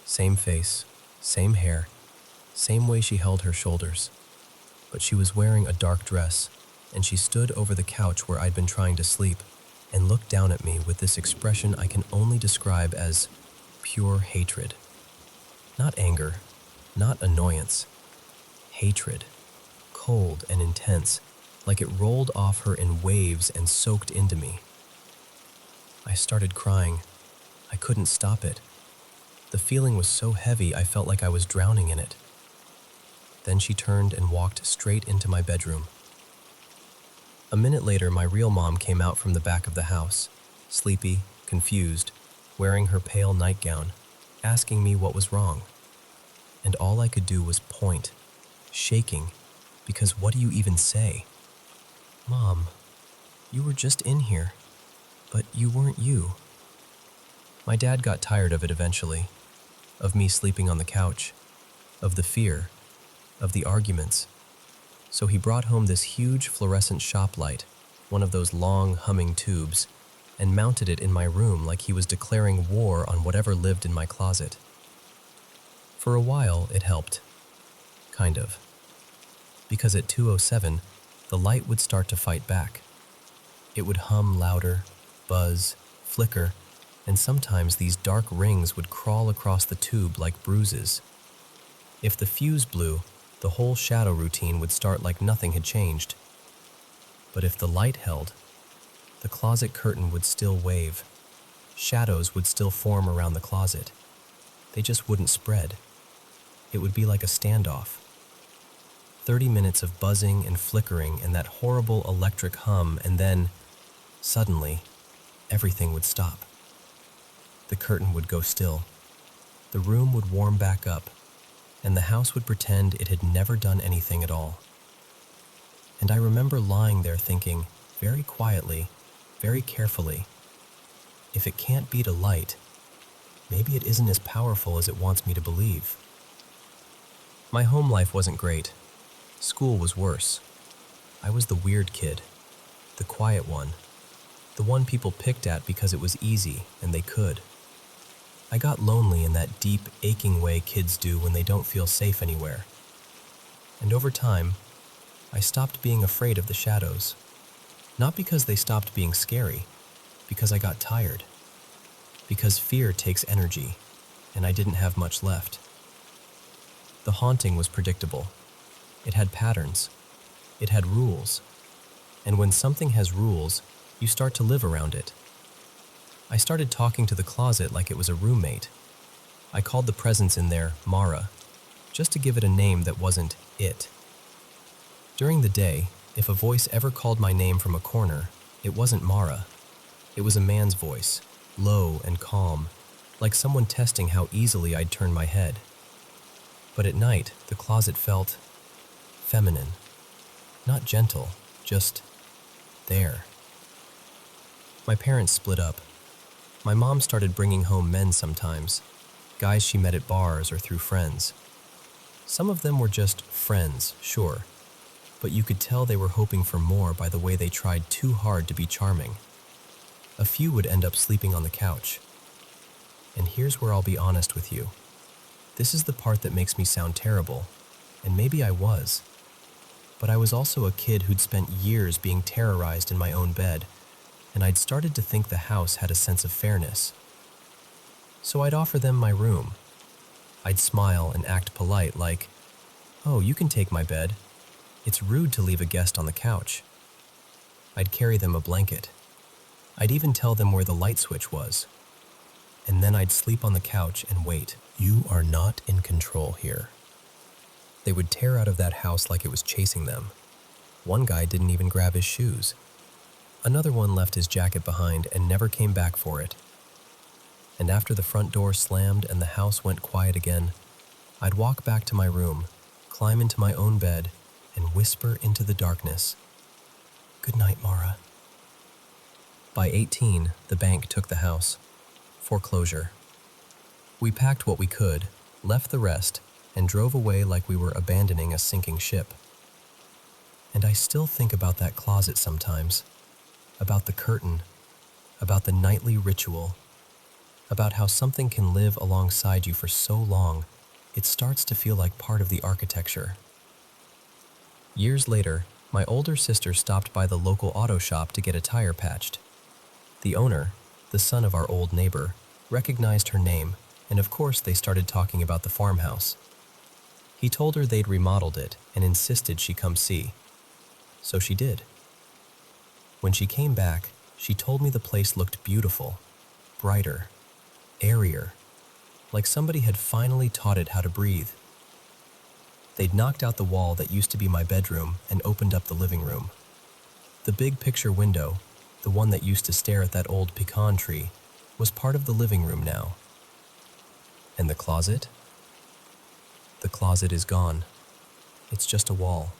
Same face, same hair, same way she held her shoulders. But she was wearing a dark dress, and she stood over the couch where I'd been trying to sleep and looked down at me with this expression I can only describe as pure hatred. Not anger, not annoyance. Hatred. Cold and intense, like it rolled off her in waves and soaked into me. I started crying. I couldn't stop it. The feeling was so heavy I felt like I was drowning in it. Then she turned and walked straight into my bedroom. A minute later, my real mom came out from the back of the house, sleepy, confused, wearing her pale nightgown, asking me what was wrong. And all I could do was point, shaking, because what do you even say? Mom, you were just in here, but you weren't you. My dad got tired of it eventually, of me sleeping on the couch, of the fear, of the arguments. So he brought home this huge fluorescent shop light, one of those long humming tubes, and mounted it in my room like he was declaring war on whatever lived in my closet. For a while, it helped. Kind of. Because at 2:07, the light would start to fight back. It would hum louder, buzz, flicker, and sometimes these dark rings would crawl across the tube like bruises. If the fuse blew, the whole shadow routine would start like nothing had changed. But if the light held, the closet curtain would still wave. Shadows would still form around the closet. They just wouldn't spread. It would be like a standoff. 30 minutes of buzzing and flickering and that horrible electric hum, and then, suddenly, everything would stop. The curtain would go still. The room would warm back up, and the house would pretend it had never done anything at all. And I remember lying there thinking, very quietly, very carefully, if it can't beat a light, maybe it isn't as powerful as it wants me to believe. My home life wasn't great. School was worse. I was the weird kid, the quiet one, the one people picked at because it was easy and they could. I got lonely in that deep, aching way kids do when they don't feel safe anywhere. And over time, I stopped being afraid of the shadows. Not because they stopped being scary, because I got tired. Because fear takes energy, and I didn't have much left. The haunting was predictable. It had patterns. It had rules. And when something has rules, you start to live around it. I started talking to the closet like it was a roommate. I called the presence in there Mara, just to give it a name that wasn't it. During the day, if a voice ever called my name from a corner, it wasn't Mara. It was a man's voice, low and calm, like someone testing how easily I'd turn my head. But at night, the closet felt feminine. Not gentle, just there. My parents split up. My mom started bringing home men sometimes, guys she met at bars or through friends. Some of them were just friends, sure, but you could tell they were hoping for more by the way they tried too hard to be charming. A few would end up sleeping on the couch. And here's where I'll be honest with you. This is the part that makes me sound terrible, and maybe I was. But I was also a kid who'd spent years being terrorized in my own bed, and I'd started to think the house had a sense of fairness. So I'd offer them my room. I'd smile and act polite like, "Oh, you can take my bed. It's rude to leave a guest on the couch." I'd carry them a blanket. I'd even tell them where the light switch was. And then I'd sleep on the couch and wait. You are not in control here. They would tear out of that house like it was chasing them. One guy didn't even grab his shoes. Another one left his jacket behind and never came back for it. And after the front door slammed and the house went quiet again, I'd walk back to my room, climb into my own bed, and whisper into the darkness, "Good night, Mara." By 18, the bank took the house. Foreclosure. We packed what we could, left the rest, and drove away like we were abandoning a sinking ship. And I still think about that closet sometimes, about the curtain, about the nightly ritual, about how something can live alongside you for so long, it starts to feel like part of the architecture. Years later, my older sister stopped by the local auto shop to get a tire patched. The owner, the son of our old neighbor, recognized her name, and of course they started talking about the farmhouse. He told her they'd remodeled it and insisted she come see. So she did. When she came back, she told me the place looked beautiful, brighter, airier, like somebody had finally taught it how to breathe. They'd knocked out the wall that used to be my bedroom and opened up the living room. The big picture window, the one that used to stare at that old pecan tree, was part of the living room now. And the closet? The closet is gone. It's just a wall.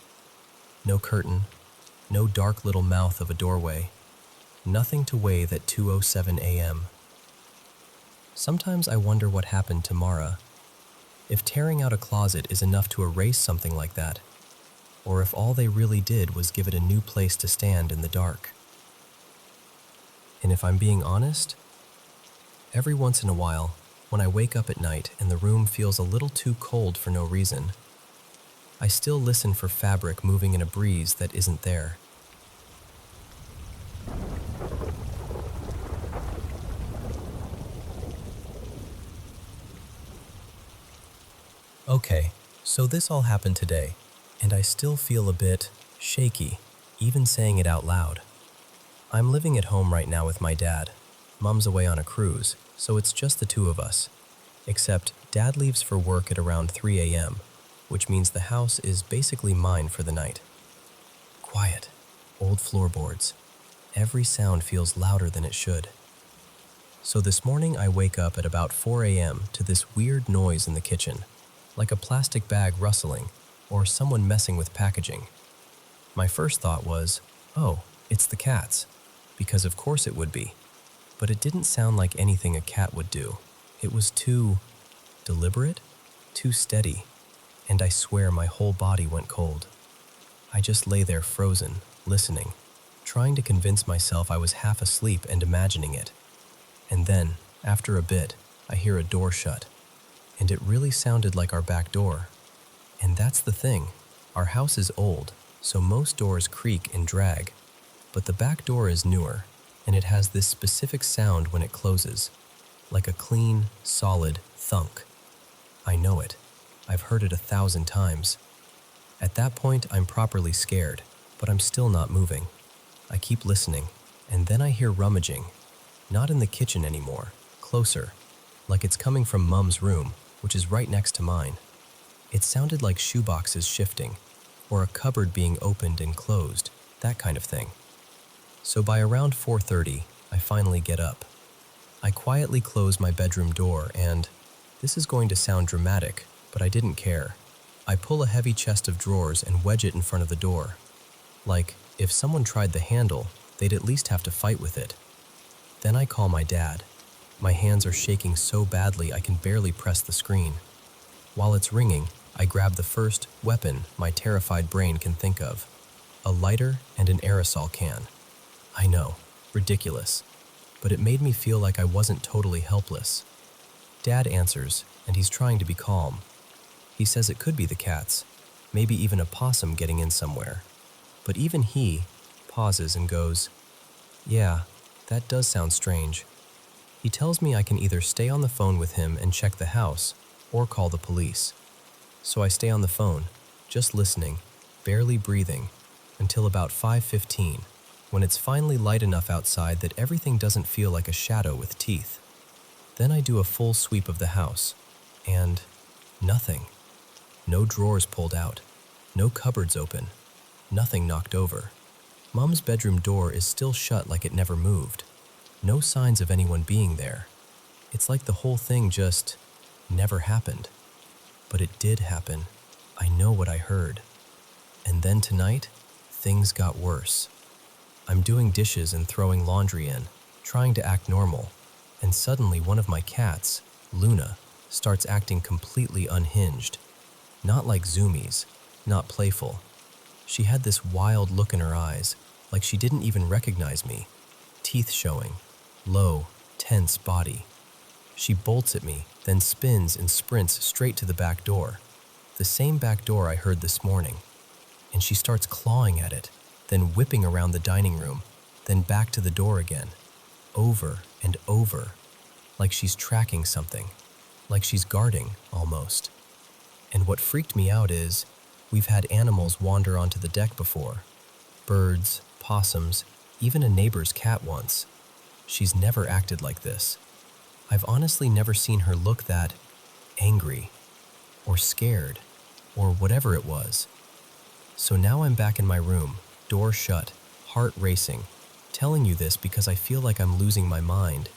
No curtain, no dark little mouth of a doorway, nothing to wave at 2:07 a.m. Sometimes I wonder what happened to Mara. If tearing out a closet is enough to erase something like that, or if all they really did was give it a new place to stand in the dark. And if I'm being honest, every once in a while, when I wake up at night and the room feels a little too cold for no reason, I still listen for fabric moving in a breeze that isn't there. Okay, so this all happened today, and I still feel a bit shaky, even saying it out loud. I'm living at home right now with my dad. Mom's away on a cruise, so it's just the two of us. Except Dad leaves for work at around 3 a.m., which means the house is basically mine for the night. Quiet, old floorboards. Every sound feels louder than it should. So this morning I wake up at about 4 a.m. to this weird noise in the kitchen, like a plastic bag rustling or someone messing with packaging. My first thought was, oh, it's the cats, because of course it would be. But it didn't sound like anything a cat would do. It was too deliberate, too steady, and I swear my whole body went cold. I just lay there frozen, listening, trying to convince myself I was half asleep and imagining it. And then, after a bit, I hear a door shut, and it really sounded like our back door. And that's the thing, our house is old, so most doors creak and drag, but the back door is newer, and it has this specific sound when it closes, like a clean, solid thunk. I know it. I've heard it 1,000 times. At that point, I'm properly scared, but I'm still not moving. I keep listening, and then I hear rummaging. Not in the kitchen anymore, closer, like it's coming from Mum's room, which is right next to mine. It sounded like shoeboxes shifting, or a cupboard being opened and closed, that kind of thing. So by around 4:30, I finally get up. I quietly close my bedroom door and, this is going to sound dramatic, but I didn't care. I pull a heavy chest of drawers and wedge it in front of the door. Like, if someone tried the handle, they'd at least have to fight with it. Then I call my dad. My hands are shaking so badly I can barely press the screen. While it's ringing, I grab the first weapon my terrified brain can think of. A lighter and an aerosol can. I know, ridiculous, but it made me feel like I wasn't totally helpless. Dad answers, and he's trying to be calm. He says it could be the cats, maybe even a possum getting in somewhere. But even he pauses and goes, "Yeah, that does sound strange." He tells me I can either stay on the phone with him and check the house, or call the police. So I stay on the phone, just listening, barely breathing, until about 5:15, when it's finally light enough outside that everything doesn't feel like a shadow with teeth. Then I do a full sweep of the house, and nothing. No drawers pulled out, no cupboards open, nothing knocked over. Mom's bedroom door is still shut like it never moved. No signs of anyone being there. It's like the whole thing just never happened. But it did happen. I know what I heard. And then tonight, things got worse. I'm doing dishes and throwing laundry in, trying to act normal, and suddenly one of my cats, Luna, starts acting completely unhinged. Not like zoomies, not playful. She had this wild look in her eyes, like she didn't even recognize me. Teeth showing, low, tense body. She bolts at me, then spins and sprints straight to the back door. The same back door I heard this morning. And she starts clawing at it, then whipping around the dining room, then back to the door again, over and over, like she's tracking something, like she's guarding, almost. And what freaked me out is, we've had animals wander onto the deck before. Birds, possums, even a neighbor's cat once. She's never acted like this. I've honestly never seen her look that angry, or scared, or whatever it was. So now I'm back in my room, door shut, heart racing, telling you this because I feel like I'm losing my mind.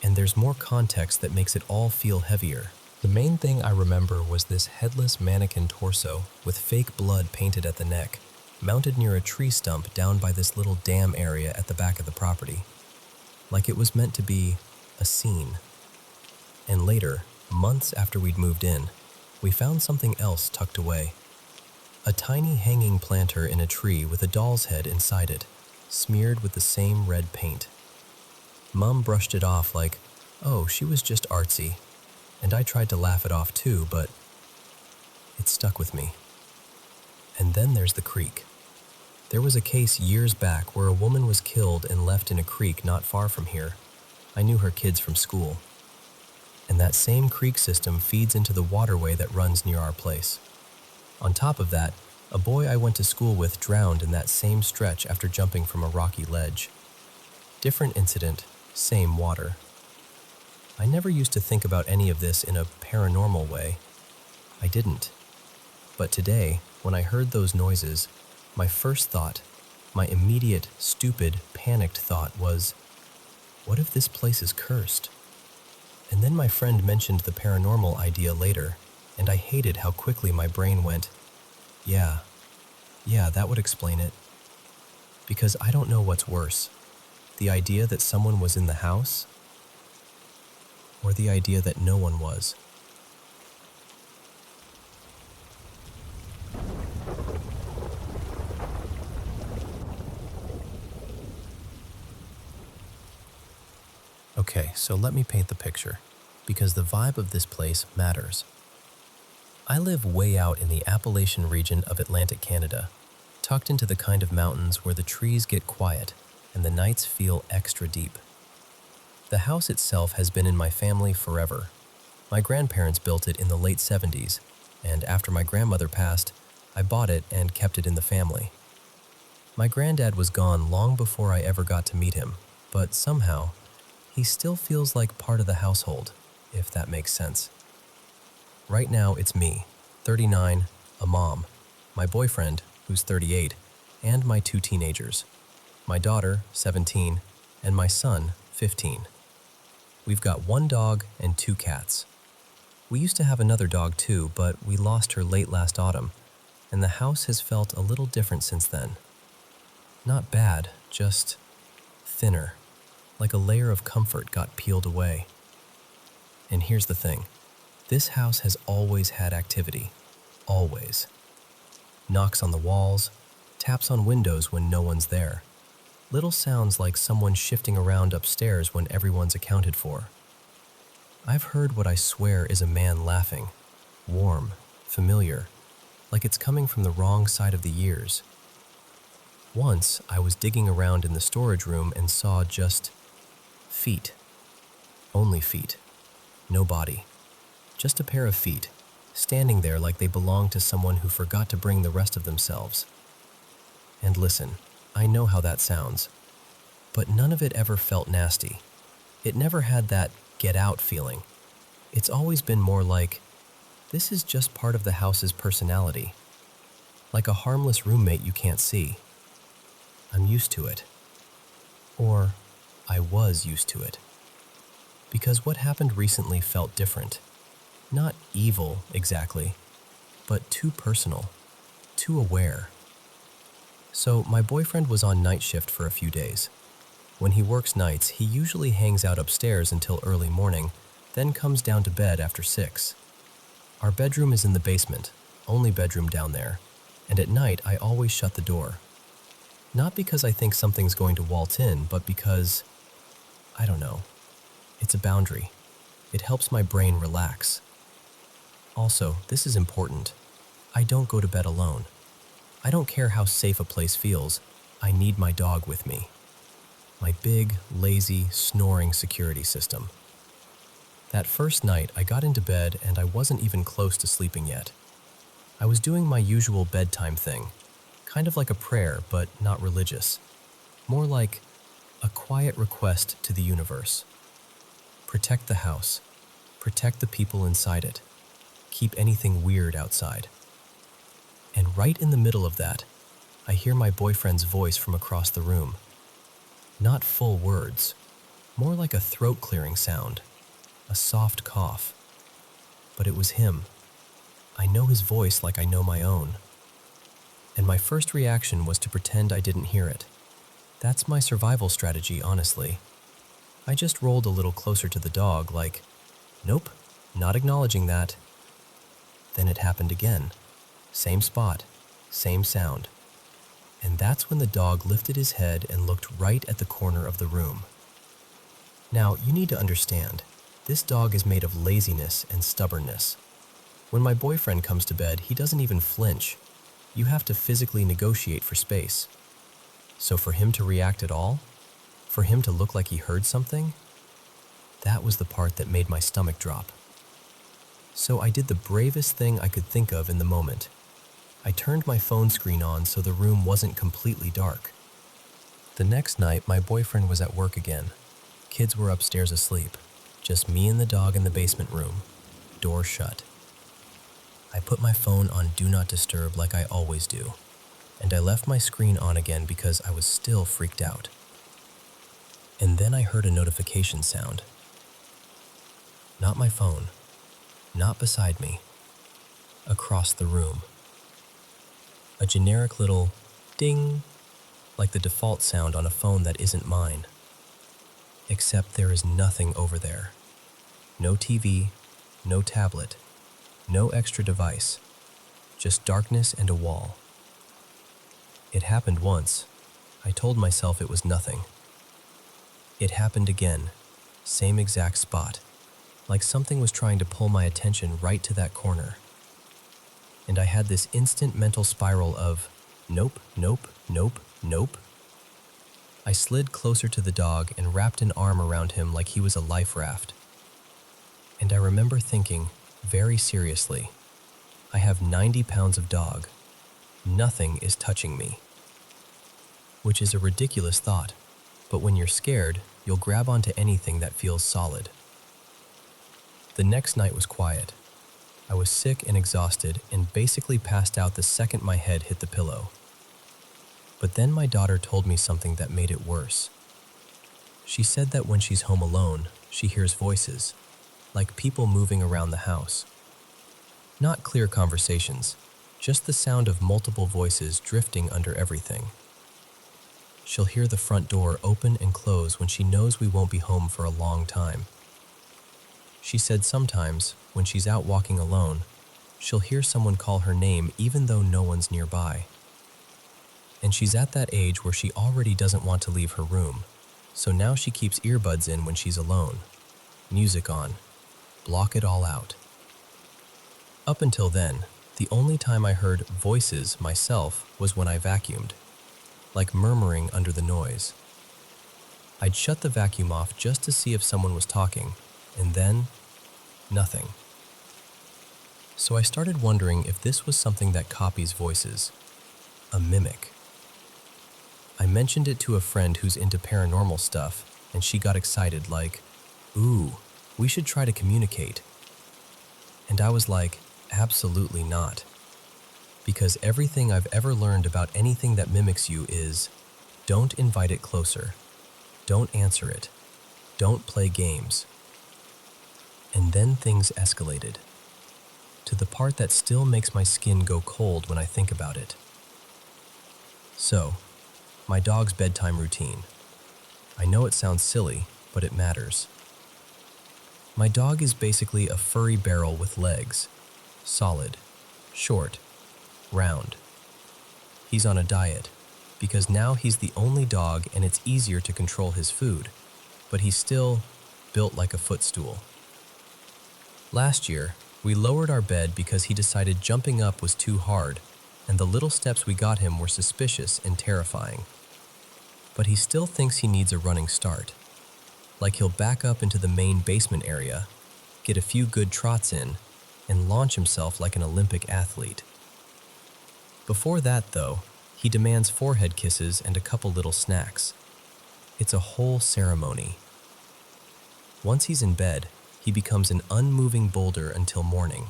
And there's more context that makes it all feel heavier. The main thing I remember was this headless mannequin torso with fake blood painted at the neck, mounted near a tree stump down by this little dam area at the back of the property. Like it was meant to be a scene. And later, months after we'd moved in, we found something else tucked away. A tiny hanging planter in a tree with a doll's head inside it, smeared with the same red paint. Mom brushed it off like, oh, she was just artsy, and I tried to laugh it off too, but it stuck with me. And then there's the creek. There was a case years back where a woman was killed and left in a creek not far from here. I knew her kids from school. And that same creek system feeds into the waterway that runs near our place. On top of that, a boy I went to school with drowned in that same stretch after jumping from a rocky ledge. Different incident, same water. I never used to think about any of this in a paranormal way. I didn't. But today, when I heard those noises, my first thought, my immediate, stupid, panicked thought was, what if this place is cursed? And then my friend mentioned the paranormal idea later, and I hated how quickly my brain went, yeah, that would explain it. Because I don't know what's worse, the idea that someone was in the house, or the idea that no one was. Okay, so let me paint the picture, because the vibe of this place matters. I live way out in the Appalachian region of Atlantic Canada, tucked into the kind of mountains where the trees get quiet and the nights feel extra deep. The house itself has been in my family forever. My grandparents built it in the late 70s, and after my grandmother passed, I bought it and kept it in the family. My granddad was gone long before I ever got to meet him, but somehow, he still feels like part of the household, if that makes sense. Right now, it's me, 39, a mom, my boyfriend, who's 38, and my 2 teenagers, my daughter, 17, and my son, 15. We've got 1 dog and 2 cats. We used to have another dog too, but we lost her late last autumn, and the house has felt a little different since then. Not bad, just thinner, like a layer of comfort got peeled away. And here's the thing. This house has always had activity. Always. Knocks on the walls, taps on windows when no one's there. Little sounds like someone shifting around upstairs when everyone's accounted for. I've heard what I swear is a man laughing. Warm, familiar, like it's coming from the wrong side of the years. Once, I was digging around in the storage room and saw just feet. Only feet. No body. Just a pair of feet, standing there like they belonged to someone who forgot to bring the rest of themselves. And listen, I know how that sounds, but none of it ever felt nasty. It never had that get out feeling. It's always been more like, this is just part of the house's personality. Like a harmless roommate you can't see. I'm used to it. Or I was used to it. because what happened recently felt different. Not evil, exactly, but too personal, too aware. So my boyfriend was on night shift for a few days. When he works nights, he usually hangs out upstairs until early morning, then comes down to bed after 6. Our bedroom is in the basement, only bedroom down there, and at night I always shut the door. Not because I think something's going to waltz in, but because, I don't know, it's a boundary. It helps my brain relax. Also, this is important. I don't go to bed alone. I don't care how safe a place feels, I need my dog with me. My big, lazy, snoring security system. That first night, I got into bed and I wasn't even close to sleeping yet. I was doing my usual bedtime thing, kind of like a prayer, but not religious. More like a quiet request to the universe. Protect the house. Protect the people inside it. Keep anything weird outside. And right in the middle of that, I hear my boyfriend's voice from across the room. Not full words, more like a throat-clearing sound, a soft cough. But it was him. I know his voice like I know my own. And my first reaction was to pretend I didn't hear it. That's my survival strategy, honestly. I just rolled a little closer to the dog, like, nope, not acknowledging that. Then it happened again. Same spot, same sound. And that's when the dog lifted his head and looked right at the corner of the room. Now, you need to understand, this dog is made of laziness and stubbornness. When my boyfriend comes to bed, he doesn't even flinch. You have to physically negotiate for space. So for him to react at all, for him to look like he heard something, that was the part that made my stomach drop. So I did the bravest thing I could think of in the moment. I turned my phone screen on so the room wasn't completely dark. The next night, my boyfriend was at work again. Kids were upstairs asleep. Just me and the dog in the basement room. Door shut. I put my phone on Do Not Disturb like I always do, and I left my screen on again because I was still freaked out. And then I heard a notification sound. Not my phone. Not beside me. Across the room. A generic little ding, like the default sound on a phone that isn't mine. Except there is nothing over there. No TV, no tablet, no extra device, just darkness and a wall. It happened once. I told myself it was nothing. It happened again, same exact spot, like something was trying to pull my attention right to that corner. And I had this instant mental spiral of, nope, nope, nope, nope. I slid closer to the dog and wrapped an arm around him like he was a life raft. And I remember thinking, very seriously, I have 90 pounds of dog. Nothing is touching me. Which is a ridiculous thought, but when you're scared, you'll grab onto anything that feels solid. The next night was quiet. I was sick and exhausted and basically passed out the second my head hit the pillow. But then my daughter told me something that made it worse. She said that when she's home alone, she hears voices, like people moving around the house. Not clear conversations, just the sound of multiple voices drifting under everything. She'll hear the front door open and close when she knows we won't be home for a long time. She said sometimes, when she's out walking alone, she'll hear someone call her name even though no one's nearby. And she's at that age where she already doesn't want to leave her room, so now she keeps earbuds in when she's alone. Music on. Block it all out. Up until then, the only time I heard voices myself was when I vacuumed, like murmuring under the noise. I'd shut the vacuum off just to see if someone was talking, and then, nothing. So I started wondering if this was something that copies voices, a mimic. I mentioned it to a friend who's into paranormal stuff, and she got excited like, ooh, we should try to communicate. And I was like, absolutely not. Because everything I've ever learned about anything that mimics you is, don't invite it closer. Don't answer it. Don't play games. And then things escalated, to the part that still makes my skin go cold when I think about it. So, my dog's bedtime routine. I know it sounds silly, but it matters. My dog is basically a furry barrel with legs. Solid, short, round. He's on a diet, because now he's the only dog and it's easier to control his food, but he's still built like a footstool. Last year, we lowered our bed because he decided jumping up was too hard, and the little steps we got him were suspicious and terrifying. But he still thinks he needs a running start. Like he'll back up into the main basement area, get a few good trots in, and launch himself like an Olympic athlete. Before that, though, he demands forehead kisses and a couple little snacks. It's a whole ceremony. Once he's in bed, he becomes an unmoving boulder until morning.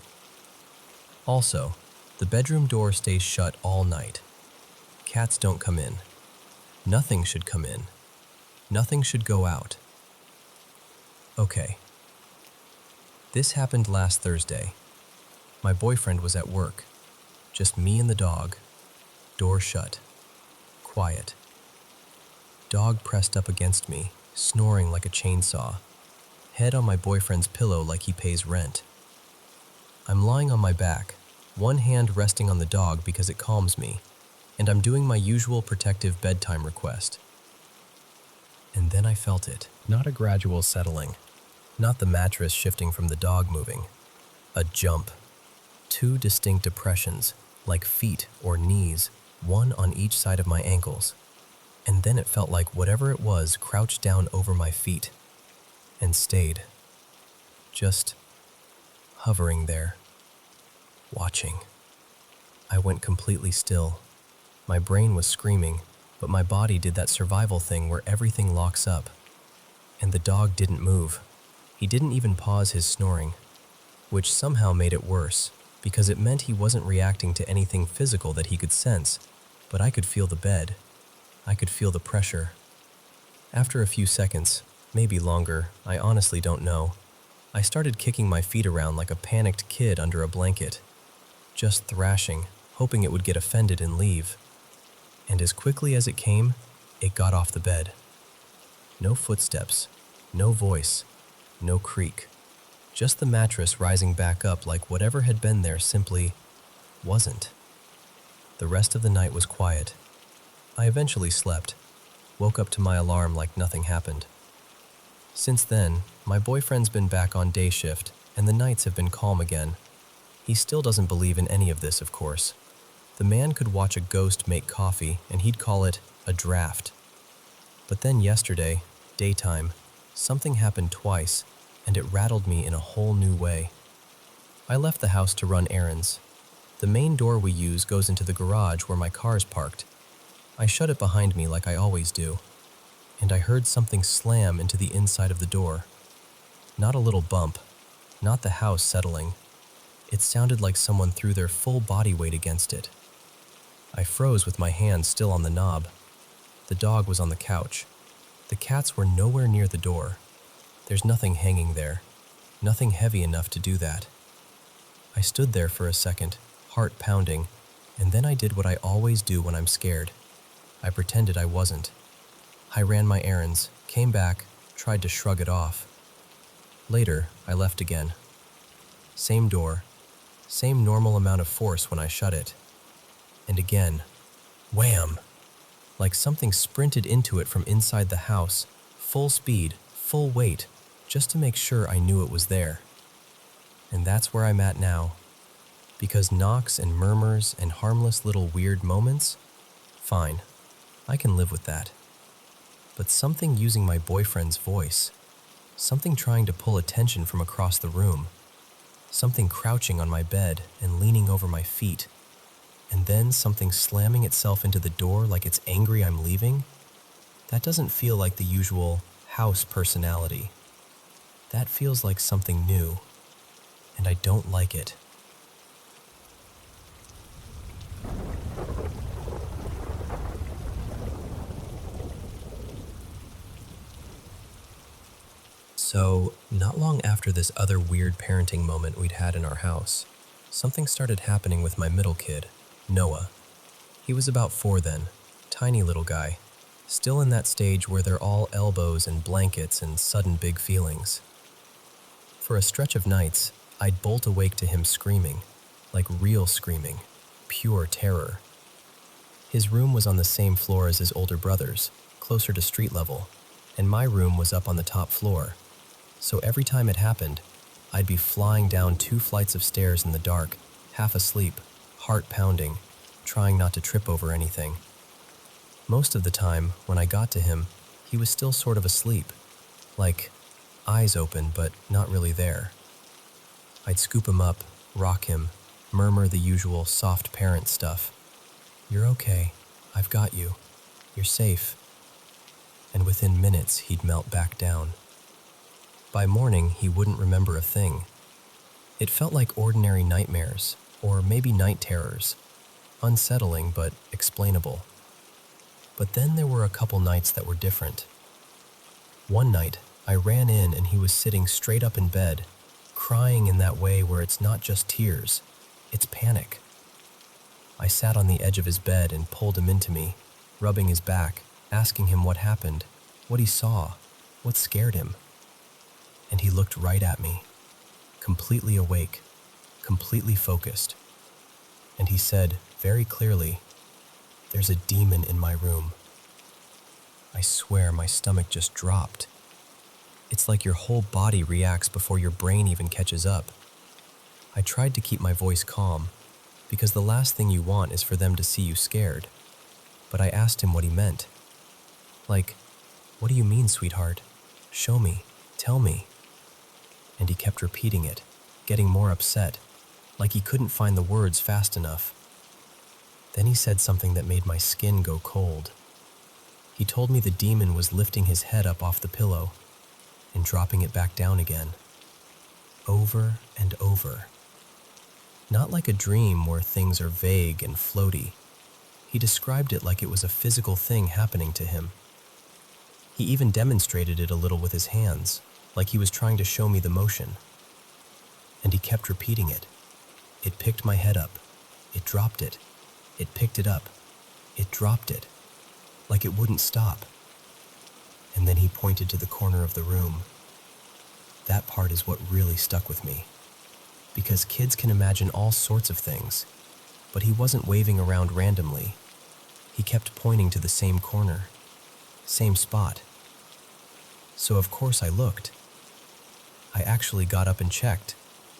Also, the bedroom door stays shut all night. Cats don't come in. Nothing should come in. Nothing should go out. Okay. This happened last Thursday. My boyfriend was at work. Just me and the dog. Door shut. Quiet. Dog pressed up against me, snoring like a chainsaw. Head on my boyfriend's pillow like he pays rent. I'm lying on my back, one hand resting on the dog because it calms me, and I'm doing my usual protective bedtime request. And then I felt it. Not a gradual settling. Not the mattress shifting from the dog moving. A jump. Two distinct depressions, like feet or knees, one on each side of my ankles. And then it felt like whatever it was crouched down over my feet and stayed. Just hovering there, watching. I went completely still. My brain was screaming, but my body did that survival thing where everything locks up. And the dog didn't move. He didn't even pause his snoring, which somehow made it worse, because it meant he wasn't reacting to anything physical that he could sense, but I could feel the bed. I could feel the pressure. After a few seconds, maybe longer, I honestly don't know, I started kicking my feet around like a panicked kid under a blanket, just thrashing, hoping it would get offended and leave. And as quickly as it came, it got off the bed. No footsteps, no voice, no creak. Just the mattress rising back up like whatever had been there simply wasn't. The rest of the night was quiet. I eventually slept, woke up to my alarm like nothing happened. Since then, my boyfriend's been back on day shift, and the nights have been calm again. He still doesn't believe in any of this, of course. The man could watch a ghost make coffee, and he'd call it a draft. But then yesterday, daytime, something happened twice, and it rattled me in a whole new way. I left the house to run errands. The main door we use goes into the garage where my car's parked. I shut it behind me like I always do, and I heard something slam into the inside of the door. Not a little bump, not the house settling. It sounded like someone threw their full body weight against it. I froze with my hand still on the knob. The dog was on the couch. The cats were nowhere near the door. There's nothing hanging there, nothing heavy enough to do that. I stood there for a second, heart pounding, and then I did what I always do when I'm scared. I pretended I wasn't. I ran my errands, came back, tried to shrug it off. Later, I left again. Same door, same normal amount of force when I shut it. And again, wham! Like something sprinted into it from inside the house, full speed, full weight, just to make sure I knew it was there. And that's where I'm at now. Because knocks and murmurs and harmless little weird moments, fine, I can live with that. But something using my boyfriend's voice, something trying to pull attention from across the room, something crouching on my bed and leaning over my feet, and then something slamming itself into the door like it's angry I'm leaving, that doesn't feel like the usual house personality. That feels like something new, and I don't like it. So, not long after this other weird parenting moment we'd had in our house, something started happening with my middle kid, Noah. He was about 4 then, tiny little guy, still in that stage where they're all elbows and blankets and sudden big feelings. For a stretch of nights, I'd bolt awake to him screaming, like real screaming, pure terror. His room was on the same floor as his older brother's, closer to street level, and my room was up on the top floor. So every time it happened, I'd be flying down 2 flights of stairs in the dark, half asleep, heart pounding, trying not to trip over anything. Most of the time, when I got to him, he was still sort of asleep, like eyes open but not really there. I'd scoop him up, rock him, murmur the usual soft parent stuff. "You're okay. I've got you. You're safe." And within minutes, he'd melt back down. By morning, he wouldn't remember a thing. It felt like ordinary nightmares, or maybe night terrors. Unsettling, but explainable. But then there were a couple nights that were different. One night, I ran in and he was sitting straight up in bed, crying in that way where it's not just tears, it's panic. I sat on the edge of his bed and pulled him into me, rubbing his back, asking him what happened, what he saw, what scared him. And he looked right at me, completely awake, completely focused. And he said, very clearly, "There's a demon in my room." I swear my stomach just dropped. It's like your whole body reacts before your brain even catches up. I tried to keep my voice calm, because the last thing you want is for them to see you scared. But I asked him what he meant. Like, "What do you mean, sweetheart? Show me, tell me." And he kept repeating it, getting more upset, like he couldn't find the words fast enough. Then he said something that made my skin go cold. He told me the demon was lifting his head up off the pillow and dropping it back down again, over and over. Not like a dream where things are vague and floaty. He described it like it was a physical thing happening to him. He even demonstrated it a little with his hands, like he was trying to show me the motion. And he kept repeating it. It picked my head up. It dropped it. It picked it up. It dropped it. Like it wouldn't stop. And then he pointed to the corner of the room. That part is what really stuck with me. Because kids can imagine all sorts of things, but he wasn't waving around randomly. He kept pointing to the same corner, same spot. So of course I looked. I actually got up and checked.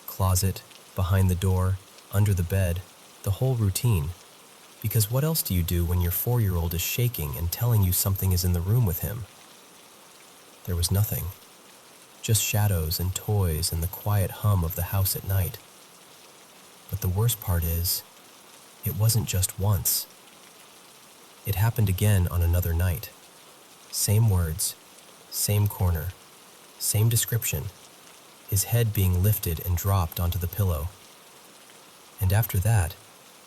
Closet, behind the door, under the bed, the whole routine. Because what else do you do when your 4-year-old is shaking and telling you something is in the room with him? There was nothing. Just shadows and toys and the quiet hum of the house at night. But the worst part is, it wasn't just once. It happened again on another night. Same words, same corner, same description, his head being lifted and dropped onto the pillow. And after that,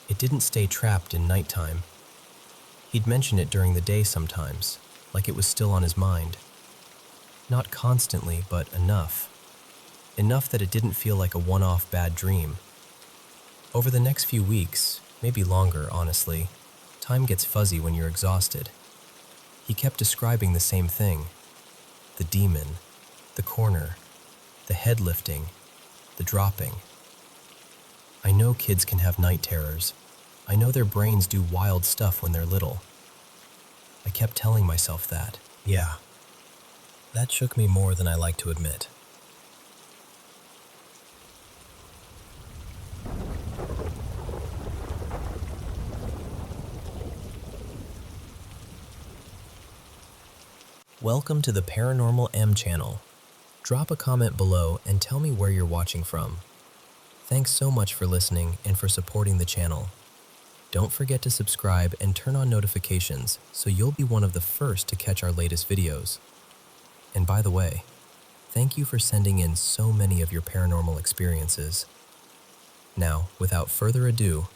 it didn't stay trapped in nighttime. He'd mention it during the day sometimes, like it was still on his mind. Not constantly, but enough. Enough that it didn't feel like a one-off bad dream. Over the next few weeks, maybe longer, honestly, time gets fuzzy when you're exhausted. He kept describing the same thing. The demon, the corner, the head lifting, the dropping. I know kids can have night terrors. I know their brains do wild stuff when they're little. I kept telling myself that. Yeah. That shook me more than I like to admit. Welcome to the Paranormal M channel. Drop a comment below and tell me where you're watching from. Thanks so much for listening and for supporting the channel. Don't forget to subscribe and turn on notifications so you'll be one of the first to catch our latest videos. And by the way, thank you for sending in so many of your paranormal experiences. Now, without further ado,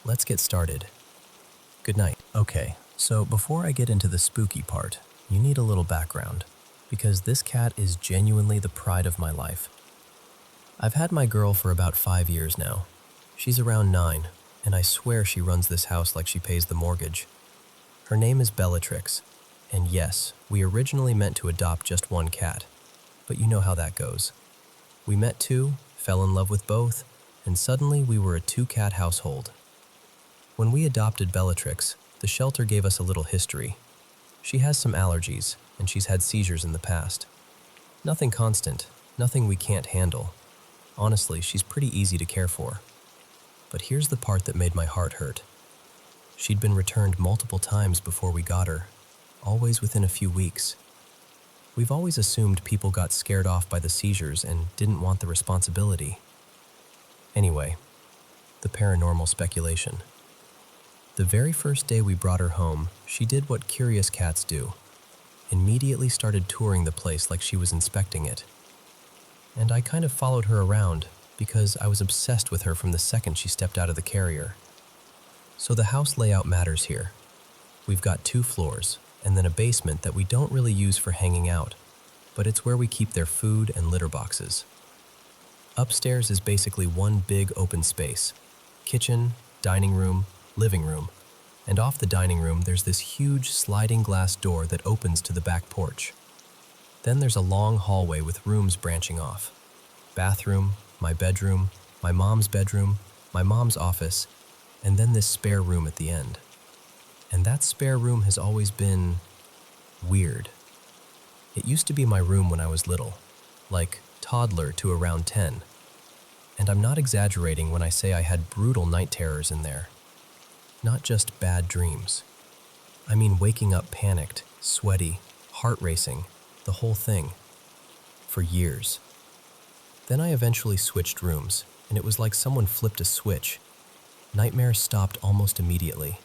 let's get started. Good night. Okay, so before I get into the spooky part, you need a little background. because this cat is genuinely the pride of my life. I've had my girl for about 5 years now. She's around 9, and I swear she runs this house like she pays the mortgage. Her name is Bellatrix, and yes, we originally meant to adopt just one cat, but you know how that goes. We met two, fell in love with both, and suddenly we were a 2-cat household. When we adopted Bellatrix, the shelter gave us a little history. She has some allergies, and she's had seizures in the past. Nothing constant, nothing we can't handle. Honestly, she's pretty easy to care for. But here's the part that made my heart hurt. She'd been returned multiple times before we got her, always within a few weeks. We've always assumed people got scared off by the seizures and didn't want the responsibility. Anyway, the paranormal speculation. The very first day we brought her home, she did what curious cats do. Immediately started touring the place like she was inspecting it. And I kind of followed her around because I was obsessed with her from the second she stepped out of the carrier. So the house layout matters here. We've got 2 floors, and then a basement that we don't really use for hanging out, but it's where we keep their food and litter boxes. Upstairs is basically one big open space: kitchen, dining room, living room, and off the dining room there's this huge sliding glass door that opens to the back porch. Then there's a long hallway with rooms branching off. Bathroom, my bedroom, my mom's bedroom, my mom's office, and then this spare room at the end. And that spare room has always been weird. It used to be my room when I was little, like toddler to around 10. And I'm not exaggerating when I say I had brutal night terrors in there. Not just bad dreams. I mean waking up panicked, sweaty, heart racing, the whole thing. For years. Then I eventually switched rooms, and it was like someone flipped a switch. Nightmares stopped almost immediately.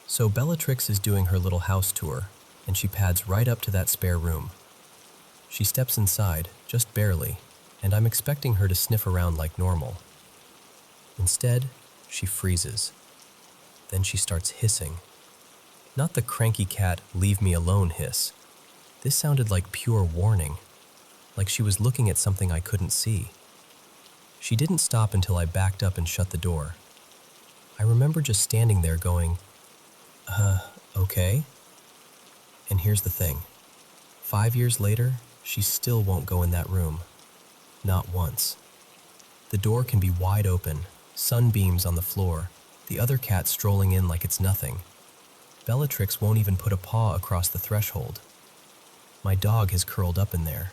So Bellatrix is doing her little house tour, and she pads right up to that spare room. She steps inside, just barely, and I'm expecting her to sniff around like normal. Instead, she freezes. Then she starts hissing. Not the cranky cat, leave me alone hiss. This sounded like pure warning, like she was looking at something I couldn't see. She didn't stop until I backed up and shut the door. I remember just standing there going, okay? And here's the thing. 5 years later, she still won't go in that room. Not once. The door can be wide open, sunbeams on the floor, the other cat strolling in like it's nothing. Bellatrix won't even put a paw across the threshold. My dog has curled up in there.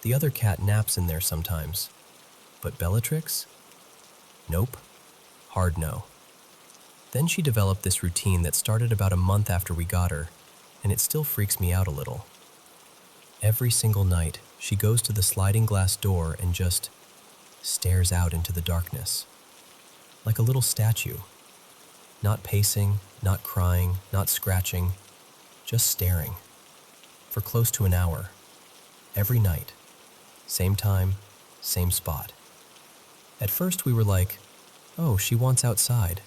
The other cat naps in there sometimes. But Bellatrix? Nope. Hard no. Then she developed this routine that started about a month after we got her, and it still freaks me out a little. Every single night, she goes to the sliding glass door and just stares out into the darkness. Like a little statue. Not pacing, not crying, not scratching, just staring. For close to an hour. Every night. Same time, same spot. At first we were like, oh, she wants outside.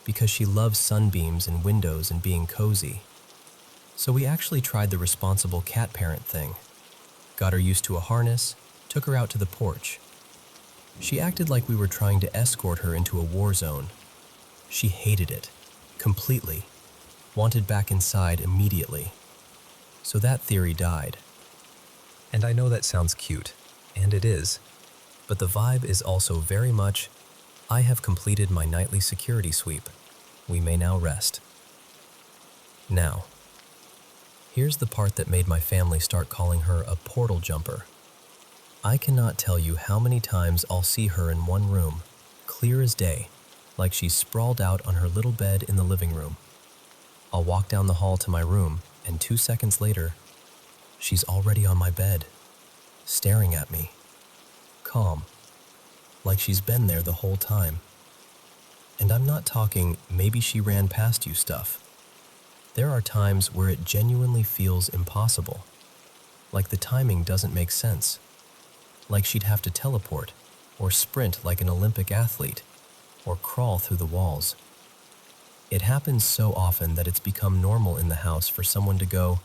Because she loves sunbeams and windows and being cozy. So we actually tried the responsible cat parent thing. Got her used to a harness, took her out to the porch. She acted like we were trying to escort her into a war zone. She hated it, completely. Wanted back inside immediately. So that theory died. And I know that sounds cute, and it is. But the vibe is also very much, I have completed my nightly security sweep. We may now rest. Now, here's the part that made my family start calling her a portal jumper. I cannot tell you how many times I'll see her in one room, clear as day, like she's sprawled out on her little bed in the living room. I'll walk down the hall to my room, and 2 seconds later, she's already on my bed, staring at me, calm, like she's been there the whole time. And I'm not talking maybe she ran past you stuff. There are times where it genuinely feels impossible, like the timing doesn't make sense, like she'd have to teleport, or sprint like an Olympic athlete, or crawl through the walls. It happens so often that it's become normal in the house for someone to go,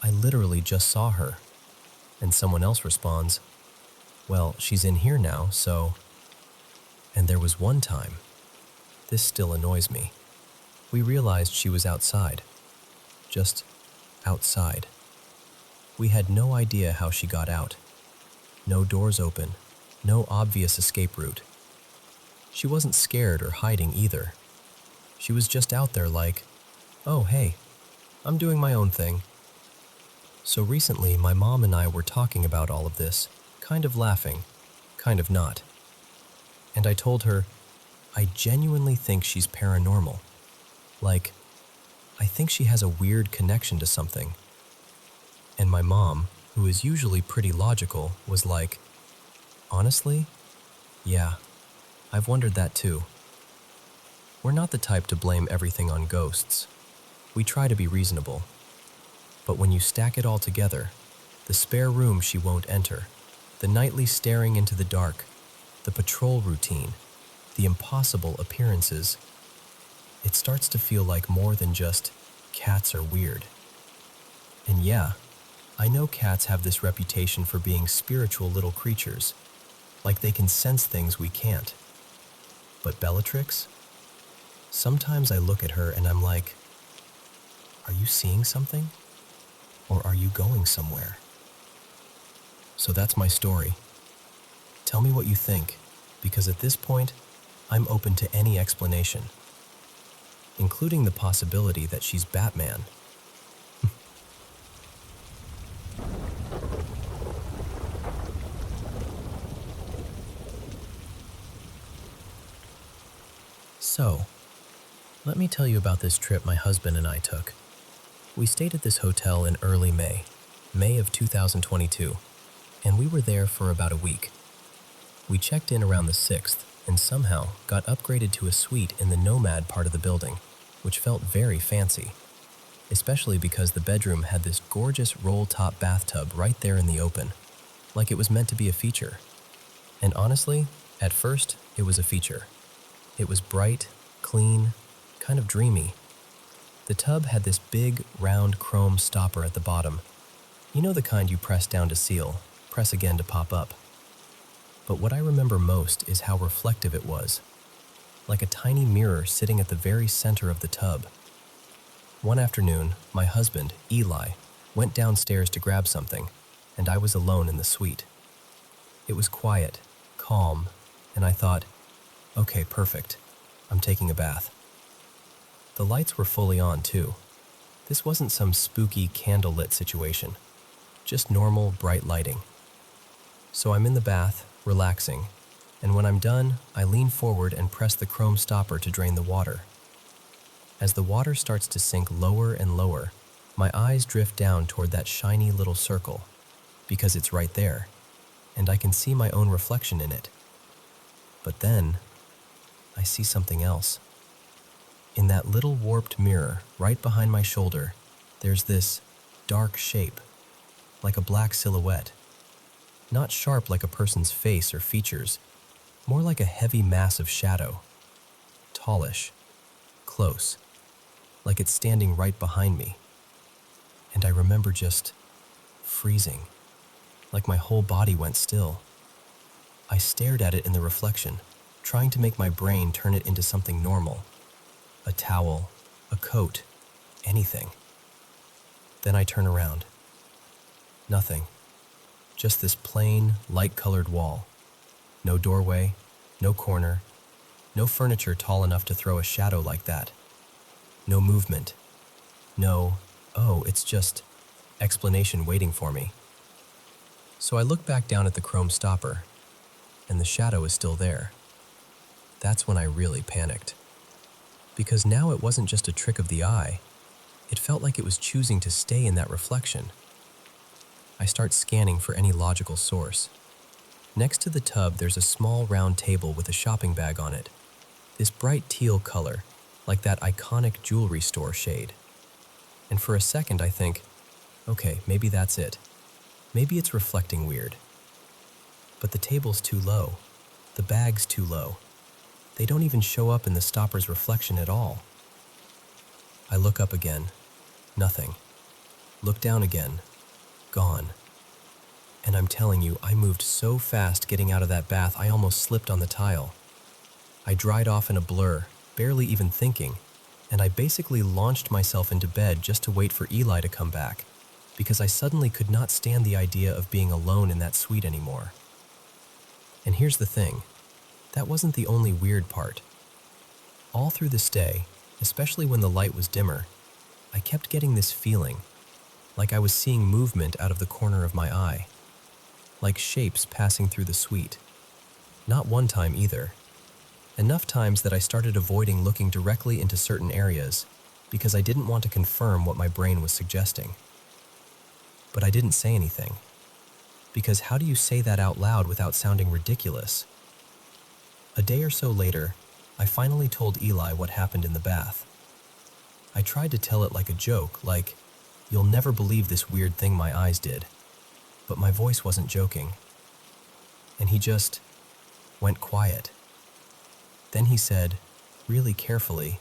I literally just saw her. And someone else responds, well, she's in here now, so... And there was one time, this still annoys me, we realized she was outside. Just outside. We had no idea how she got out. No doors open, no obvious escape route. She wasn't scared or hiding either. She was just out there like, oh hey, I'm doing my own thing. So recently, my mom and I were talking about all of this, kind of laughing, kind of not. And I told her, I genuinely think she's paranormal. Like, I think she has a weird connection to something. And my mom, who is usually pretty logical, was like, honestly? Yeah, I've wondered that too. We're not the type to blame everything on ghosts. We try to be reasonable. But when you stack it all together, the spare room she won't enter, the nightly staring into the dark, the patrol routine, the impossible appearances, it starts to feel like more than just cats are weird. And yeah, I know cats have this reputation for being spiritual little creatures, like they can sense things we can't. But Bellatrix? Sometimes I look at her and I'm like, are you seeing something? Or are you going somewhere? So that's my story. Tell me what you think, because at this point, I'm open to any explanation, including the possibility that she's Batman. So, let me tell you about this trip my husband and I took. We stayed at this hotel in early May of 2022, and we were there for about a week. We checked in around the 6th and somehow got upgraded to a suite in the Nomad part of the building, which felt very fancy, especially because the bedroom had this gorgeous roll-top bathtub right there in the open, like it was meant to be a feature. And honestly, at first, it was a feature. It was bright, clean, kind of dreamy. The tub had this big, round chrome stopper at the bottom. You know the kind you press down to seal, press again to pop up. But what I remember most is how reflective it was, like a tiny mirror sitting at the very center of the tub. One afternoon, my husband, Eli, went downstairs to grab something, and I was alone in the suite. It was quiet, calm, and I thought, okay, perfect. I'm taking a bath. The lights were fully on, too. This wasn't some spooky candlelit situation, just normal, bright lighting. So I'm in the bath, relaxing, and when I'm done, I lean forward and press the chrome stopper to drain the water. As the water starts to sink lower and lower, my eyes drift down toward that shiny little circle, because it's right there, and I can see my own reflection in it. But then, I see something else. In that little warped mirror right behind my shoulder, there's this dark shape, like a black silhouette. Not sharp like a person's face or features, more like a heavy mass of shadow. Tallish, close, like it's standing right behind me. And I remember just freezing, like my whole body went still. I stared at it in the reflection, trying to make my brain turn it into something normal. A towel, a coat, anything. Then I turn around. Nothing. Just this plain, light-colored wall. No doorway, no corner, no furniture tall enough to throw a shadow like that. No movement. No, oh, it's just explanation waiting for me. So I look back down at the chrome stopper, and the shadow is still there. That's when I really panicked. Because now it wasn't just a trick of the eye. It felt like it was choosing to stay in that reflection. I start scanning for any logical source. Next to the tub, there's a small round table with a shopping bag on it. This bright teal color, like that iconic jewelry store shade. And for a second I think, okay, maybe that's it. Maybe it's reflecting weird. But the table's too low. The bag's too low. They don't even show up in the stopper's reflection at all. I look up again. Nothing. Look down again. Gone. And I'm telling you, I moved so fast getting out of that bath I almost slipped on the tile. I dried off in a blur, barely even thinking, and I basically launched myself into bed just to wait for Eli to come back, because I suddenly could not stand the idea of being alone in that suite anymore. And here's the thing, that wasn't the only weird part. All through this day, especially when the light was dimmer, I kept getting this feeling, like I was seeing movement out of the corner of my eye, like shapes passing through the suite. Not one time either. Enough times that I started avoiding looking directly into certain areas because I didn't want to confirm what my brain was suggesting. But I didn't say anything, because how do you say that out loud without sounding ridiculous? A day or so later, I finally told Eli what happened in the bath. I tried to tell it like a joke, like, "You'll never believe this weird thing my eyes did." But my voice wasn't joking. And he just went quiet. Then he said, really carefully,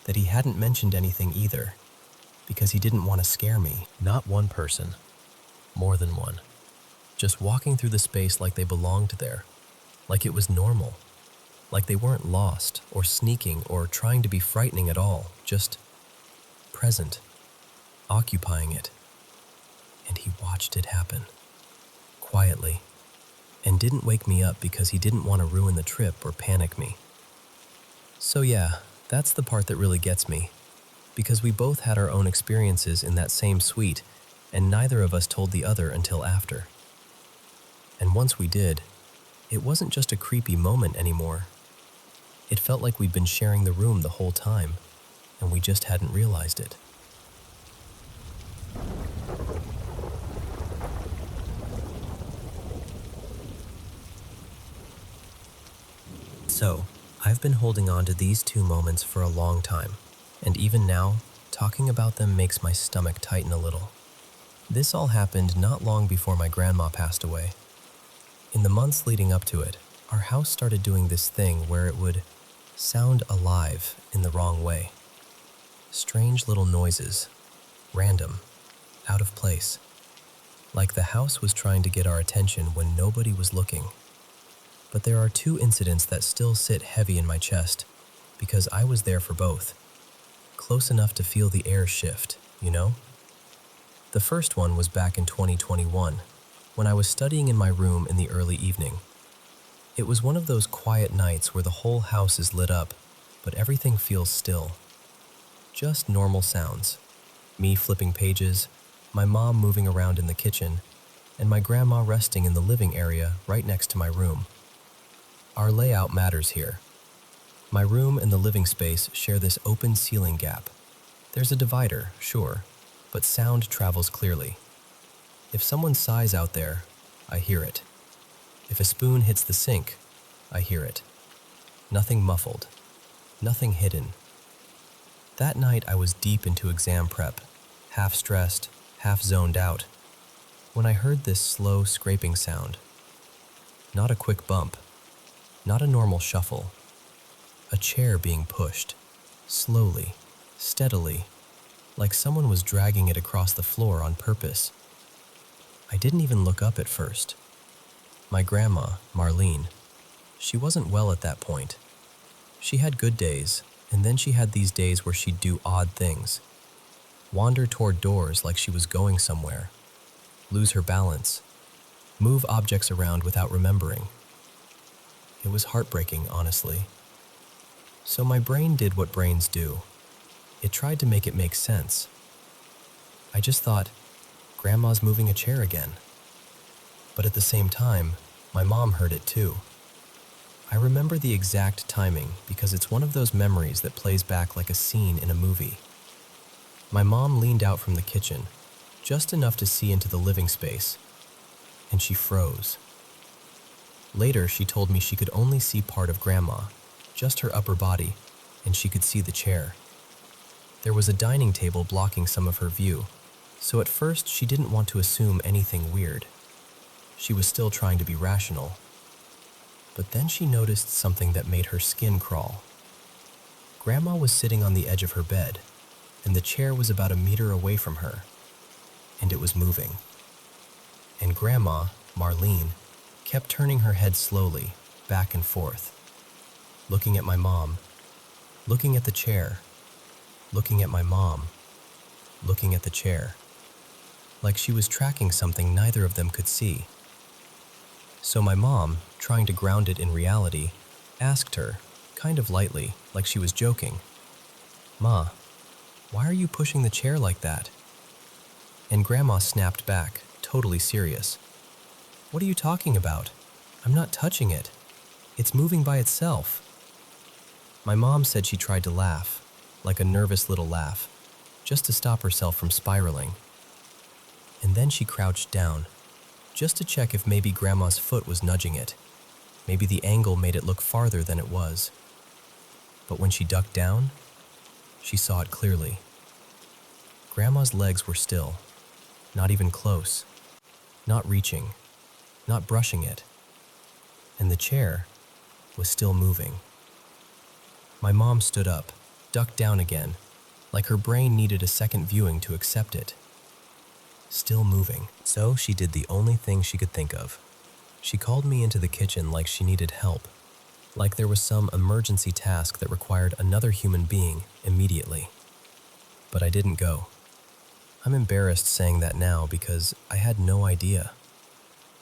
that he hadn't mentioned anything either, because he didn't want to scare me. Not one person, more than one. Just walking through the space like they belonged there, like it was normal, like they weren't lost or sneaking or trying to be frightening at all, just present, occupying it. And he watched it happen, quietly, and didn't wake me up because he didn't want to ruin the trip or panic me. So yeah, that's the part that really gets me, because we both had our own experiences in that same suite, and neither of us told the other until after. And once we did, it wasn't just a creepy moment anymore. It felt like we'd been sharing the room the whole time, and we just hadn't realized it. So, I've been holding on to these two moments for a long time, and even now, talking about them makes my stomach tighten a little. This all happened not long before my grandma passed away. In the months leading up to it, our house started doing this thing where it would sound alive in the wrong way. Strange little noises, random, out of place, like the house was trying to get our attention when nobody was looking. But there are two incidents that still sit heavy in my chest, because I was there for both, close enough to feel the air shift, you know? The first one was back in 2021, when I was studying in my room in the early evening. It was one of those quiet nights where the whole house is lit up, but everything feels still. Just normal sounds. Me flipping pages, my mom moving around in the kitchen, and my grandma resting in the living area right next to my room. Our layout matters here. My room and the living space share this open ceiling gap. There's a divider, sure, but sound travels clearly. If someone sighs out there, I hear it. If a spoon hits the sink, I hear it. Nothing muffled, nothing hidden. That night I was deep into exam prep, half stressed, half zoned out, when I heard this slow scraping sound. Not a quick bump, not a normal shuffle. A chair being pushed, slowly, steadily, like someone was dragging it across the floor on purpose. I didn't even look up at first. My grandma, Marlene, she wasn't well at that point. She had good days, and then she had these days where she'd do odd things. Wander toward doors like she was going somewhere, lose her balance, move objects around without remembering. It was heartbreaking, honestly. So my brain did what brains do. It tried to make it make sense. I just thought, Grandma's moving a chair again. But at the same time, my mom heard it too. I remember the exact timing because it's one of those memories that plays back like a scene in a movie. My mom leaned out from the kitchen, just enough to see into the living space, and she froze. Later, she told me she could only see part of Grandma, just her upper body, and she could see the chair. There was a dining table blocking some of her view, so at first she didn't want to assume anything weird. She was still trying to be rational. But then she noticed something that made her skin crawl. Grandma was sitting on the edge of her bed, and the chair was about a meter away from her. and it was moving. And Grandma, Marlene, kept turning her head slowly, back and forth, looking at my mom, looking at the chair, looking at my mom, looking at the chair, like she was tracking something neither of them could see. So my mom, trying to ground it in reality, asked her, kind of lightly, like she was joking, "Ma, why are you pushing the chair like that?" And Grandma snapped back, totally serious. "What are you talking about? I'm not touching it. It's moving by itself." My mom said she tried to laugh, like a nervous little laugh, just to stop herself from spiraling. And then she crouched down, just to check if maybe Grandma's foot was nudging it. Maybe the angle made it look farther than it was. But when she ducked down, she saw it clearly. Grandma's legs were still, not even close, not reaching, not brushing it. And the chair was still moving. My mom stood up, ducked down again, like her brain needed a second viewing to accept it. Still moving. So she did the only thing she could think of. She called me into the kitchen like she needed help, like there was some emergency task that required another human being immediately. But I didn't go. I'm embarrassed saying that now because I had no idea.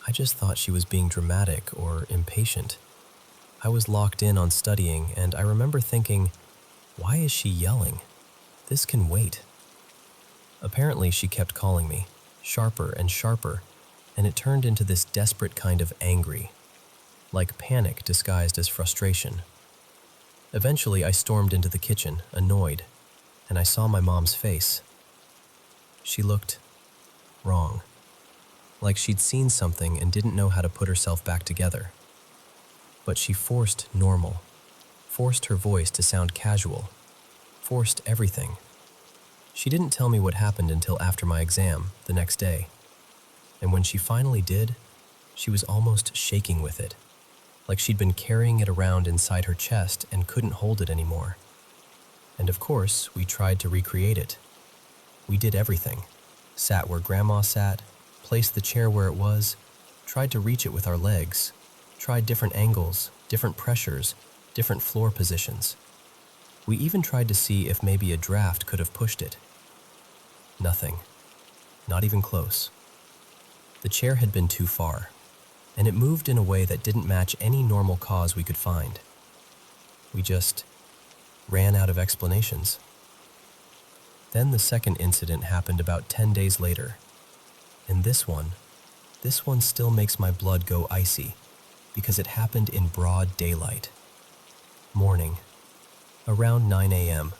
I just thought she was being dramatic or impatient. I was locked in on studying, and I remember thinking, why is she yelling? This can wait. Apparently, she kept calling me, sharper and sharper, and it turned into this desperate kind of angry, like panic disguised as frustration. Eventually, I stormed into the kitchen, annoyed, and I saw my mom's face. She looked wrong, like she'd seen something and didn't know how to put herself back together. But she forced normal, forced her voice to sound casual, forced everything. She didn't tell me what happened until after my exam, the next day. And when she finally did, she was almost shaking with it, like she'd been carrying it around inside her chest and couldn't hold it anymore. And of course, we tried to recreate it. We did everything. Sat where Grandma sat, placed the chair where it was, tried to reach it with our legs, tried different angles, different pressures, different floor positions. We even tried to see if maybe a draft could have pushed it. Nothing. Not even close. The chair had been too far, and it moved in a way that didn't match any normal cause we could find. We just ran out of explanations. Then the second incident happened about 10 days later, and this one still makes my blood go icy, because it happened in broad daylight. Morning, around 9 a.m.,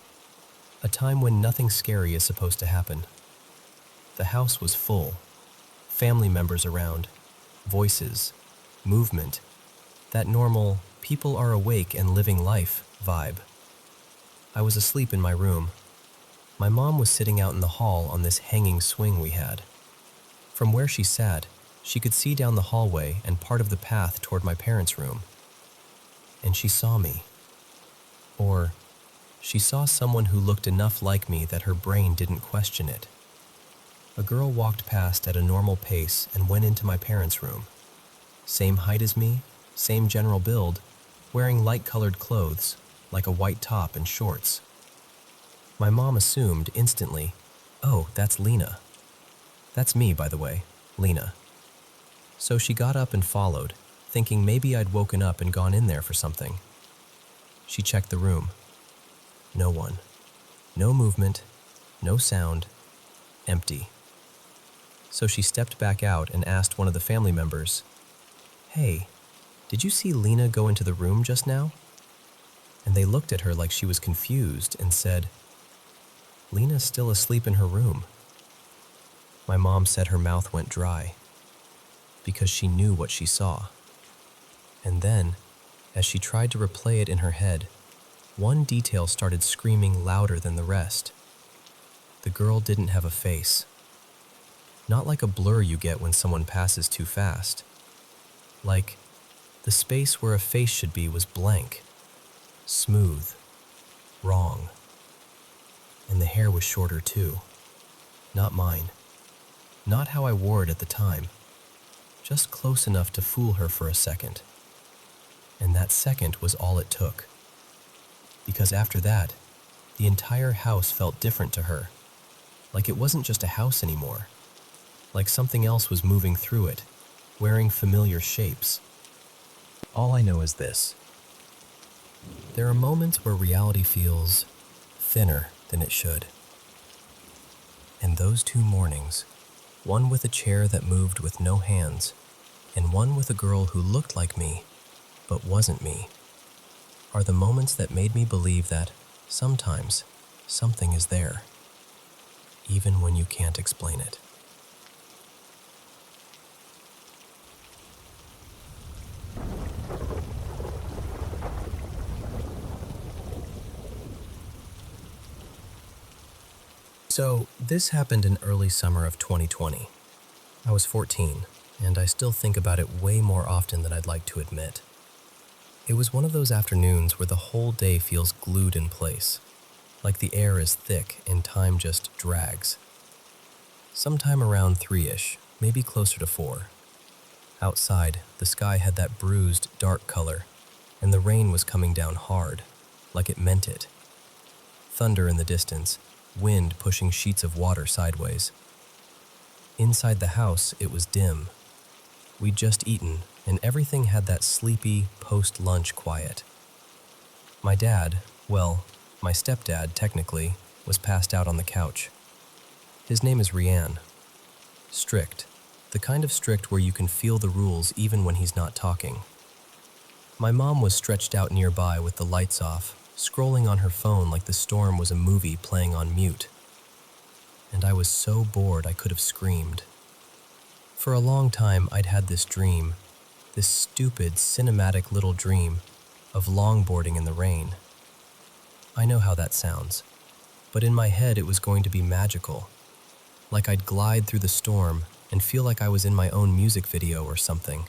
a time when nothing scary is supposed to happen. The house was full, family members around, voices, movement, that normal, people are awake and living life vibe. I was asleep in my room. My mom was sitting out in the hall on this hanging swing we had. From where she sat, she could see down the hallway and part of the path toward my parents' room. And she saw me. Or, she saw someone who looked enough like me that her brain didn't question it. A girl walked past at a normal pace and went into my parents' room. Same height as me, same general build, wearing light-colored clothes, like a white top and shorts. My mom assumed instantly, "Oh, that's Lena." That's me, by the way, Lena. So she got up and followed, thinking maybe I'd woken up and gone in there for something. She checked the room. No one. No movement. No sound. Empty. So she stepped back out and asked one of the family members, "Hey, did you see Lena go into the room just now?" And they looked at her like she was confused and said, "Lena's still asleep in her room." My mom said her mouth went dry, because she knew what she saw. And then, as she tried to replay it in her head, one detail started screaming louder than the rest. The girl didn't have a face. Not like a blur you get when someone passes too fast. Like, the space where a face should be was blank, smooth, wrong. And the hair was shorter too, not mine. Not how I wore it at the time, just close enough to fool her for a second. And that second was all it took. Because after that, the entire house felt different to her. Like it wasn't just a house anymore. Like something else was moving through it, wearing familiar shapes. All I know is this. There are moments where reality feels thinner than it should. And those 2 mornings, one with a chair that moved with no hands, and one with a girl who looked like me, but wasn't me, are the moments that made me believe that sometimes something is there, even when you can't explain it. So, this happened in early summer of 2020. I was 14, and I still think about it way more often than I'd like to admit. It was one of those afternoons where the whole day feels glued in place, like the air is thick and time just drags. Sometime around 3-ish, maybe closer to 4. Outside, the sky had that bruised, dark color, and the rain was coming down hard, like it meant it. Thunder in the distance, wind pushing sheets of water sideways. Inside the house, it was dim. We'd just eaten, and everything had that sleepy, post-lunch quiet. My dad, well, my stepdad, technically, was passed out on the couch. His name is Rian. Strict. The kind of strict where you can feel the rules even when he's not talking. My mom was stretched out nearby with the lights off, scrolling on her phone like the storm was a movie playing on mute. And I was so bored I could have screamed. For a long time I'd had this dream, this stupid, cinematic little dream of longboarding in the rain. I know how that sounds, but in my head it was going to be magical. Like I'd glide through the storm and feel like I was in my own music video or something.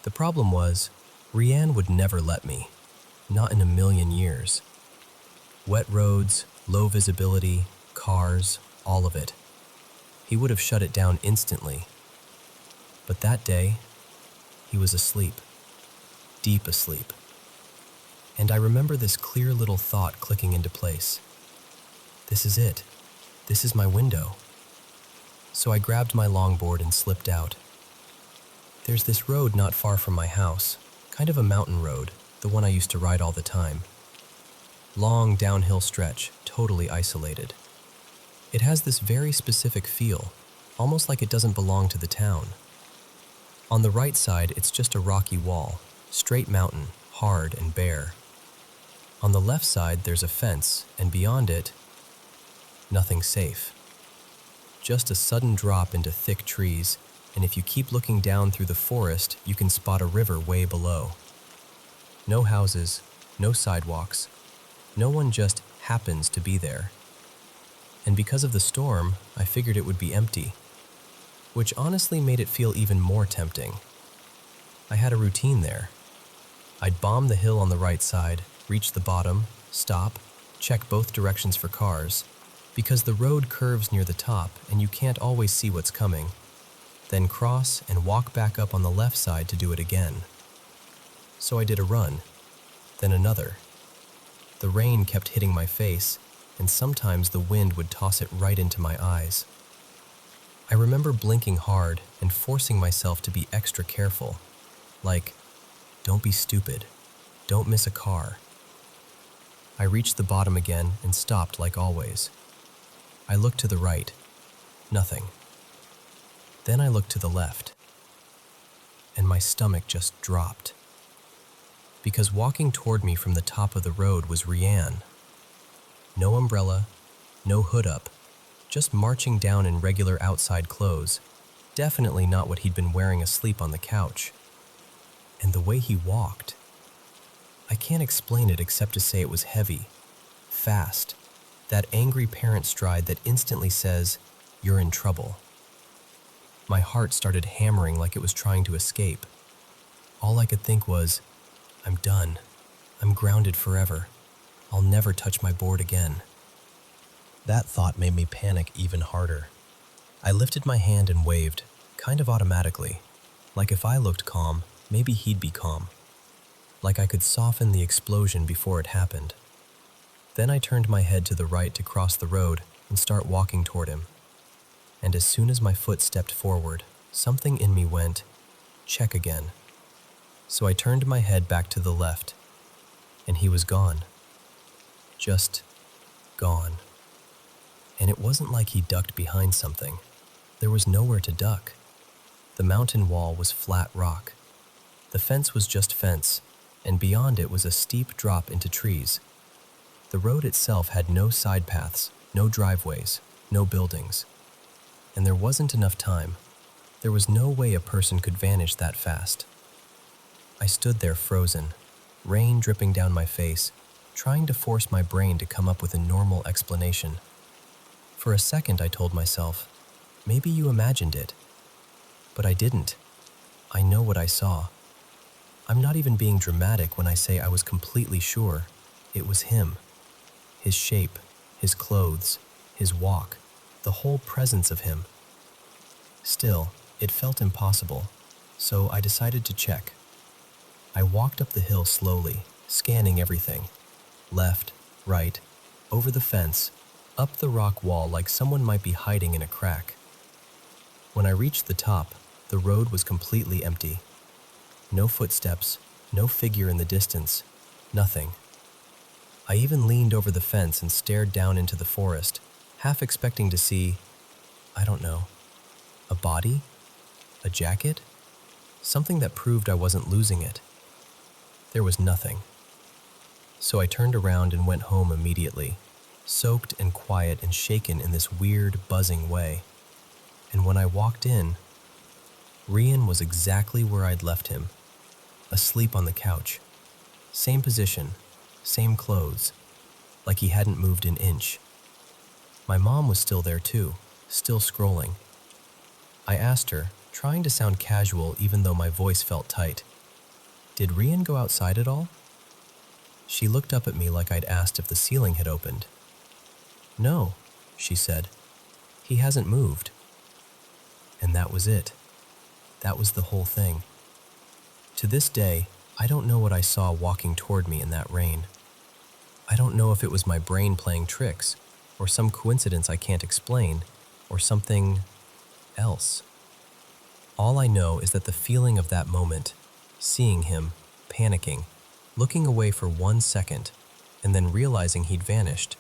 The problem was, Rian would never let me. Not in a million years. Wet roads, low visibility, cars, all of it. He would have shut it down instantly. But that day, he was asleep. Deep asleep. And I remember this clear little thought clicking into place. This is it. This is my window. So I grabbed my longboard and slipped out. There's this road not far from my house, kind of a mountain road, the one I used to ride all the time. Long downhill stretch, totally isolated. It has this very specific feel, almost like it doesn't belong to the town. On the right side, it's just a rocky wall, straight mountain, hard and bare. On the left side, there's a fence, and beyond it, nothing safe. Just a sudden drop into thick trees, and if you keep looking down through the forest, you can spot a river way below. No houses, no sidewalks, no one just happens to be there. And because of the storm, I figured it would be empty, which honestly made it feel even more tempting. I had a routine there. I'd bomb the hill on the right side, reach the bottom, stop, check both directions for cars, because the road curves near the top and you can't always see what's coming, then cross and walk back up on the left side to do it again. So I did a run, then another. The rain kept hitting my face, and sometimes the wind would toss it right into my eyes. I remember blinking hard and forcing myself to be extra careful, like, don't be stupid, don't miss a car. I reached the bottom again and stopped like always. I looked to the right, nothing. Then I looked to the left, and my stomach just dropped. Because walking toward me from the top of the road was Rian. No umbrella, no hood up, just marching down in regular outside clothes, definitely not what he'd been wearing asleep on the couch. And the way he walked, I can't explain it except to say it was heavy, fast, that angry parent stride that instantly says, "You're in trouble." My heart started hammering like it was trying to escape. All I could think was, I'm done. I'm grounded forever. I'll never touch my board again. That thought made me panic even harder. I lifted my hand and waved, kind of automatically, like if I looked calm, maybe he'd be calm. Like I could soften the explosion before it happened. Then I turned my head to the right to cross the road and start walking toward him. And as soon as my foot stepped forward, something in me went, check again. So I turned my head back to the left, and he was gone. Just gone. And it wasn't like he ducked behind something. There was nowhere to duck. The mountain wall was flat rock. The fence was just fence, and beyond it was a steep drop into trees. The road itself had no side paths, no driveways, no buildings. And there wasn't enough time. There was no way a person could vanish that fast. I stood there frozen, rain dripping down my face, trying to force my brain to come up with a normal explanation. For a second I told myself, maybe you imagined it. But I didn't. I know what I saw. I'm not even being dramatic when I say I was completely sure it was him. His shape, his clothes, his walk, the whole presence of him. Still, it felt impossible, so I decided to check. I walked up the hill slowly, scanning everything. Left, right, over the fence, up the rock wall like someone might be hiding in a crack. When I reached the top, the road was completely empty. No footsteps, no figure in the distance, nothing. I even leaned over the fence and stared down into the forest, half expecting to see, I don't know, a body? A jacket? Something that proved I wasn't losing it. There was nothing. So I turned around and went home immediately, soaked and quiet and shaken in this weird, buzzing way. And when I walked in, Rian was exactly where I'd left him, asleep on the couch. Same position, same clothes, like he hadn't moved an inch. My mom was still there too, still scrolling. I asked her, trying to sound casual even though my voice felt tight, "Did Rian go outside at all?" She looked up at me like I'd asked if the ceiling had opened. "No," she said. "He hasn't moved." And that was it. That was the whole thing. To this day, I don't know what I saw walking toward me in that rain. I don't know if it was my brain playing tricks, or some coincidence I can't explain, or something else. All I know is that the feeling of that moment, seeing him, panicking, looking away for 1 second, and then realizing he'd vanished,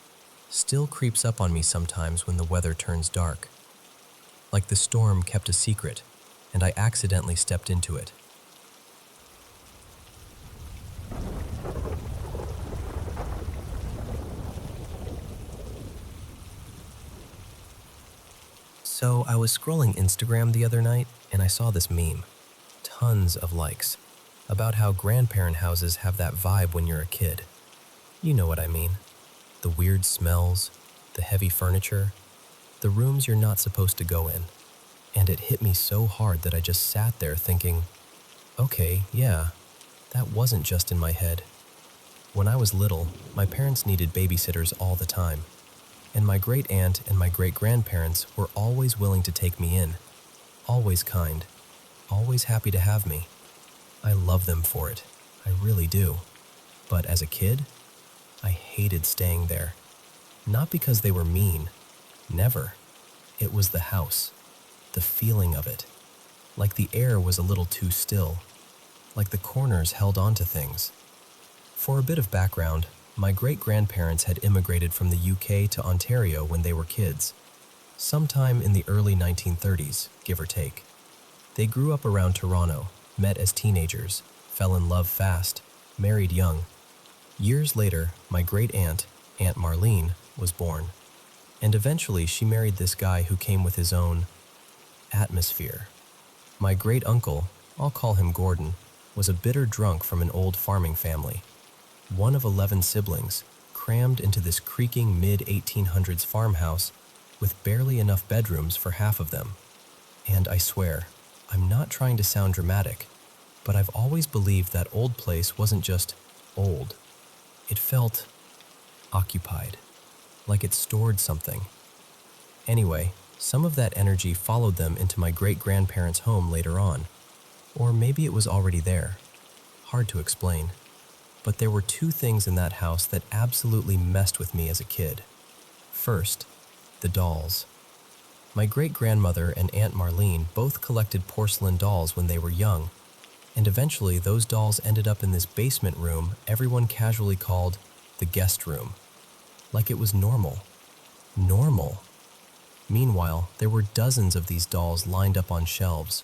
still creeps up on me sometimes when the weather turns dark. Like the storm kept a secret, and I accidentally stepped into it. So I was scrolling Instagram the other night, and I saw this meme. Tons of likes. About how grandparent houses have that vibe when you're a kid. You know what I mean. The weird smells, the heavy furniture, the rooms you're not supposed to go in. And it hit me so hard that I just sat there thinking, okay, yeah, that wasn't just in my head. When I was little, my parents needed babysitters all the time. And my great-aunt and my great-grandparents were always willing to take me in. Always kind. Always happy to have me. I love them for it. I really do. But as a kid, I hated staying there. Not because they were mean. Never. It was the house. The feeling of it. Like the air was a little too still. Like the corners held on to things. For a bit of background, my great-grandparents had immigrated from the UK to Ontario when they were kids. Sometime in the early 1930s, give or take. They grew up around Toronto, met as teenagers, fell in love fast, married young. Years later, my great-aunt, Aunt Marlene, was born. And eventually she married this guy who came with his own atmosphere. My great-uncle, I'll call him Gordon, was a bitter drunk from an old farming family. One of 11 siblings, crammed into this creaking mid-1800s farmhouse with barely enough bedrooms for half of them. And I swear, I'm not trying to sound dramatic, but I've always believed that old place wasn't just old. It felt occupied, like it stored something. Anyway, Some of that energy followed them into my great-grandparents' home later on, or maybe it was already there. Hard to explain. But there were two things in that house that absolutely messed with me as a kid. First, the dolls. My great-grandmother and Aunt Marlene both collected porcelain dolls when they were young, and eventually those dolls ended up in this basement room everyone casually called the guest room. Like it was normal. Normal. Meanwhile, there were dozens of these dolls lined up on shelves.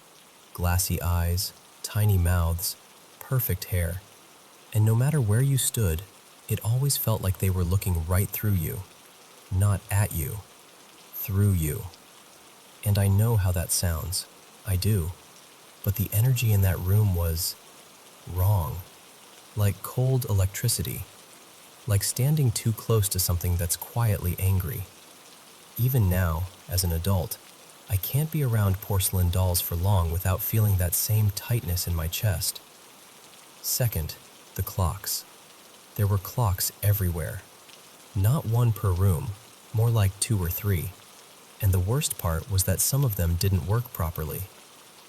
Glassy eyes, tiny mouths, perfect hair. And no matter where you stood, it always felt like they were looking right through you. Not at you. Through you. And I know how that sounds. I do. But the energy in that room was wrong. Like cold electricity. Like standing too close to something that's quietly angry. Even now, as an adult, I can't be around porcelain dolls for long without feeling that same tightness in my chest. Second, the clocks. There were clocks everywhere. Not one per room, more like 2 or 3. And the worst part was that some of them didn't work properly.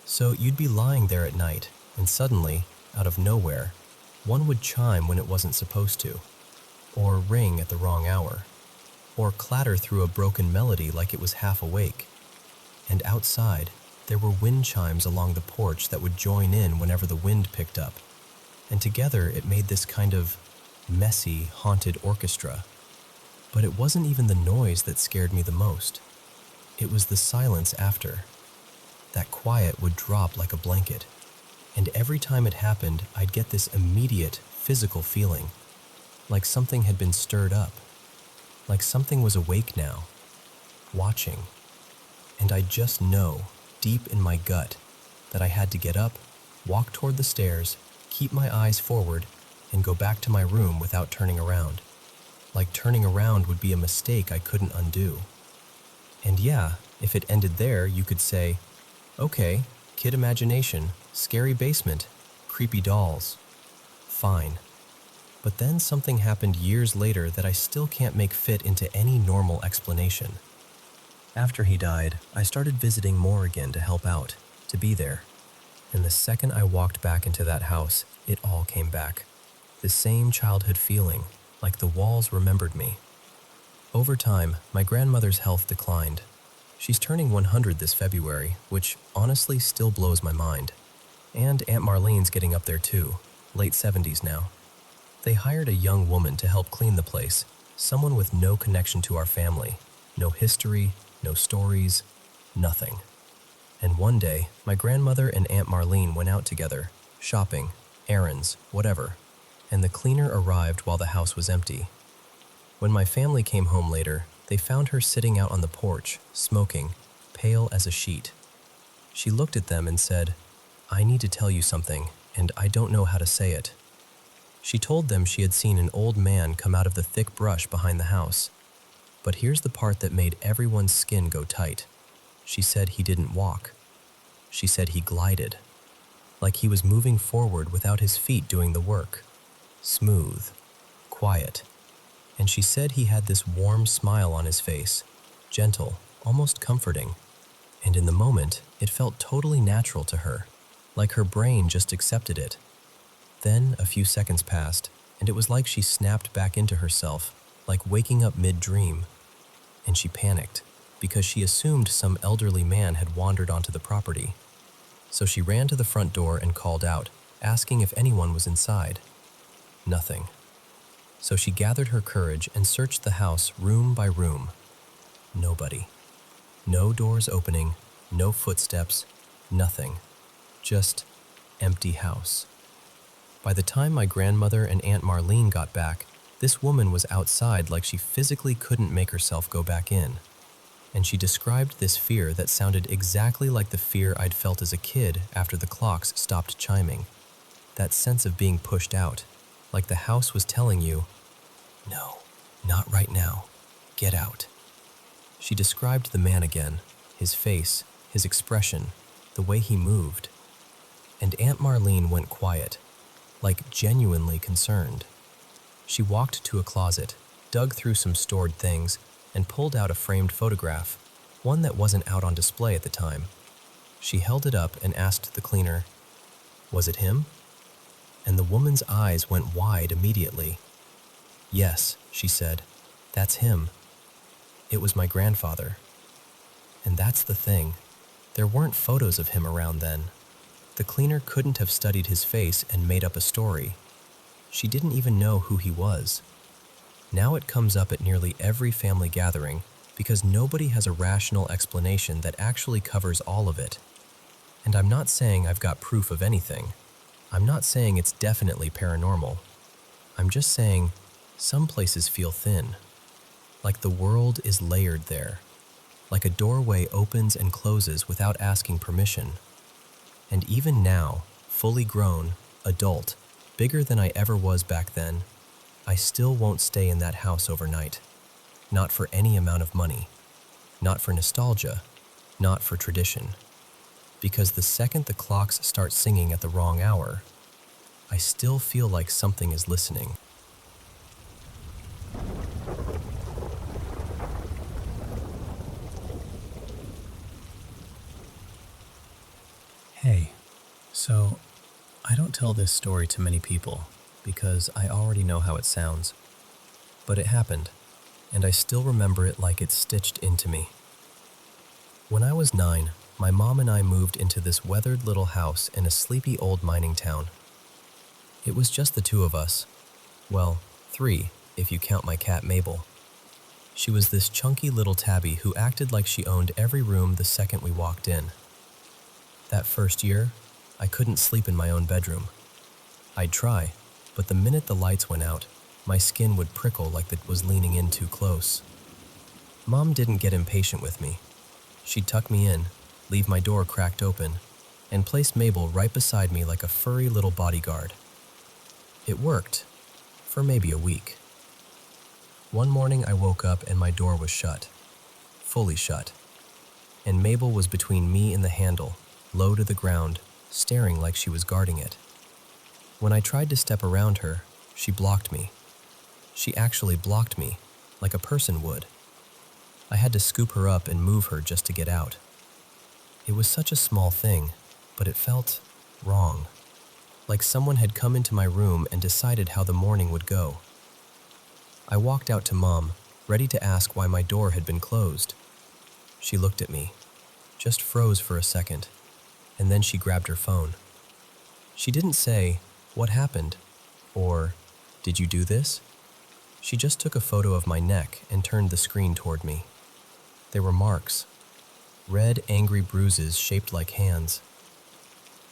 So you'd be lying there at night, and suddenly, out of nowhere, one would chime when it wasn't supposed to, or ring at the wrong hour, or clatter through a broken melody like it was half awake. And outside, there were wind chimes along the porch that would join in whenever the wind picked up. And together it made this kind of messy, haunted orchestra. But it wasn't even the noise that scared me the most. It was the silence after. That quiet would drop like a blanket. And every time it happened, I'd get this immediate, physical feeling. Like something had been stirred up. Like something was awake now. Watching. And I just know, deep in my gut, that I had to get up, walk toward the stairs, keep my eyes forward, and go back to my room without turning around. Like turning around would be a mistake I couldn't undo. And yeah, if it ended there, you could say, okay, kid imagination, scary basement, creepy dolls. Fine. But then something happened years later that I still can't make fit into any normal explanation. After he died, I started visiting more again to help out, to be there. And the second I walked back into that house, it all came back. The same childhood feeling, like the walls remembered me. Over time, my grandmother's health declined. She's turning 100 this February, which honestly still blows my mind. And Aunt Marlene's getting up there too, late 70s now. They hired a young woman to help clean the place, someone with no connection to our family, no history, no stories, nothing. And one day, my grandmother and Aunt Marlene went out together, shopping, errands, whatever, and the cleaner arrived while the house was empty. When my family came home later, they found her sitting out on the porch, smoking, pale as a sheet. She looked at them and said, "I need to tell you something, and I don't know how to say it." She told them she had seen an old man come out of the thick brush behind the house. But here's the part that made everyone's skin go tight. She said he didn't walk. She said he glided. Like he was moving forward without his feet doing the work. Smooth. Quiet. And she said he had this warm smile on his face. Gentle, almost comforting. And in the moment, it felt totally natural to her. Like her brain just accepted it. Then a few seconds passed, and it was like she snapped back into herself, like waking up mid-dream. And she panicked, because she assumed some elderly man had wandered onto the property. So she ran to the front door and called out, asking if anyone was inside. Nothing. So she gathered her courage and searched the house room by room. Nobody. No doors opening, no footsteps, nothing. Just empty house. By the time my grandmother and Aunt Marlene got back, this woman was outside like she physically couldn't make herself go back in. And she described this fear that sounded exactly like the fear I'd felt as a kid after the clocks stopped chiming. That sense of being pushed out, like the house was telling you, "No, not right now. Get out." She described the man again, his face, his expression, the way he moved. And Aunt Marlene went quiet, like genuinely concerned. She walked to a closet, dug through some stored things, and pulled out a framed photograph. one that wasn't out on display at the time. She held it up and asked the cleaner, "Was it him?" And the woman's eyes went wide immediately. "Yes," she said, "that's him. It was my grandfather." And that's the thing. There weren't photos of him around then. The cleaner couldn't have studied his face and made up a story. She didn't even know who he was. Now it comes up at nearly every family gathering because nobody has a rational explanation that actually covers all of it. And I'm not saying I've got proof of anything. I'm not saying it's definitely paranormal. I'm just saying some places feel thin, like the world is layered there, like a doorway opens and closes without asking permission. And even now, fully grown, adult, bigger than I ever was back then, I still won't stay in that house overnight. Not for any amount of money. Not for nostalgia. Not for tradition. Because the second the clocks start singing at the wrong hour, I still feel like something is listening. Hey, so I don't tell this story to many people because I already know how it sounds. But it happened, and I still remember it like it's stitched into me. When I was 9, my mom and I moved into this weathered little house in a sleepy old mining town. It was just the two of us. Well, 3, if you count my cat Mabel. She was this chunky little tabby who acted like she owned every room the second we walked in. That first year, I couldn't sleep in my own bedroom. I'd try, but the minute the lights went out, my skin would prickle like it was leaning in too close. Mom didn't get impatient with me. She'd tuck me in, leave my door cracked open, and place Mabel right beside me like a furry little bodyguard. It worked, for maybe a week. One morning I woke up and my door was shut, fully shut, and Mabel was between me and the handle, low to the ground, staring like she was guarding it. When I tried to step around her, she blocked me. She actually blocked me, like a person would. I had to scoop her up and move her just to get out. It was such a small thing, but it felt wrong. Like someone had come into my room and decided how the morning would go. I walked out to Mom, ready to ask why my door had been closed. She looked at me, just froze for a second, and then she grabbed her phone. She didn't say, "What happened?" or, "Did you do this?" She just took a photo of my neck and turned the screen toward me. There were marks, red, angry bruises shaped like hands.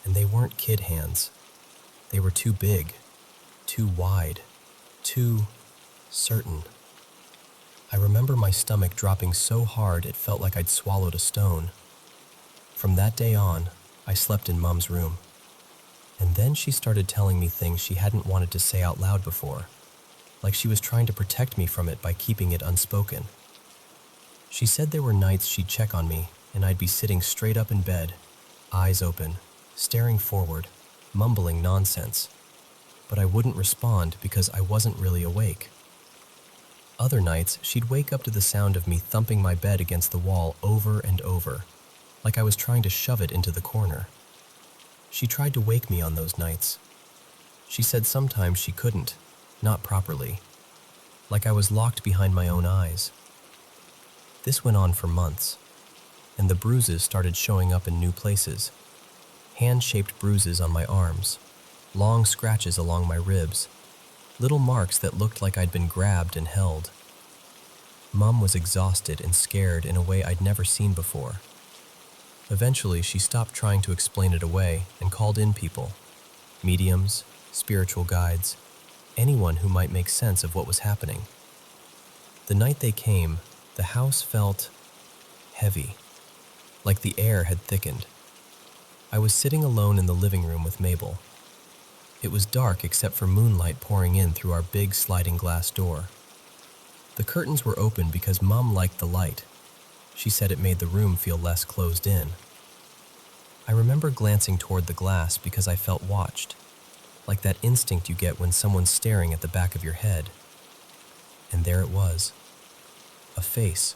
And they weren't kid hands. They were too big, too wide, too certain. I remember my stomach dropping so hard it felt like I'd swallowed a stone. From that day on, I slept in Mom's room. And then she started telling me things she hadn't wanted to say out loud before, like she was trying to protect me from it by keeping it unspoken. She said there were nights she'd check on me and I'd be sitting straight up in bed, eyes open, staring forward, mumbling nonsense. But I wouldn't respond because I wasn't really awake. Other nights, she'd wake up to the sound of me thumping my bed against the wall over and over, like I was trying to shove it into the corner. She tried to wake me on those nights. She said sometimes she couldn't, not properly, like I was locked behind my own eyes. This went on for months, and the bruises started showing up in new places. Hand-shaped bruises on my arms, long scratches along my ribs, little marks that looked like I'd been grabbed and held. Mom was exhausted and scared in a way I'd never seen before. Eventually, she stopped trying to explain it away and called in people, mediums, spiritual guides, anyone who might make sense of what was happening. The night they came, the house felt heavy, like the air had thickened. I was sitting alone in the living room with Mabel. It was dark except for moonlight pouring in through our big sliding glass door. The curtains were open because Mom liked the light. She said it made the room feel less closed in. I remember glancing toward the glass because I felt watched, like that instinct you get when someone's staring at the back of your head. And there it was. A face.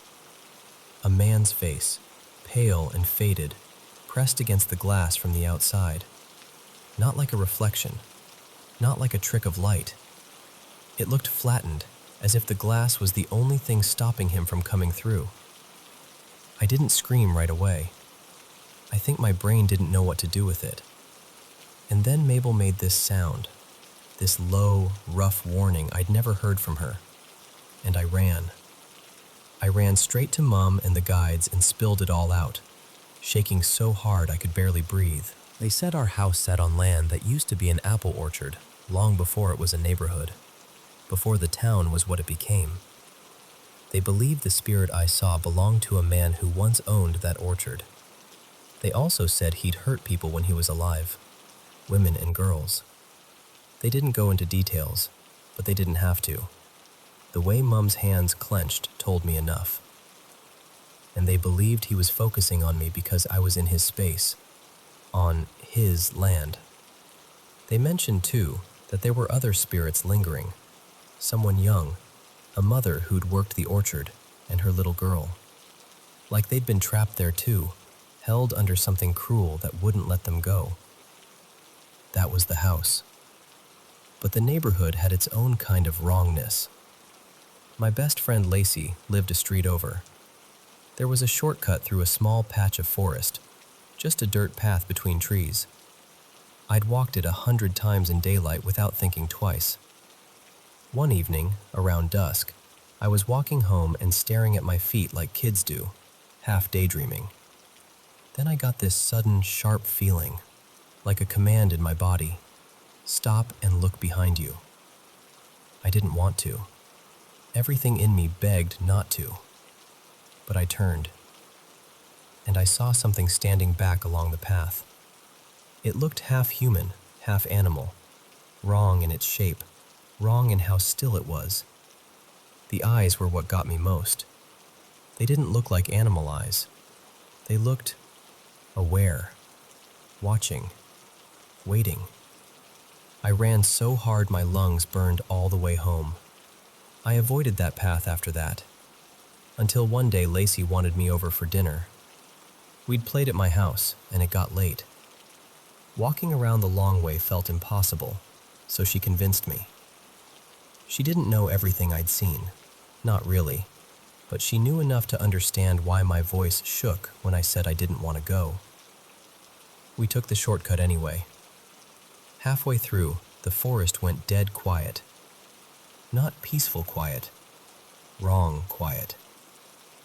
A man's face, pale and faded, pressed against the glass from the outside. Not like a reflection, not like a trick of light. It looked flattened, as if the glass was the only thing stopping him from coming through. I didn't scream right away. I think my brain didn't know what to do with it. And then Mabel made this sound, this low, rough warning I'd never heard from her. And I ran. I ran straight to Mom and the guides and spilled it all out, shaking so hard I could barely breathe. They said our house sat on land that used to be an apple orchard long before it was a neighborhood, before the town was what it became. They believed the spirit I saw belonged to a man who once owned that orchard. They also said he'd hurt people when he was alive, women and girls. They didn't go into details, but they didn't have to. The way Mum's hands clenched told me enough. And they believed he was focusing on me because I was in his space, on his land. They mentioned, too, that there were other spirits lingering. Someone young, a mother who'd worked the orchard, and her little girl. Like they'd been trapped there, too, held under something cruel that wouldn't let them go. That was the house. But the neighborhood had its own kind of wrongness. My best friend Lacey lived a street over. There was a shortcut through a small patch of forest, just a dirt path between trees. I'd walked it 100 times in daylight without thinking twice. One evening, around dusk, I was walking home and staring at my feet like kids do, half daydreaming. Then I got this sudden, sharp feeling, like a command in my body. Stop and look behind you. I didn't want to. Everything in me begged not to. But I turned, and I saw something standing back along the path. It looked half human, half animal, wrong in its shape, wrong in how still it was. The eyes were what got me most. They didn't look like animal eyes. They looked aware, watching, waiting. I ran so hard my lungs burned all the way home. I avoided that path after that, until one day Lacey wanted me over for dinner. We'd played at my house, and it got late. Walking around the long way felt impossible, so she convinced me. She didn't know everything I'd seen, not really, but she knew enough to understand why my voice shook when I said I didn't want to go. We took the shortcut anyway. Halfway through, the forest went dead quiet. Not peaceful quiet, wrong quiet,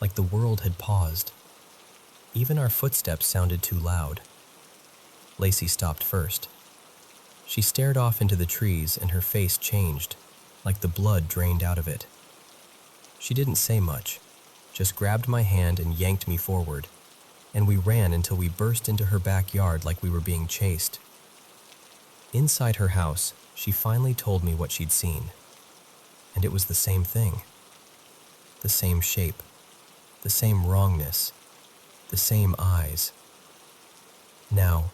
like the world had paused. Even our footsteps sounded too loud. Lacey stopped first. She stared off into the trees and her face changed, like the blood drained out of it. She didn't say much, just grabbed my hand and yanked me forward, and we ran until we burst into her backyard like we were being chased. Inside her house, she finally told me what she'd seen. And it was the same thing. The same shape, the same wrongness, the same eyes. Now,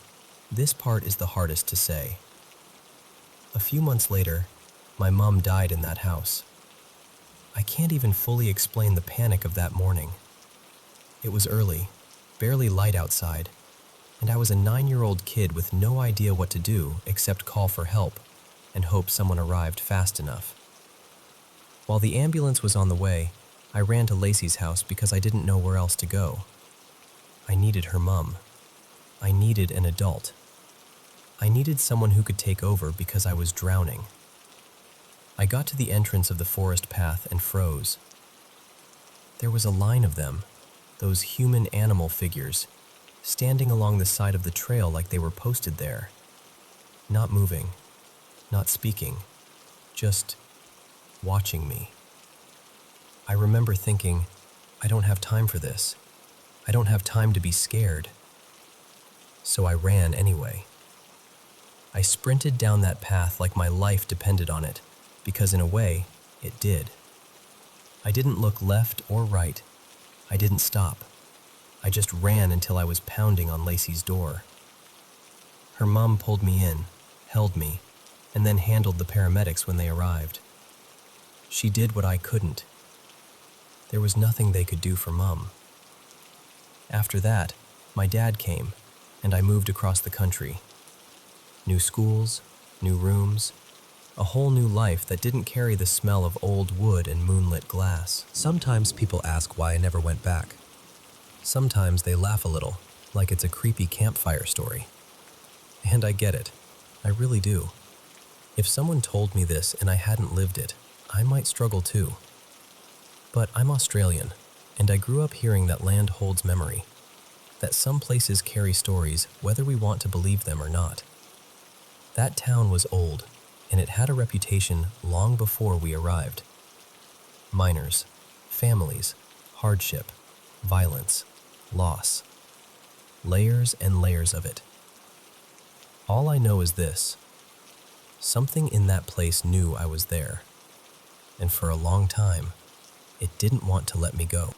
this part is the hardest to say. A few months later, my mom died in that house. I can't even fully explain the panic of that morning. It was early, barely light outside, and I was a 9-year-old kid with no idea what to do except call for help and hope someone arrived fast enough. While the ambulance was on the way, I ran to Lacey's house because I didn't know where else to go. I needed her mom. I needed an adult. I needed someone who could take over because I was drowning. I got to the entrance of the forest path and froze. There was a line of them, those human-animal figures, standing along the side of the trail like they were posted there. Not moving, not speaking, just watching me. I remember thinking, I don't have time for this. I don't have time to be scared. So I ran anyway. I sprinted down that path like my life depended on it, because in a way, it did. I didn't look left or right. I didn't stop. I just ran until I was pounding on Lacey's door. Her mom pulled me in, held me, and then handled the paramedics when they arrived. She did what I couldn't. There was nothing they could do for Mom. After that, my dad came, and I moved across the country. New schools, new rooms, a whole new life that didn't carry the smell of old wood and moonlit glass. Sometimes people ask why I never went back. Sometimes they laugh a little, like it's a creepy campfire story. And I get it. I really do. If someone told me this and I hadn't lived it, I might struggle too. But I'm Australian, and I grew up hearing that land holds memory, that some places carry stories whether we want to believe them or not. That town was old, and it had a reputation long before we arrived. Miners, families, hardship, violence, loss. Layers and layers of it. All I know is this. Something in that place knew I was there, and for a long time, it didn't want to let me go.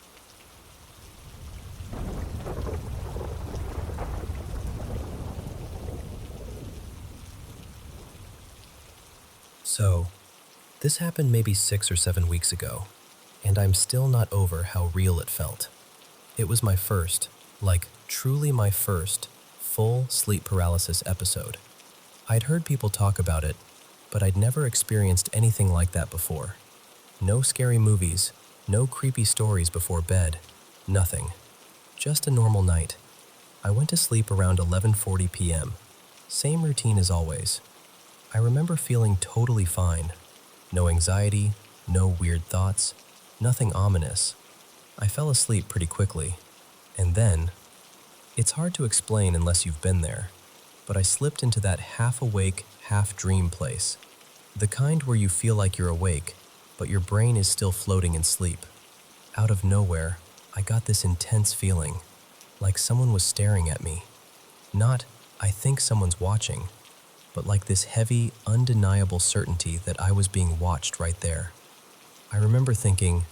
So, this happened maybe 6 or 7 weeks ago, and I'm still not over how real it felt. It was my first, truly my first, full sleep paralysis episode. I'd heard people talk about it, but I'd never experienced anything like that before. No scary movies, no creepy stories before bed, nothing. Just a normal night. I went to sleep around 11:40 p.m. Same routine as always. I remember feeling totally fine. No anxiety, no weird thoughts, nothing ominous. I fell asleep pretty quickly. And then, it's hard to explain unless you've been there, but I slipped into that half-awake, half-dream place. The kind where you feel like you're awake, but your brain is still floating in sleep. Out of nowhere, I got this intense feeling, like someone was staring at me. Not, I think someone's watching, but like this heavy, undeniable certainty that I was being watched right there. I remember thinking,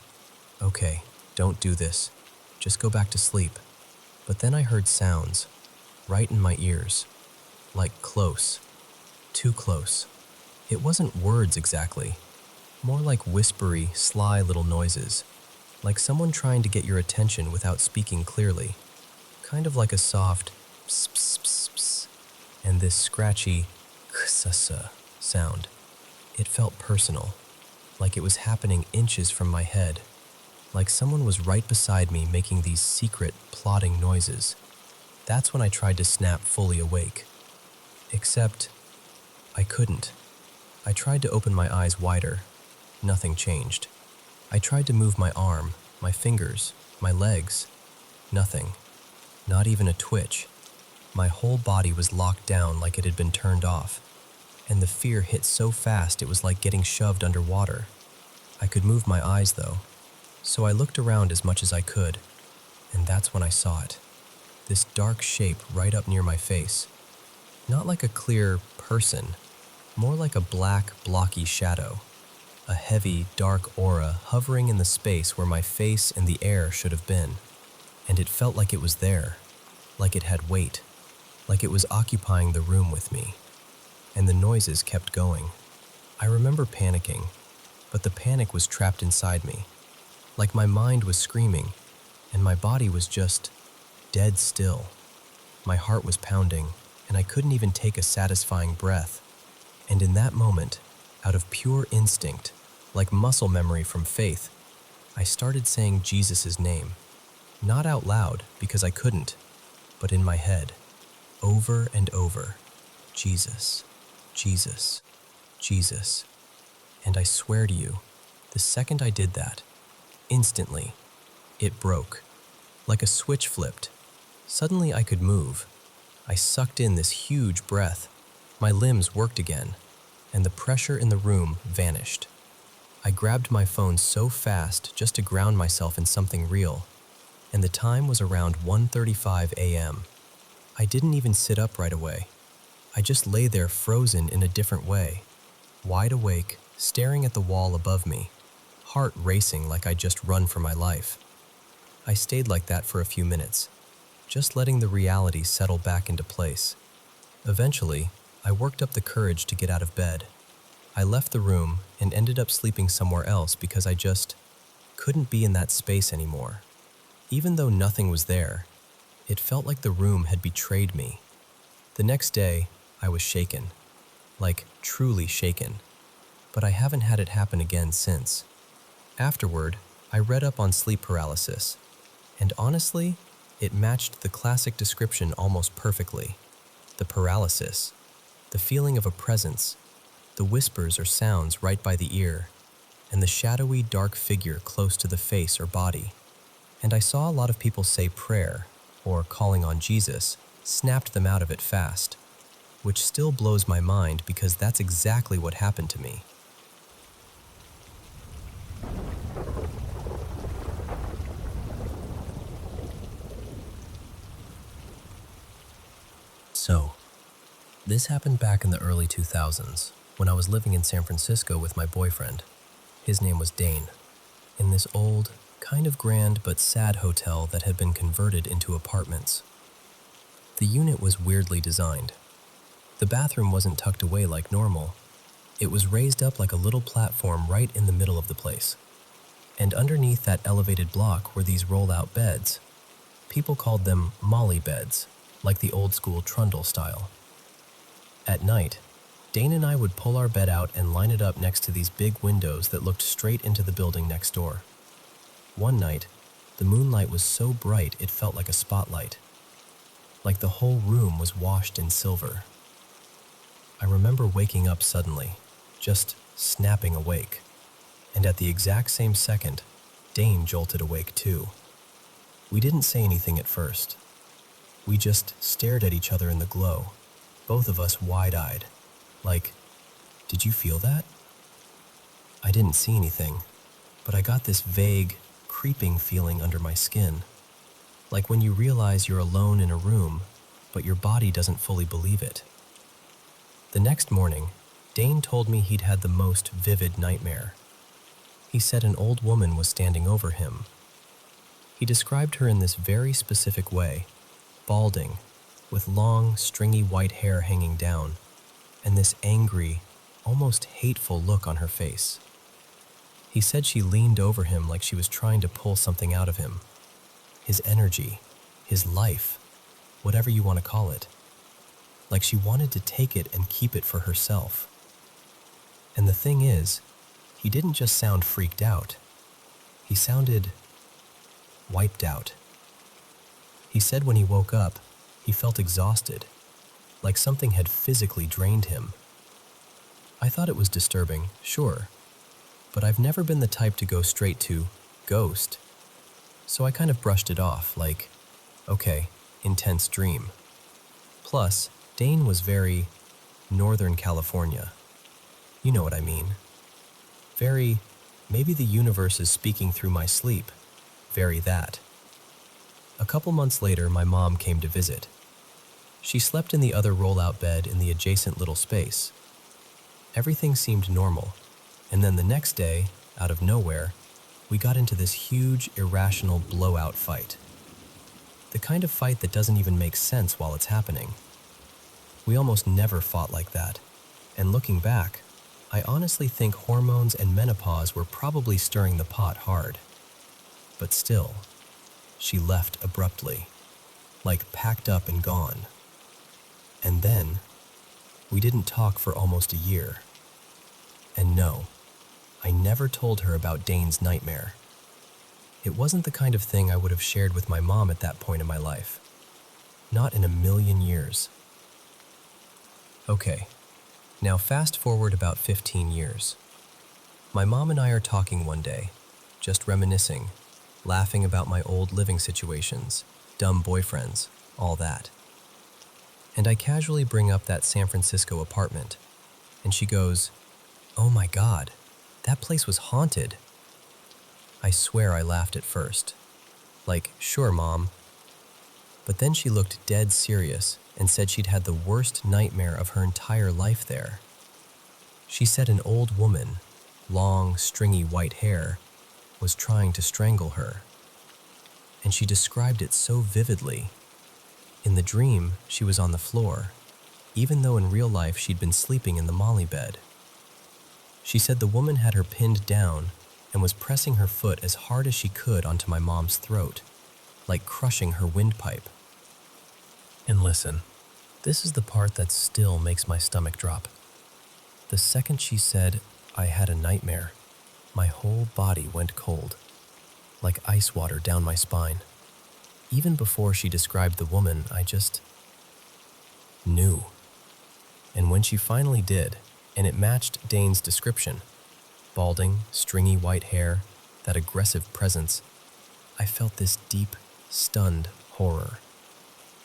okay, don't do this. Just go back to sleep. But then I heard sounds, right in my ears, like close, too close. It wasn't words exactly, more like whispery, sly little noises, like someone trying to get your attention without speaking clearly, kind of like a soft ps ps ps ps, and this scratchy ksasa sound. It felt personal, like it was happening inches from my head, like someone was right beside me making these secret, plotting noises. That's when I tried to snap fully awake. Except, I couldn't. I tried to open my eyes wider. Nothing changed. I tried to move my arm, my fingers, my legs. Nothing. Not even a twitch. My whole body was locked down like it had been turned off. And the fear hit so fast it was like getting shoved underwater. I could move my eyes though. So I looked around as much as I could, and that's when I saw it. This dark shape right up near my face. Not like a clear person, more like a black, blocky shadow. A heavy, dark aura hovering in the space where my face and the air should have been. And it felt like it was there, like it had weight, like it was occupying the room with me. And the noises kept going. I remember panicking, but the panic was trapped inside me. Like my mind was screaming, and my body was just dead still. My heart was pounding, and I couldn't even take a satisfying breath. And in that moment, out of pure instinct, like muscle memory from faith, I started saying Jesus' name. Not out loud, because I couldn't, but in my head, over and over. Jesus, Jesus, Jesus. And I swear to you, the second I did that, instantly, it broke. Like a switch flipped. Suddenly I could move. I sucked in this huge breath. My limbs worked again, and the pressure in the room vanished. I grabbed my phone so fast just to ground myself in something real, and the time was around 1:35 a.m. I didn't even sit up right away. I just lay there frozen in a different way, wide awake, staring at the wall above me, heart racing like I'd just run for my life. I stayed like that for a few minutes, just letting the reality settle back into place. Eventually, I worked up the courage to get out of bed. I left the room and ended up sleeping somewhere else because I just couldn't be in that space anymore. Even though nothing was there, It felt like the room had betrayed me. The next day, I was shaken. Like, truly shaken. But I haven't had it happen again since. Afterward, I read up on sleep paralysis, and honestly, it matched the classic description almost perfectly. The paralysis, the feeling of a presence, the whispers or sounds right by the ear, and the shadowy, dark figure close to the face or body. And I saw a lot of people say prayer, or calling on Jesus, snapped them out of it fast, which still blows my mind because that's exactly what happened to me. So, this happened back in the early 2000s, when I was living in San Francisco with my boyfriend. His name was Dane, in this old, kind of grand but sad hotel that had been converted into apartments. The unit was weirdly designed. The bathroom wasn't tucked away like normal. It was raised up like a little platform right in the middle of the place. And underneath that elevated block were these roll-out beds. People called them molly beds, like the old-school trundle style. At night, Dane and I would pull our bed out and line it up next to these big windows that looked straight into the building next door. One night, the moonlight was so bright it felt like a spotlight. Like the whole room was washed in silver. I remember waking up suddenly, just snapping awake. And at the exact same second, Dane jolted awake too. We didn't say anything at first. We just stared at each other in the glow, both of us wide-eyed, like, "Did you feel that?" I didn't see anything, but I got this vague, creeping feeling under my skin, like when you realize you're alone in a room, but your body doesn't fully believe it. The next morning, Dane told me he'd had the most vivid nightmare. He said an old woman was standing over him. He described her in this very specific way, balding, with long, stringy white hair hanging down, and this angry, almost hateful look on her face. He said she leaned over him like she was trying to pull something out of him. His energy, his life, whatever you want to call it. Like she wanted to take it and keep it for herself. And the thing is, he didn't just sound freaked out. He sounded wiped out. He said when he woke up, he felt exhausted, like something had physically drained him. I thought it was disturbing, sure, but I've never been the type to go straight to ghost. So I kind of brushed it off, like, okay, intense dream. Plus, Dane was very Northern California. You know what I mean. Very, maybe the universe is speaking through my sleep. Very that. A couple months later, my mom came to visit. She slept in the other roll-out bed in the adjacent little space. Everything seemed normal, and then the next day, out of nowhere, we got into this huge, irrational blowout fight. The kind of fight that doesn't even make sense while it's happening. We almost never fought like that, and looking back, I honestly think hormones and menopause were probably stirring the pot hard. But still, she left abruptly, like packed up and gone. And then, we didn't talk for almost a year. And no, I never told her about Dane's nightmare. It wasn't the kind of thing I would have shared with my mom at that point in my life. Not in a million years. Okay, now fast forward about 15 years. My mom and I are talking one day, just reminiscing, laughing about my old living situations, dumb boyfriends, all that. And I casually bring up that San Francisco apartment, and she goes, "Oh my God, that place was haunted." I swear I laughed at first. Like, sure, Mom. But then she looked dead serious and said she'd had the worst nightmare of her entire life there. She said an old woman, long, stringy white hair, was trying to strangle her. And she described it so vividly. In the dream, she was on the floor, even though in real life she'd been sleeping in the molly bed. She said the woman had her pinned down and was pressing her foot as hard as she could onto my mom's throat, like crushing her windpipe. And listen, this is the part that still makes my stomach drop. The second she said, I had a nightmare, my whole body went cold, like ice water down my spine. Even before she described the woman, I just knew. And when she finally did, and it matched Dane's description, balding, stringy white hair, that aggressive presence, I felt this deep, stunned horror.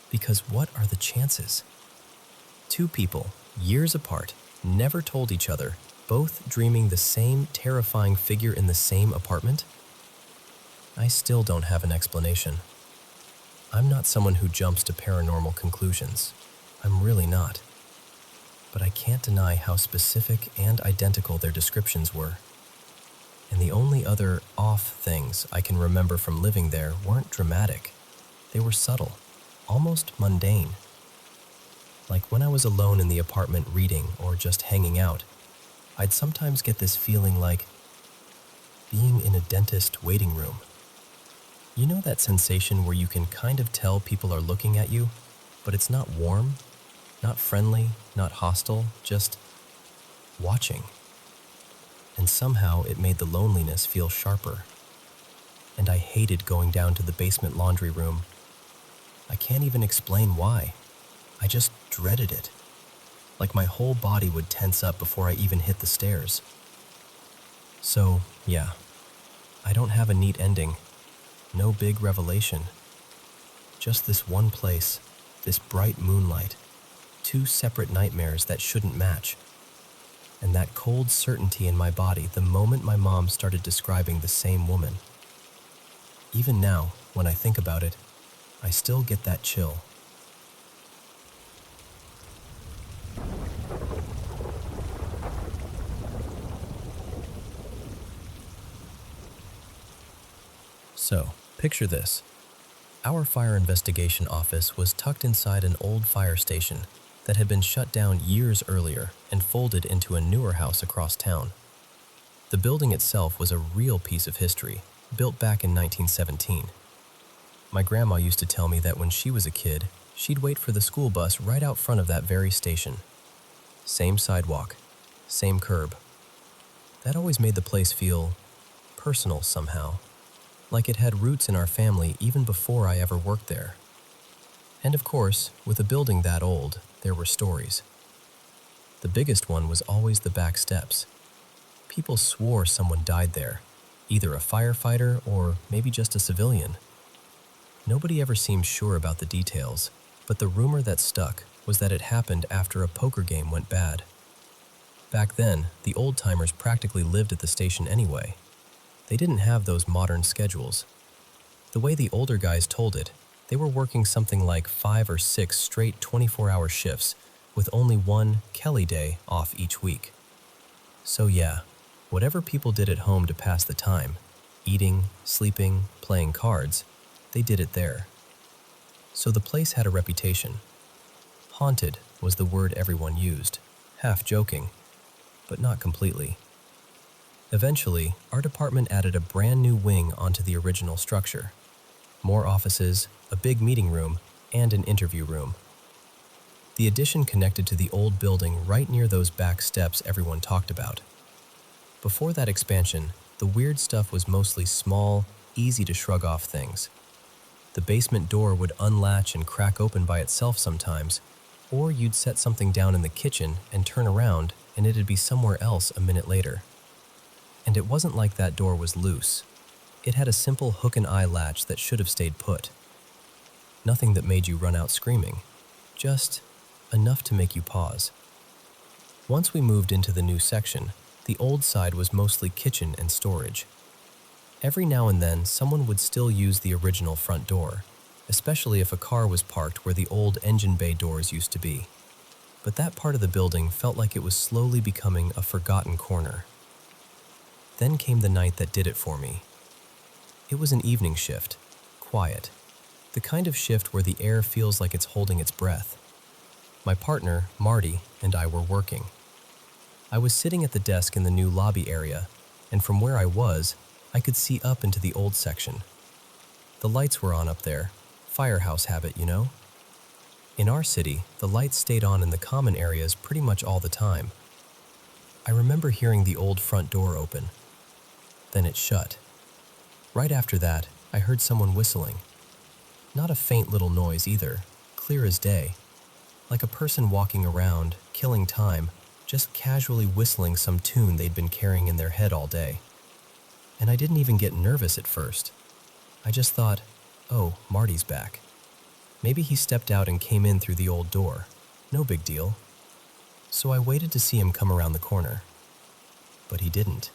Because what are the chances? Two people, years apart, never told each other, both dreaming the same terrifying figure in the same apartment? I still don't have an explanation. I'm not someone who jumps to paranormal conclusions. I'm really not. But I can't deny how specific and identical their descriptions were. And the only other off things I can remember from living there weren't dramatic. They were subtle, almost mundane. Like when I was alone in the apartment reading or just hanging out, I'd sometimes get this feeling like being in a dentist waiting room. You know that sensation where you can kind of tell people are looking at you, but it's not warm, not friendly, not hostile, just watching. And somehow it made the loneliness feel sharper. And I hated going down to the basement laundry room. I can't even explain why. I just dreaded it. Like my whole body would tense up before I even hit the stairs. So, yeah, I don't have a neat ending. No big revelation. Just this one place, this bright moonlight, two separate nightmares that shouldn't match. And that cold certainty in my body the moment my mom started describing the same woman. Even now, when I think about it, I still get that chill. So, picture this. Our fire investigation office was tucked inside an old fire station that had been shut down years earlier and folded into a newer house across town. The building itself was a real piece of history, built back in 1917. My grandma used to tell me that when she was a kid, she'd wait for the school bus right out front of that very station. Same sidewalk, same curb. That always made the place feel personal somehow, like it had roots in our family even before I ever worked there. And of course, with a building that old, there were stories. The biggest one was always the back steps. People swore someone died there, either a firefighter or maybe just a civilian. Nobody ever seemed sure about the details, but the rumor that stuck was that it happened after a poker game went bad. Back then, the old-timers practically lived at the station anyway. They didn't have those modern schedules. The way the older guys told it, they were working something like 5 or 6 straight 24-hour shifts with only one Kelly day off each week. So yeah, whatever people did at home to pass the time, eating, sleeping, playing cards, they did it there. So the place had a reputation. Haunted was the word everyone used, half joking, but not completely. Eventually, our department added a brand new wing onto the original structure. More offices, a big meeting room, and an interview room. The addition connected to the old building right near those back steps everyone talked about. Before that expansion, the weird stuff was mostly small, easy to shrug off things. The basement door would unlatch and crack open by itself sometimes, or you'd set something down in the kitchen and turn around and it'd be somewhere else a minute later. And it wasn't like that door was loose. It had a simple hook and eye latch that should have stayed put. Nothing that made you run out screaming, just enough to make you pause. Once we moved into the new section, the old side was mostly kitchen and storage. Every now and then, someone would still use the original front door, especially if a car was parked where the old engine bay doors used to be. But that part of the building felt like it was slowly becoming a forgotten corner. Then came the night that did it for me. It was an evening shift, quiet, the kind of shift where the air feels like it's holding its breath. My partner, Marty, and I were working. I was sitting at the desk in the new lobby area, and from where I was, I could see up into the old section. The lights were on up there, firehouse habit, you know? In our city, the lights stayed on in the common areas pretty much all the time. I remember hearing the old front door open. Then it shut. Right after that, I heard someone whistling. Not a faint little noise either, clear as day. Like a person walking around, killing time, just casually whistling some tune they'd been carrying in their head all day. And I didn't even get nervous at first. I just thought, oh, Marty's back. Maybe he stepped out and came in through the old door. No big deal. So I waited to see him come around the corner. But he didn't.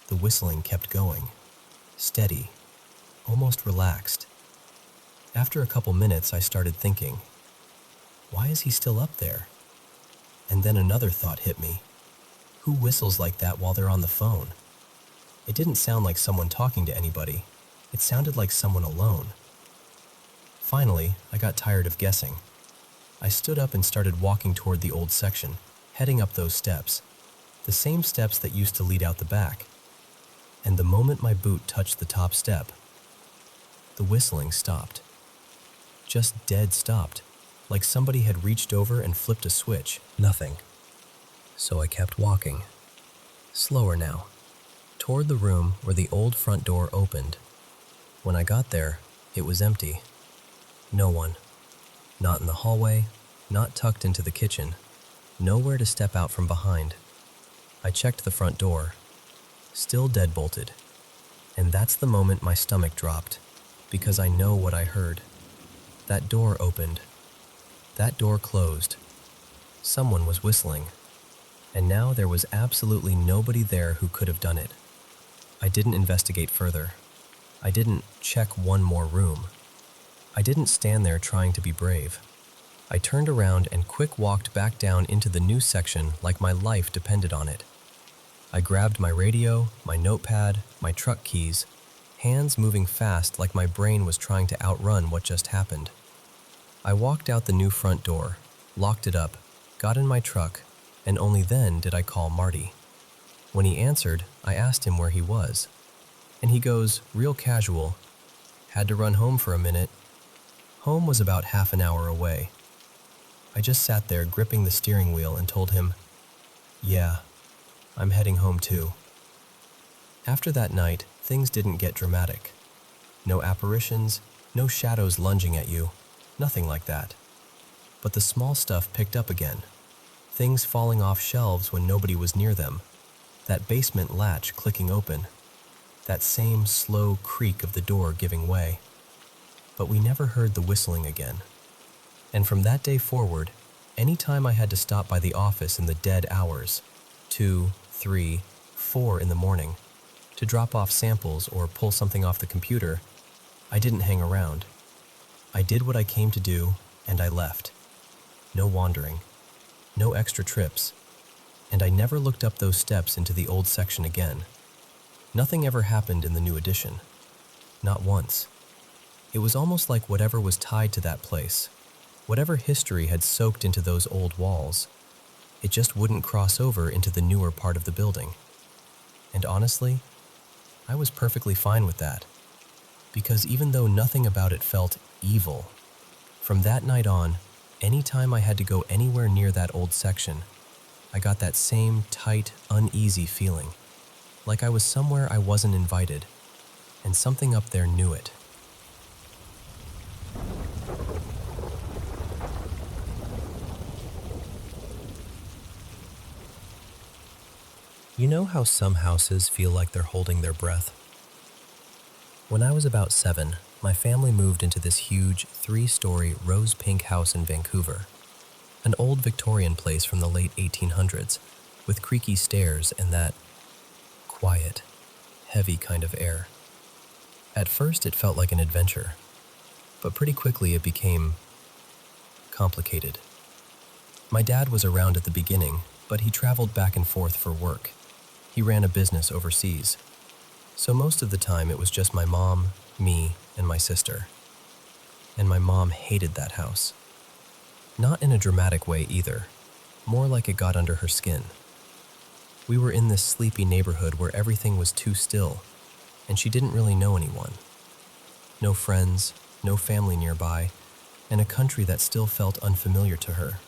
The whistling kept going. Steady. Almost relaxed. After a couple minutes, I started thinking, why is he still up there? And then another thought hit me. Who whistles like that while they're on the phone? It didn't sound like someone talking to anybody. It sounded like someone alone. Finally, I got tired of guessing. I stood up and started walking toward the old section, heading up those steps, the same steps that used to lead out the back. And the moment my boot touched the top step, the whistling stopped. Just dead stopped, like somebody had reached over and flipped a switch. Nothing. So I kept walking, slower now, toward the room where the old front door opened. When I got there, it was empty. No one. Not in the hallway, not tucked into the kitchen, nowhere to step out from behind. I checked the front door, still deadbolted. And that's the moment my stomach dropped, because I know what I heard. That door opened. That door closed. Someone was whistling. And now there was absolutely nobody there who could have done it. I didn't investigate further. I didn't check one more room. I didn't stand there trying to be brave. I turned around and quick walked back down into the new section like my life depended on it. I grabbed my radio, my notepad, my truck keys, hands moving fast like my brain was trying to outrun what just happened. I walked out the new front door, locked it up, got in my truck, and only then did I call Marty. When he answered, I asked him where he was. And he goes, real casual, had to run home for a minute. Home was about half an hour away. I just sat there gripping the steering wheel and told him, yeah, I'm heading home too. After that night, things didn't get dramatic. No apparitions, no shadows lunging at you, nothing like that. But the small stuff picked up again. Things falling off shelves when nobody was near them. That basement latch clicking open. That same slow creak of the door giving way. But we never heard the whistling again. And from that day forward, any time I had to stop by the office in the dead hours, 2, 3, 4 in the morning, to drop off samples or pull something off the computer, I didn't hang around. I did what I came to do, and I left. No wandering, no extra trips, and I never looked up those steps into the old section again. Nothing ever happened in the new addition. Not once. It was almost like whatever was tied to that place, whatever history had soaked into those old walls, it just wouldn't cross over into the newer part of the building. And honestly, I was perfectly fine with that. Because even though nothing about it felt evil, from that night on, any time I had to go anywhere near that old section, I got that same tight, uneasy feeling. Like I was somewhere I wasn't invited, and something up there knew it. You know how some houses feel like they're holding their breath? When I was about 7, my family moved into this huge 3-story rose pink house in Vancouver. An old Victorian place from the late 1800s, with creaky stairs and that quiet, heavy kind of air. At first it felt like an adventure, but pretty quickly it became complicated. My dad was around at the beginning, but he traveled back and forth for work. He ran a business overseas. So most of the time it was just my mom, me, and my sister. And my mom hated that house. Not in a dramatic way either, more like it got under her skin. We were in this sleepy neighborhood where everything was too still, and she didn't really know anyone. No friends, no family nearby, and a country that still felt unfamiliar to her.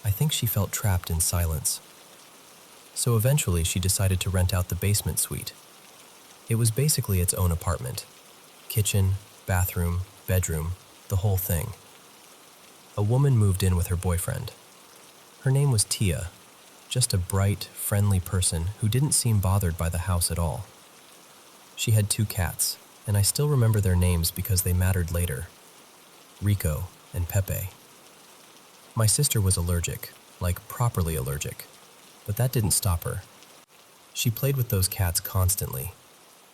I think she felt trapped in silence. So eventually she decided to rent out the basement suite. It was basically its own apartment. Kitchen, bathroom, bedroom, the whole thing. A woman moved in with her boyfriend. Her name was Tia, just a bright, friendly person who didn't seem bothered by the house at all. She had 2 cats, and I still remember their names because they mattered later. Rico and Pepe. My sister was allergic, like properly allergic, but that didn't stop her. She played with those cats constantly,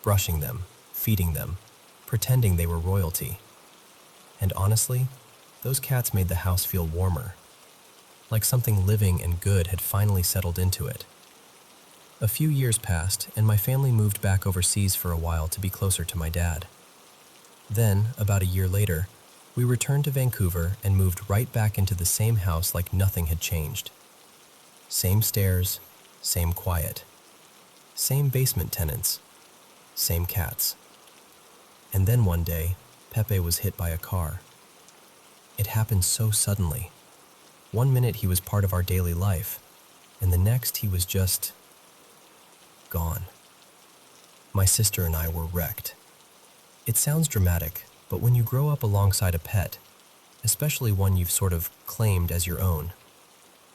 brushing them, feeding them, pretending they were royalty. And honestly, those cats made the house feel warmer, like something living and good had finally settled into it. A few years passed, and my family moved back overseas for a while to be closer to my dad. Then, about a year later, we returned to Vancouver and moved right back into the same house like nothing had changed. Same stairs, same quiet. Same basement tenants, same cats. And then one day, Pepe was hit by a car. It happened so suddenly. One minute he was part of our daily life, and the next he was just gone. My sister and I were wrecked. It sounds dramatic, but when you grow up alongside a pet, especially one you've sort of claimed as your own,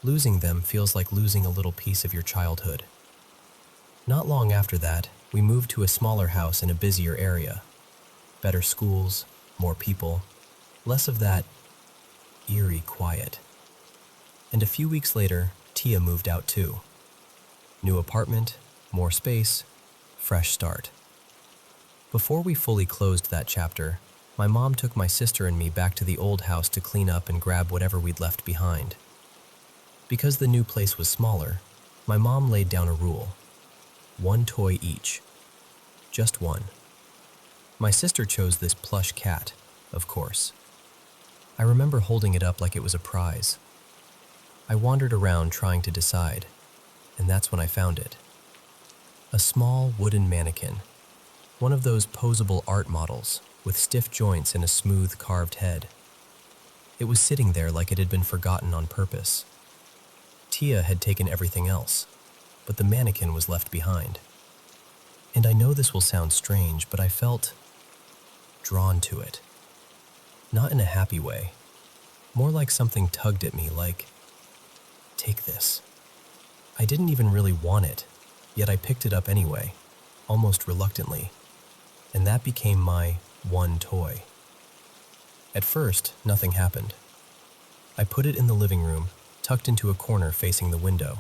losing them feels like losing a little piece of your childhood. Not long after that, we moved to a smaller house in a busier area. Better schools, more people, less of that eerie quiet. And a few weeks later, Tia moved out too. New apartment, more space, fresh start. Before we fully closed that chapter, my mom took my sister and me back to the old house to clean up and grab whatever we'd left behind. Because the new place was smaller, my mom laid down a rule. 1 toy each. Just one. My sister chose this plush cat, of course. I remember holding it up like it was a prize. I wandered around trying to decide, and that's when I found it. A small wooden mannequin, one of those posable art models with stiff joints and a smooth carved head. It was sitting there like it had been forgotten on purpose. Tia had taken everything else, but the mannequin was left behind. And I know this will sound strange, but I felt drawn to it. Not in a happy way, more like something tugged at me, like, take this. I didn't even really want it, yet I picked it up anyway, almost reluctantly, and that became my one toy. At first, nothing happened. I put it in the living room, tucked into a corner facing the window.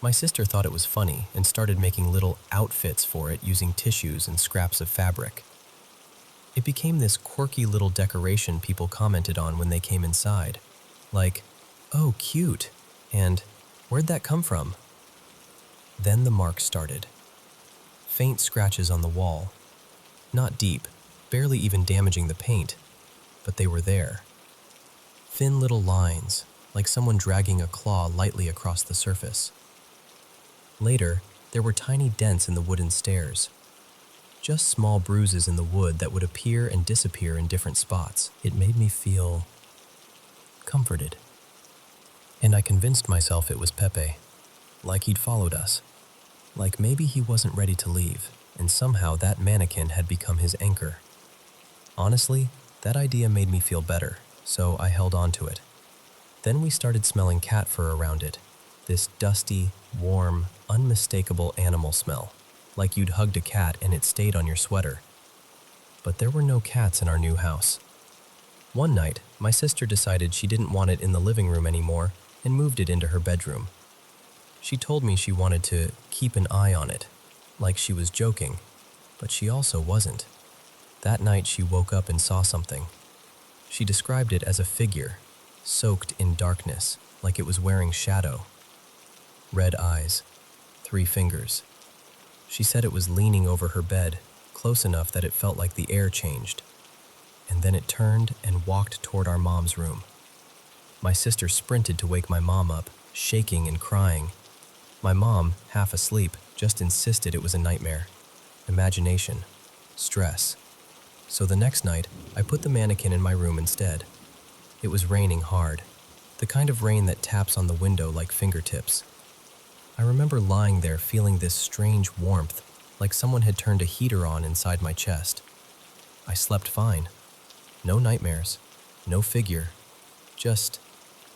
My sister thought it was funny and started making little outfits for it using tissues and scraps of fabric. It became this quirky little decoration people commented on when they came inside, like, "Oh, cute," and "Where'd that come from?" Then the marks started. Faint scratches on the wall. Not deep, barely even damaging the paint, but they were there. Thin little lines, like someone dragging a claw lightly across the surface. Later, there were tiny dents in the wooden stairs. Just small bruises in the wood that would appear and disappear in different spots. It made me feel comforted. And I convinced myself it was Pepe, like he'd followed us. Like maybe he wasn't ready to leave, and somehow that mannequin had become his anchor. Honestly, that idea made me feel better, so I held on to it. Then we started smelling cat fur around it, this dusty, warm, unmistakable animal smell, like you'd hugged a cat and it stayed on your sweater. But there were no cats in our new house. One night, my sister decided she didn't want it in the living room anymore and moved it into her bedroom. She told me she wanted to keep an eye on it, like she was joking, but she also wasn't. That night she woke up and saw something. She described it as a figure, soaked in darkness, like it was wearing shadow. Red eyes, 3 fingers. She said it was leaning over her bed, close enough that it felt like the air changed. And then it turned and walked toward our mom's room. My sister sprinted to wake my mom up, shaking and crying. My mom, half asleep, just insisted it was a nightmare. Imagination. Stress. So the next night, I put the mannequin in my room instead. It was raining hard, the kind of rain that taps on the window like fingertips. I remember lying there feeling this strange warmth, like someone had turned a heater on inside my chest. I slept fine. No nightmares, no figure, just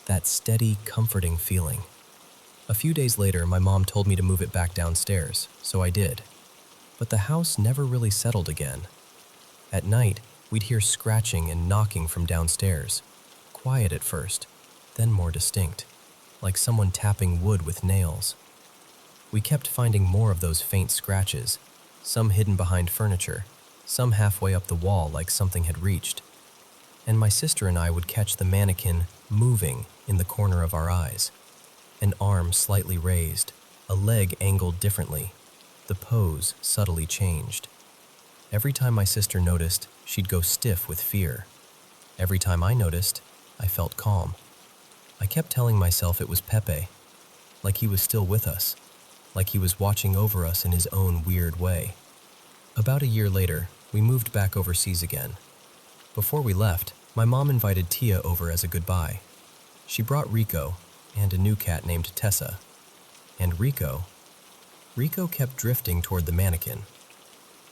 that steady, comforting feeling. A few days later, my mom told me to move it back downstairs, so I did. But the house never really settled again. At night, we'd hear scratching and knocking from downstairs. Quiet at first, then more distinct, like someone tapping wood with nails. We kept finding more of those faint scratches, some hidden behind furniture, some halfway up the wall like something had reached. And my sister and I would catch the mannequin moving in the corner of our eyes. An arm slightly raised, a leg angled differently, the pose subtly changed. Every time my sister noticed, she'd go stiff with fear. Every time I noticed, I felt calm. I kept telling myself it was Pepe, like he was still with us, like he was watching over us in his own weird way. About a year later, we moved back overseas again. Before we left, my mom invited Tia over as a goodbye. She brought Rico and a new cat named Tessa. And Rico kept drifting toward the mannequin.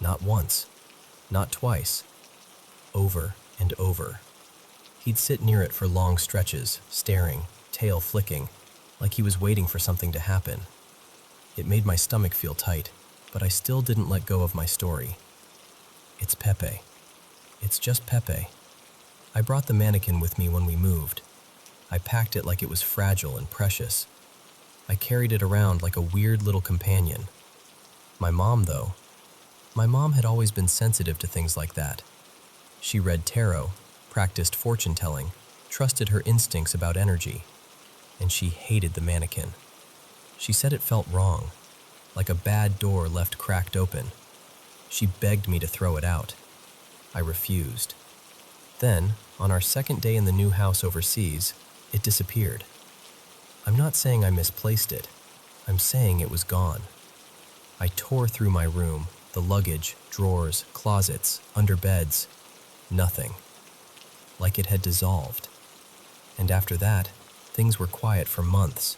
Not once, not twice, over and over. He'd sit near it for long stretches, staring, tail flicking, like he was waiting for something to happen. It made my stomach feel tight, but I still didn't let go of my story. It's Pepe. It's just Pepe. I brought the mannequin with me when we moved. I packed it like it was fragile and precious. I carried it around like a weird little companion. My mom had always been sensitive to things like that. She read tarot, practiced fortune telling, trusted her instincts about energy, and she hated the mannequin. She said it felt wrong, like a bad door left cracked open. She begged me to throw it out. I refused. Then, on our second day in the new house overseas, it disappeared. I'm not saying I misplaced it. I'm saying it was gone. I tore through my room, the luggage, drawers, closets, under beds. Nothing. Like it had dissolved. And after that, things were quiet for months,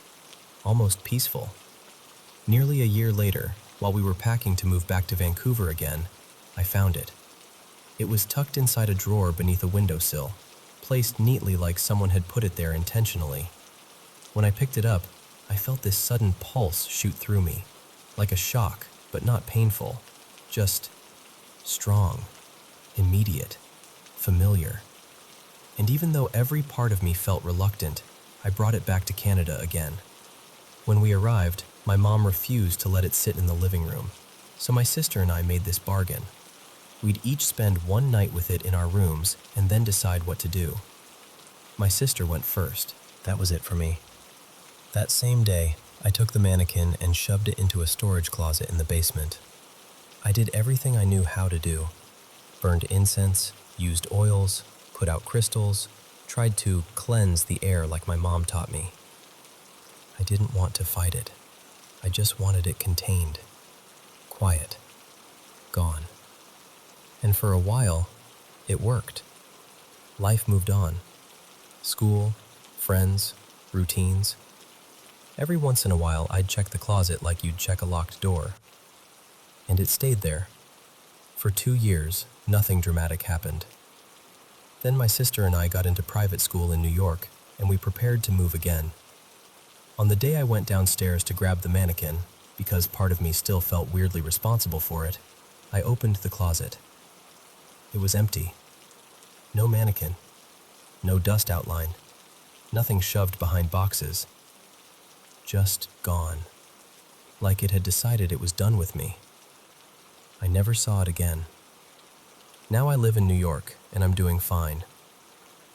almost peaceful. Nearly a year later, while we were packing to move back to Vancouver again, I found it. It was tucked inside a drawer beneath a windowsill, placed neatly like someone had put it there intentionally. When I picked it up, I felt this sudden pulse shoot through me, like a shock, but not painful, just strong, immediate, familiar. And even though every part of me felt reluctant, I brought it back to Canada again. When we arrived, my mom refused to let it sit in the living room, so my sister and I made this bargain. We'd each spend one night with it in our rooms and then decide what to do. My sister went first. That was it for me. That same day, I took the mannequin and shoved it into a storage closet in the basement. I did everything I knew how to do. Burned incense, used oils, put out crystals, tried to cleanse the air like my mom taught me. I didn't want to fight it. I just wanted it contained, quiet, gone. And for a while, it worked. Life moved on. School, friends, routines. Every once in a while, I'd check the closet like you'd check a locked door. And it stayed there. For 2 years, nothing dramatic happened. Then my sister and I got into private school in New York, and we prepared to move again. On the day I went downstairs to grab the mannequin, because part of me still felt weirdly responsible for it, I opened the closet. It was empty. No mannequin. No dust outline. Nothing shoved behind boxes. Just gone. Like it had decided it was done with me. I never saw it again. Now I live in New York, and I'm doing fine.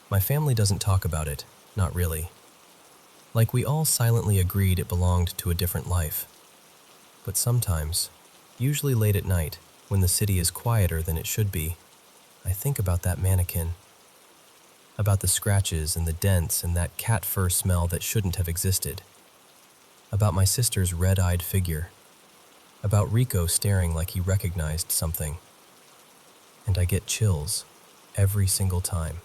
My family doesn't talk about it, not really. Like we all silently agreed it belonged to a different life. But sometimes, usually late at night, when the city is quieter than it should be, I think about that mannequin. About the scratches and the dents and that cat fur smell that shouldn't have existed. About my sister's red-eyed figure. About Rico staring like he recognized something. and I get chills every single time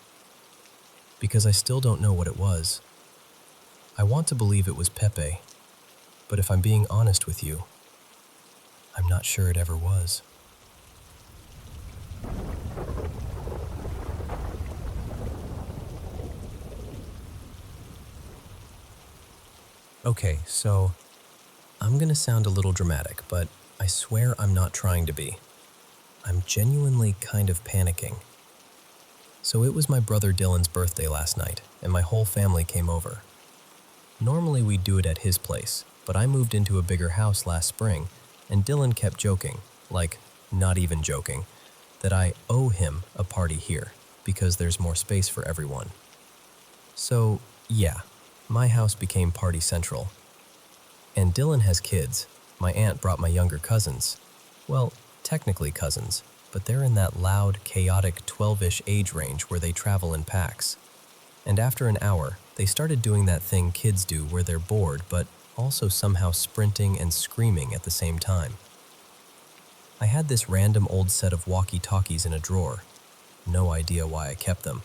because I still don't know what it was. I want to believe it was Pepe, but if I'm being honest with you, I'm not sure it ever was. Okay, so I'm gonna sound a little dramatic, but I swear I'm not trying to be. I'm genuinely kind of panicking. So it was my brother Dylan's birthday last night, and my whole family came over. Normally we'd do it at his place, but I moved into a bigger house last spring, and Dylan kept joking, like not even joking, that I owe him a party here because there's more space for everyone. So, yeah, my house became party central. And Dylan has kids. My aunt brought my younger cousins. Well, technically cousins, but they're in that loud, chaotic 12-ish age range where they travel in packs. And after an hour, they started doing that thing kids do where they're bored but also somehow sprinting and screaming at the same time. I had this random old set of walkie-talkies in a drawer. No idea why I kept them.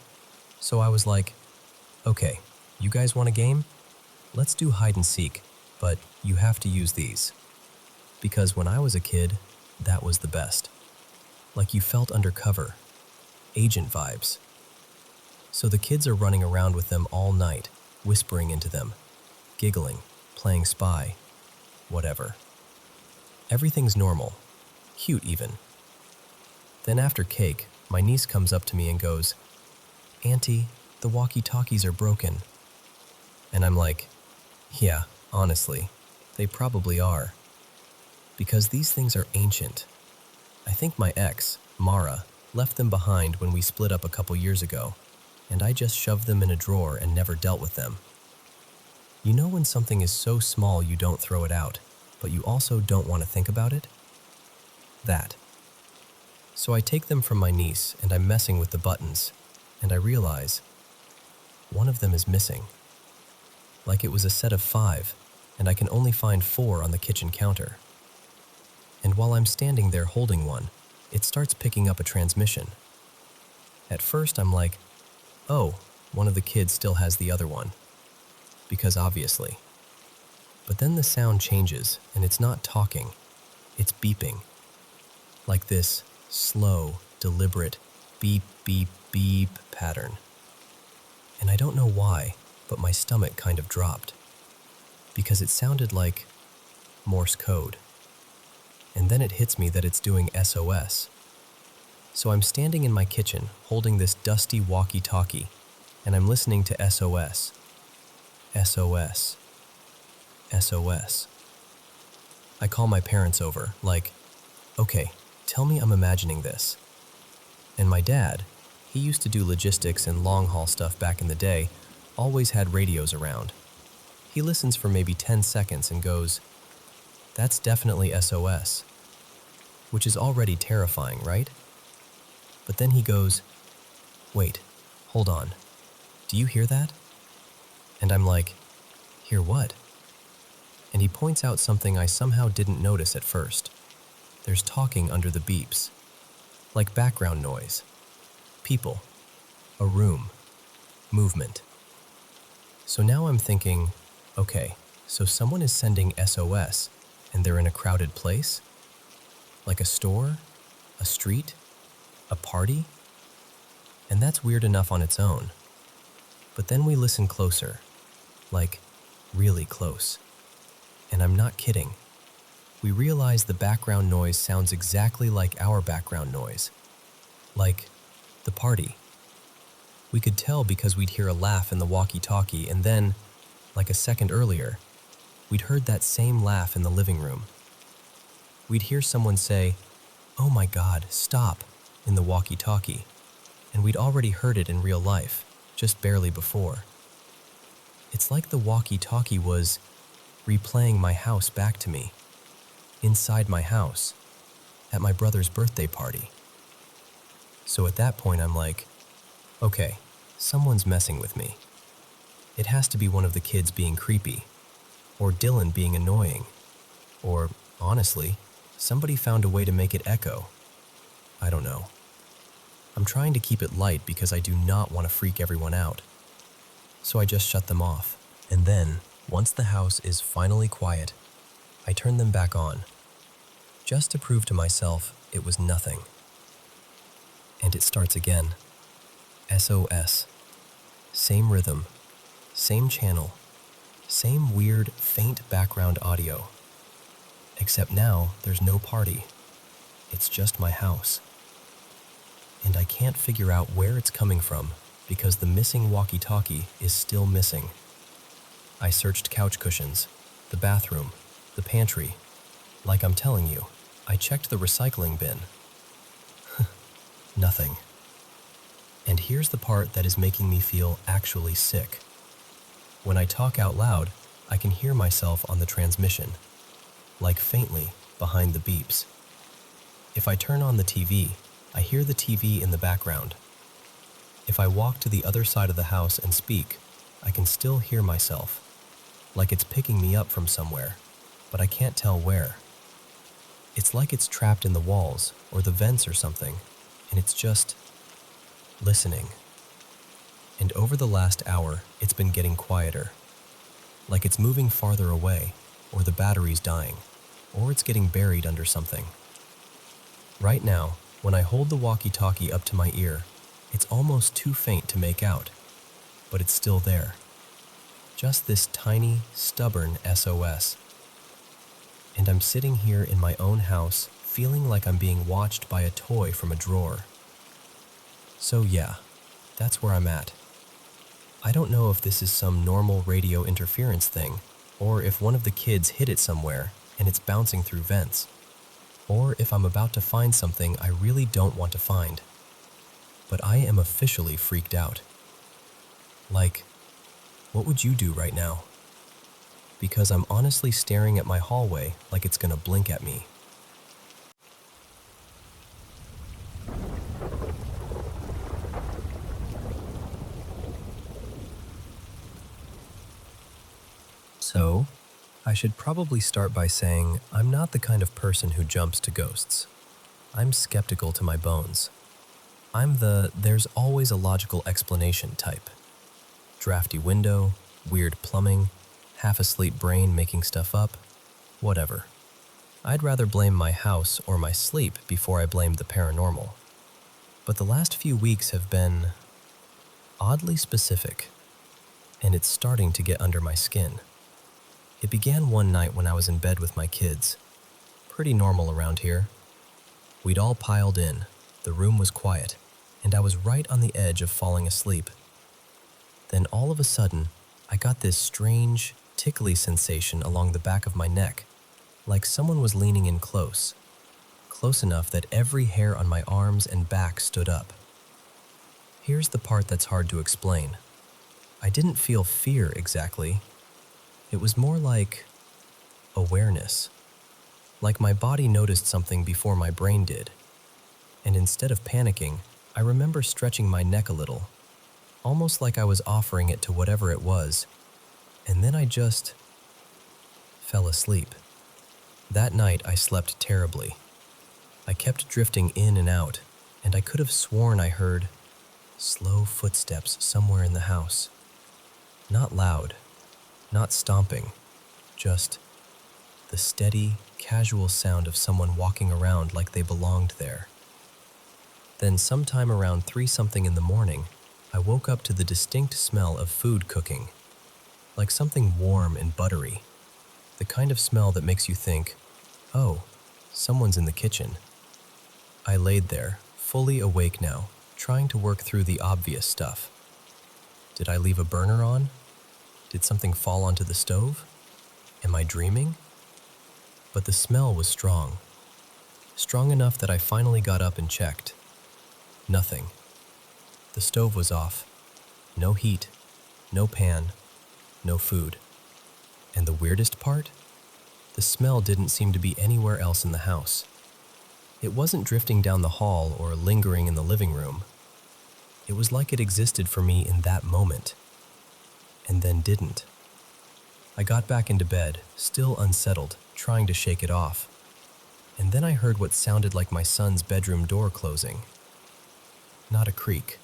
So I was like, okay, you guys want a game? Let's do hide and seek, but you have to use these. Because when I was a kid, that was the best. Like you felt undercover, agent vibes. So the kids are running around with them all night, whispering into them, giggling, playing spy, whatever. Everything's normal, cute even. Then after cake, my niece comes up to me and goes, "Auntie, the walkie-talkies are broken." And I'm like, yeah, honestly, they probably are. Because these things are ancient. I think my ex, Mara, left them behind when we split up a couple years ago, and I just shoved them in a drawer and never dealt with them. You know when something is so small you don't throw it out, but you also don't want to think about it? That. So I take them from my niece and I'm messing with the buttons, and I realize one of them is missing. Like it was a set of 5, and I can only find 4 on the kitchen counter. And while I'm standing there holding one, it starts picking up a transmission. At first I'm like, oh, one of the kids still has the other one. Because obviously. But then the sound changes, and it's not talking, it's beeping. Like this slow, deliberate, beep, beep, beep pattern. And I don't know why, but my stomach kind of dropped. Because it sounded like Morse code. And then it hits me that it's doing SOS. So I'm standing in my kitchen holding this dusty walkie-talkie, and I'm listening to SOS. SOS. SOS. I call my parents over, like, okay, tell me I'm imagining this. And my dad, he used to do logistics and long-haul stuff back in the day, always had radios around. He listens for maybe 10 seconds and goes, "That's definitely SOS." Which is already terrifying, right? But then he goes, "Wait, hold on. Do you hear that?" And I'm like, "Hear what?" And he points out something I somehow didn't notice at first. There's talking under the beeps, like background noise. People, a room, movement. So now I'm thinking, okay, so someone is sending SOS and they're in a crowded place? Like a store, a street, a party? And that's weird enough on its own. But then we listen closer, like really close. And I'm not kidding. We realize the background noise sounds exactly like our background noise. Like the party. We could tell because we'd hear a laugh in the walkie-talkie, and then, like a second earlier, we'd heard that same laugh in the living room. We'd hear someone say, "Oh my God, stop," in the walkie-talkie, and we'd already heard it in real life, just barely before. It's like the walkie-talkie was replaying my house back to me, inside my house, at my brother's birthday party. So at that point I'm like, okay, someone's messing with me. It has to be one of the kids being creepy, or Dylan being annoying, or, honestly, somebody found a way to make it echo. I don't know. I'm trying to keep it light because I do not want to freak everyone out. So I just shut them off. And then, once the house is finally quiet, I turn them back on, just to prove to myself it was nothing. And it starts again. SOS. Same rhythm, same channel, same weird, faint background audio. Except now, there's no party. It's just my house. And I can't figure out where it's coming from because the missing walkie-talkie is still missing. I searched couch cushions, the bathroom, the pantry. Like I'm telling you, I checked the recycling bin. Nothing. And here's the part that is making me feel actually sick. When I talk out loud, I can hear myself on the transmission, like faintly behind the beeps. If I turn on the TV, I hear the TV in the background. If I walk to the other side of the house and speak, I can still hear myself, like it's picking me up from somewhere, but I can't tell where. It's like it's trapped in the walls or the vents or something, and it's just listening. And over the last hour, it's been getting quieter, like it's moving farther away, or the battery's dying, or it's getting buried under something. Right now, when I hold the walkie-talkie up to my ear, it's almost too faint to make out, but it's still there. Just this tiny, stubborn SOS. And I'm sitting here in my own house, feeling like I'm being watched by a toy from a drawer. So yeah, that's where I'm at. I don't know if this is some normal radio interference thing, or if one of the kids hit it somewhere and it's bouncing through vents, or if I'm about to find something I really don't want to find. But I am officially freaked out. Like, what would you do right now? Because I'm honestly staring at my hallway like it's gonna blink at me. So, I should probably start by saying I'm not the kind of person who jumps to ghosts. I'm skeptical to my bones. I'm the there's always a logical explanation type. Drafty window, weird plumbing, half-asleep brain making stuff up, whatever. I'd rather blame my house or my sleep before I blame the paranormal. But the last few weeks have been oddly specific, and it's starting to get under my skin. It began one night when I was in bed with my kids. Pretty normal around here. We'd all piled in, the room was quiet, and I was right on the edge of falling asleep. Then all of a sudden, I got this strange, tickly sensation along the back of my neck, like someone was leaning in close enough that every hair on my arms and back stood up. Here's the part that's hard to explain. I didn't feel fear exactly. It was more like awareness. Like my body noticed something before my brain did. And instead of panicking, I remember stretching my neck a little, almost like I was offering it to whatever it was, and then I just fell asleep. That night I slept terribly. I kept drifting in and out, and I could have sworn I heard slow footsteps somewhere in the house. Not loud, not stomping, just the steady, casual sound of someone walking around like they belonged there. Then sometime around 3-something in the morning, I woke up to the distinct smell of food cooking, like something warm and buttery, the kind of smell that makes you think, oh, someone's in the kitchen. I laid there, fully awake now, trying to work through the obvious stuff. Did I leave a burner on? Did something fall onto the stove? Am I dreaming? But the smell was strong. Strong enough that I finally got up and checked. Nothing. The stove was off. No heat, no pan, no food. And the weirdest part? The smell didn't seem to be anywhere else in the house. It wasn't drifting down the hall or lingering in the living room. It was like it existed for me in that moment, and then didn't. I got back into bed, still unsettled, trying to shake it off. And then I heard what sounded like my son's bedroom door closing. Not a creak,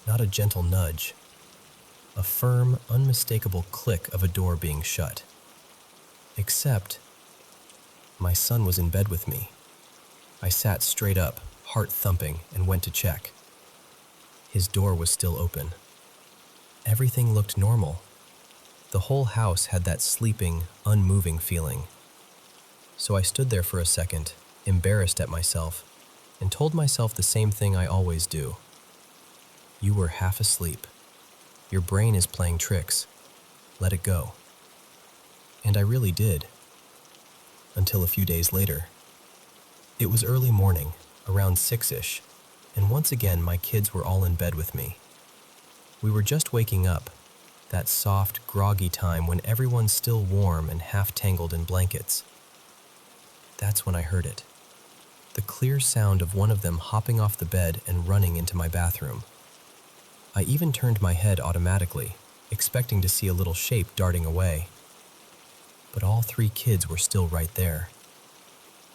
not a gentle nudge, a firm, unmistakable click of a door being shut. Except, my son was in bed with me. I sat straight up, heart thumping, and went to check. His door was still open. Everything looked normal. The whole house had that sleeping, unmoving feeling. So I stood there for a second, embarrassed at myself, and told myself the same thing I always do. You were half asleep. Your brain is playing tricks. Let it go. And I really did. Until a few days later. It was early morning, around 6-ish, and once again my kids were all in bed with me. We were just waking up, that soft, groggy time when everyone's still warm and half tangled in blankets. That's when I heard it. The clear sound of one of them hopping off the bed and running into my bathroom. I even turned my head automatically, expecting to see a little shape darting away. But all 3 kids were still right there,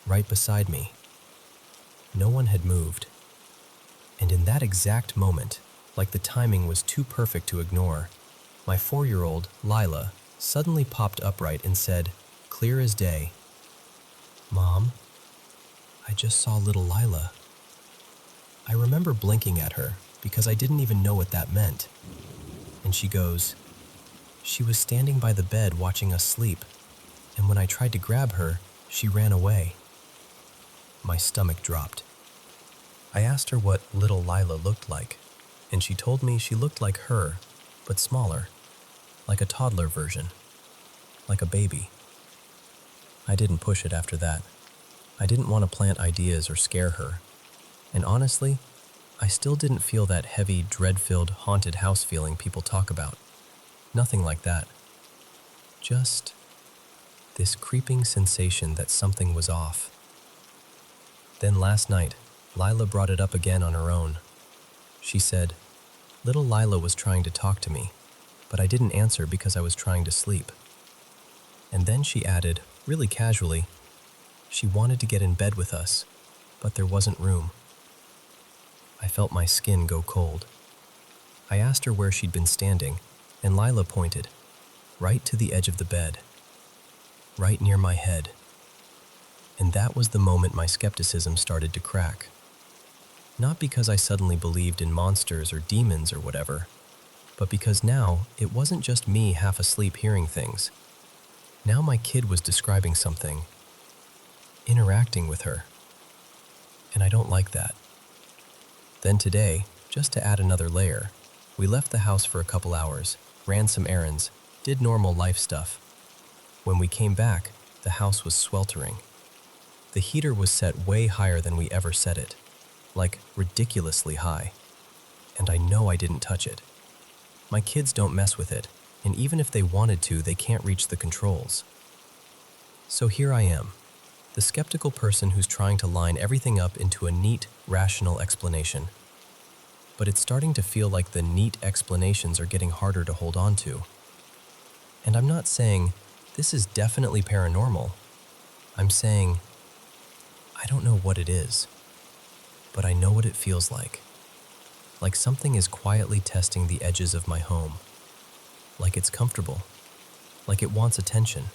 right beside me. No one had moved. And in that exact moment, like the timing was too perfect to ignore, my 4-year-old, Lila, suddenly popped upright and said, clear as day, "Mom, I just saw little Lila." I remember blinking at her because I didn't even know what that meant. And she goes, "She was standing by the bed watching us sleep, and when I tried to grab her, she ran away." My stomach dropped. I asked her what little Lila looked like, and she told me she looked like her, but smaller, like a toddler version, like a baby. I didn't push it after that. I didn't want to plant ideas or scare her, and honestly, I still didn't feel that heavy, dread-filled, haunted house feeling people talk about. Nothing like that. Just this creeping sensation that something was off. Then last night, Lila brought it up again on her own. She said, little Lila was trying to talk to me, but I didn't answer because I was trying to sleep. And then she added, really casually, she wanted to get in bed with us, but there wasn't room. I felt my skin go cold. I asked her where she'd been standing, and Lila pointed, right to the edge of the bed, right near my head. And that was the moment my skepticism started to crack. Not because I suddenly believed in monsters or demons or whatever, but because now it wasn't just me half asleep hearing things. Now my kid was describing something, interacting with her. And I don't like that. Then today, just to add another layer, we left the house for a couple hours, ran some errands, did normal life stuff. When we came back, the house was sweltering. The heater was set way higher than we ever set it, like ridiculously high. And I know I didn't touch it. My kids don't mess with it, and even if they wanted to, they can't reach the controls. So here I am, the skeptical person who's trying to line everything up into a neat, rational explanation. But it's starting to feel like the neat explanations are getting harder to hold on to. And I'm not saying, this is definitely paranormal. I'm saying, I don't know what it is, but I know what it feels like. Like something is quietly testing the edges of my home. Like it's comfortable. Like it wants attention.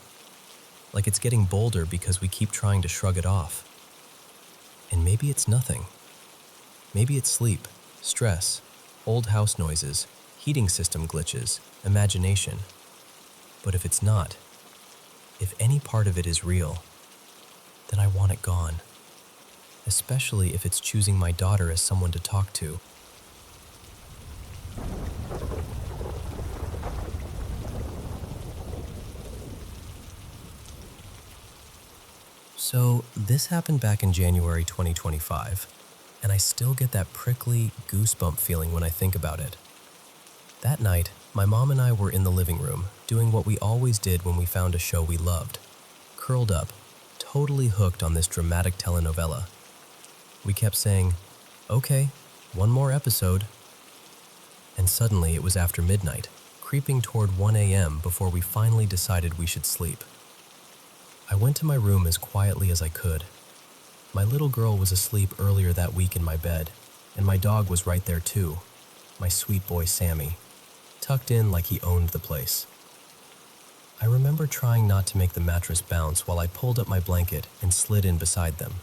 Like it's getting bolder because we keep trying to shrug it off. And maybe it's nothing. Maybe it's sleep, stress, old house noises, heating system glitches, imagination. But if it's not, if any part of it is real, then I want it gone. Especially if it's choosing my daughter as someone to talk to. So this happened back in January 2025, and I still get that prickly goosebump feeling when I think about it. That night, my mom and I were in the living room, doing what we always did when we found a show we loved. Curled up, totally hooked on this dramatic telenovela. We kept saying, okay, one more episode. And suddenly it was after midnight, creeping toward 1 a.m. before we finally decided we should sleep. I went to my room as quietly as I could. My little girl was asleep earlier that week in my bed, And my dog was right there too, my sweet boy Sammy, tucked in like he owned the place. I remember trying not to make the mattress bounce while I pulled up my blanket and slid in beside them.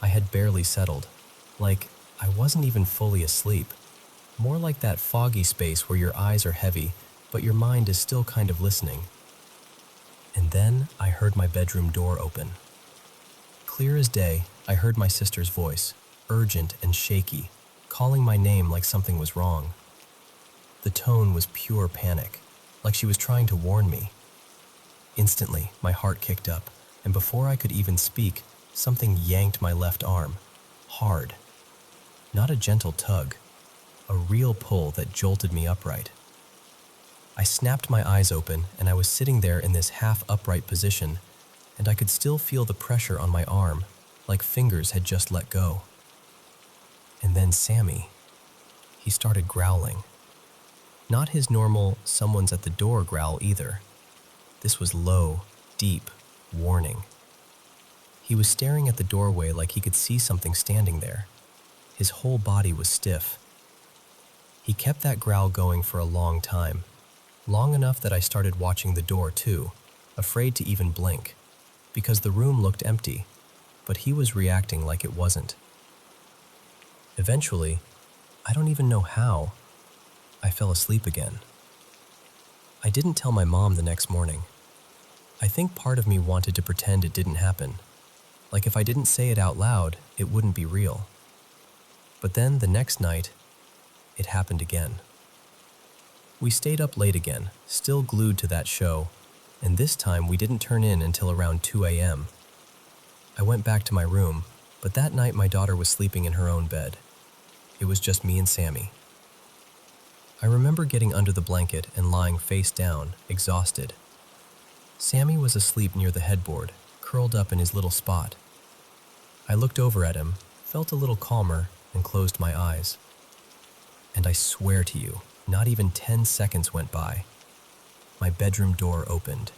I had barely settled, like I wasn't even fully asleep, more like that foggy space where your eyes are heavy, but your mind is still kind of listening. And then I heard my bedroom door open. Clear as day, I heard my sister's voice, urgent and shaky, calling my name like something was wrong. The tone was pure panic, like she was trying to warn me. Instantly, my heart kicked up, and before I could even speak, something yanked my left arm, hard. Not a gentle tug, a real pull that jolted me upright. I snapped my eyes open, and I was sitting there in this half-upright position, and I could still feel the pressure on my arm, like fingers had just let go. And then Sammy, he started growling. Not his normal, someone's at the door growl either. This was low, deep, warning. He was staring at the doorway like he could see something standing there. His whole body was stiff. He kept that growl going for a long time, long enough that I started watching the door too, afraid to even blink, because the room looked empty, but he was reacting like it wasn't. Eventually, I don't even know how, I fell asleep again. I didn't tell my mom the next morning. I think part of me wanted to pretend it didn't happen, like if I didn't say it out loud, it wouldn't be real. But then the next night, it happened again. We stayed up late again, still glued to that show, and this time we didn't turn in until around 2 a.m. I went back to my room, but that night my daughter was sleeping in her own bed. It was just me and Sammy. I remember getting under the blanket and lying face down, exhausted. Sammy was asleep near the headboard, curled up in his little spot. I looked over at him, felt a little calmer, and closed my eyes. And I swear to you, not even 10 seconds went by. My bedroom door opened.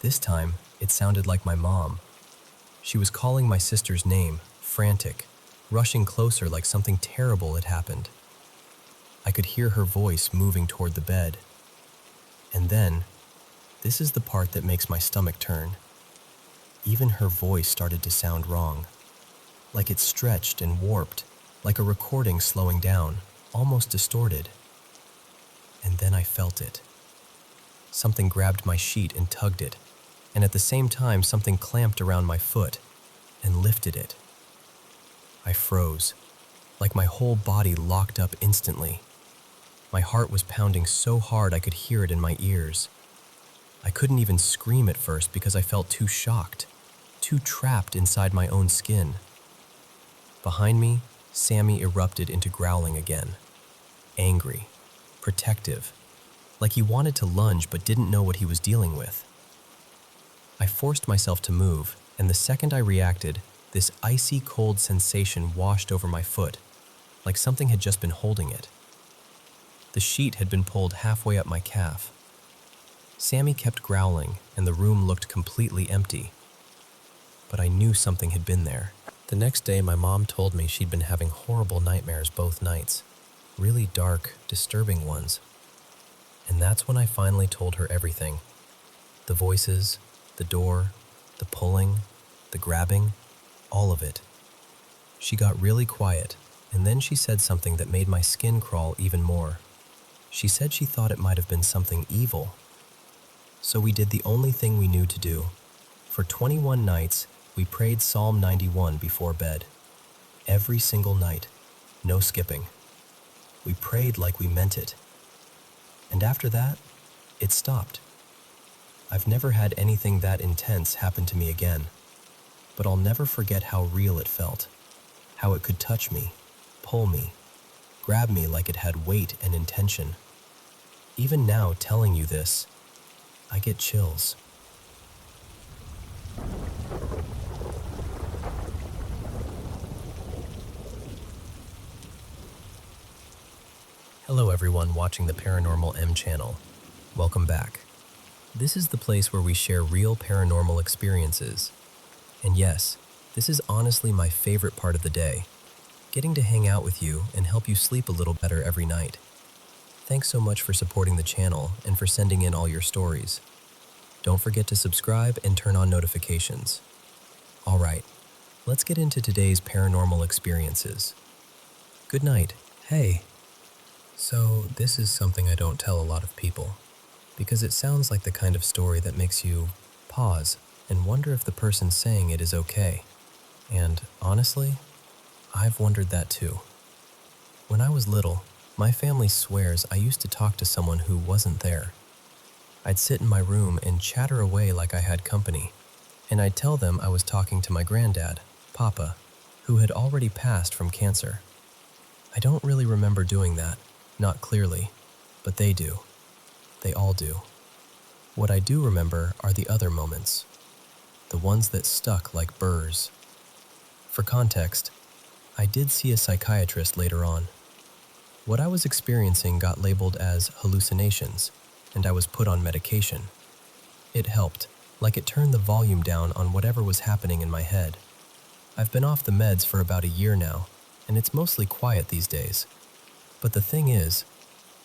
This time, it sounded like my mom. She was calling my sister's name, frantic, rushing closer like something terrible had happened. I could hear her voice moving toward the bed. And then, this is the part that makes my stomach turn. Even her voice started to sound wrong, like it stretched and warped, like a recording slowing down, almost distorted. And then I felt it. Something grabbed my sheet and tugged it, and at the same time something clamped around my foot and lifted it. I froze, like my whole body locked up instantly. My heart was pounding so hard I could hear it in my ears. I couldn't even scream at first because I felt too shocked, too trapped inside my own skin. Behind me, Sammy erupted into growling again. Angry, protective, like he wanted to lunge but didn't know what he was dealing with. I forced myself to move, and the second I reacted, this icy cold sensation washed over my foot, like something had just been holding it. The sheet had been pulled halfway up my calf. Sammy kept growling, and the room looked completely empty. But I knew something had been there. The next day, my mom told me she'd been having horrible nightmares both nights. Really dark, disturbing ones. And that's when I finally told her everything. The voices, the door, the pulling, the grabbing, all of it. She got really quiet, and then she said something that made my skin crawl even more. She said she thought it might have been something evil. So we did the only thing we knew to do. For 21 nights, we prayed Psalm 91 before bed. Every single night, no skipping. We prayed like we meant it. And after that, it stopped. I've never had anything that intense happen to me again, but I'll never forget how real it felt, how it could touch me, pull me, grab me like it had weight and intention. Even now, telling you this, I get chills. Hello everyone watching the Paranormal M channel. Welcome back. This is the place where we share real paranormal experiences. And yes, this is honestly my favorite part of the day, getting to hang out with you and help you sleep a little better every night. Thanks so much for supporting the channel and for sending in all your stories. Don't forget to subscribe and turn on notifications. All right, let's get into today's paranormal experiences. Good night. Hey. So this is something I don't tell a lot of people, because it sounds like the kind of story that makes you pause and wonder if the person saying it is okay. And honestly, I've wondered that too. When I was little, my family swears I used to talk to someone who wasn't there. I'd sit in my room and chatter away like I had company, and I'd tell them I was talking to my granddad, Papa, who had already passed from cancer. I don't really remember doing that, not clearly, but they do. They all do. What I do remember are the other moments, the ones that stuck like burrs. For context, I did see a psychiatrist later on. What I was experiencing got labeled as hallucinations, and I was put on medication. It helped, like it turned the volume down on whatever was happening in my head. I've been off the meds for about a year now, and it's mostly quiet these days. But the thing is,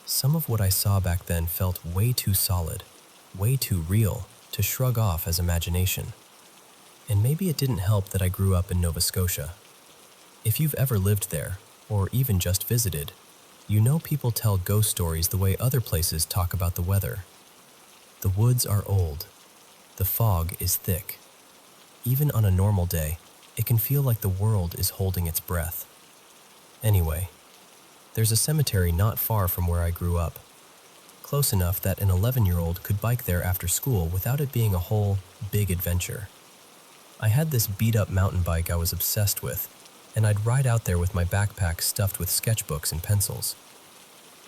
some of what I saw back then felt way too solid, way too real to shrug off as imagination. And maybe it didn't help that I grew up in Nova Scotia. If you've ever lived there, or even just visited, you know people tell ghost stories the way other places talk about the weather. The woods are old. The fog is thick. Even on a normal day, it can feel like the world is holding its breath. Anyway, there's a cemetery not far from where I grew up, close enough that an 11-year-old could bike there after school without it being a whole big adventure. I had this beat-up mountain bike I was obsessed with, and I'd ride out there with my backpack stuffed with sketchbooks and pencils.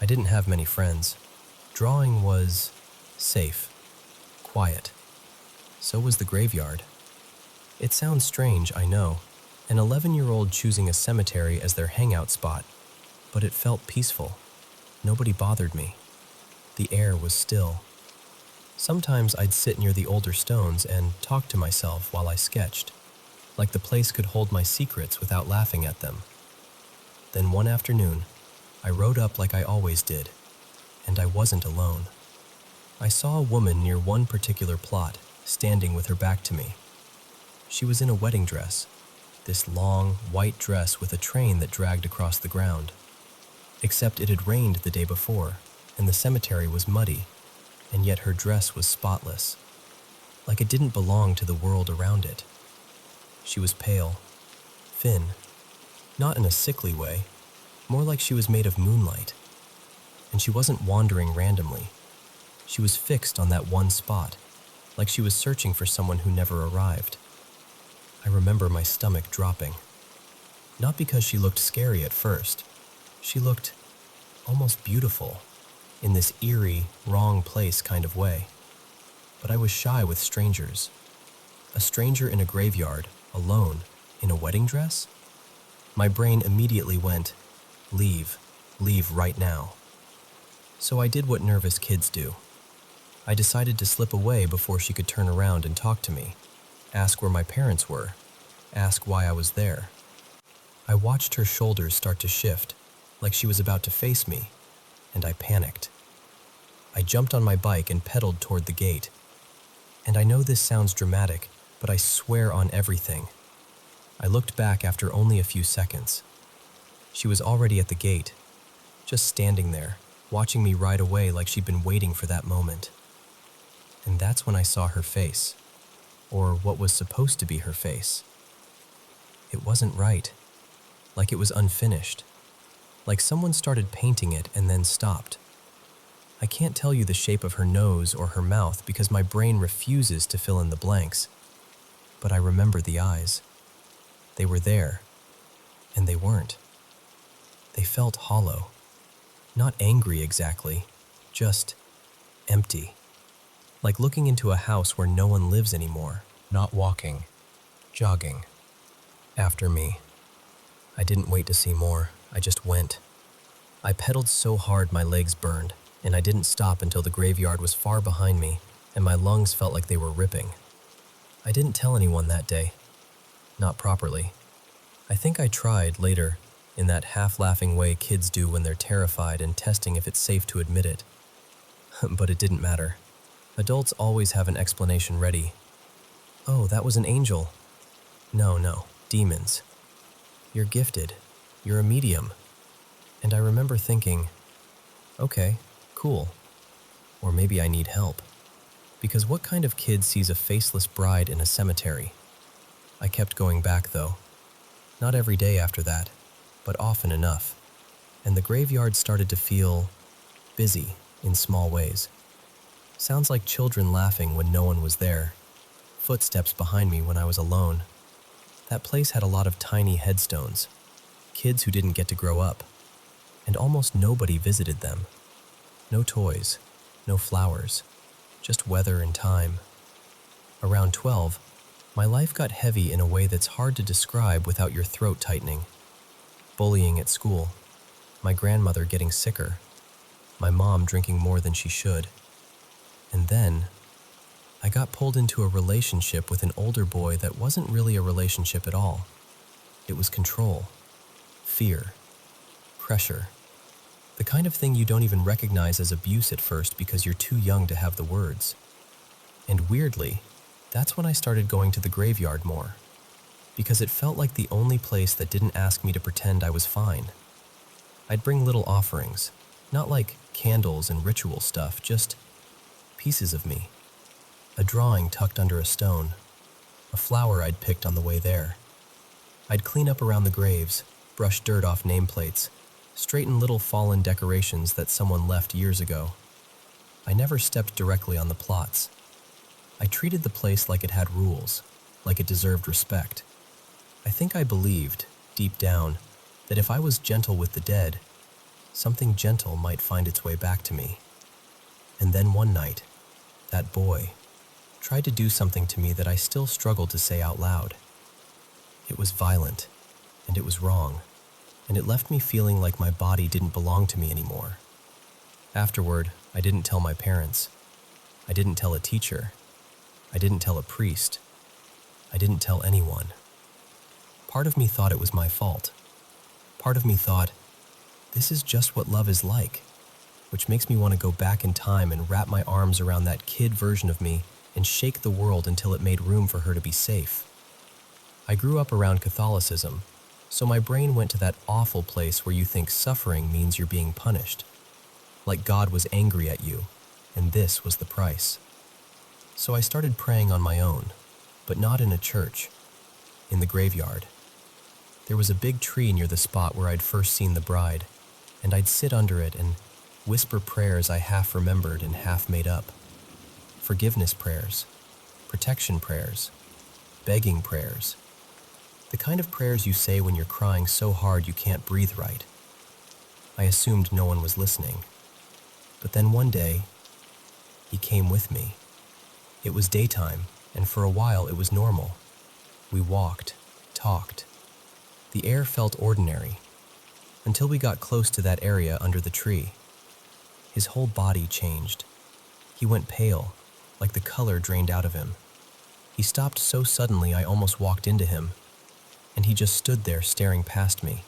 I didn't have many friends. Drawing was safe, quiet. So was the graveyard. It sounds strange, I know, an 11-year-old choosing a cemetery as their hangout spot, but it felt peaceful. Nobody bothered me. The air was still. Sometimes I'd sit near the older stones and talk to myself while I sketched, like the place could hold my secrets without laughing at them. Then one afternoon, I rode up like I always did, and I wasn't alone. I saw a woman near one particular plot, standing with her back to me. She was in a wedding dress, this long, white dress with a train that dragged across the ground. Except it had rained the day before, and the cemetery was muddy, and yet her dress was spotless, like it didn't belong to the world around it. She was pale, thin, not in a sickly way, more like she was made of moonlight. And she wasn't wandering randomly. She was fixed on that one spot, like she was searching for someone who never arrived. I remember my stomach dropping. Not because she looked scary at first. She looked almost beautiful, in this eerie, wrong place kind of way. But I was shy with strangers. A stranger in a graveyard, alone, in a wedding dress? My brain immediately went, leave right now. So I did what nervous kids do. I decided to slip away before she could turn around and talk to me, ask where my parents were, ask why I was there. I watched her shoulders start to shift, like she was about to face me, and I panicked. I jumped on my bike and pedaled toward the gate. And I know this sounds dramatic, but I swear on everything. I looked back after only a few seconds. She was already at the gate, just standing there, watching me ride away like she'd been waiting for that moment. And that's when I saw her face, or what was supposed to be her face. It wasn't right, like it was unfinished, like someone started painting it and then stopped. I can't tell you the shape of her nose or her mouth because my brain refuses to fill in the blanks. But I remember the eyes. They were there, and they weren't. They felt hollow. Not angry exactly, just empty. Like looking into a house where no one lives anymore, not walking, jogging. After me. I didn't wait to see more, I just went. I pedaled so hard my legs burned, and I didn't stop until the graveyard was far behind me, and my lungs felt like they were ripping. I didn't tell anyone that day. Not properly. I think I tried later, in that half-laughing way kids do when they're terrified and testing if it's safe to admit it. But it didn't matter. Adults always have an explanation ready. Oh, that was an angel. No, demons. You're gifted. You're a medium. And I remember thinking, okay, cool. Or maybe I need help. Because what kind of kid sees a faceless bride in a cemetery? I kept going back though. Not every day after that, but often enough. And the graveyard started to feel busy in small ways. Sounds like children laughing when no one was there. Footsteps behind me when I was alone. That place had a lot of tiny headstones. Kids who didn't get to grow up. And almost nobody visited them. No toys, no flowers, just weather and time. Around 12, my life got heavy in a way that's hard to describe without your throat tightening. Bullying at school, my grandmother getting sicker, my mom drinking more than she should. And then, I got pulled into a relationship with an older boy that wasn't really a relationship at all. It was control, fear, pressure. The kind of thing you don't even recognize as abuse at first because you're too young to have the words. And weirdly, that's when I started going to the graveyard more, because it felt like the only place that didn't ask me to pretend I was fine. I'd bring little offerings, not like candles and ritual stuff, just pieces of me. A drawing tucked under a stone, a flower I'd picked on the way there. I'd clean up around the graves, brush dirt off nameplates, straighten little fallen decorations that someone left years ago. I never stepped directly on the plots. I treated the place like it had rules, like it deserved respect. I think I believed, deep down, that if I was gentle with the dead, something gentle might find its way back to me. And then one night, that boy tried to do something to me that I still struggled to say out loud. It was violent, and it was wrong, and it left me feeling like my body didn't belong to me anymore. Afterward, I didn't tell my parents. I didn't tell a teacher. I didn't tell a priest. I didn't tell anyone. Part of me thought it was my fault. Part of me thought, this is just what love is like, which makes me want to go back in time and wrap my arms around that kid version of me and shake the world until it made room for her to be safe. I grew up around Catholicism, so my brain went to that awful place where you think suffering means you're being punished. Like God was angry at you, and this was the price. So I started praying on my own, but not in a church, in the graveyard. There was a big tree near the spot where I'd first seen the bride, and I'd sit under it and whisper prayers I half remembered and half made up. Forgiveness prayers, protection prayers, begging prayers. The kind of prayers you say when you're crying so hard you can't breathe right. I assumed no one was listening. But then one day, he came with me. It was daytime, and for a while it was normal. We walked, talked. The air felt ordinary, until we got close to that area under the tree. His whole body changed. He went pale, like the color drained out of him. He stopped so suddenly I almost walked into him, and he just stood there staring past me,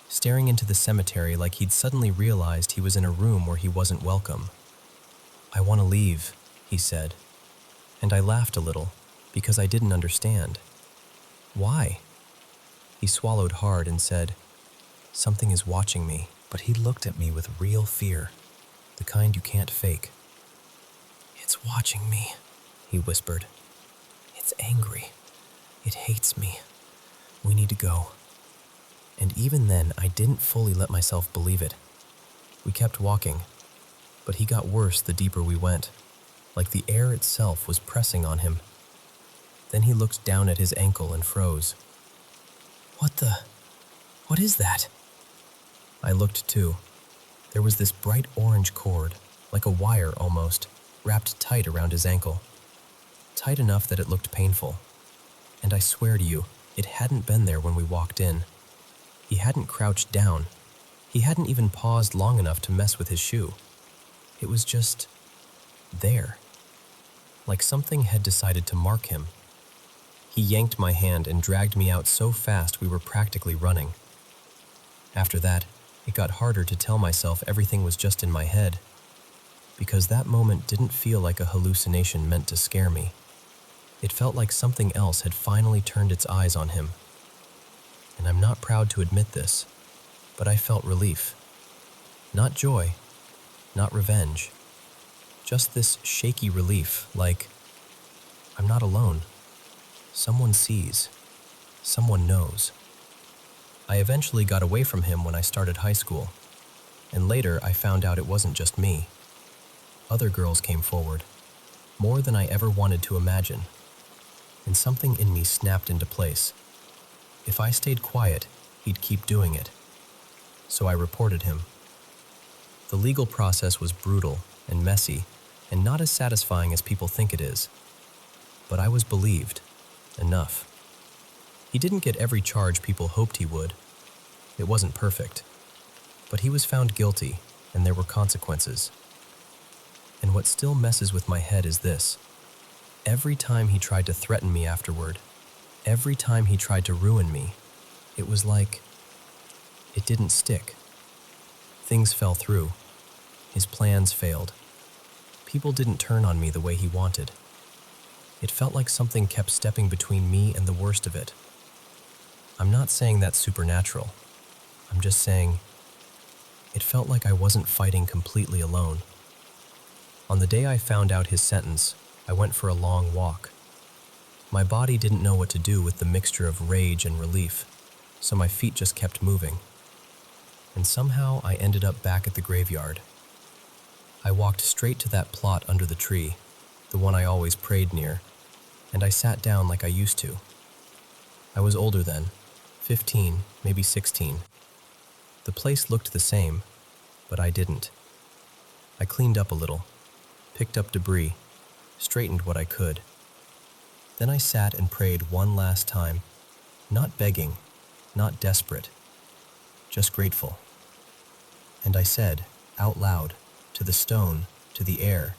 staring into the cemetery like he'd suddenly realized he was in a room where he wasn't welcome. "I want to leave," he said, and I laughed a little because I didn't understand. "Why?" He swallowed hard and said, "Something is watching me," but he looked at me with real fear, the kind you can't fake. "It's watching me," he whispered. "It's angry. It hates me. We need to go." And even then, I didn't fully let myself believe it. We kept walking, but he got worse the deeper we went, like the air itself was pressing on him. Then he looked down at his ankle and froze. What is that?" I looked too. There was this bright orange cord, like a wire almost, wrapped tight around his ankle. Tight enough that it looked painful. And I swear to you, it hadn't been there when we walked in. He hadn't crouched down. He hadn't even paused long enough to mess with his shoe. It was just there. Like something had decided to mark him. He yanked my hand and dragged me out so fast we were practically running. After that, it got harder to tell myself everything was just in my head, because that moment didn't feel like a hallucination meant to scare me. It felt like something else had finally turned its eyes on him. And I'm not proud to admit this, but I felt relief. Not joy, not revenge, just this shaky relief, like, I'm not alone. Someone sees. Someone knows. I eventually got away from him when I started high school, and later I found out it wasn't just me. Other girls came forward, more than I ever wanted to imagine, and something in me snapped into place. If I stayed quiet, he'd keep doing it. So I reported him. The legal process was brutal and messy, and not as satisfying as people think it is. But I was believed. Enough. He didn't get every charge people hoped he would. It wasn't perfect. But he was found guilty, and there were consequences. And what still messes with my head is this. Every time he tried to threaten me afterward, every time he tried to ruin me, it was like it didn't stick. Things fell through. His plans failed. People didn't turn on me the way he wanted. It felt like something kept stepping between me and the worst of it. I'm not saying that's supernatural. I'm just saying it felt like I wasn't fighting completely alone. On the day I found out his sentence, I went for a long walk. My body didn't know what to do with the mixture of rage and relief, so my feet just kept moving. And somehow I ended up back at the graveyard. I walked straight to that plot under the tree, the one I always prayed near, and I sat down like I used to. I was older then, 15, maybe 16. The place looked the same, but I didn't. I cleaned up a little, picked up debris, straightened what I could. Then I sat and prayed one last time, not begging, not desperate, just grateful. And I said, out loud, to the stone, to the air,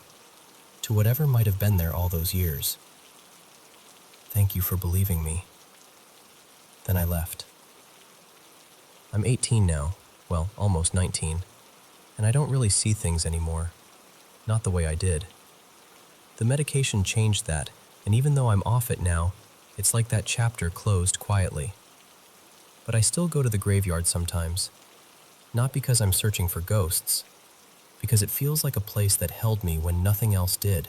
to whatever might have been there all those years, thank you for believing me. Then I left. I'm 18 now, well, almost 19, and I don't really see things anymore, not the way I did. The medication changed that, and even though I'm off it now, it's like that chapter closed quietly. But I still go to the graveyard sometimes, not because I'm searching for ghosts, because it feels like a place that held me when nothing else did.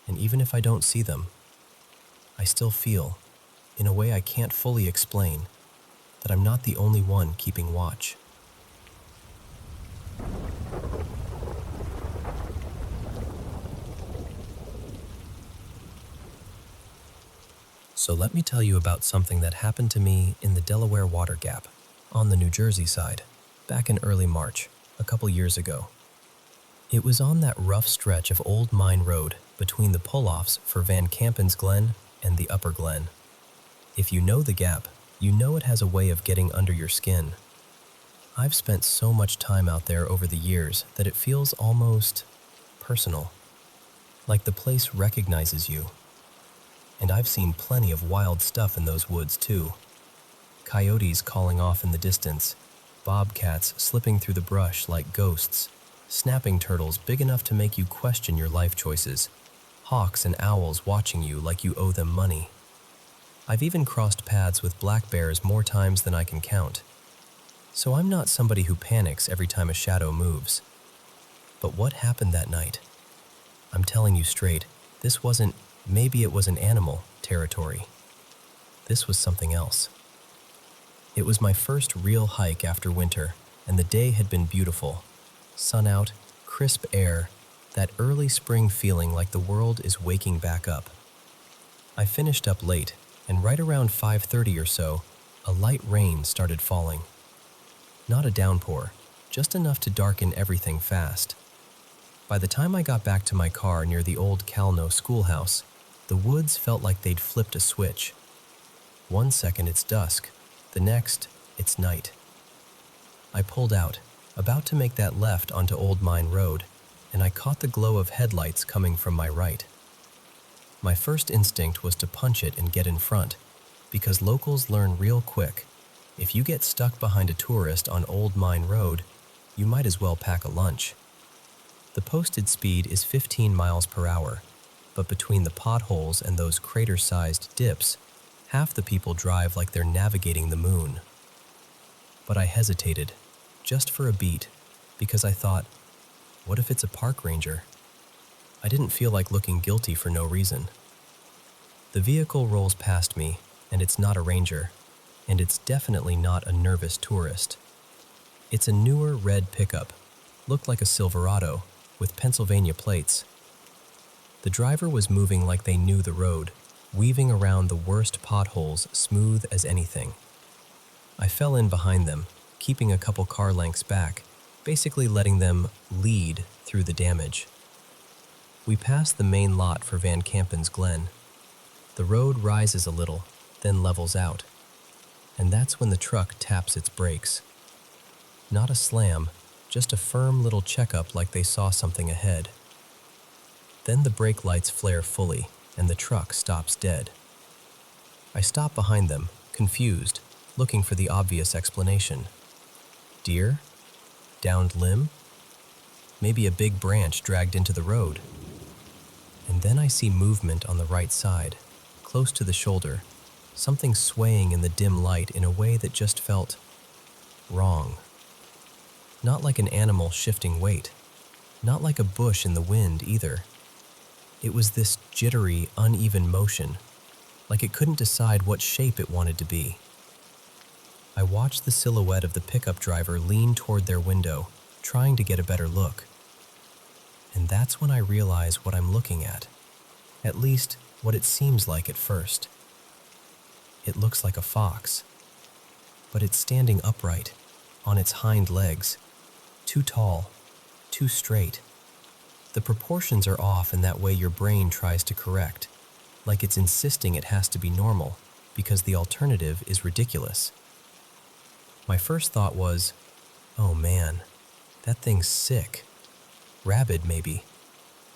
And even if I don't see them, I still feel, in a way I can't fully explain, that I'm not the only one keeping watch. So let me tell you about something that happened to me in the Delaware Water Gap, on the New Jersey side, back in early March, a couple years ago. It was on that rough stretch of Old Mine Road between the pull-offs for Van Campen's Glen and the Upper Glen. If you know the gap, you know it has a way of getting under your skin. I've spent so much time out there over the years that it feels almost personal, like the place recognizes you. And I've seen plenty of wild stuff in those woods too. Coyotes calling off in the distance, bobcats slipping through the brush like ghosts, snapping turtles big enough to make you question your life choices, hawks and owls watching you like you owe them money. I've even crossed paths with black bears more times than I can count. So I'm not somebody who panics every time a shadow moves. But what happened that night? I'm telling you straight, this wasn't maybe it was an animal territory. This was something else. It was my first real hike after winter, and the day had been beautiful. Sun out, crisp air, that early spring feeling like the world is waking back up. I finished up late, and right around 5:30 or so, a light rain started falling. Not a downpour, just enough to darken everything fast. By the time I got back to my car near the old Calno schoolhouse, the woods felt like they'd flipped a switch. One second it's dusk, the next it's night. I pulled out, about to make that left onto Old Mine Road, and I caught the glow of headlights coming from my right. My first instinct was to punch it and get in front, because locals learn real quick. If you get stuck behind a tourist on Old Mine Road, you might as well pack a lunch. The posted speed is 15 miles per hour, but between the potholes and those crater-sized dips, half the people drive like they're navigating the moon. But I hesitated, just for a beat, because I thought, what if it's a park ranger? I didn't feel like looking guilty for no reason. The vehicle rolls past me, and it's not a ranger, and it's definitely not a nervous tourist. It's a newer red pickup, looked like a Silverado, with Pennsylvania plates. The driver was moving like they knew the road, weaving around the worst potholes smooth as anything. I fell in behind them, keeping a couple car lengths back, basically letting them lead through the damage. We passed the main lot for Van Kampen's Glen. The road rises a little, then levels out, and that's when the truck taps its brakes. Not a slam, just a firm little checkup like they saw something ahead. Then the brake lights flare fully, and the truck stops dead. I stop behind them, confused, looking for the obvious explanation. Deer? Downed limb? Maybe a big branch dragged into the road. And then I see movement on the right side, close to the shoulder, something swaying in the dim light in a way that just felt wrong. Not like an animal shifting weight, not like a bush in the wind either. It was this jittery, uneven motion, like it couldn't decide what shape it wanted to be. I watched the silhouette of the pickup driver lean toward their window, trying to get a better look. And that's when I realize what I'm looking at least what it seems like at first. It looks like a fox, but it's standing upright, on its hind legs, too tall, too straight. The proportions are off in that way your brain tries to correct, like it's insisting it has to be normal, because the alternative is ridiculous. My first thought was, oh man, that thing's sick. Rabid, maybe.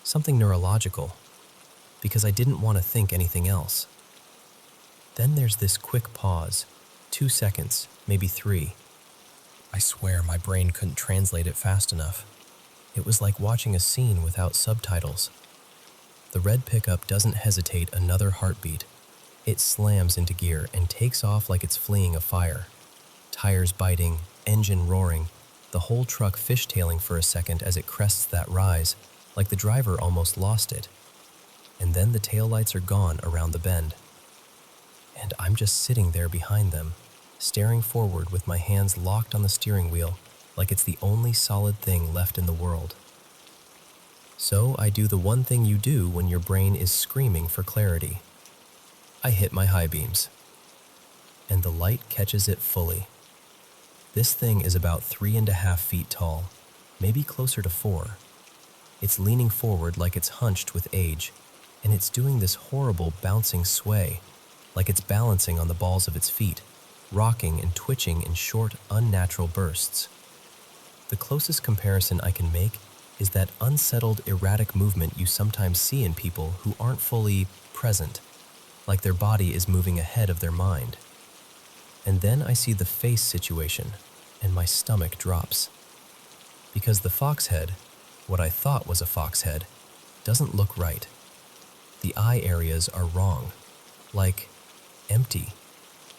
Something neurological. Because I didn't want to think anything else. Then there's this quick pause, 2 seconds, maybe 3. I swear my brain couldn't translate it fast enough. It was like watching a scene without subtitles. The red pickup doesn't hesitate another heartbeat. It slams into gear and takes off like it's fleeing a fire. Tires biting, engine roaring, the whole truck fishtailing for a second as it crests that rise, like the driver almost lost it. And then the taillights are gone around the bend. And I'm just sitting there behind them, staring forward with my hands locked on the steering wheel, like it's the only solid thing left in the world. So I do the one thing you do when your brain is screaming for clarity. I hit my high beams. And the light catches it fully. This thing is about 3.5 feet tall, maybe closer to 4. It's leaning forward like it's hunched with age, and it's doing this horrible bouncing sway, like it's balancing on the balls of its feet, rocking and twitching in short, unnatural bursts. The closest comparison I can make is that unsettled, erratic movement you sometimes see in people who aren't fully present, like their body is moving ahead of their mind. And then I see the face situation, and my stomach drops. Because the fox head, what I thought was a fox head, doesn't look right. The eye areas are wrong, like empty,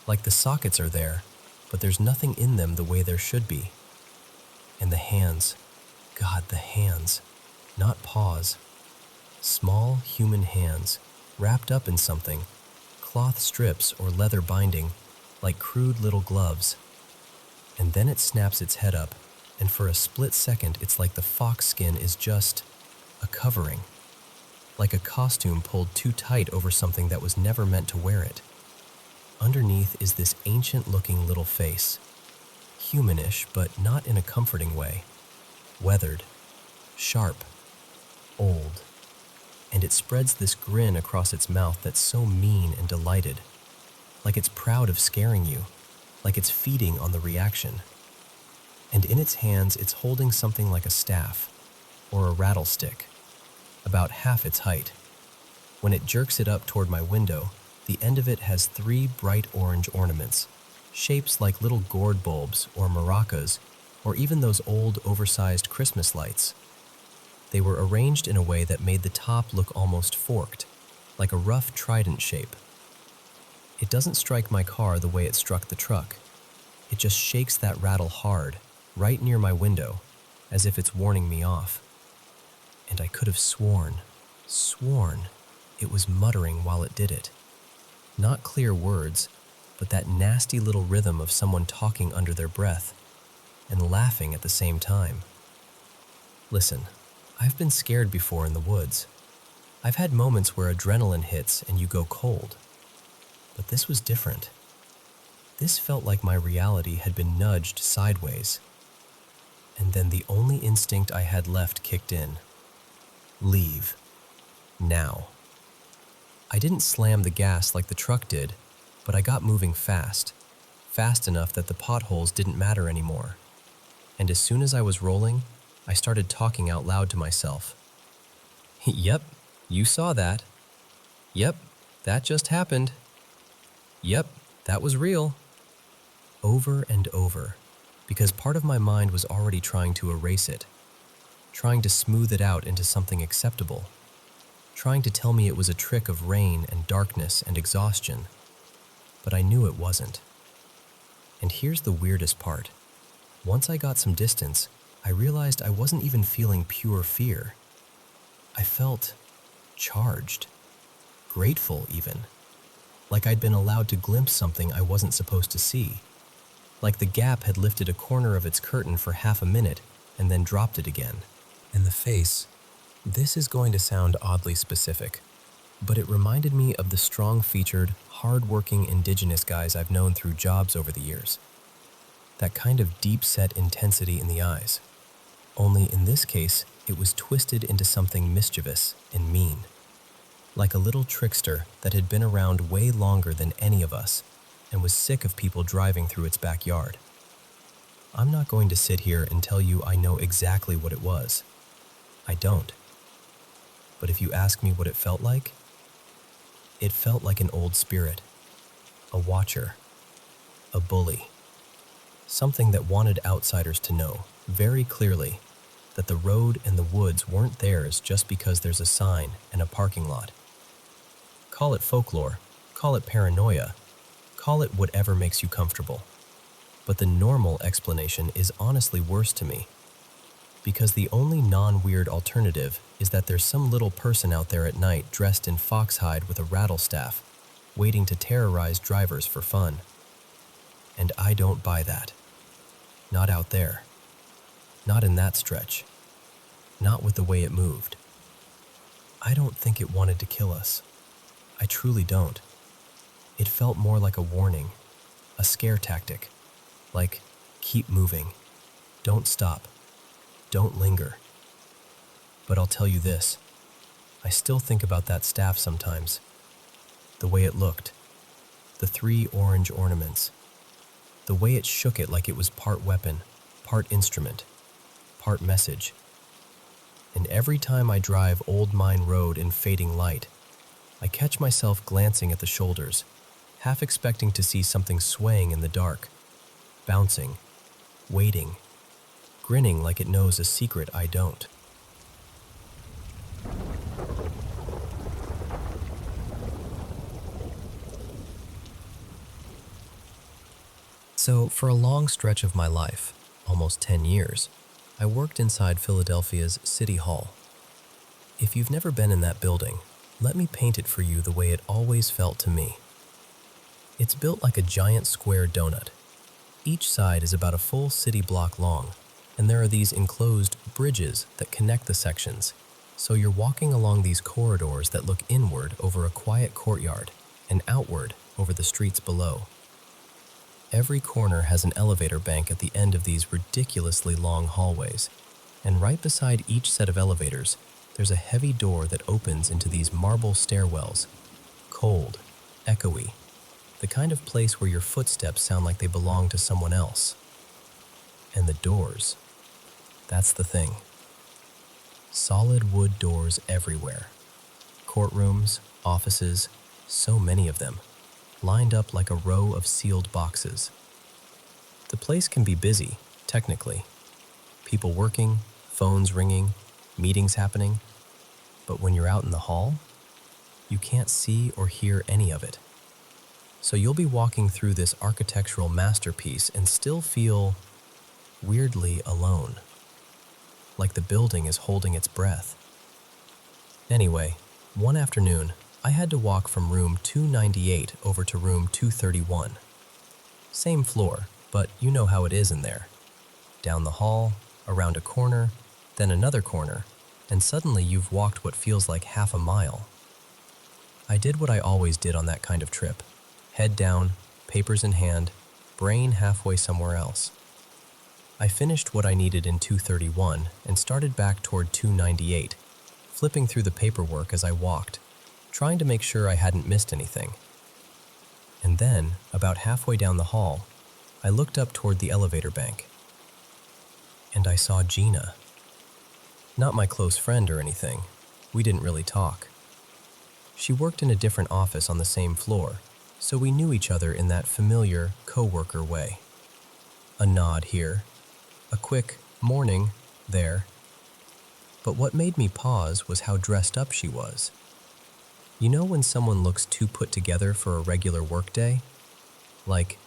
like the sockets are there, but there's nothing in them the way there should be. And the hands, God, the hands, not paws, small human hands, wrapped up in something, cloth strips or leather binding, like crude little gloves. And then it snaps its head up, and for a split second it's like the fox skin is just a covering. Like a costume pulled too tight over something that was never meant to wear it. Underneath is this ancient-looking little face. Humanish, but not in a comforting way. Weathered, sharp, old. And it spreads this grin across its mouth that's so mean and delighted. Like it's proud of scaring you. Like it's feeding on the reaction. And in its hands, it's holding something like a staff, or a rattlestick, about half its height. When it jerks it up toward my window, the end of it has 3 bright orange ornaments, Shapes like little gourd bulbs or maracas, or even those old oversized Christmas lights. They were arranged in a way that made the top look almost forked, like a rough trident shape. It doesn't strike my car the way it struck the truck. It just shakes that rattle hard, right near my window, as if it's warning me off. And I could have sworn it was muttering while it did it. Not clear words, but that nasty little rhythm of someone talking under their breath and laughing at the same time. Listen, I've been scared before in the woods. I've had moments where adrenaline hits and you go cold. But this was different. This felt like my reality had been nudged sideways. And then the only instinct I had left kicked in. Leave. Now. I didn't slam the gas like the truck did, but I got moving fast enough that the potholes didn't matter anymore. And as soon as I was rolling, I started talking out loud to myself. Yep, you saw that. Yep, that just happened. Yep, that was real. Over and over, because part of my mind was already trying to erase it, trying to smooth it out into something acceptable, trying to tell me it was a trick of rain and darkness and exhaustion. But I knew it wasn't. And here's the weirdest part. Once I got some distance, I realized I wasn't even feeling pure fear. I felt charged, grateful even, like I'd been allowed to glimpse something I wasn't supposed to see, like the gap had lifted a corner of its curtain for half a minute and then dropped it again. And the face, this is going to sound oddly specific, but it reminded me of the strong-featured, hard-working indigenous guys I've known through jobs over the years. That kind of deep-set intensity in the eyes. Only in this case, it was twisted into something mischievous and mean. Like a little trickster that had been around way longer than any of us and was sick of people driving through its backyard. I'm not going to sit here and tell you I know exactly what it was. I don't. But if you ask me what it felt like an old spirit, a watcher, a bully. Something that wanted outsiders to know, very clearly, that the road and the woods weren't theirs just because there's a sign and a parking lot. Call it folklore, call it paranoia, call it whatever makes you comfortable. But the normal explanation is honestly worse to me. Because the only non-weird alternative is that there's some little person out there at night dressed in foxhide with a rattlestaff, waiting to terrorize drivers for fun. And I don't buy that. Not out there. Not in that stretch. Not with the way it moved. I don't think it wanted to kill us. I truly don't. It felt more like a warning, a scare tactic. Like, keep moving. Don't stop. Don't linger. But I'll tell you this. I still think about that staff sometimes. The way it looked. The 3 orange ornaments. The way it shook it like it was part weapon, part instrument, part message. And every time I drive Old Mine Road in fading light, I catch myself glancing at the shoulders, half expecting to see something swaying in the dark, bouncing, waiting, grinning like it knows a secret I don't. So, for a long stretch of my life, almost 10 years, I worked inside Philadelphia's City Hall. If you've never been in that building, let me paint it for you the way it always felt to me. It's built like a giant square donut. Each side is about a full city block long, and there are these enclosed bridges that connect the sections, so you're walking along these corridors that look inward over a quiet courtyard and outward over the streets below. Every corner has an elevator bank at the end of these ridiculously long hallways, and right beside each set of elevators, there's a heavy door that opens into these marble stairwells, cold, echoey, the kind of place where your footsteps sound like they belong to someone else. And the doors, that's the thing. Solid wood doors everywhere. Courtrooms, offices, so many of them, lined up like a row of sealed boxes. The place can be busy, technically. People working, phones ringing, meetings happening. But when you're out in the hall, you can't see or hear any of it. So you'll be walking through this architectural masterpiece and still feel weirdly alone, like the building is holding its breath. Anyway, one afternoon, I had to walk from room 298 over to room 231. Same floor, but you know how it is in there. Down the hall, around a corner, then another corner, and suddenly you've walked what feels like half a mile. I did what I always did on that kind of trip. Head down, papers in hand, brain halfway somewhere else. I finished what I needed in 231 and started back toward 298, flipping through the paperwork as I walked, trying to make sure I hadn't missed anything. And then, about halfway down the hall, I looked up toward the elevator bank. And I saw Gina. Not my close friend or anything. We didn't really talk. She worked in a different office on the same floor, so we knew each other in that familiar co-worker way. A nod here, a quick morning there. But what made me pause was how dressed up she was. You know when someone looks too put together for a regular workday? Like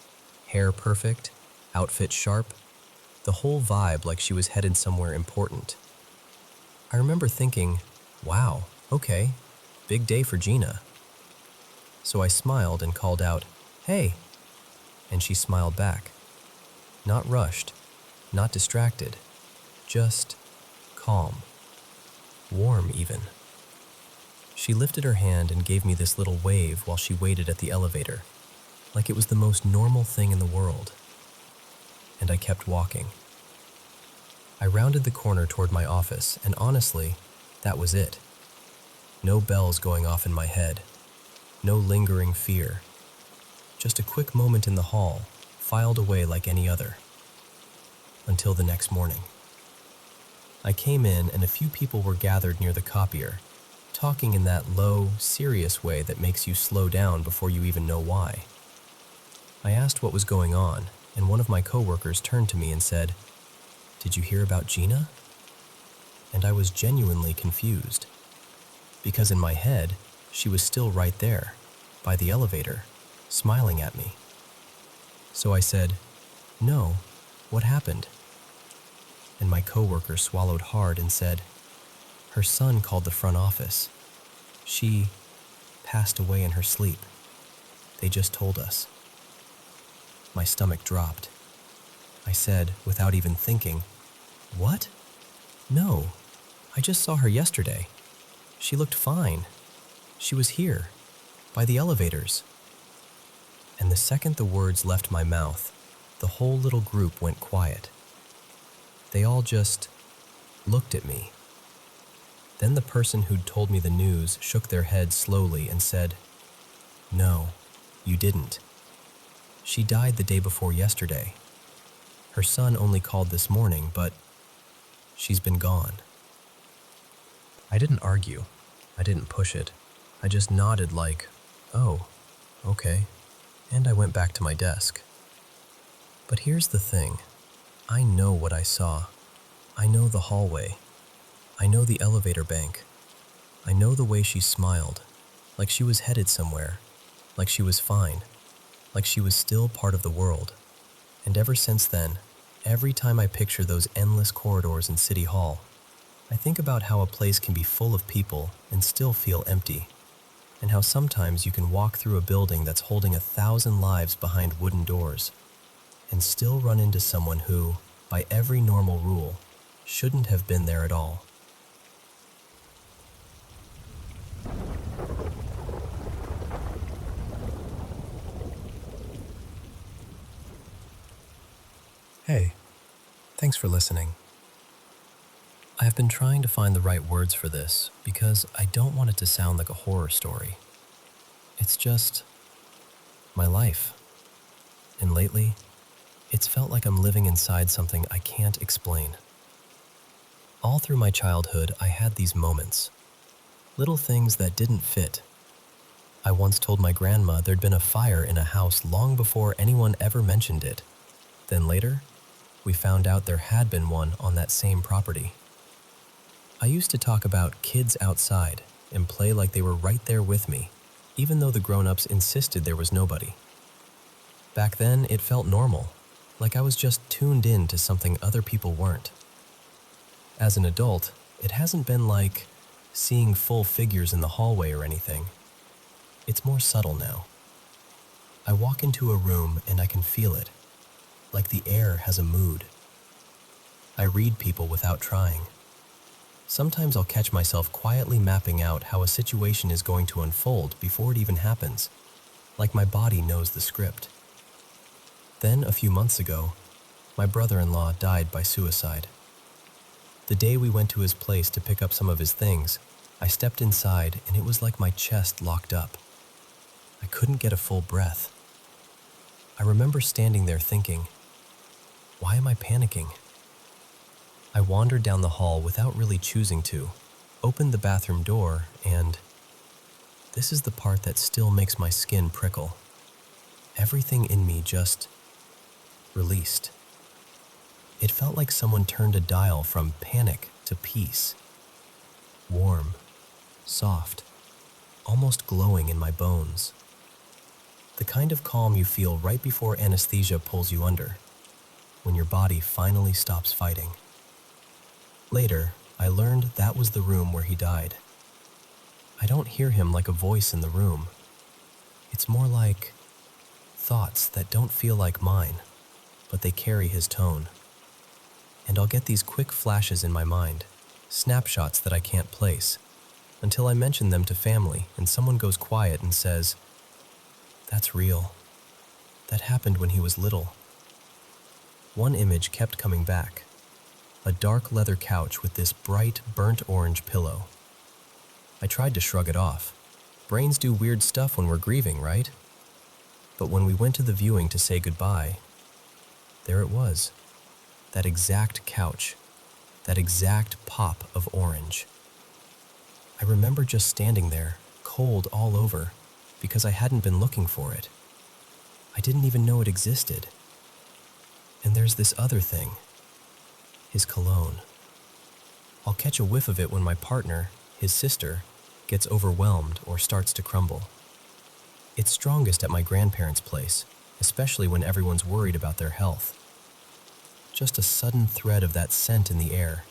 hair perfect, outfit sharp, the whole vibe like she was headed somewhere important. I remember thinking, wow, okay, big day for Gina. So I smiled and called out, "Hey," and she smiled back. Not rushed, not distracted, just calm, warm even. She lifted her hand and gave me this little wave while she waited at the elevator, like it was the most normal thing in the world. And I kept walking. I rounded the corner toward my office, and honestly, that was it. No bells going off in my head, no lingering fear. Just a quick moment in the hall, filed away like any other. Until the next morning. I came in and a few people were gathered near the copier, talking in that low, serious way that makes you slow down before you even know why. I asked what was going on, and one of my coworkers turned to me and said, "Did you hear about Gina?" And I was genuinely confused, because in my head, she was still right there, by the elevator, smiling at me. So I said, "No, what happened?" And my coworker swallowed hard and said, "Her son called the front office. She passed away in her sleep. They just told us." My stomach dropped. I said, without even thinking, "What? No, I just saw her yesterday. She looked fine. She was here, by the elevators." And the second the words left my mouth, the whole little group went quiet. They all just looked at me. Then the person who'd told me the news shook their head slowly and said, "No, you didn't. She died the day before yesterday. Her son only called this morning, but she's been gone." I didn't argue. I didn't push it. I just nodded like, "Oh, okay," and I went back to my desk. But here's the thing. I know what I saw. I know the hallway. I know the elevator bank. I know the way she smiled, like she was headed somewhere, like she was fine, like she was still part of the world. And ever since then, every time I picture those endless corridors in City Hall, I think about how a place can be full of people and still feel empty, and how sometimes you can walk through a building that's holding 1,000 lives behind wooden doors, and still run into someone who, by every normal rule, shouldn't have been there at all. Hey, thanks for listening. I have been trying to find the right words for this because I don't want it to sound like a horror story. It's just my life. And lately, it's felt like I'm living inside something I can't explain. All through my childhood, I had these moments. Little things that didn't fit. I once told my grandma there'd been a fire in a house long before anyone ever mentioned it. Then later, we found out there had been one on that same property. I used to talk about kids outside and play like they were right there with me, even though the grown-ups insisted there was nobody. Back then, it felt normal, like I was just tuned in to something other people weren't. As an adult, it hasn't been like seeing full figures in the hallway or anything. It's more subtle now. I walk into a room and I can feel it, like the air has a mood. I read people without trying. Sometimes I'll catch myself quietly mapping out how a situation is going to unfold before it even happens, like my body knows the script. Then, a few months ago, my brother-in-law died by suicide. The day we went to his place to pick up some of his things, I stepped inside and it was like my chest locked up. I couldn't get a full breath. I remember standing there thinking, why am I panicking? I wandered down the hall without really choosing to, opened the bathroom door, and this is the part that still makes my skin prickle. Everything in me just released. It felt like someone turned a dial from panic to peace. Warm, soft, almost glowing in my bones. The kind of calm you feel right before anesthesia pulls you under, when your body finally stops fighting. Later, I learned that was the room where he died. I don't hear him like a voice in the room. It's more like thoughts that don't feel like mine, but they carry his tone. And I'll get these quick flashes in my mind, snapshots that I can't place, until I mention them to family and someone goes quiet and says, "That's real. That happened when he was little." One image kept coming back. A dark leather couch with this bright, burnt orange pillow. I tried to shrug it off. Brains do weird stuff when we're grieving, right? But when we went to the viewing to say goodbye, there it was. That exact couch. That exact pop of orange. I remember just standing there, cold all over, because I hadn't been looking for it. I didn't even know it existed. And there's this other thing. His cologne. I'll catch a whiff of it when my partner, his sister, gets overwhelmed or starts to crumble. It's strongest at my grandparents' place, especially when everyone's worried about their health. Just a sudden thread of that scent in the air,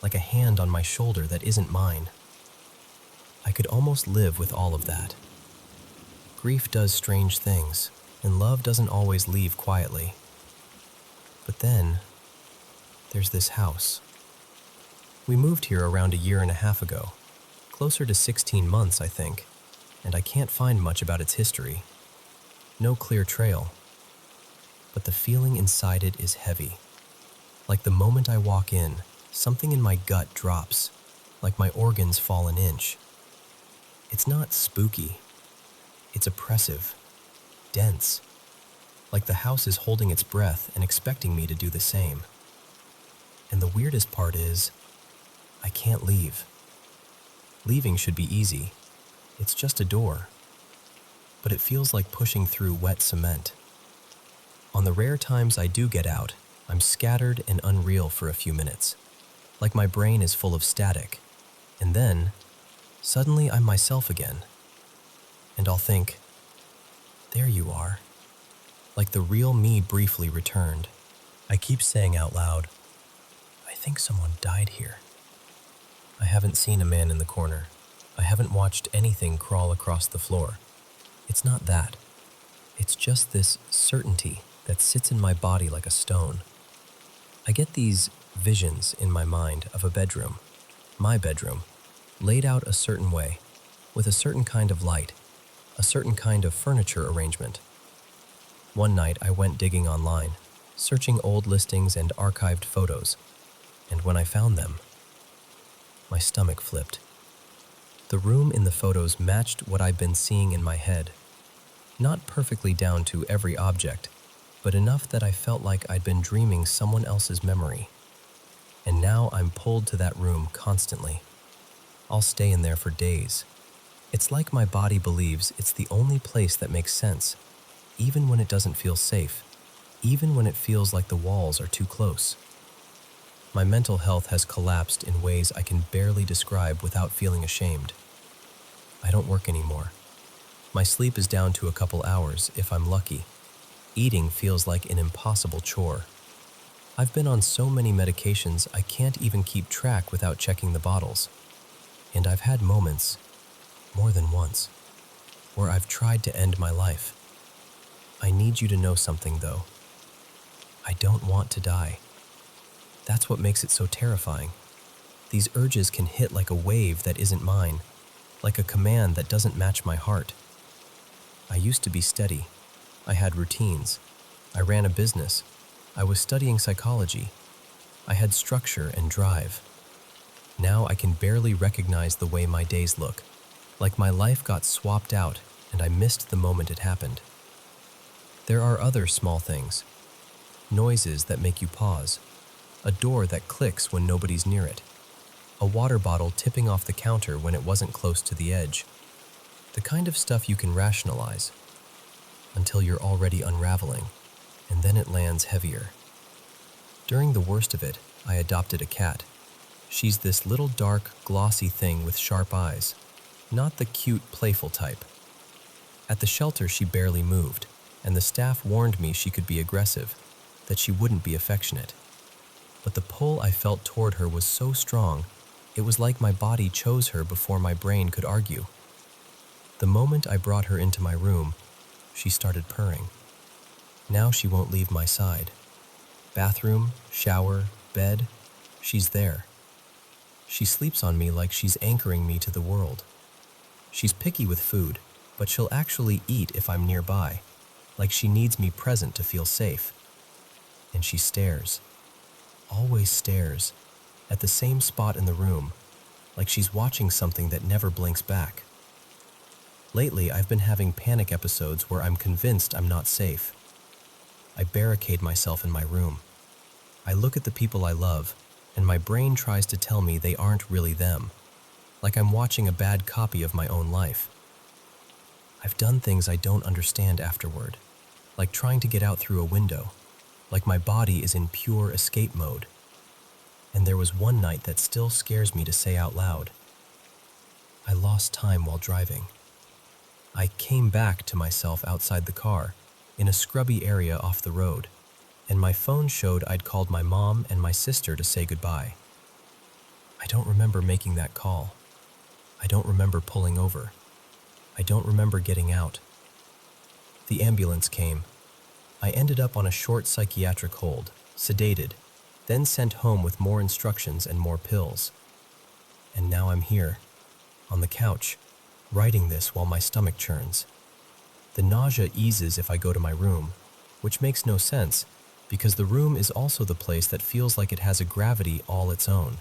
like a hand on my shoulder that isn't mine. I could almost live with all of that. Grief does strange things, and love doesn't always leave quietly. But then, there's this house. We moved here around a year and a half ago, closer to 16 months, I think, and I can't find much about its history. No clear trail. But the feeling inside it is heavy. Like the moment I walk in, something in my gut drops, like my organs fall an inch. It's not spooky. It's oppressive, dense, like the house is holding its breath and expecting me to do the same. And the weirdest part is, I can't leave. Leaving should be easy. It's just a door. But it feels like pushing through wet cement. On the rare times I do get out, I'm scattered and unreal for a few minutes, like my brain is full of static. And then, suddenly I'm myself again. And I'll think, there you are. Like the real me briefly returned. I keep saying out loud, I think someone died here. I haven't seen a man in the corner. I haven't watched anything crawl across the floor. It's not that. It's just this certainty that sits in my body like a stone. I get these visions in my mind of a bedroom, my bedroom, laid out a certain way, with a certain kind of light, a certain kind of furniture arrangement. One night I went digging online, searching old listings and archived photos, and when I found them, my stomach flipped. The room in the photos matched what I'd been seeing in my head. Not perfectly down to every object, but enough that I felt like I'd been dreaming someone else's memory. And now I'm pulled to that room constantly. I'll stay in there for days. It's like my body believes it's the only place that makes sense, even when it doesn't feel safe, even when it feels like the walls are too close. My mental health has collapsed in ways I can barely describe without feeling ashamed. I don't work anymore. My sleep is down to a couple hours if I'm lucky. Eating feels like an impossible chore. I've been on so many medications I can't even keep track without checking the bottles. And I've had moments, more than once, where I've tried to end my life. I need you to know something, though. I don't want to die. That's what makes it so terrifying. These urges can hit like a wave that isn't mine, like a command that doesn't match my heart. I used to be steady. I had routines. I ran a business. I was studying psychology. I had structure and drive. Now I can barely recognize the way my days look, like my life got swapped out and I missed the moment it happened. There are other small things. Noises that make you pause. A door that clicks when nobody's near it. A water bottle tipping off the counter when it wasn't close to the edge. The kind of stuff you can rationalize until you're already unraveling, and then it lands heavier. During the worst of it, I adopted a cat. She's this little dark, glossy thing with sharp eyes, not the cute, playful type. At the shelter, she barely moved, and the staff warned me she could be aggressive, that she wouldn't be affectionate. But the pull I felt toward her was so strong, it was like my body chose her before my brain could argue. The moment I brought her into my room, she started purring. Now she won't leave my side. Bathroom, shower, bed, she's there. She sleeps on me like she's anchoring me to the world. She's picky with food, but she'll actually eat if I'm nearby, like she needs me present to feel safe. And she stares, always stares, at the same spot in the room, like she's watching something that never blinks back. Lately, I've been having panic episodes where I'm convinced I'm not safe. I barricade myself in my room. I look at the people I love, and my brain tries to tell me they aren't really them, like I'm watching a bad copy of my own life. I've done things I don't understand afterward, like trying to get out through a window, like my body is in pure escape mode. And there was one night that still scares me to say out loud. I lost time while driving. I came back to myself outside the car, in a scrubby area off the road, and my phone showed I'd called my mom and my sister to say goodbye. I don't remember making that call. I don't remember pulling over. I don't remember getting out. The ambulance came. I ended up on a short psychiatric hold, sedated, then sent home with more instructions and more pills. And now I'm here, on the couch, writing this while my stomach churns. The nausea eases if I go to my room, which makes no sense because the room is also the place that feels like it has a gravity all its own.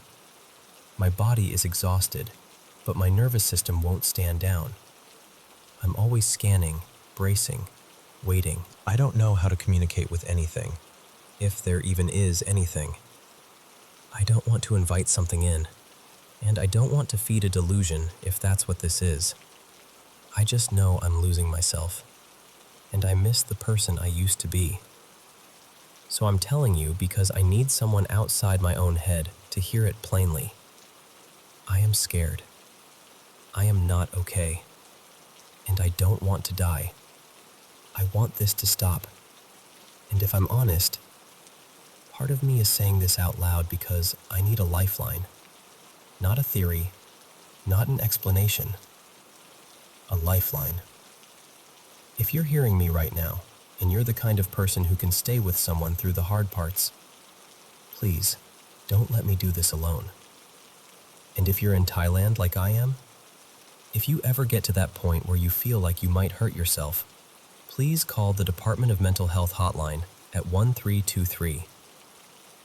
My body is exhausted, but my nervous system won't stand down. I'm always scanning, bracing, waiting. I don't know how to communicate with anything, if there even is anything. I don't want to invite something in, and I don't want to feed a delusion if that's what this is. I just know I'm losing myself, and I miss the person I used to be. So I'm telling you because I need someone outside my own head to hear it plainly. I am scared. I am not okay, and I don't want to die. I want this to stop, and if I'm honest, part of me is saying this out loud because I need a lifeline. Not a theory, not an explanation. A lifeline. If you're hearing me right now, and you're the kind of person who can stay with someone through the hard parts, please, don't let me do this alone. And if you're in Thailand like I am, if you ever get to that point where you feel like you might hurt yourself, please call the Department of Mental Health hotline at 1323.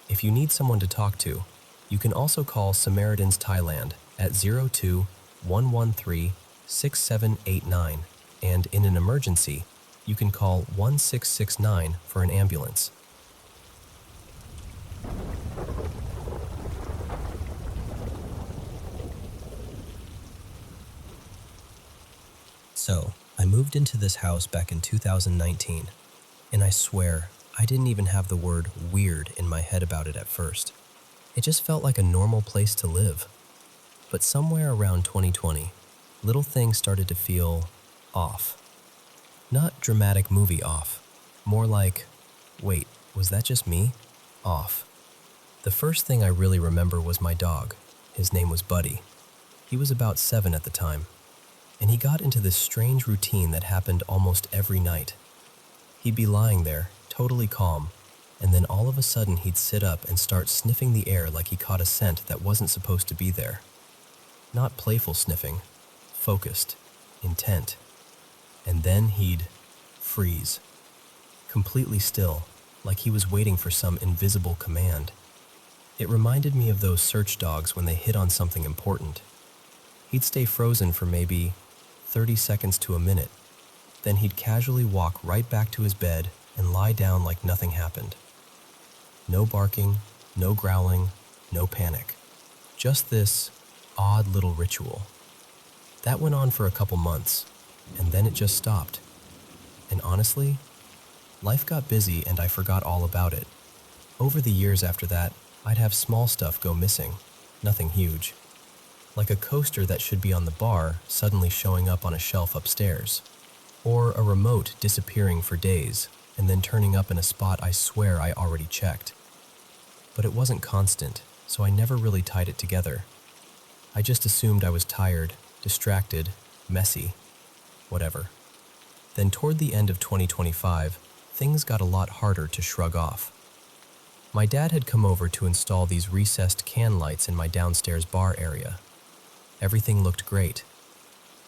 If you need someone to talk to, you can also call Samaritans Thailand at 02-113-6789, and in an emergency, you can call 1669 for an ambulance. So, I moved into this house back in 2019, and I swear, I didn't even have the word weird in my head about it at first. It just felt like a normal place to live. But somewhere around 2020, little things started to feel off. Not dramatic movie off, more like, wait, was that just me? Off. The first thing I really remember was my dog. His name was Buddy. He was about 7 at the time, and he got into this strange routine that happened almost every night. He'd be lying there, totally calm, and then all of a sudden he'd sit up and start sniffing the air like he caught a scent that wasn't supposed to be there. Not playful sniffing, focused, intent. And then he'd freeze, completely still, like he was waiting for some invisible command. It reminded me of those search dogs when they hit on something important. He'd stay frozen for maybe 30 seconds to a minute. Then he'd casually walk right back to his bed and lie down like nothing happened. No barking, no growling, no panic. Just this odd little ritual. That went on for a couple months, and then it just stopped. And honestly, life got busy and I forgot all about it. Over the years after that, I'd have small stuff go missing, nothing huge. Like a coaster that should be on the bar suddenly showing up on a shelf upstairs. Or a remote disappearing for days and then turning up in a spot I swear I already checked. But it wasn't constant, so I never really tied it together. I just assumed I was tired, distracted, messy, whatever. Then toward the end of 2025, things got a lot harder to shrug off. My dad had come over to install these recessed can lights in my downstairs bar area. Everything looked great.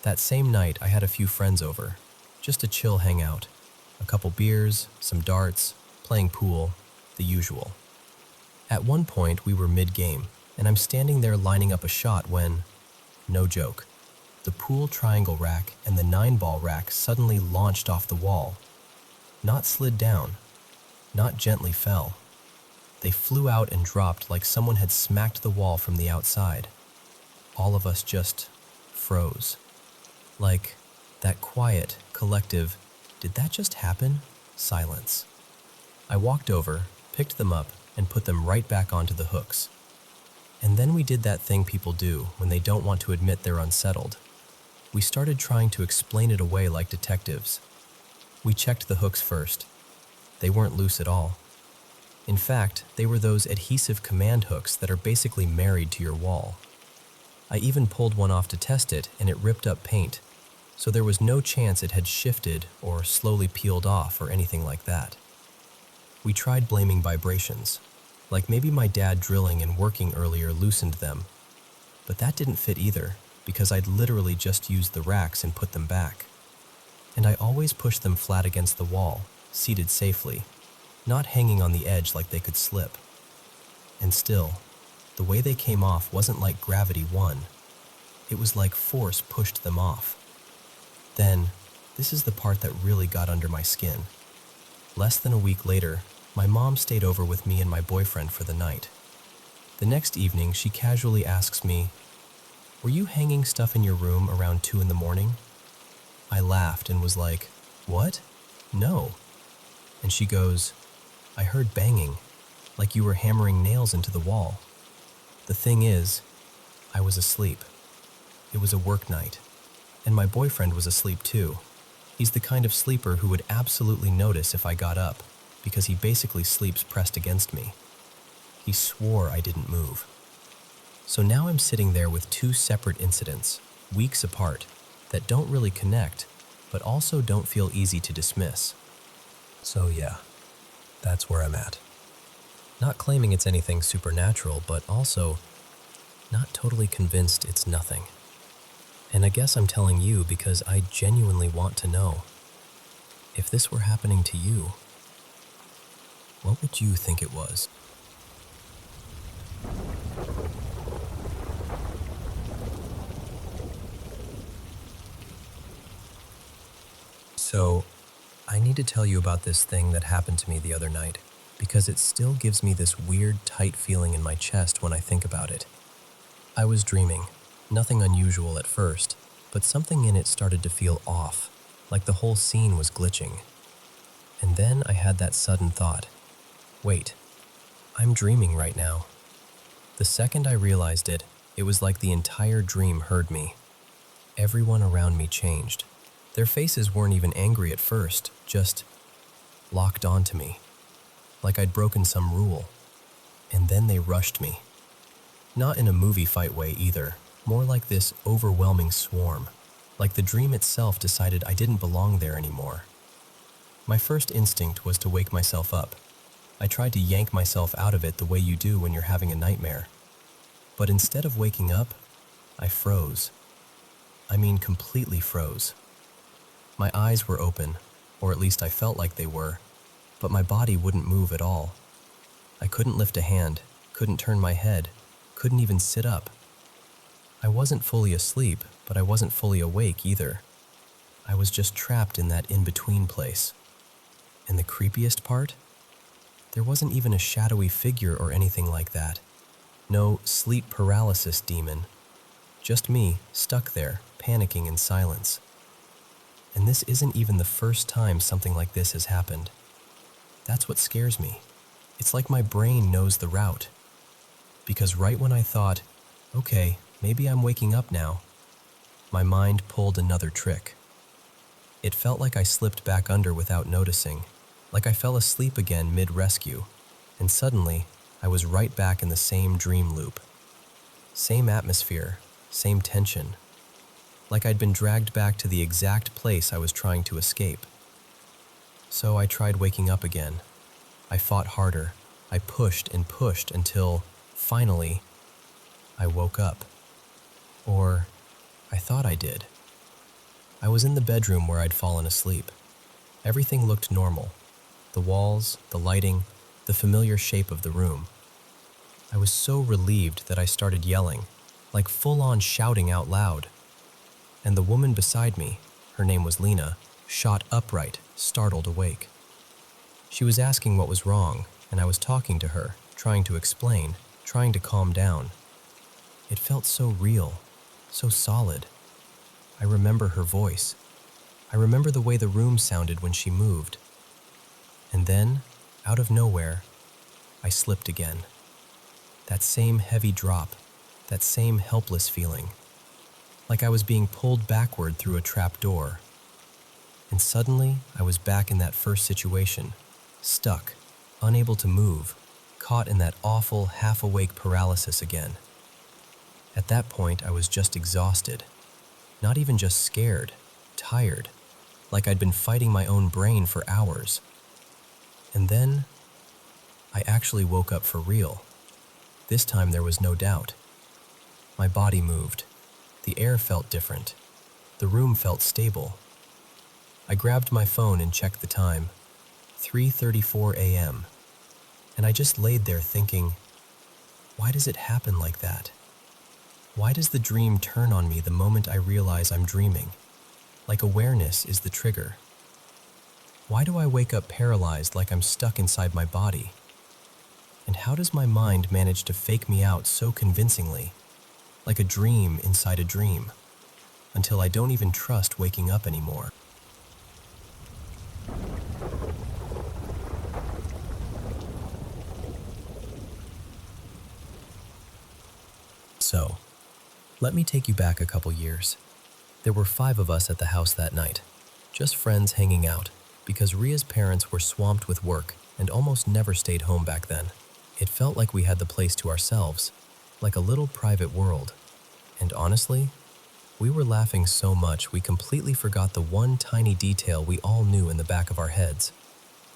That same night, I had a few friends over, just a chill hangout. A couple beers, some darts, playing pool, the usual. At one point, we were mid-game, and I'm standing there lining up a shot when, no joke, the pool triangle rack and the 9-ball rack suddenly launched off the wall. Not slid down, not gently fell. They flew out and dropped like someone had smacked the wall from the outside. All of us just froze. Like that quiet, collective, did that just happen? Silence. I walked over, picked them up, and put them right back onto the hooks. And then we did that thing people do when they don't want to admit they're unsettled. We started trying to explain it away like detectives. We checked the hooks first. They weren't loose at all. In fact, they were those adhesive command hooks that are basically married to your wall. I even pulled one off to test it, and it ripped up paint, so there was no chance it had shifted or slowly peeled off or anything like that. We tried blaming vibrations, like maybe my dad drilling and working earlier loosened them, but that didn't fit either, because I'd literally just used the racks and put them back. And I always pushed them flat against the wall, seated safely, not hanging on the edge like they could slip. And still, the way they came off wasn't like gravity won. It was like force pushed them off. Then, this is the part that really got under my skin. Less than a week later, my mom stayed over with me and my boyfriend for the night. The next evening, she casually asks me, "Were you hanging stuff in your room around 2 a.m?" I laughed and was like, "What? No." And she goes, "I heard banging, like you were hammering nails into the wall." The thing is, I was asleep. It was a work night, and my boyfriend was asleep too. He's the kind of sleeper who would absolutely notice if I got up, because he basically sleeps pressed against me. He swore I didn't move. So now I'm sitting there with 2 separate incidents, weeks apart, that don't really connect, but also don't feel easy to dismiss. So yeah, that's where I'm at. Not claiming it's anything supernatural, but also not totally convinced it's nothing. And I guess I'm telling you because I genuinely want to know. If this were happening to you, what would you think it was? So, I need to tell you about this thing that happened to me the other night, because it still gives me this weird, tight feeling in my chest when I think about it. I was dreaming, nothing unusual at first, but something in it started to feel off, like the whole scene was glitching. And then I had that sudden thought, wait, I'm dreaming right now. The second I realized it, it was like the entire dream heard me. Everyone around me changed. Their faces weren't even angry at first, just locked onto me, like I'd broken some rule. And then they rushed me. Not in a movie fight way either, more like this overwhelming swarm, like the dream itself decided I didn't belong there anymore. My first instinct was to wake myself up. I tried to yank myself out of it the way you do when you're having a nightmare. But instead of waking up, I froze. I mean, completely froze. My eyes were open, or at least I felt like they were, but my body wouldn't move at all. I couldn't lift a hand, couldn't turn my head, couldn't even sit up. I wasn't fully asleep, but I wasn't fully awake either. I was just trapped in that in-between place. And the creepiest part? There wasn't even a shadowy figure or anything like that. No sleep paralysis demon. Just me, stuck there, panicking in silence. And this isn't even the first time something like this has happened. That's what scares me. It's like my brain knows the route. Because right when I thought, okay, maybe I'm waking up now, my mind pulled another trick. It felt like I slipped back under without noticing, like I fell asleep again mid-rescue, and suddenly I was right back in the same dream loop. Same atmosphere, same tension. Like I'd been dragged back to the exact place I was trying to escape. So I tried waking up again. I fought harder. I pushed and pushed until, finally, I woke up. Or, I thought I did. I was in the bedroom where I'd fallen asleep. Everything looked normal. The walls, the lighting, the familiar shape of the room. I was so relieved that I started yelling, like full-on shouting out loud. And the woman beside me, her name was Lena, shot upright, startled awake. She was asking what was wrong, and I was talking to her, trying to explain, trying to calm down. It felt so real, so solid. I remember her voice. I remember the way the room sounded when she moved. And then, out of nowhere, I slipped again. That same heavy drop, that same helpless feeling. Like I was being pulled backward through a trap door. And suddenly, I was back in that first situation, stuck, unable to move, caught in that awful half-awake paralysis again. At that point, I was just exhausted. Not even just scared, tired, like I'd been fighting my own brain for hours. And then, I actually woke up for real. This time there was no doubt. My body moved. The air felt different. The room felt stable. I grabbed my phone and checked the time. 3:34 a.m. And I just laid there thinking, why does it happen like that? Why does the dream turn on me the moment I realize I'm dreaming? Like awareness is the trigger. Why do I wake up paralyzed like I'm stuck inside my body? And how does my mind manage to fake me out so convincingly, like a dream inside a dream, until I don't even trust waking up anymore? So, let me take you back a couple years. There were 5 of us at the house that night, just friends hanging out, because Ria's parents were swamped with work and almost never stayed home back then. It felt like we had the place to ourselves, like a little private world. And honestly, we were laughing so much we completely forgot the one tiny detail we all knew in the back of our heads.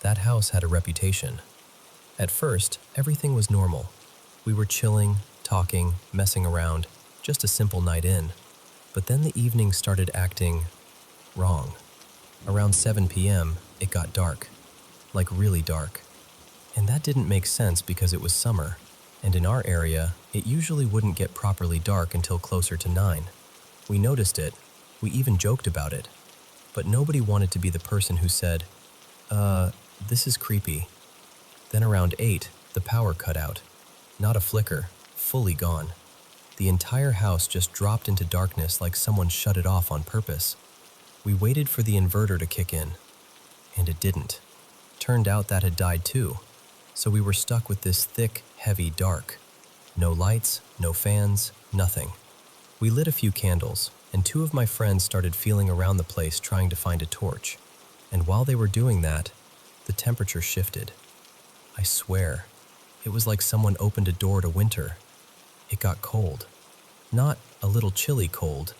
That house had a reputation. At first, everything was normal. We were chilling, talking, messing around, just a simple night in. But then the evening started acting wrong. Around 7 p.m., it got dark, like really dark. And that didn't make sense because it was summer, and in our area, it usually wouldn't get properly dark until closer to 9. We noticed it, we even joked about it, but nobody wanted to be the person who said, this is creepy. Then around 8, the power cut out. Not a flicker, fully gone. The entire house just dropped into darkness like someone shut it off on purpose. We waited for the inverter to kick in, and it didn't. Turned out that had died too, so we were stuck with this thick, heavy dark. No lights, no fans, nothing. We lit a few candles, and two of my friends started feeling around the place trying to find a torch. And while they were doing that, the temperature shifted. I swear, it was like someone opened a door to winter. It got cold. Not a little chilly cold,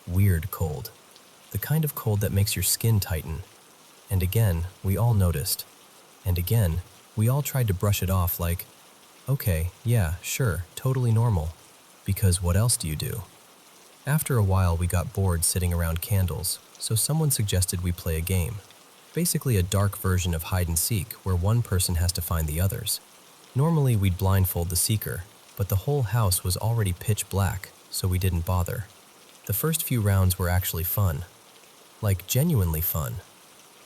weird cold. The kind of cold that makes your skin tighten. And again, we all noticed. And again, we all tried to brush it off like, okay, yeah, sure, totally normal. Because what else do you do? After a while, we got bored sitting around candles, so someone suggested we play a game. Basically a dark version of hide and seek where one person has to find the others. Normally we'd blindfold the seeker, but the whole house was already pitch black, so we didn't bother. The first few rounds were actually fun. Like genuinely fun.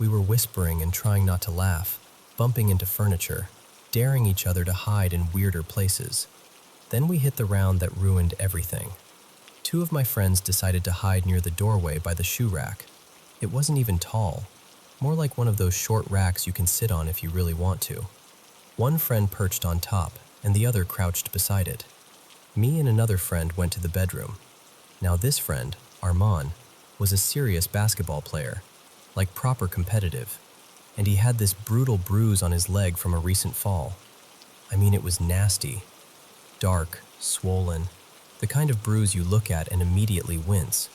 We were whispering and trying not to laugh, bumping into furniture, daring each other to hide in weirder places. Then we hit the round that ruined everything. Two of my friends decided to hide near the doorway by the shoe rack. It wasn't even tall, more like one of those short racks you can sit on if you really want to. One friend perched on top, and the other crouched beside it. Me and another friend went to the bedroom. Now this friend, Armand, was a serious basketball player, like proper competitive, and he had this brutal bruise on his leg from a recent fall. I mean, it was nasty. Dark, swollen, the kind of bruise you look at and immediately wince.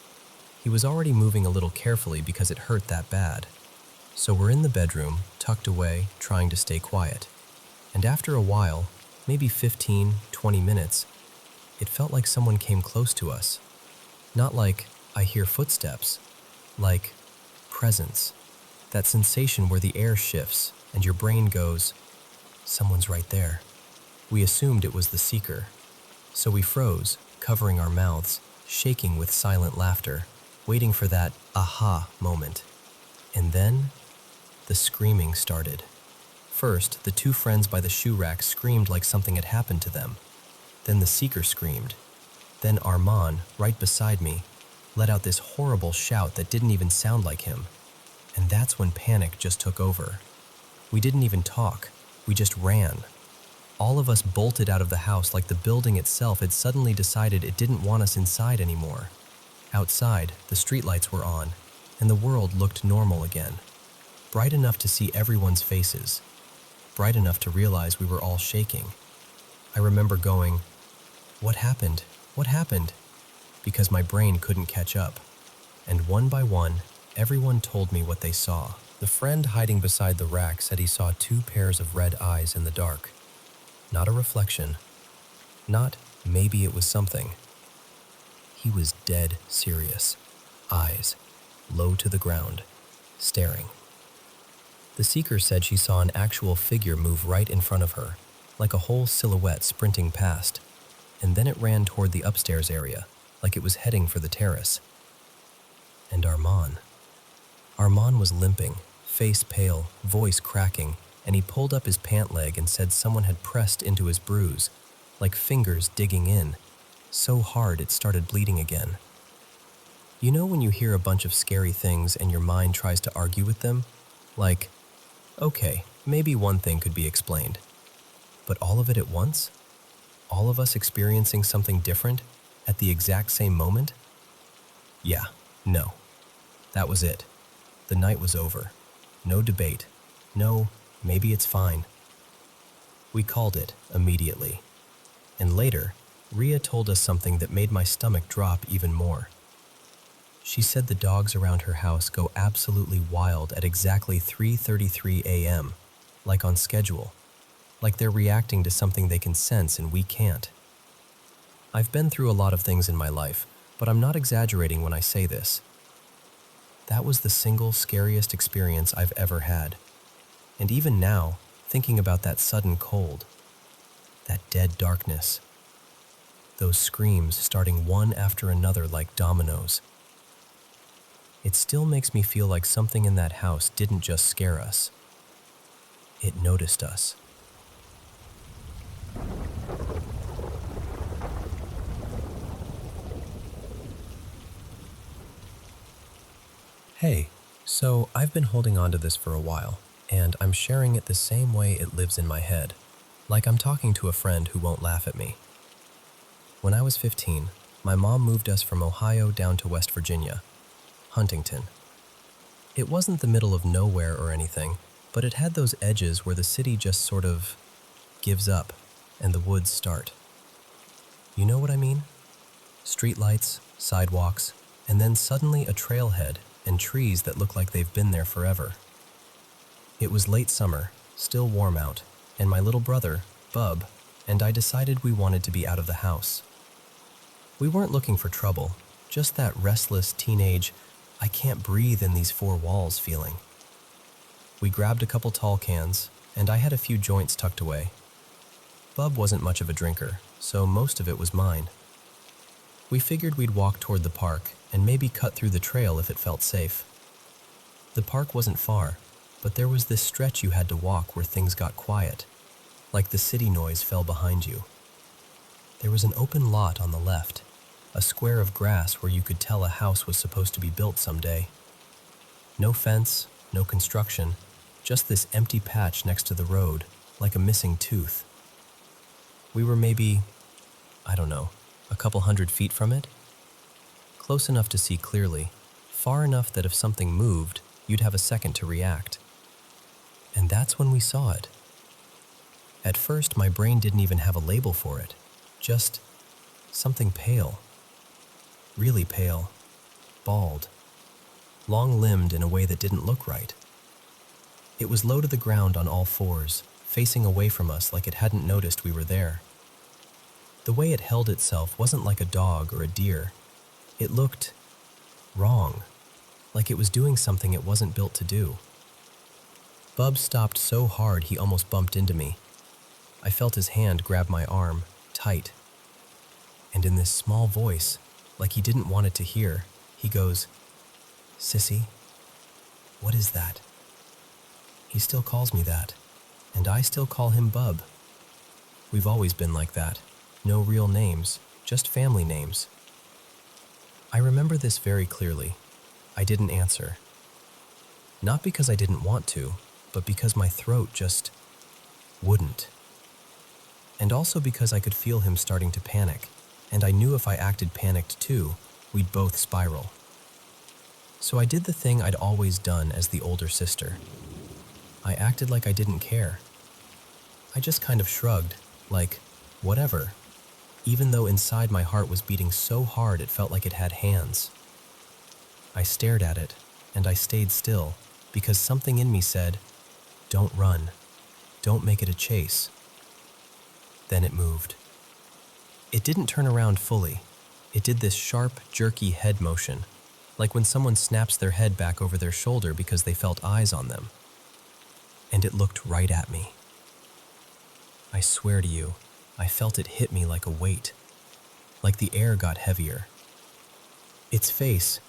He was already moving a little carefully because it hurt that bad. So we're in the bedroom, tucked away, trying to stay quiet. And after a while, maybe 15, 20 minutes, it felt like someone came close to us. Not like, I hear footsteps, like presence. That sensation where the air shifts and your brain goes, someone's right there. We assumed it was the seeker. So we froze, covering our mouths, shaking with silent laughter, waiting for that aha moment. And then, the screaming started. First, the two friends by the shoe rack screamed like something had happened to them. Then the seeker screamed. Then Armand, right beside me, let out this horrible shout that didn't even sound like him. And that's when panic just took over. We didn't even talk. We just ran. All of us bolted out of the house like the building itself had suddenly decided it didn't want us inside anymore. Outside, the streetlights were on, and the world looked normal again. Bright enough to see everyone's faces. Bright enough to realize we were all shaking. I remember going, "What happened? What happened?" Because my brain couldn't catch up. And one by one, everyone told me what they saw. The friend hiding beside the rack said he saw two pairs of red eyes in the dark. Not a reflection. Not maybe it was something. He was dead serious. Eyes, low to the ground, staring. The seeker said she saw an actual figure move right in front of her, like a whole silhouette sprinting past, and then it ran toward the upstairs area, like it was heading for the terrace. And Armand. Armand was limping, face pale, voice cracking, and he pulled up his pant leg and said someone had pressed into his bruise, like fingers digging in, so hard it started bleeding again. You know when you hear a bunch of scary things and your mind tries to argue with them? Like, okay, maybe one thing could be explained. But all of it at once? All of us experiencing something different at the exact same moment? Yeah, no. That was it. The night was over. No debate. No, maybe it's fine. We called it immediately. And later, Rhea told us something that made my stomach drop even more. She said the dogs around her house go absolutely wild at exactly 3:33 a.m., like on schedule, like they're reacting to something they can sense and we can't. I've been through a lot of things in my life, but I'm not exaggerating when I say this. That was the single scariest experience I've ever had. And even now, thinking about that sudden cold, that dead darkness, those screams starting one after another like dominoes, it still makes me feel like something in that house didn't just scare us. It noticed us. Hey, so I've been holding on to this for a while, and I'm sharing it the same way it lives in my head, like I'm talking to a friend who won't laugh at me. When I was 15, my mom moved us from Ohio down to West Virginia, Huntington. It wasn't the middle of nowhere or anything, but it had those edges where the city just sort of gives up and the woods start. You know what I mean? Streetlights, sidewalks, and then suddenly a trailhead and trees that look like they've been there forever. It was late summer, still warm out, and my little brother, Bub, and I decided we wanted to be out of the house. We weren't looking for trouble, just that restless teenage, I can't breathe in these four walls feeling. We grabbed a couple tall cans, and I had a few joints tucked away. Bub wasn't much of a drinker, so most of it was mine. We figured we'd walk toward the park and maybe cut through the trail if it felt safe. The park wasn't far, but there was this stretch you had to walk where things got quiet, like the city noise fell behind you. There was an open lot on the left, a square of grass where you could tell a house was supposed to be built someday. No fence, no construction, just this empty patch next to the road, like a missing tooth. We were maybe, I don't know, a couple 100 feet from it? Close enough to see clearly, far enough that if something moved, you'd have a second to react. And that's when we saw it. At first, my brain didn't even have a label for it, just something pale. Really pale, bald, long-limbed in a way that didn't look right. It was low to the ground on all fours, facing away from us like it hadn't noticed we were there. The way it held itself wasn't like a dog or a deer. It looked wrong, like it was doing something it wasn't built to do. Bub stopped so hard he almost bumped into me. I felt his hand grab my arm, tight. And in this small voice, like he didn't want it to hear, he goes, "Sissy, what is that?" He still calls me that, and I still call him Bub. We've always been like that. No real names, just family names. I remember this very clearly. I didn't answer. Not because I didn't want to, but because my throat just wouldn't. And also because I could feel him starting to panic, and I knew if I acted panicked too, we'd both spiral. So I did the thing I'd always done as the older sister. I acted like I didn't care. I just kind of shrugged, like, whatever, even though inside my heart was beating so hard it felt like it had hands. I stared at it, and I stayed still, because something in me said, "Don't run. Don't make it a chase." Then it moved. It didn't turn around fully. It did this sharp, jerky head motion, like when someone snaps their head back over their shoulder because they felt eyes on them. And it looked right at me. I swear to you, I felt it hit me like a weight, like the air got heavier. Its face,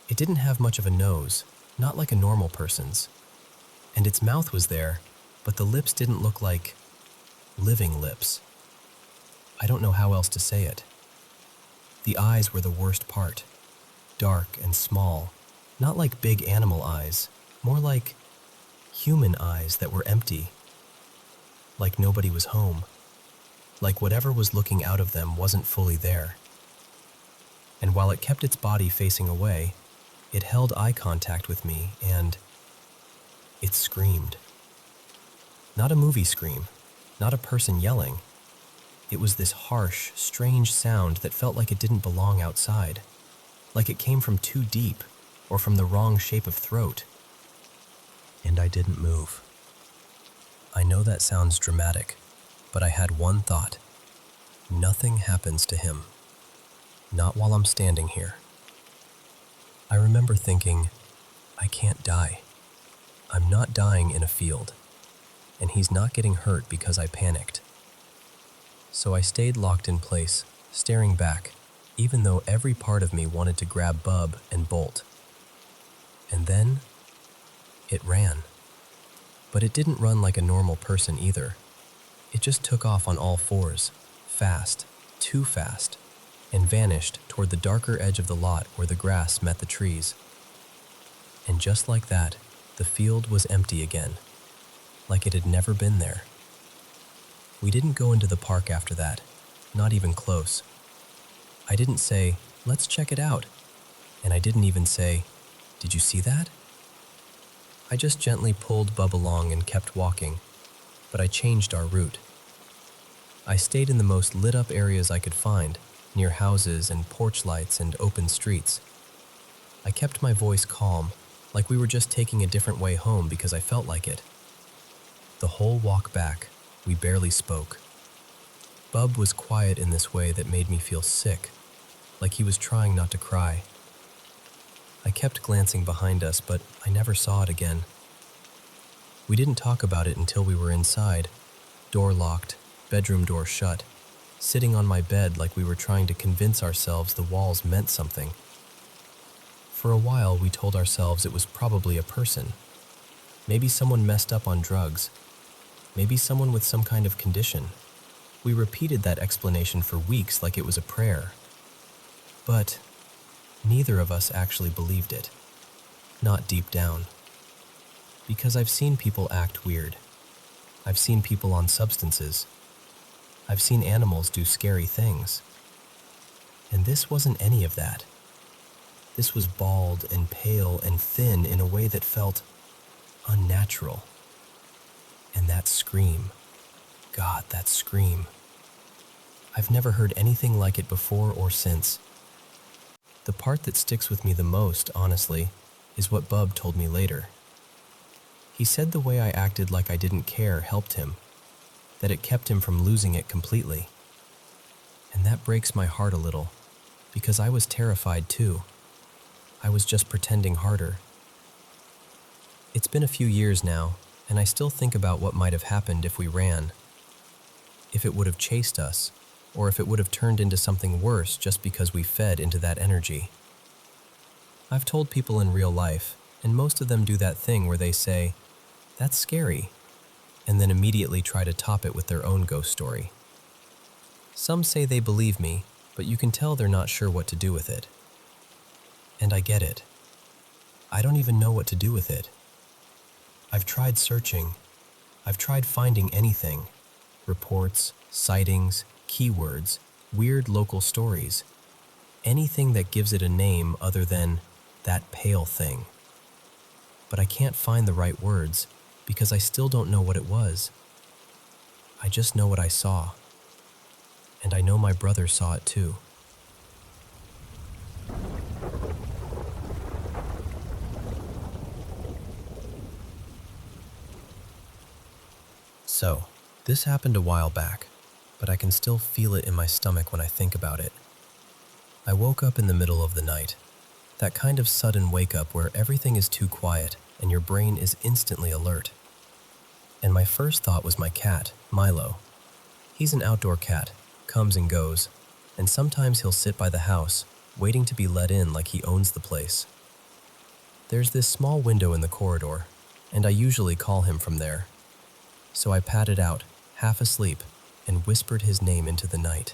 it didn't have much of a nose, not like a normal person's. And its mouth was there, but the lips didn't look like living lips. I don't know how else to say it. The eyes were the worst part, dark and small, not like big animal eyes, more like human eyes that were empty, like nobody was home, like whatever was looking out of them wasn't fully there. And while it kept its body facing away, it held eye contact with me and it screamed. Not a movie scream, not a person yelling. It was this harsh, strange sound that felt like it didn't belong outside, like it came from too deep or from the wrong shape of throat. And I didn't move. I know that sounds dramatic, but I had one thought. Nothing happens to him. Not while I'm standing here. I remember thinking, I can't die. I'm not dying in a field, and he's not getting hurt because I panicked. So I stayed locked in place, staring back, even though every part of me wanted to grab Bub and bolt. And then, it ran. But it didn't run like a normal person either. It just took off on all fours, fast, too fast, and vanished toward the darker edge of the lot where the grass met the trees. And just like that, the field was empty again, like it had never been there. We didn't go into the park after that, not even close. I didn't say, "Let's check it out," and I didn't even say, "Did you see that?" I just gently pulled Bub along and kept walking, but I changed our route. I stayed in the most lit-up areas I could find, near houses and porch lights and open streets. I kept my voice calm, like we were just taking a different way home because I felt like it. The whole walk back, we barely spoke. Bub was quiet in this way that made me feel sick, like he was trying not to cry. I kept glancing behind us, but I never saw it again. We didn't talk about it until we were inside, door locked, bedroom door shut, sitting on my bed like we were trying to convince ourselves the walls meant something. For a while, we told ourselves it was probably a person. Maybe someone messed up on drugs. Maybe someone with some kind of condition. We repeated that explanation for weeks like it was a prayer. But neither of us actually believed it. Not deep down. Because I've seen people act weird. I've seen people on substances. I've seen animals do scary things. And this wasn't any of that. This was bald and pale and thin in a way that felt unnatural. And that scream. God, that scream. I've never heard anything like it before or since. The part that sticks with me the most, honestly, is what Bub told me later. He said the way I acted like I didn't care helped him, that it kept him from losing it completely. And that breaks my heart a little, because I was terrified too. I was just pretending harder. It's been a few years now, and I still think about what might have happened if we ran. If it would have chased us, or if it would have turned into something worse just because we fed into that energy. I've told people in real life, and most of them do that thing where they say, "That's scary," and then immediately try to top it with their own ghost story. Some say they believe me, but you can tell they're not sure what to do with it. And I get it. I don't even know what to do with it. I've tried searching. I've tried finding anything. Reports, sightings, keywords, weird local stories. Anything that gives it a name other than that pale thing. But I can't find the right words because I still don't know what it was. I just know what I saw. And I know my brother saw it too. So, this happened a while back, but I can still feel it in my stomach when I think about it. I woke up in the middle of the night. That kind of sudden wake up where everything is too quiet and your brain is instantly alert. And my first thought was my cat, Milo. He's an outdoor cat, comes and goes, and sometimes he'll sit by the house, waiting to be let in like he owns the place. There's this small window in the corridor, and I usually call him from there. So I padded out, half asleep, and whispered his name into the night.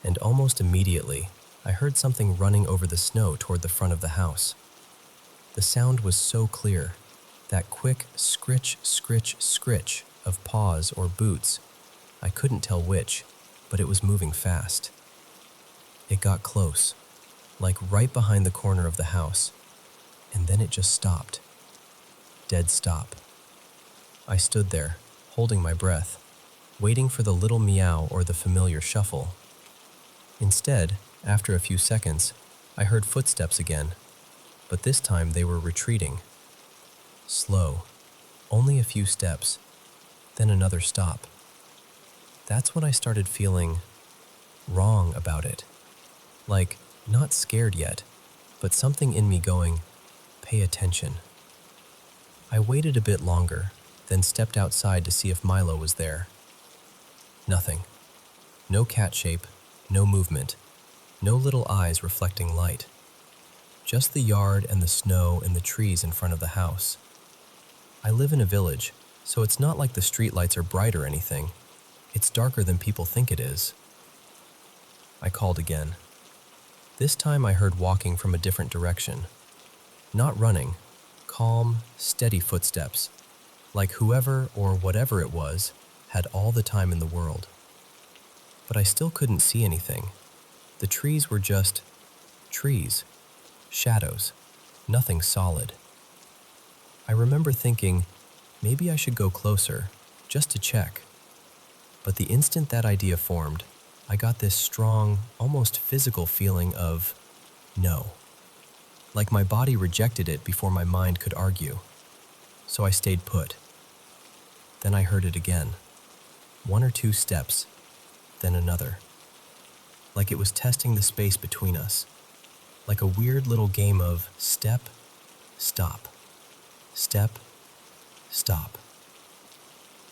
And almost immediately, I heard something running over the snow toward the front of the house. The sound was so clear, that quick scritch, scritch, scritch of paws or boots. I couldn't tell which, but it was moving fast. It got close, like right behind the corner of the house, and then it just stopped. Dead stop. I stood there, holding my breath, waiting for the little meow or the familiar shuffle. Instead, after a few seconds, I heard footsteps again, but this time they were retreating. Slow, only a few steps, then another stop. That's when I started feeling wrong about it. Like, not scared yet, but something in me going, "Pay attention." I waited a bit longer, then stepped outside to see if Milo was there. Nothing. No cat shape, no movement, no little eyes reflecting light. Just the yard and the snow and the trees in front of the house. I live in a village, so it's not like the streetlights are bright or anything. It's darker than people think it is. I called again. This time I heard walking from a different direction. Not running, calm, steady footsteps. Like whoever or whatever it was had all the time in the world. But I still couldn't see anything. The trees were just trees, shadows, nothing solid. I remember thinking, maybe I should go closer, just to check. But the instant that idea formed, I got this strong, almost physical feeling of no. Like my body rejected it before my mind could argue. So I stayed put. Then I heard it again. 1 or 2 steps, then another. Like it was testing the space between us. Like a weird little game of step, stop, step, stop.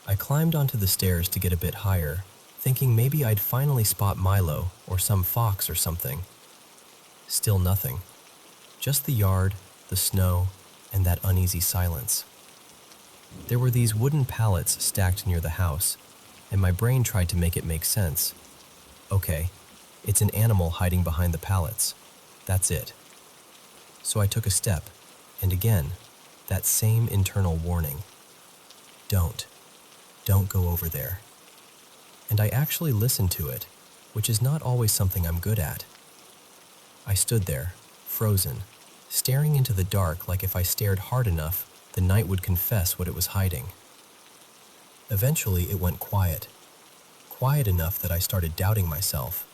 I climbed onto the stairs to get a bit higher, thinking maybe I'd finally spot Milo or some fox or something. Still nothing. Just the yard, the snow, and that uneasy silence. There were these wooden pallets stacked near the house, and my brain tried to make it make sense. Okay, it's an animal hiding behind the pallets. That's it. So I took a step, and again, that same internal warning. Don't go over there. And I actually listened to it, which is not always something I'm good at. I stood there, frozen, staring into the dark like if I stared hard enough, the night would confess what it was hiding. Eventually, it went quiet. Quiet enough that I started doubting myself.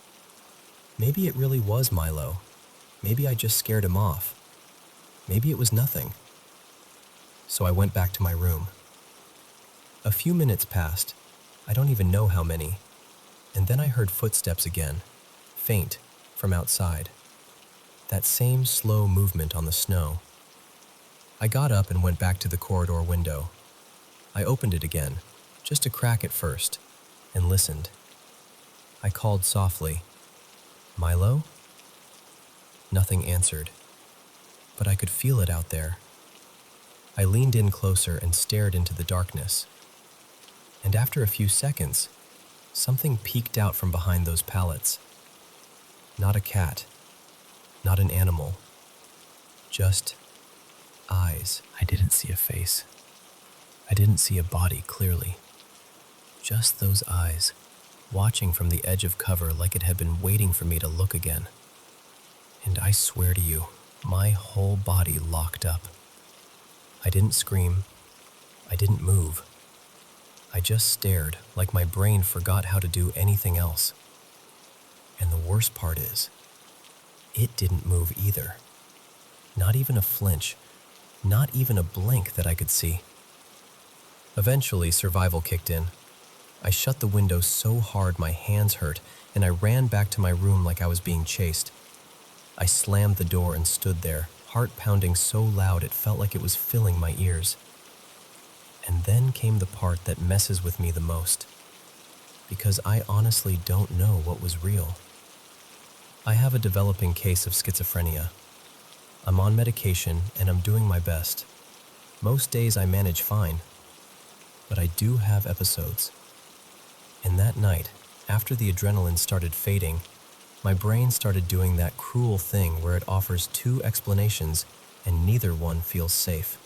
Maybe it really was Milo. Maybe I just scared him off. Maybe it was nothing. So I went back to my room. A few minutes passed, I don't even know how many, and then I heard footsteps again, faint, from outside. That same slow movement on the snow. I got up and went back to the corridor window. I opened it again, just a crack at first, and listened. I called softly, "Milo?" Nothing answered, but I could feel it out there. I leaned in closer and stared into the darkness. And after a few seconds, something peeked out from behind those pallets. Not a cat, not an animal, just eyes. I didn't see a face. I didn't see a body clearly. Just those eyes, watching from the edge of cover like it had been waiting for me to look again. And I swear to you, my whole body locked up. I didn't scream. I didn't move. I just stared like my brain forgot how to do anything else. And the worst part is, it didn't move either. Not even a flinch, not even a blink that I could see. Eventually, survival kicked in. I shut the window so hard my hands hurt, and I ran back to my room like I was being chased. I slammed the door and stood there, heart pounding so loud it felt like it was filling my ears. And then came the part that messes with me the most, because I honestly don't know what was real. I have a developing case of schizophrenia. I'm on medication and I'm doing my best. Most days I manage fine, but I do have episodes. And that night, after the adrenaline started fading, my brain started doing that cruel thing where it offers 2 explanations and neither one feels safe.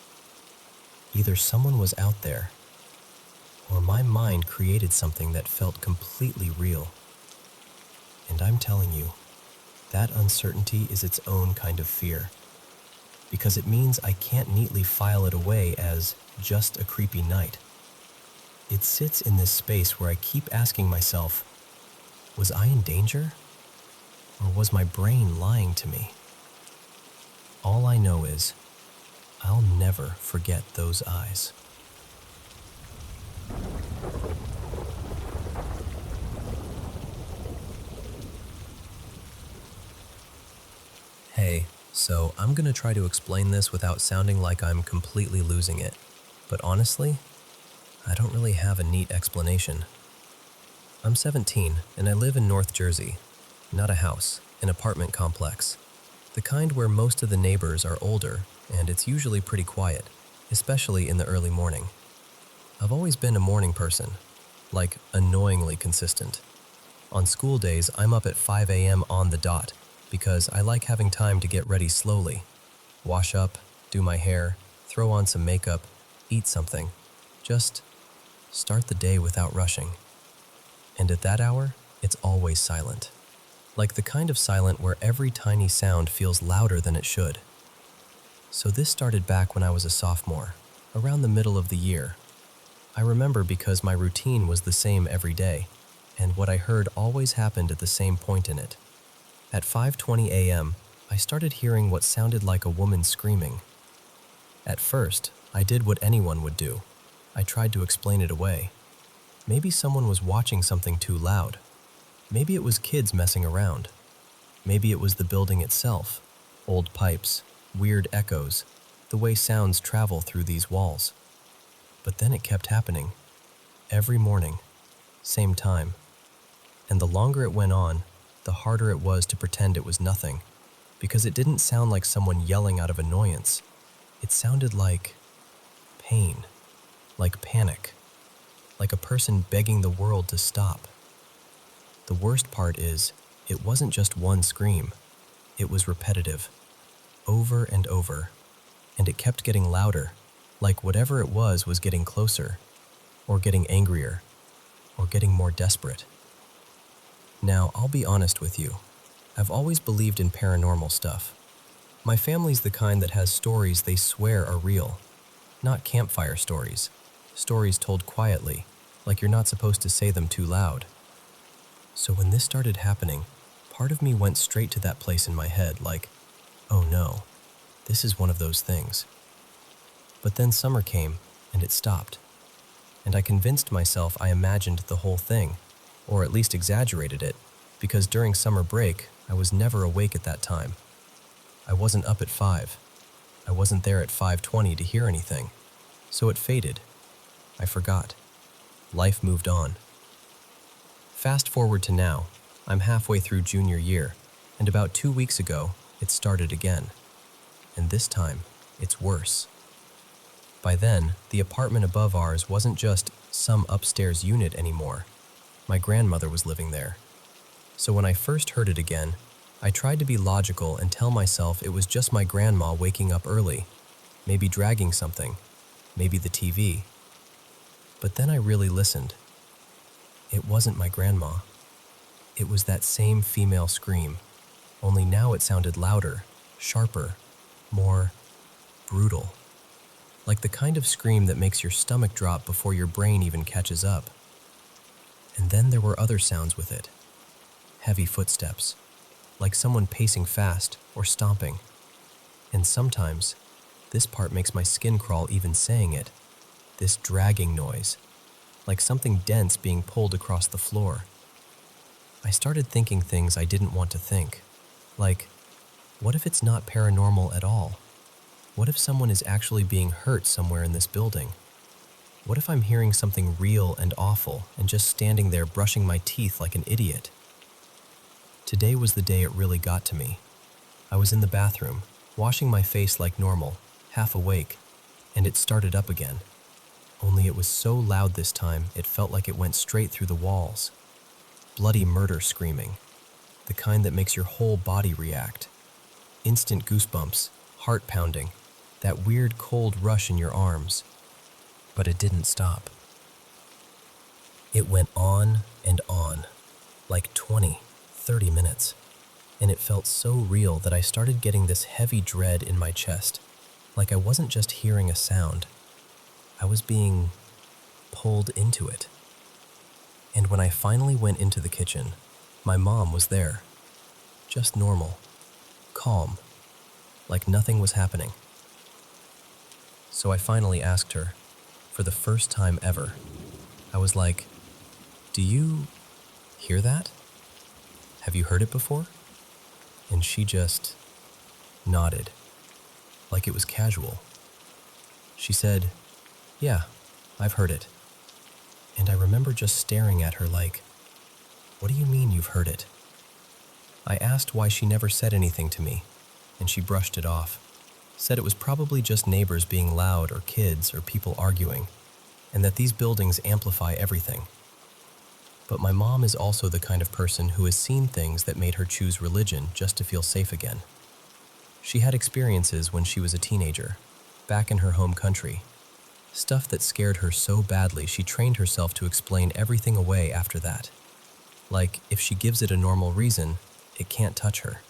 Either someone was out there, or my mind created something that felt completely real. And I'm telling you, that uncertainty is its own kind of fear, because it means I can't neatly file it away as just a creepy night. It sits in this space where I keep asking myself, was I in danger? Or was my brain lying to me? All I know is, I'll never forget those eyes. Hey, so I'm gonna try to explain this without sounding like I'm completely losing it. But honestly, I don't really have a neat explanation. I'm 17 and I live in North Jersey. Not a house, an apartment complex. The kind where most of the neighbors are older and it's usually pretty quiet, especially in the early morning. I've always been a morning person, like annoyingly consistent. On school days, I'm up at 5 a.m. on the dot because I like having time to get ready slowly. Wash up, do my hair, throw on some makeup, eat something, Just start the day without rushing. And at that hour, it's always silent. Like the kind of silent where every tiny sound feels louder than it should. So this started back when I was a sophomore, around the middle of the year. I remember because my routine was the same every day, and what I heard always happened at the same point in it. At 5:20 a.m., I started hearing what sounded like a woman screaming. At first, I did what anyone would do. I tried to explain it away. Maybe someone was watching something too loud. Maybe it was kids messing around. Maybe it was the building itself, old pipes, weird echoes, the way sounds travel through these walls. But then it kept happening. Every morning, same time. And the longer it went on, the harder it was to pretend it was nothing, because it didn't sound like someone yelling out of annoyance. It sounded like pain, like panic, like a person begging the world to stop. The worst part is, it wasn't just one scream. It was repetitive, over and over, and it kept getting louder, like whatever it was getting closer, or getting angrier, or getting more desperate. Now, I'll be honest with you. I've always believed in paranormal stuff. My family's the kind that has stories they swear are real, not campfire stories, stories told quietly, like you're not supposed to say them too loud. So when this started happening, part of me went straight to that place in my head, like, oh no, this is one of those things. But then summer came, and it stopped. And I convinced myself I imagined the whole thing, or at least exaggerated it, because during summer break, I was never awake at that time. I wasn't up at 5. I wasn't there at 5:20 to hear anything. So it faded. I forgot. Life moved on. Fast forward to now, I'm halfway through junior year, and about 2 weeks ago, it started again. And this time, it's worse. By then, the apartment above ours wasn't just some upstairs unit anymore. My grandmother was living there. So when I first heard it again, I tried to be logical and tell myself it was just my grandma waking up early, maybe dragging something, maybe the TV. But then I really listened. It wasn't my grandma. It was that same female scream, only now it sounded louder, sharper, more brutal. Like the kind of scream that makes your stomach drop before your brain even catches up. And then there were other sounds with it. Heavy footsteps, like someone pacing fast or stomping. And sometimes, this part makes my skin crawl even saying it, this dragging noise, like something dense being pulled across the floor. I started thinking things I didn't want to think, like, what if it's not paranormal at all? What if someone is actually being hurt somewhere in this building? What if I'm hearing something real and awful and just standing there brushing my teeth like an idiot? Today was the day it really got to me. I was in the bathroom, washing my face like normal, half awake, and it started up again. Only it was so loud this time, it felt like it went straight through the walls. Bloody murder screaming, the kind that makes your whole body react. Instant goosebumps, heart pounding, that weird cold rush in your arms. But it didn't stop. It went on and on, like 20, 30 minutes, and it felt so real that I started getting this heavy dread in my chest, like I wasn't just hearing a sound, I was being pulled into it. And when I finally went into the kitchen, my mom was there, just normal, calm, like nothing was happening. So I finally asked her, for the first time ever. I was like, "Do you hear that? Have you heard it before?" And she just nodded, like it was casual. She said, "Yeah, I've heard it." And I remember just staring at her like, "What do you mean you've heard it?" I asked why she never said anything to me, and she brushed it off. Said it was probably just neighbors being loud or kids or people arguing, and that these buildings amplify everything. But my mom is also the kind of person who has seen things that made her choose religion just to feel safe again. She had experiences when she was a teenager, back in her home country. Stuff that scared her so badly she trained herself to explain everything away after that. Like, if she gives it a normal reason, it can't touch her.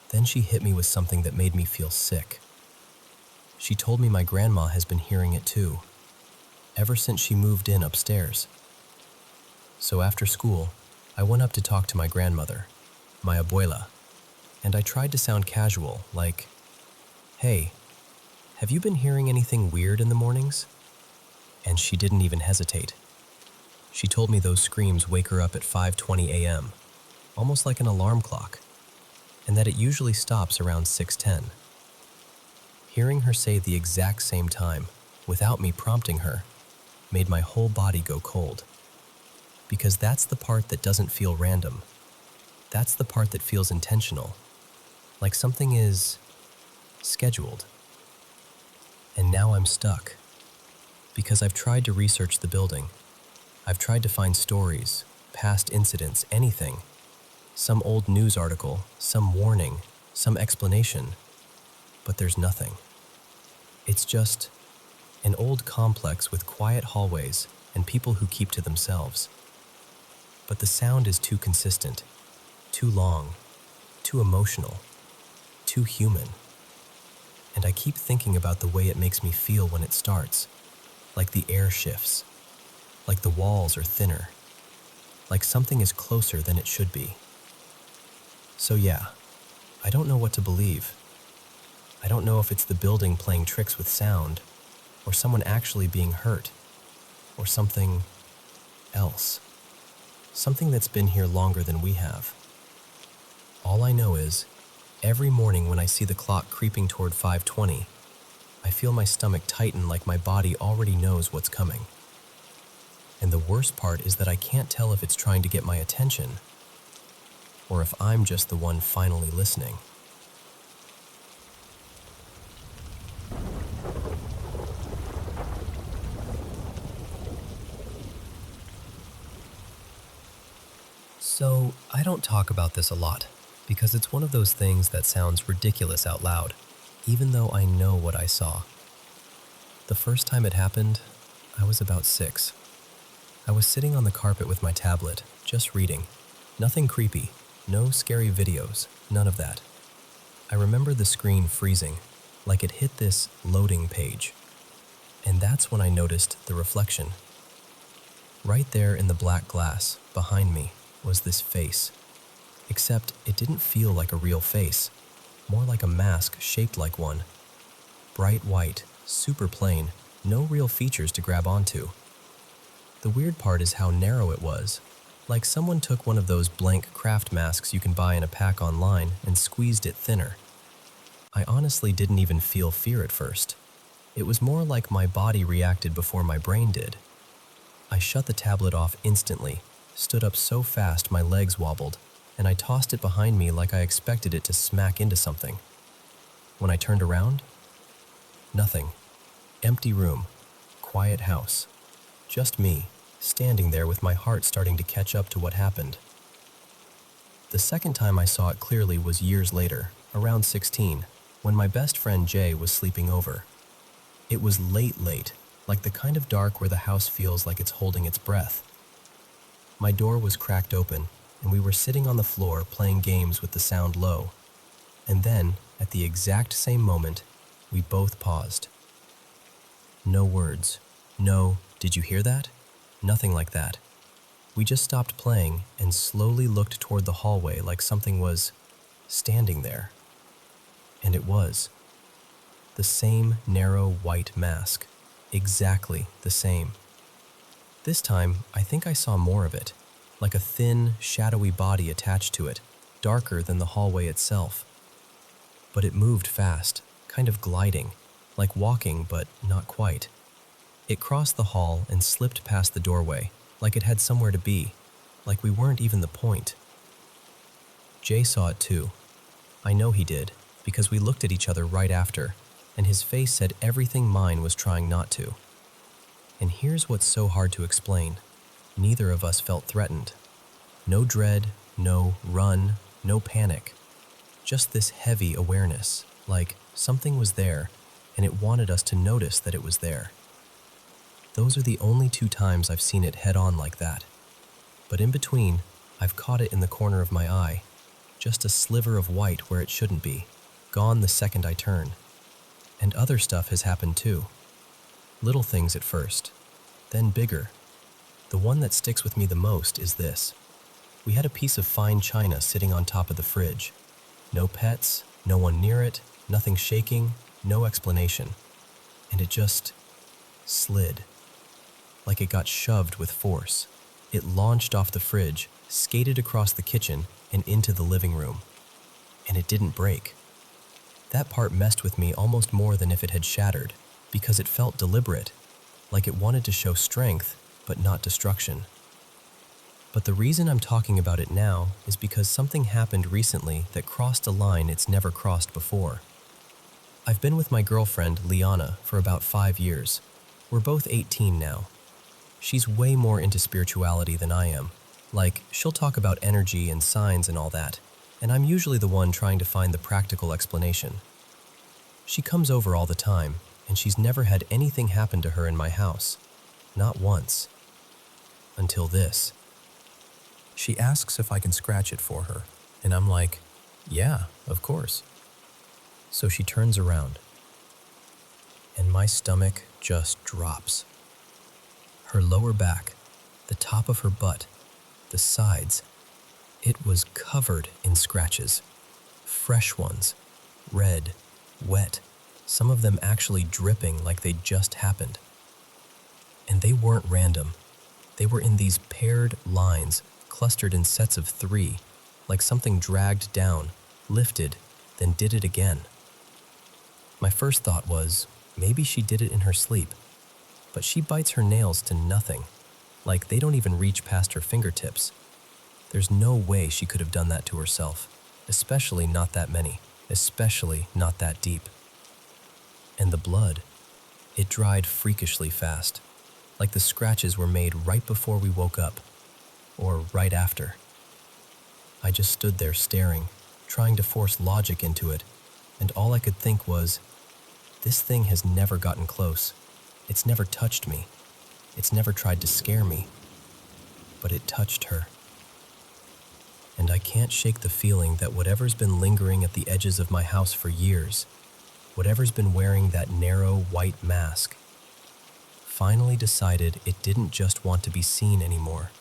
Then she hit me with something that made me feel sick. She told me my grandma has been hearing it too, ever since she moved in upstairs. So after school, I went up to talk to my grandmother, my abuela, and I tried to sound casual, like, "Hey, have you been hearing anything weird in the mornings?" And she didn't even hesitate. She told me those screams wake her up at 5:20 a.m., almost like an alarm clock, and that it usually stops around 6:10. Hearing her say the exact same time, without me prompting her, made my whole body go cold. Because that's the part that doesn't feel random. That's the part that feels intentional, like something is scheduled. And now I'm stuck, because I've tried to research the building. I've tried to find stories, past incidents, anything. Some old news article, some warning, some explanation. But there's nothing. It's just an old complex with quiet hallways and people who keep to themselves. But the sound is too consistent, too long, too emotional, too human. And I keep thinking about the way it makes me feel when it starts, like the air shifts, like the walls are thinner, like something is closer than it should be. So yeah, I don't know what to believe. I don't know if it's the building playing tricks with sound, or someone actually being hurt, or something else. Something that's been here longer than we have. All I know is, every morning when I see the clock creeping toward 5:20, I feel my stomach tighten like my body already knows what's coming. And the worst part is that I can't tell if it's trying to get my attention, or if I'm just the one finally listening. So, I don't talk about this a lot, because it's one of those things that sounds ridiculous out loud, even though I know what I saw. The first time it happened, I was about 6. I was sitting on the carpet with my tablet, just reading. Nothing creepy, no scary videos, none of that. I remember the screen freezing, like it hit this loading page. And that's when I noticed the reflection. Right there in the black glass, behind me, was this face. Except it didn't feel like a real face, more like a mask shaped like one. Bright white, super plain, no real features to grab onto. The weird part is how narrow it was, like someone took one of those blank craft masks you can buy in a pack online and squeezed it thinner. I honestly didn't even feel fear at first. It was more like my body reacted before my brain did. I shut the tablet off instantly, stood up so fast my legs wobbled, and I tossed it behind me like I expected it to smack into something. When I turned around, nothing. Empty room, quiet house. Just me, standing there with my heart starting to catch up to what happened. The second time I saw it clearly was years later, around 16, when my best friend Jay was sleeping over. It was late, like the kind of dark where the house feels like it's holding its breath. My door was cracked open, and we were sitting on the floor playing games with the sound low. And then, at the exact same moment, we both paused. No words. No, "Did you hear that?" Nothing like that. We just stopped playing and slowly looked toward the hallway like something was standing there. And it was. The same narrow white mask. Exactly the same. This time, I think I saw more of it, like a thin, shadowy body attached to it, darker than the hallway itself. But it moved fast, kind of gliding, like walking, but not quite. It crossed the hall and slipped past the doorway, like it had somewhere to be, like we weren't even the point. Jay saw it too. I know he did, because we looked at each other right after, and his face said everything mine was trying not to. And here's what's so hard to explain. Neither of us felt threatened. No dread, no run, no panic. Just this heavy awareness, like something was there, and it wanted us to notice that it was there. Those are the only 2 times I've seen it head-on like that. But in between, I've caught it in the corner of my eye, just a sliver of white where it shouldn't be, gone the second I turn. And other stuff has happened too. Little things at first, then bigger. The one that sticks with me the most is this. We had a piece of fine china sitting on top of the fridge. No pets, no one near it, nothing shaking, no explanation. And it just slid. Like it got shoved with force. It launched off the fridge, skated across the kitchen, and into the living room. And it didn't break. That part messed with me almost more than if it had shattered, because it felt deliberate, like it wanted to show strength, but not destruction. But the reason I'm talking about it now is because something happened recently that crossed a line it's never crossed before. I've been with my girlfriend, Liana, for about 5 years. We're both 18 now. She's way more into spirituality than I am. Like, she'll talk about energy and signs and all that, and I'm usually the one trying to find the practical explanation. She comes over all the time, and she's never had anything happen to her in my house. Not once. Until this. She asks if I can scratch it for her, and I'm like, yeah, of course. So she turns around, and my stomach just drops. Her lower back, the top of her butt, the sides, it was covered in scratches. Fresh ones, red, wet, some of them actually dripping like they'd just happened. And they weren't random. They were in these paired lines, clustered in sets of 3, like something dragged down, lifted, then did it again. My first thought was, maybe she did it in her sleep. But she bites her nails to nothing, like they don't even reach past her fingertips. There's no way she could have done that to herself, especially not that many, especially not that deep. And the blood, it dried freakishly fast, like the scratches were made right before we woke up, or right after. I just stood there staring, trying to force logic into it, and all I could think was, this thing has never gotten close. It's never touched me. It's never tried to scare me. But it touched her. And I can't shake the feeling that whatever's been lingering at the edges of my house for years, whatever's been wearing that narrow white mask, finally decided it didn't just want to be seen anymore.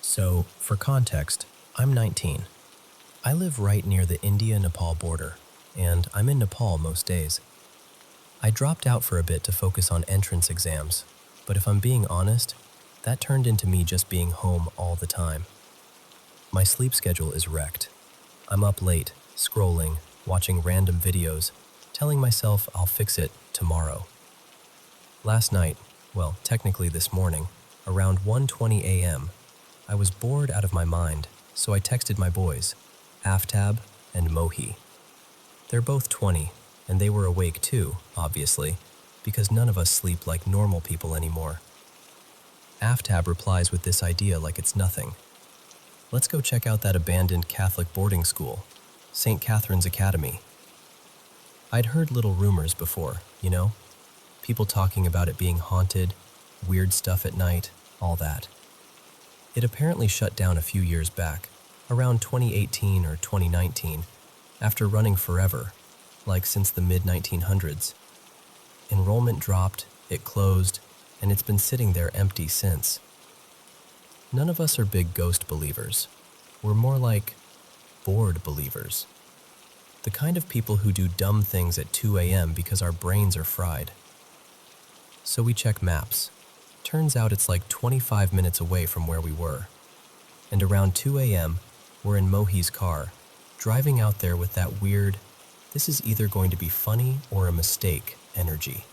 So, for context, I'm 19. I live right near the India-Nepal border, and I'm in Nepal most days. I dropped out for a bit to focus on entrance exams, but if I'm being honest, that turned into me just being home all the time. My sleep schedule is wrecked. I'm up late, scrolling, watching random videos, telling myself I'll fix it tomorrow. Last night, well, technically this morning, around 1:20 a.m., I was bored out of my mind, so I texted my boys, Aftab and Mohi. They're both 20, and they were awake too, obviously, because none of us sleep like normal people anymore. Aftab replies with this idea like it's nothing. Let's go check out that abandoned Catholic boarding school, St. Catherine's Academy. I'd heard little rumors before, you know? People talking about it being haunted, weird stuff at night, all that. It apparently shut down a few years back, around 2018 or 2019, after running forever, like since the mid-1900s. Enrollment dropped, it closed, and it's been sitting there empty since. None of us are big ghost believers. We're more like bored believers. The kind of people who do dumb things at 2 a.m. because our brains are fried. So we check maps. Turns out it's like 25 minutes away from where we were. And around 2 a.m., we're in Mohi's car, driving out there with that weird, this is either going to be funny or a mistake energy.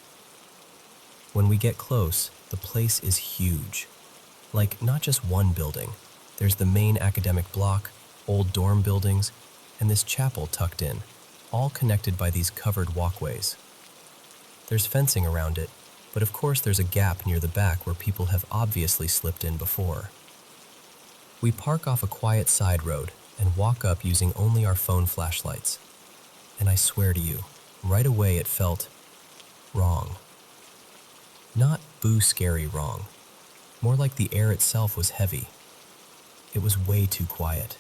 When we get close, the place is huge. Like, not just one building. There's the main academic block, old dorm buildings, and this chapel tucked in, all connected by these covered walkways. There's fencing around it, but of course there's a gap near the back where people have obviously slipped in before. We park off a quiet side road and walk up using only our phone flashlights. And I swear to you, right away it felt wrong. Not boo-scary wrong. More like the air itself was heavy. It was way too quiet.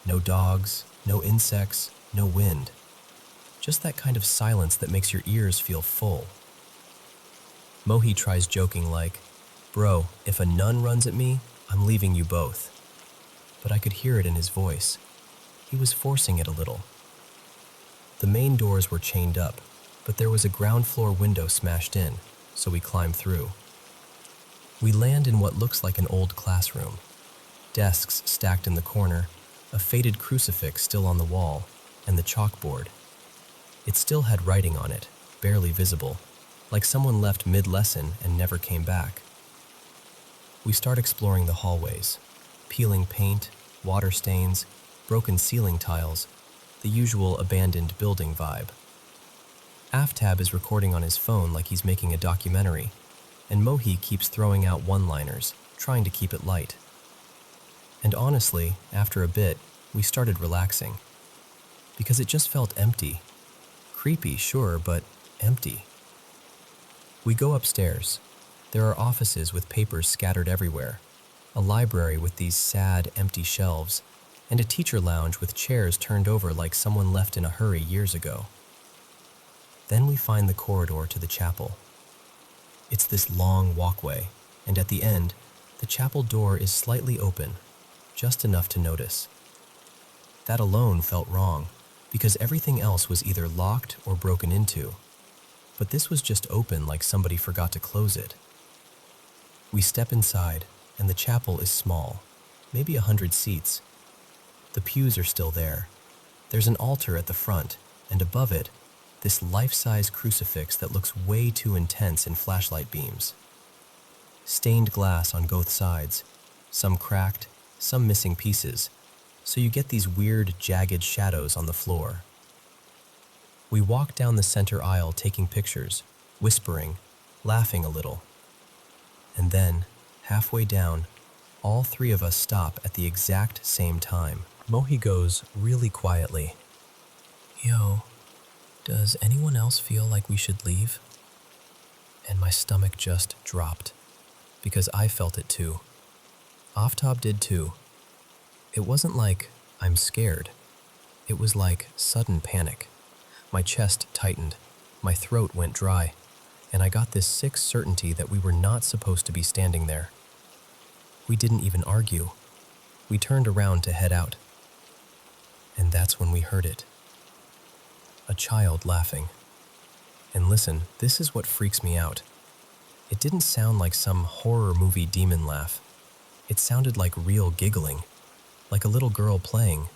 No dogs, no insects, no wind. Just that kind of silence that makes your ears feel full. Mohi tries joking like, "Bro, if a nun runs at me, I'm leaving you both." But I could hear it in his voice. He was forcing it a little. The main doors were chained up, but there was a ground floor window smashed in, so we climb through. We land in what looks like an old classroom. Desks stacked in the corner, a faded crucifix still on the wall, and the chalkboard. It still had writing on it, barely visible, like someone left mid-lesson and never came back. We start exploring the hallways, peeling paint, water stains, broken ceiling tiles, the usual abandoned building vibe. Aftab is recording on his phone like he's making a documentary, and Mohi keeps throwing out one-liners, trying to keep it light. And honestly, after a bit, we started relaxing. Because it just felt empty. Creepy, sure, but empty. We go upstairs. There are offices with papers scattered everywhere, a library with these sad, empty shelves, and a teacher lounge with chairs turned over like someone left in a hurry years ago. Then we find the corridor to the chapel. It's this long walkway, and at the end, the chapel door is slightly open, just enough to notice. That alone felt wrong, because everything else was either locked or broken into. But this was just open like somebody forgot to close it. We step inside, and the chapel is small, maybe 100 seats. The pews are still there. There's an altar at the front, and above it, this life-size crucifix that looks way too intense in flashlight beams. Stained glass on both sides, some cracked, some missing pieces, so you get these weird, jagged shadows on the floor. We walk down the center aisle taking pictures, whispering, laughing a little. And then, halfway down, all three of us stop at the exact same time. Mohi goes really quietly, "Yo, does anyone else feel like we should leave?" And my stomach just dropped, because I felt it too. Aftab did too. It wasn't like, "I'm scared." It was like sudden panic. My chest tightened, my throat went dry, and I got this sick certainty that we were not supposed to be standing there. We didn't even argue. We turned around to head out. And that's when we heard it. A child laughing. And listen, this is what freaks me out. It didn't sound like some horror movie demon laugh. It sounded like real giggling, like a little girl playing.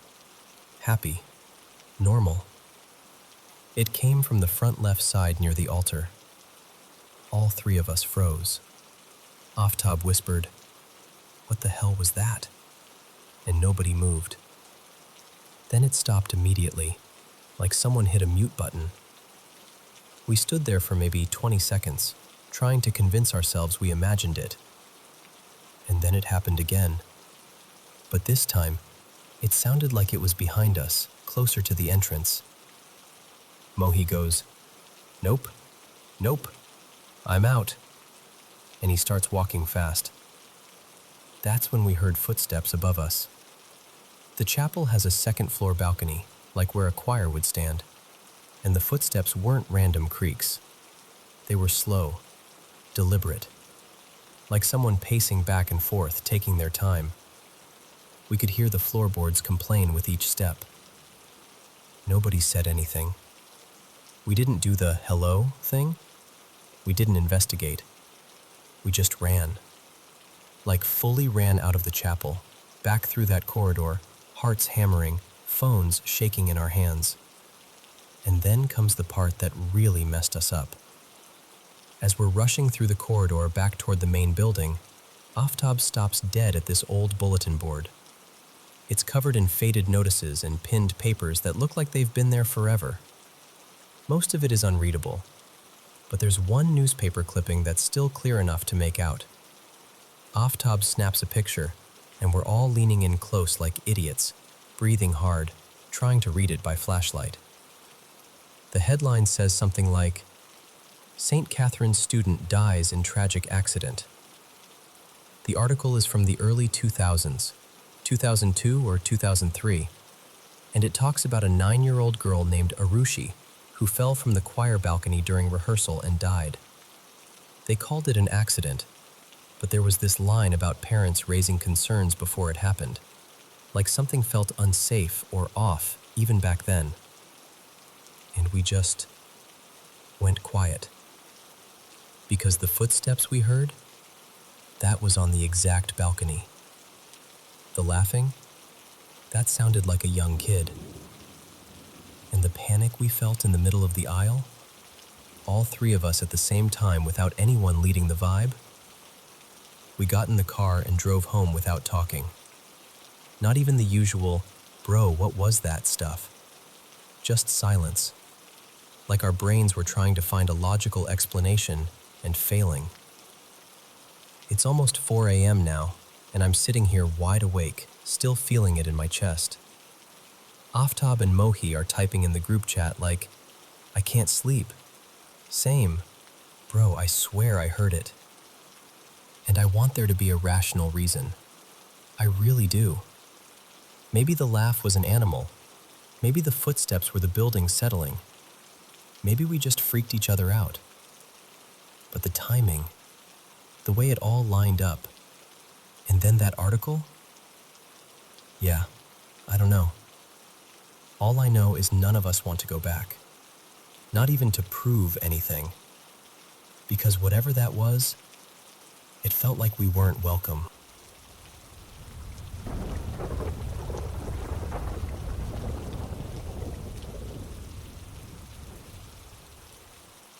Happy. Normal. It came from the front left side near the altar. All three of us froze. Aftab whispered, "What the hell was that?" And nobody moved. Then it stopped immediately, like someone hit a mute button. We stood there for maybe 20 seconds, trying to convince ourselves we imagined it. And then it happened again. But this time, it sounded like it was behind us, closer to the entrance. Mohi goes, "Nope, nope, I'm out." And he starts walking fast. That's when we heard footsteps above us. The chapel has a second-floor balcony, like where a choir would stand, and the footsteps weren't random creaks. They were slow, deliberate, like someone pacing back and forth, taking their time. We could hear the floorboards complain with each step. Nobody said anything. We didn't do the hello thing. We didn't investigate. We just ran. Like fully ran out of the chapel, back through that corridor, hearts hammering, phones shaking in our hands. And then comes the part that really messed us up. As we're rushing through the corridor back toward the main building, Aftab stops dead at this old bulletin board. It's covered in faded notices and pinned papers that look like they've been there forever. Most of it is unreadable. But there's one newspaper clipping that's still clear enough to make out. Aftab snaps a picture, and we're all leaning in close like idiots, breathing hard, trying to read it by flashlight. The headline says something like, St. Catherine's student dies in tragic accident. The article is from the early 2000s, 2002 or 2003, and it talks about a 9-year-old girl named Arushi who fell from the choir balcony during rehearsal and died. They called it an accident, but there was this line about parents raising concerns before it happened, like something felt unsafe or off even back then. And we just went quiet. Because the footsteps we heard, that was on the exact balcony. The laughing, that sounded like a young kid. And the panic we felt in the middle of the aisle, all three of us at the same time without anyone leading the vibe. We got in the car and drove home without talking. Not even the usual, bro, what was that stuff? Just silence. Like our brains were trying to find a logical explanation and failing. It's almost 4 a.m. now, and I'm sitting here wide awake, still feeling it in my chest. Aftab and Mohi are typing in the group chat like, I can't sleep. Same. Bro, I swear I heard it. And I want there to be a rational reason. I really do. Maybe the laugh was an animal. Maybe the footsteps were the building settling. Maybe we just freaked each other out. But the timing, the way it all lined up, and then that article? Yeah, I don't know. All I know is none of us want to go back. Not even to prove anything. Because whatever that was, it felt like we weren't welcome.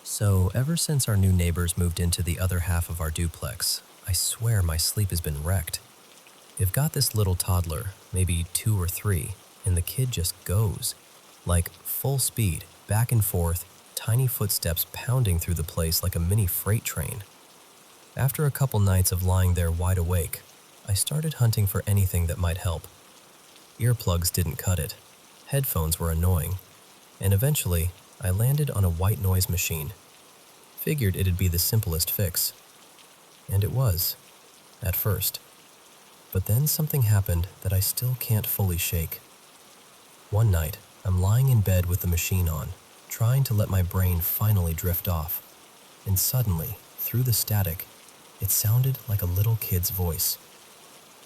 So, ever since our new neighbors moved into the other half of our duplex, I swear my sleep has been wrecked. They've got this little toddler, maybe 2 or 3, and the kid just goes. Like, full speed, back and forth, tiny footsteps pounding through the place like a mini freight train. After a couple nights of lying there wide awake, I started hunting for anything that might help. Earplugs didn't cut it. Headphones were annoying. And eventually, I landed on a white noise machine. Figured it'd be the simplest fix. And it was, at first. But then something happened that I still can't fully shake. One night, I'm lying in bed with the machine on, trying to let my brain finally drift off. And suddenly, through the static, it sounded like a little kid's voice.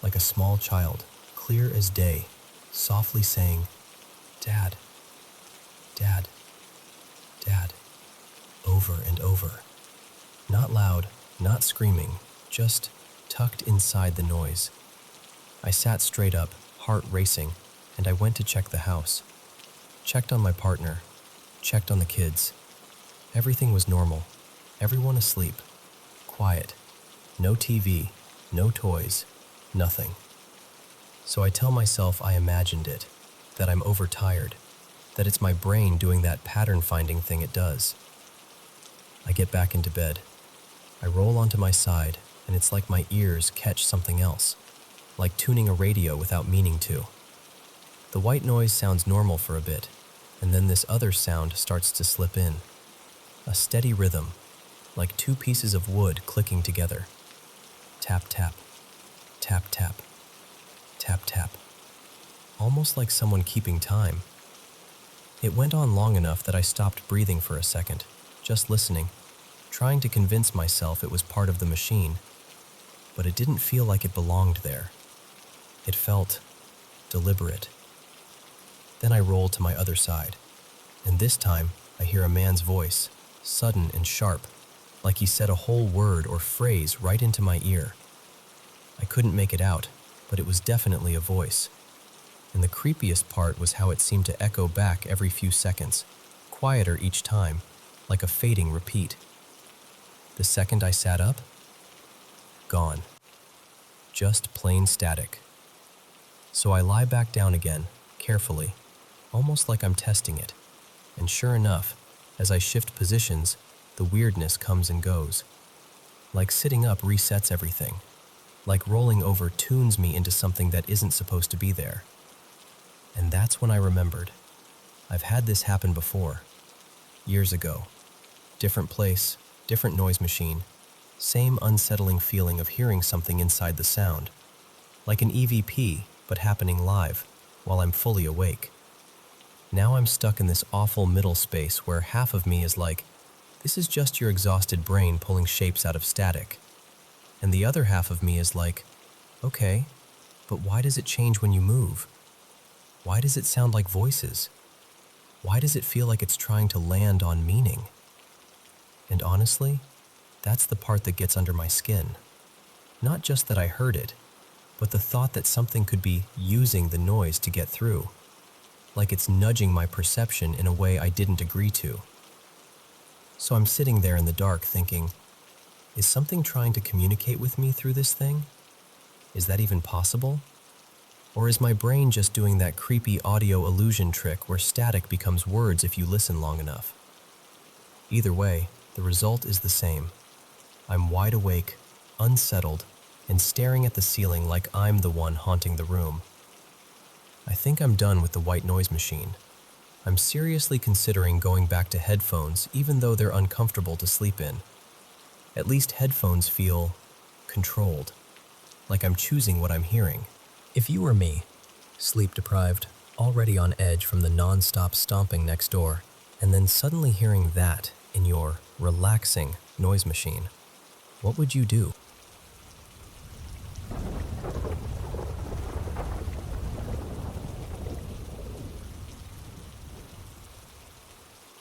Like a small child, clear as day, softly saying, Dad, Dad, Dad, over and over. Not loud, not screaming, just tucked inside the noise. I sat straight up, heart racing, and I went to check the house. Checked on my partner, checked on the kids. Everything was normal, everyone asleep, quiet, no TV, no toys, nothing. So I tell myself I imagined it, that I'm overtired, that it's my brain doing that pattern-finding thing it does. I get back into bed. I roll onto my side, and it's like my ears catch something else, like tuning a radio without meaning to. The white noise sounds normal for a bit, and then this other sound starts to slip in. A steady rhythm, like 2 pieces of wood clicking together. Tap, tap, tap, tap, tap, tap. Almost like someone keeping time. It went on long enough that I stopped breathing for a second, just listening, trying to convince myself it was part of the machine, but it didn't feel like it belonged there. It felt deliberate. Then I rolled to my other side, and this time I hear a man's voice, sudden and sharp, like he said a whole word or phrase right into my ear. I couldn't make it out, but it was definitely a voice. And the creepiest part was how it seemed to echo back every few seconds, quieter each time, like a fading repeat. The second I sat up, gone. Just plain static. So I lie back down again, carefully, almost like I'm testing it. And sure enough, as I shift positions, the weirdness comes and goes. Like sitting up resets everything. Like rolling over tunes me into something that isn't supposed to be there. And that's when I remembered. I've had this happen before. Years ago. Different place, different noise machine. Same unsettling feeling of hearing something inside the sound. Like an EVP, but happening live, while I'm fully awake. Now I'm stuck in this awful middle space where half of me is like, this is just your exhausted brain pulling shapes out of static. And the other half of me is like, okay, but why does it change when you move? Why does it sound like voices? Why does it feel like it's trying to land on meaning? And honestly, that's the part that gets under my skin. Not just that I heard it, but the thought that something could be using the noise to get through. Like it's nudging my perception in a way I didn't agree to. So I'm sitting there in the dark thinking, is something trying to communicate with me through this thing? Is that even possible? Or is my brain just doing that creepy audio illusion trick where static becomes words if you listen long enough? Either way, the result is the same. I'm wide awake, unsettled, and staring at the ceiling like I'm the one haunting the room. I think I'm done with the white noise machine. I'm seriously considering going back to headphones even though they're uncomfortable to sleep in. At least headphones feel controlled, like I'm choosing what I'm hearing. If you were me, sleep-deprived, already on edge from the non-stop stomping next door, and then suddenly hearing that in your relaxing noise machine, what would you do?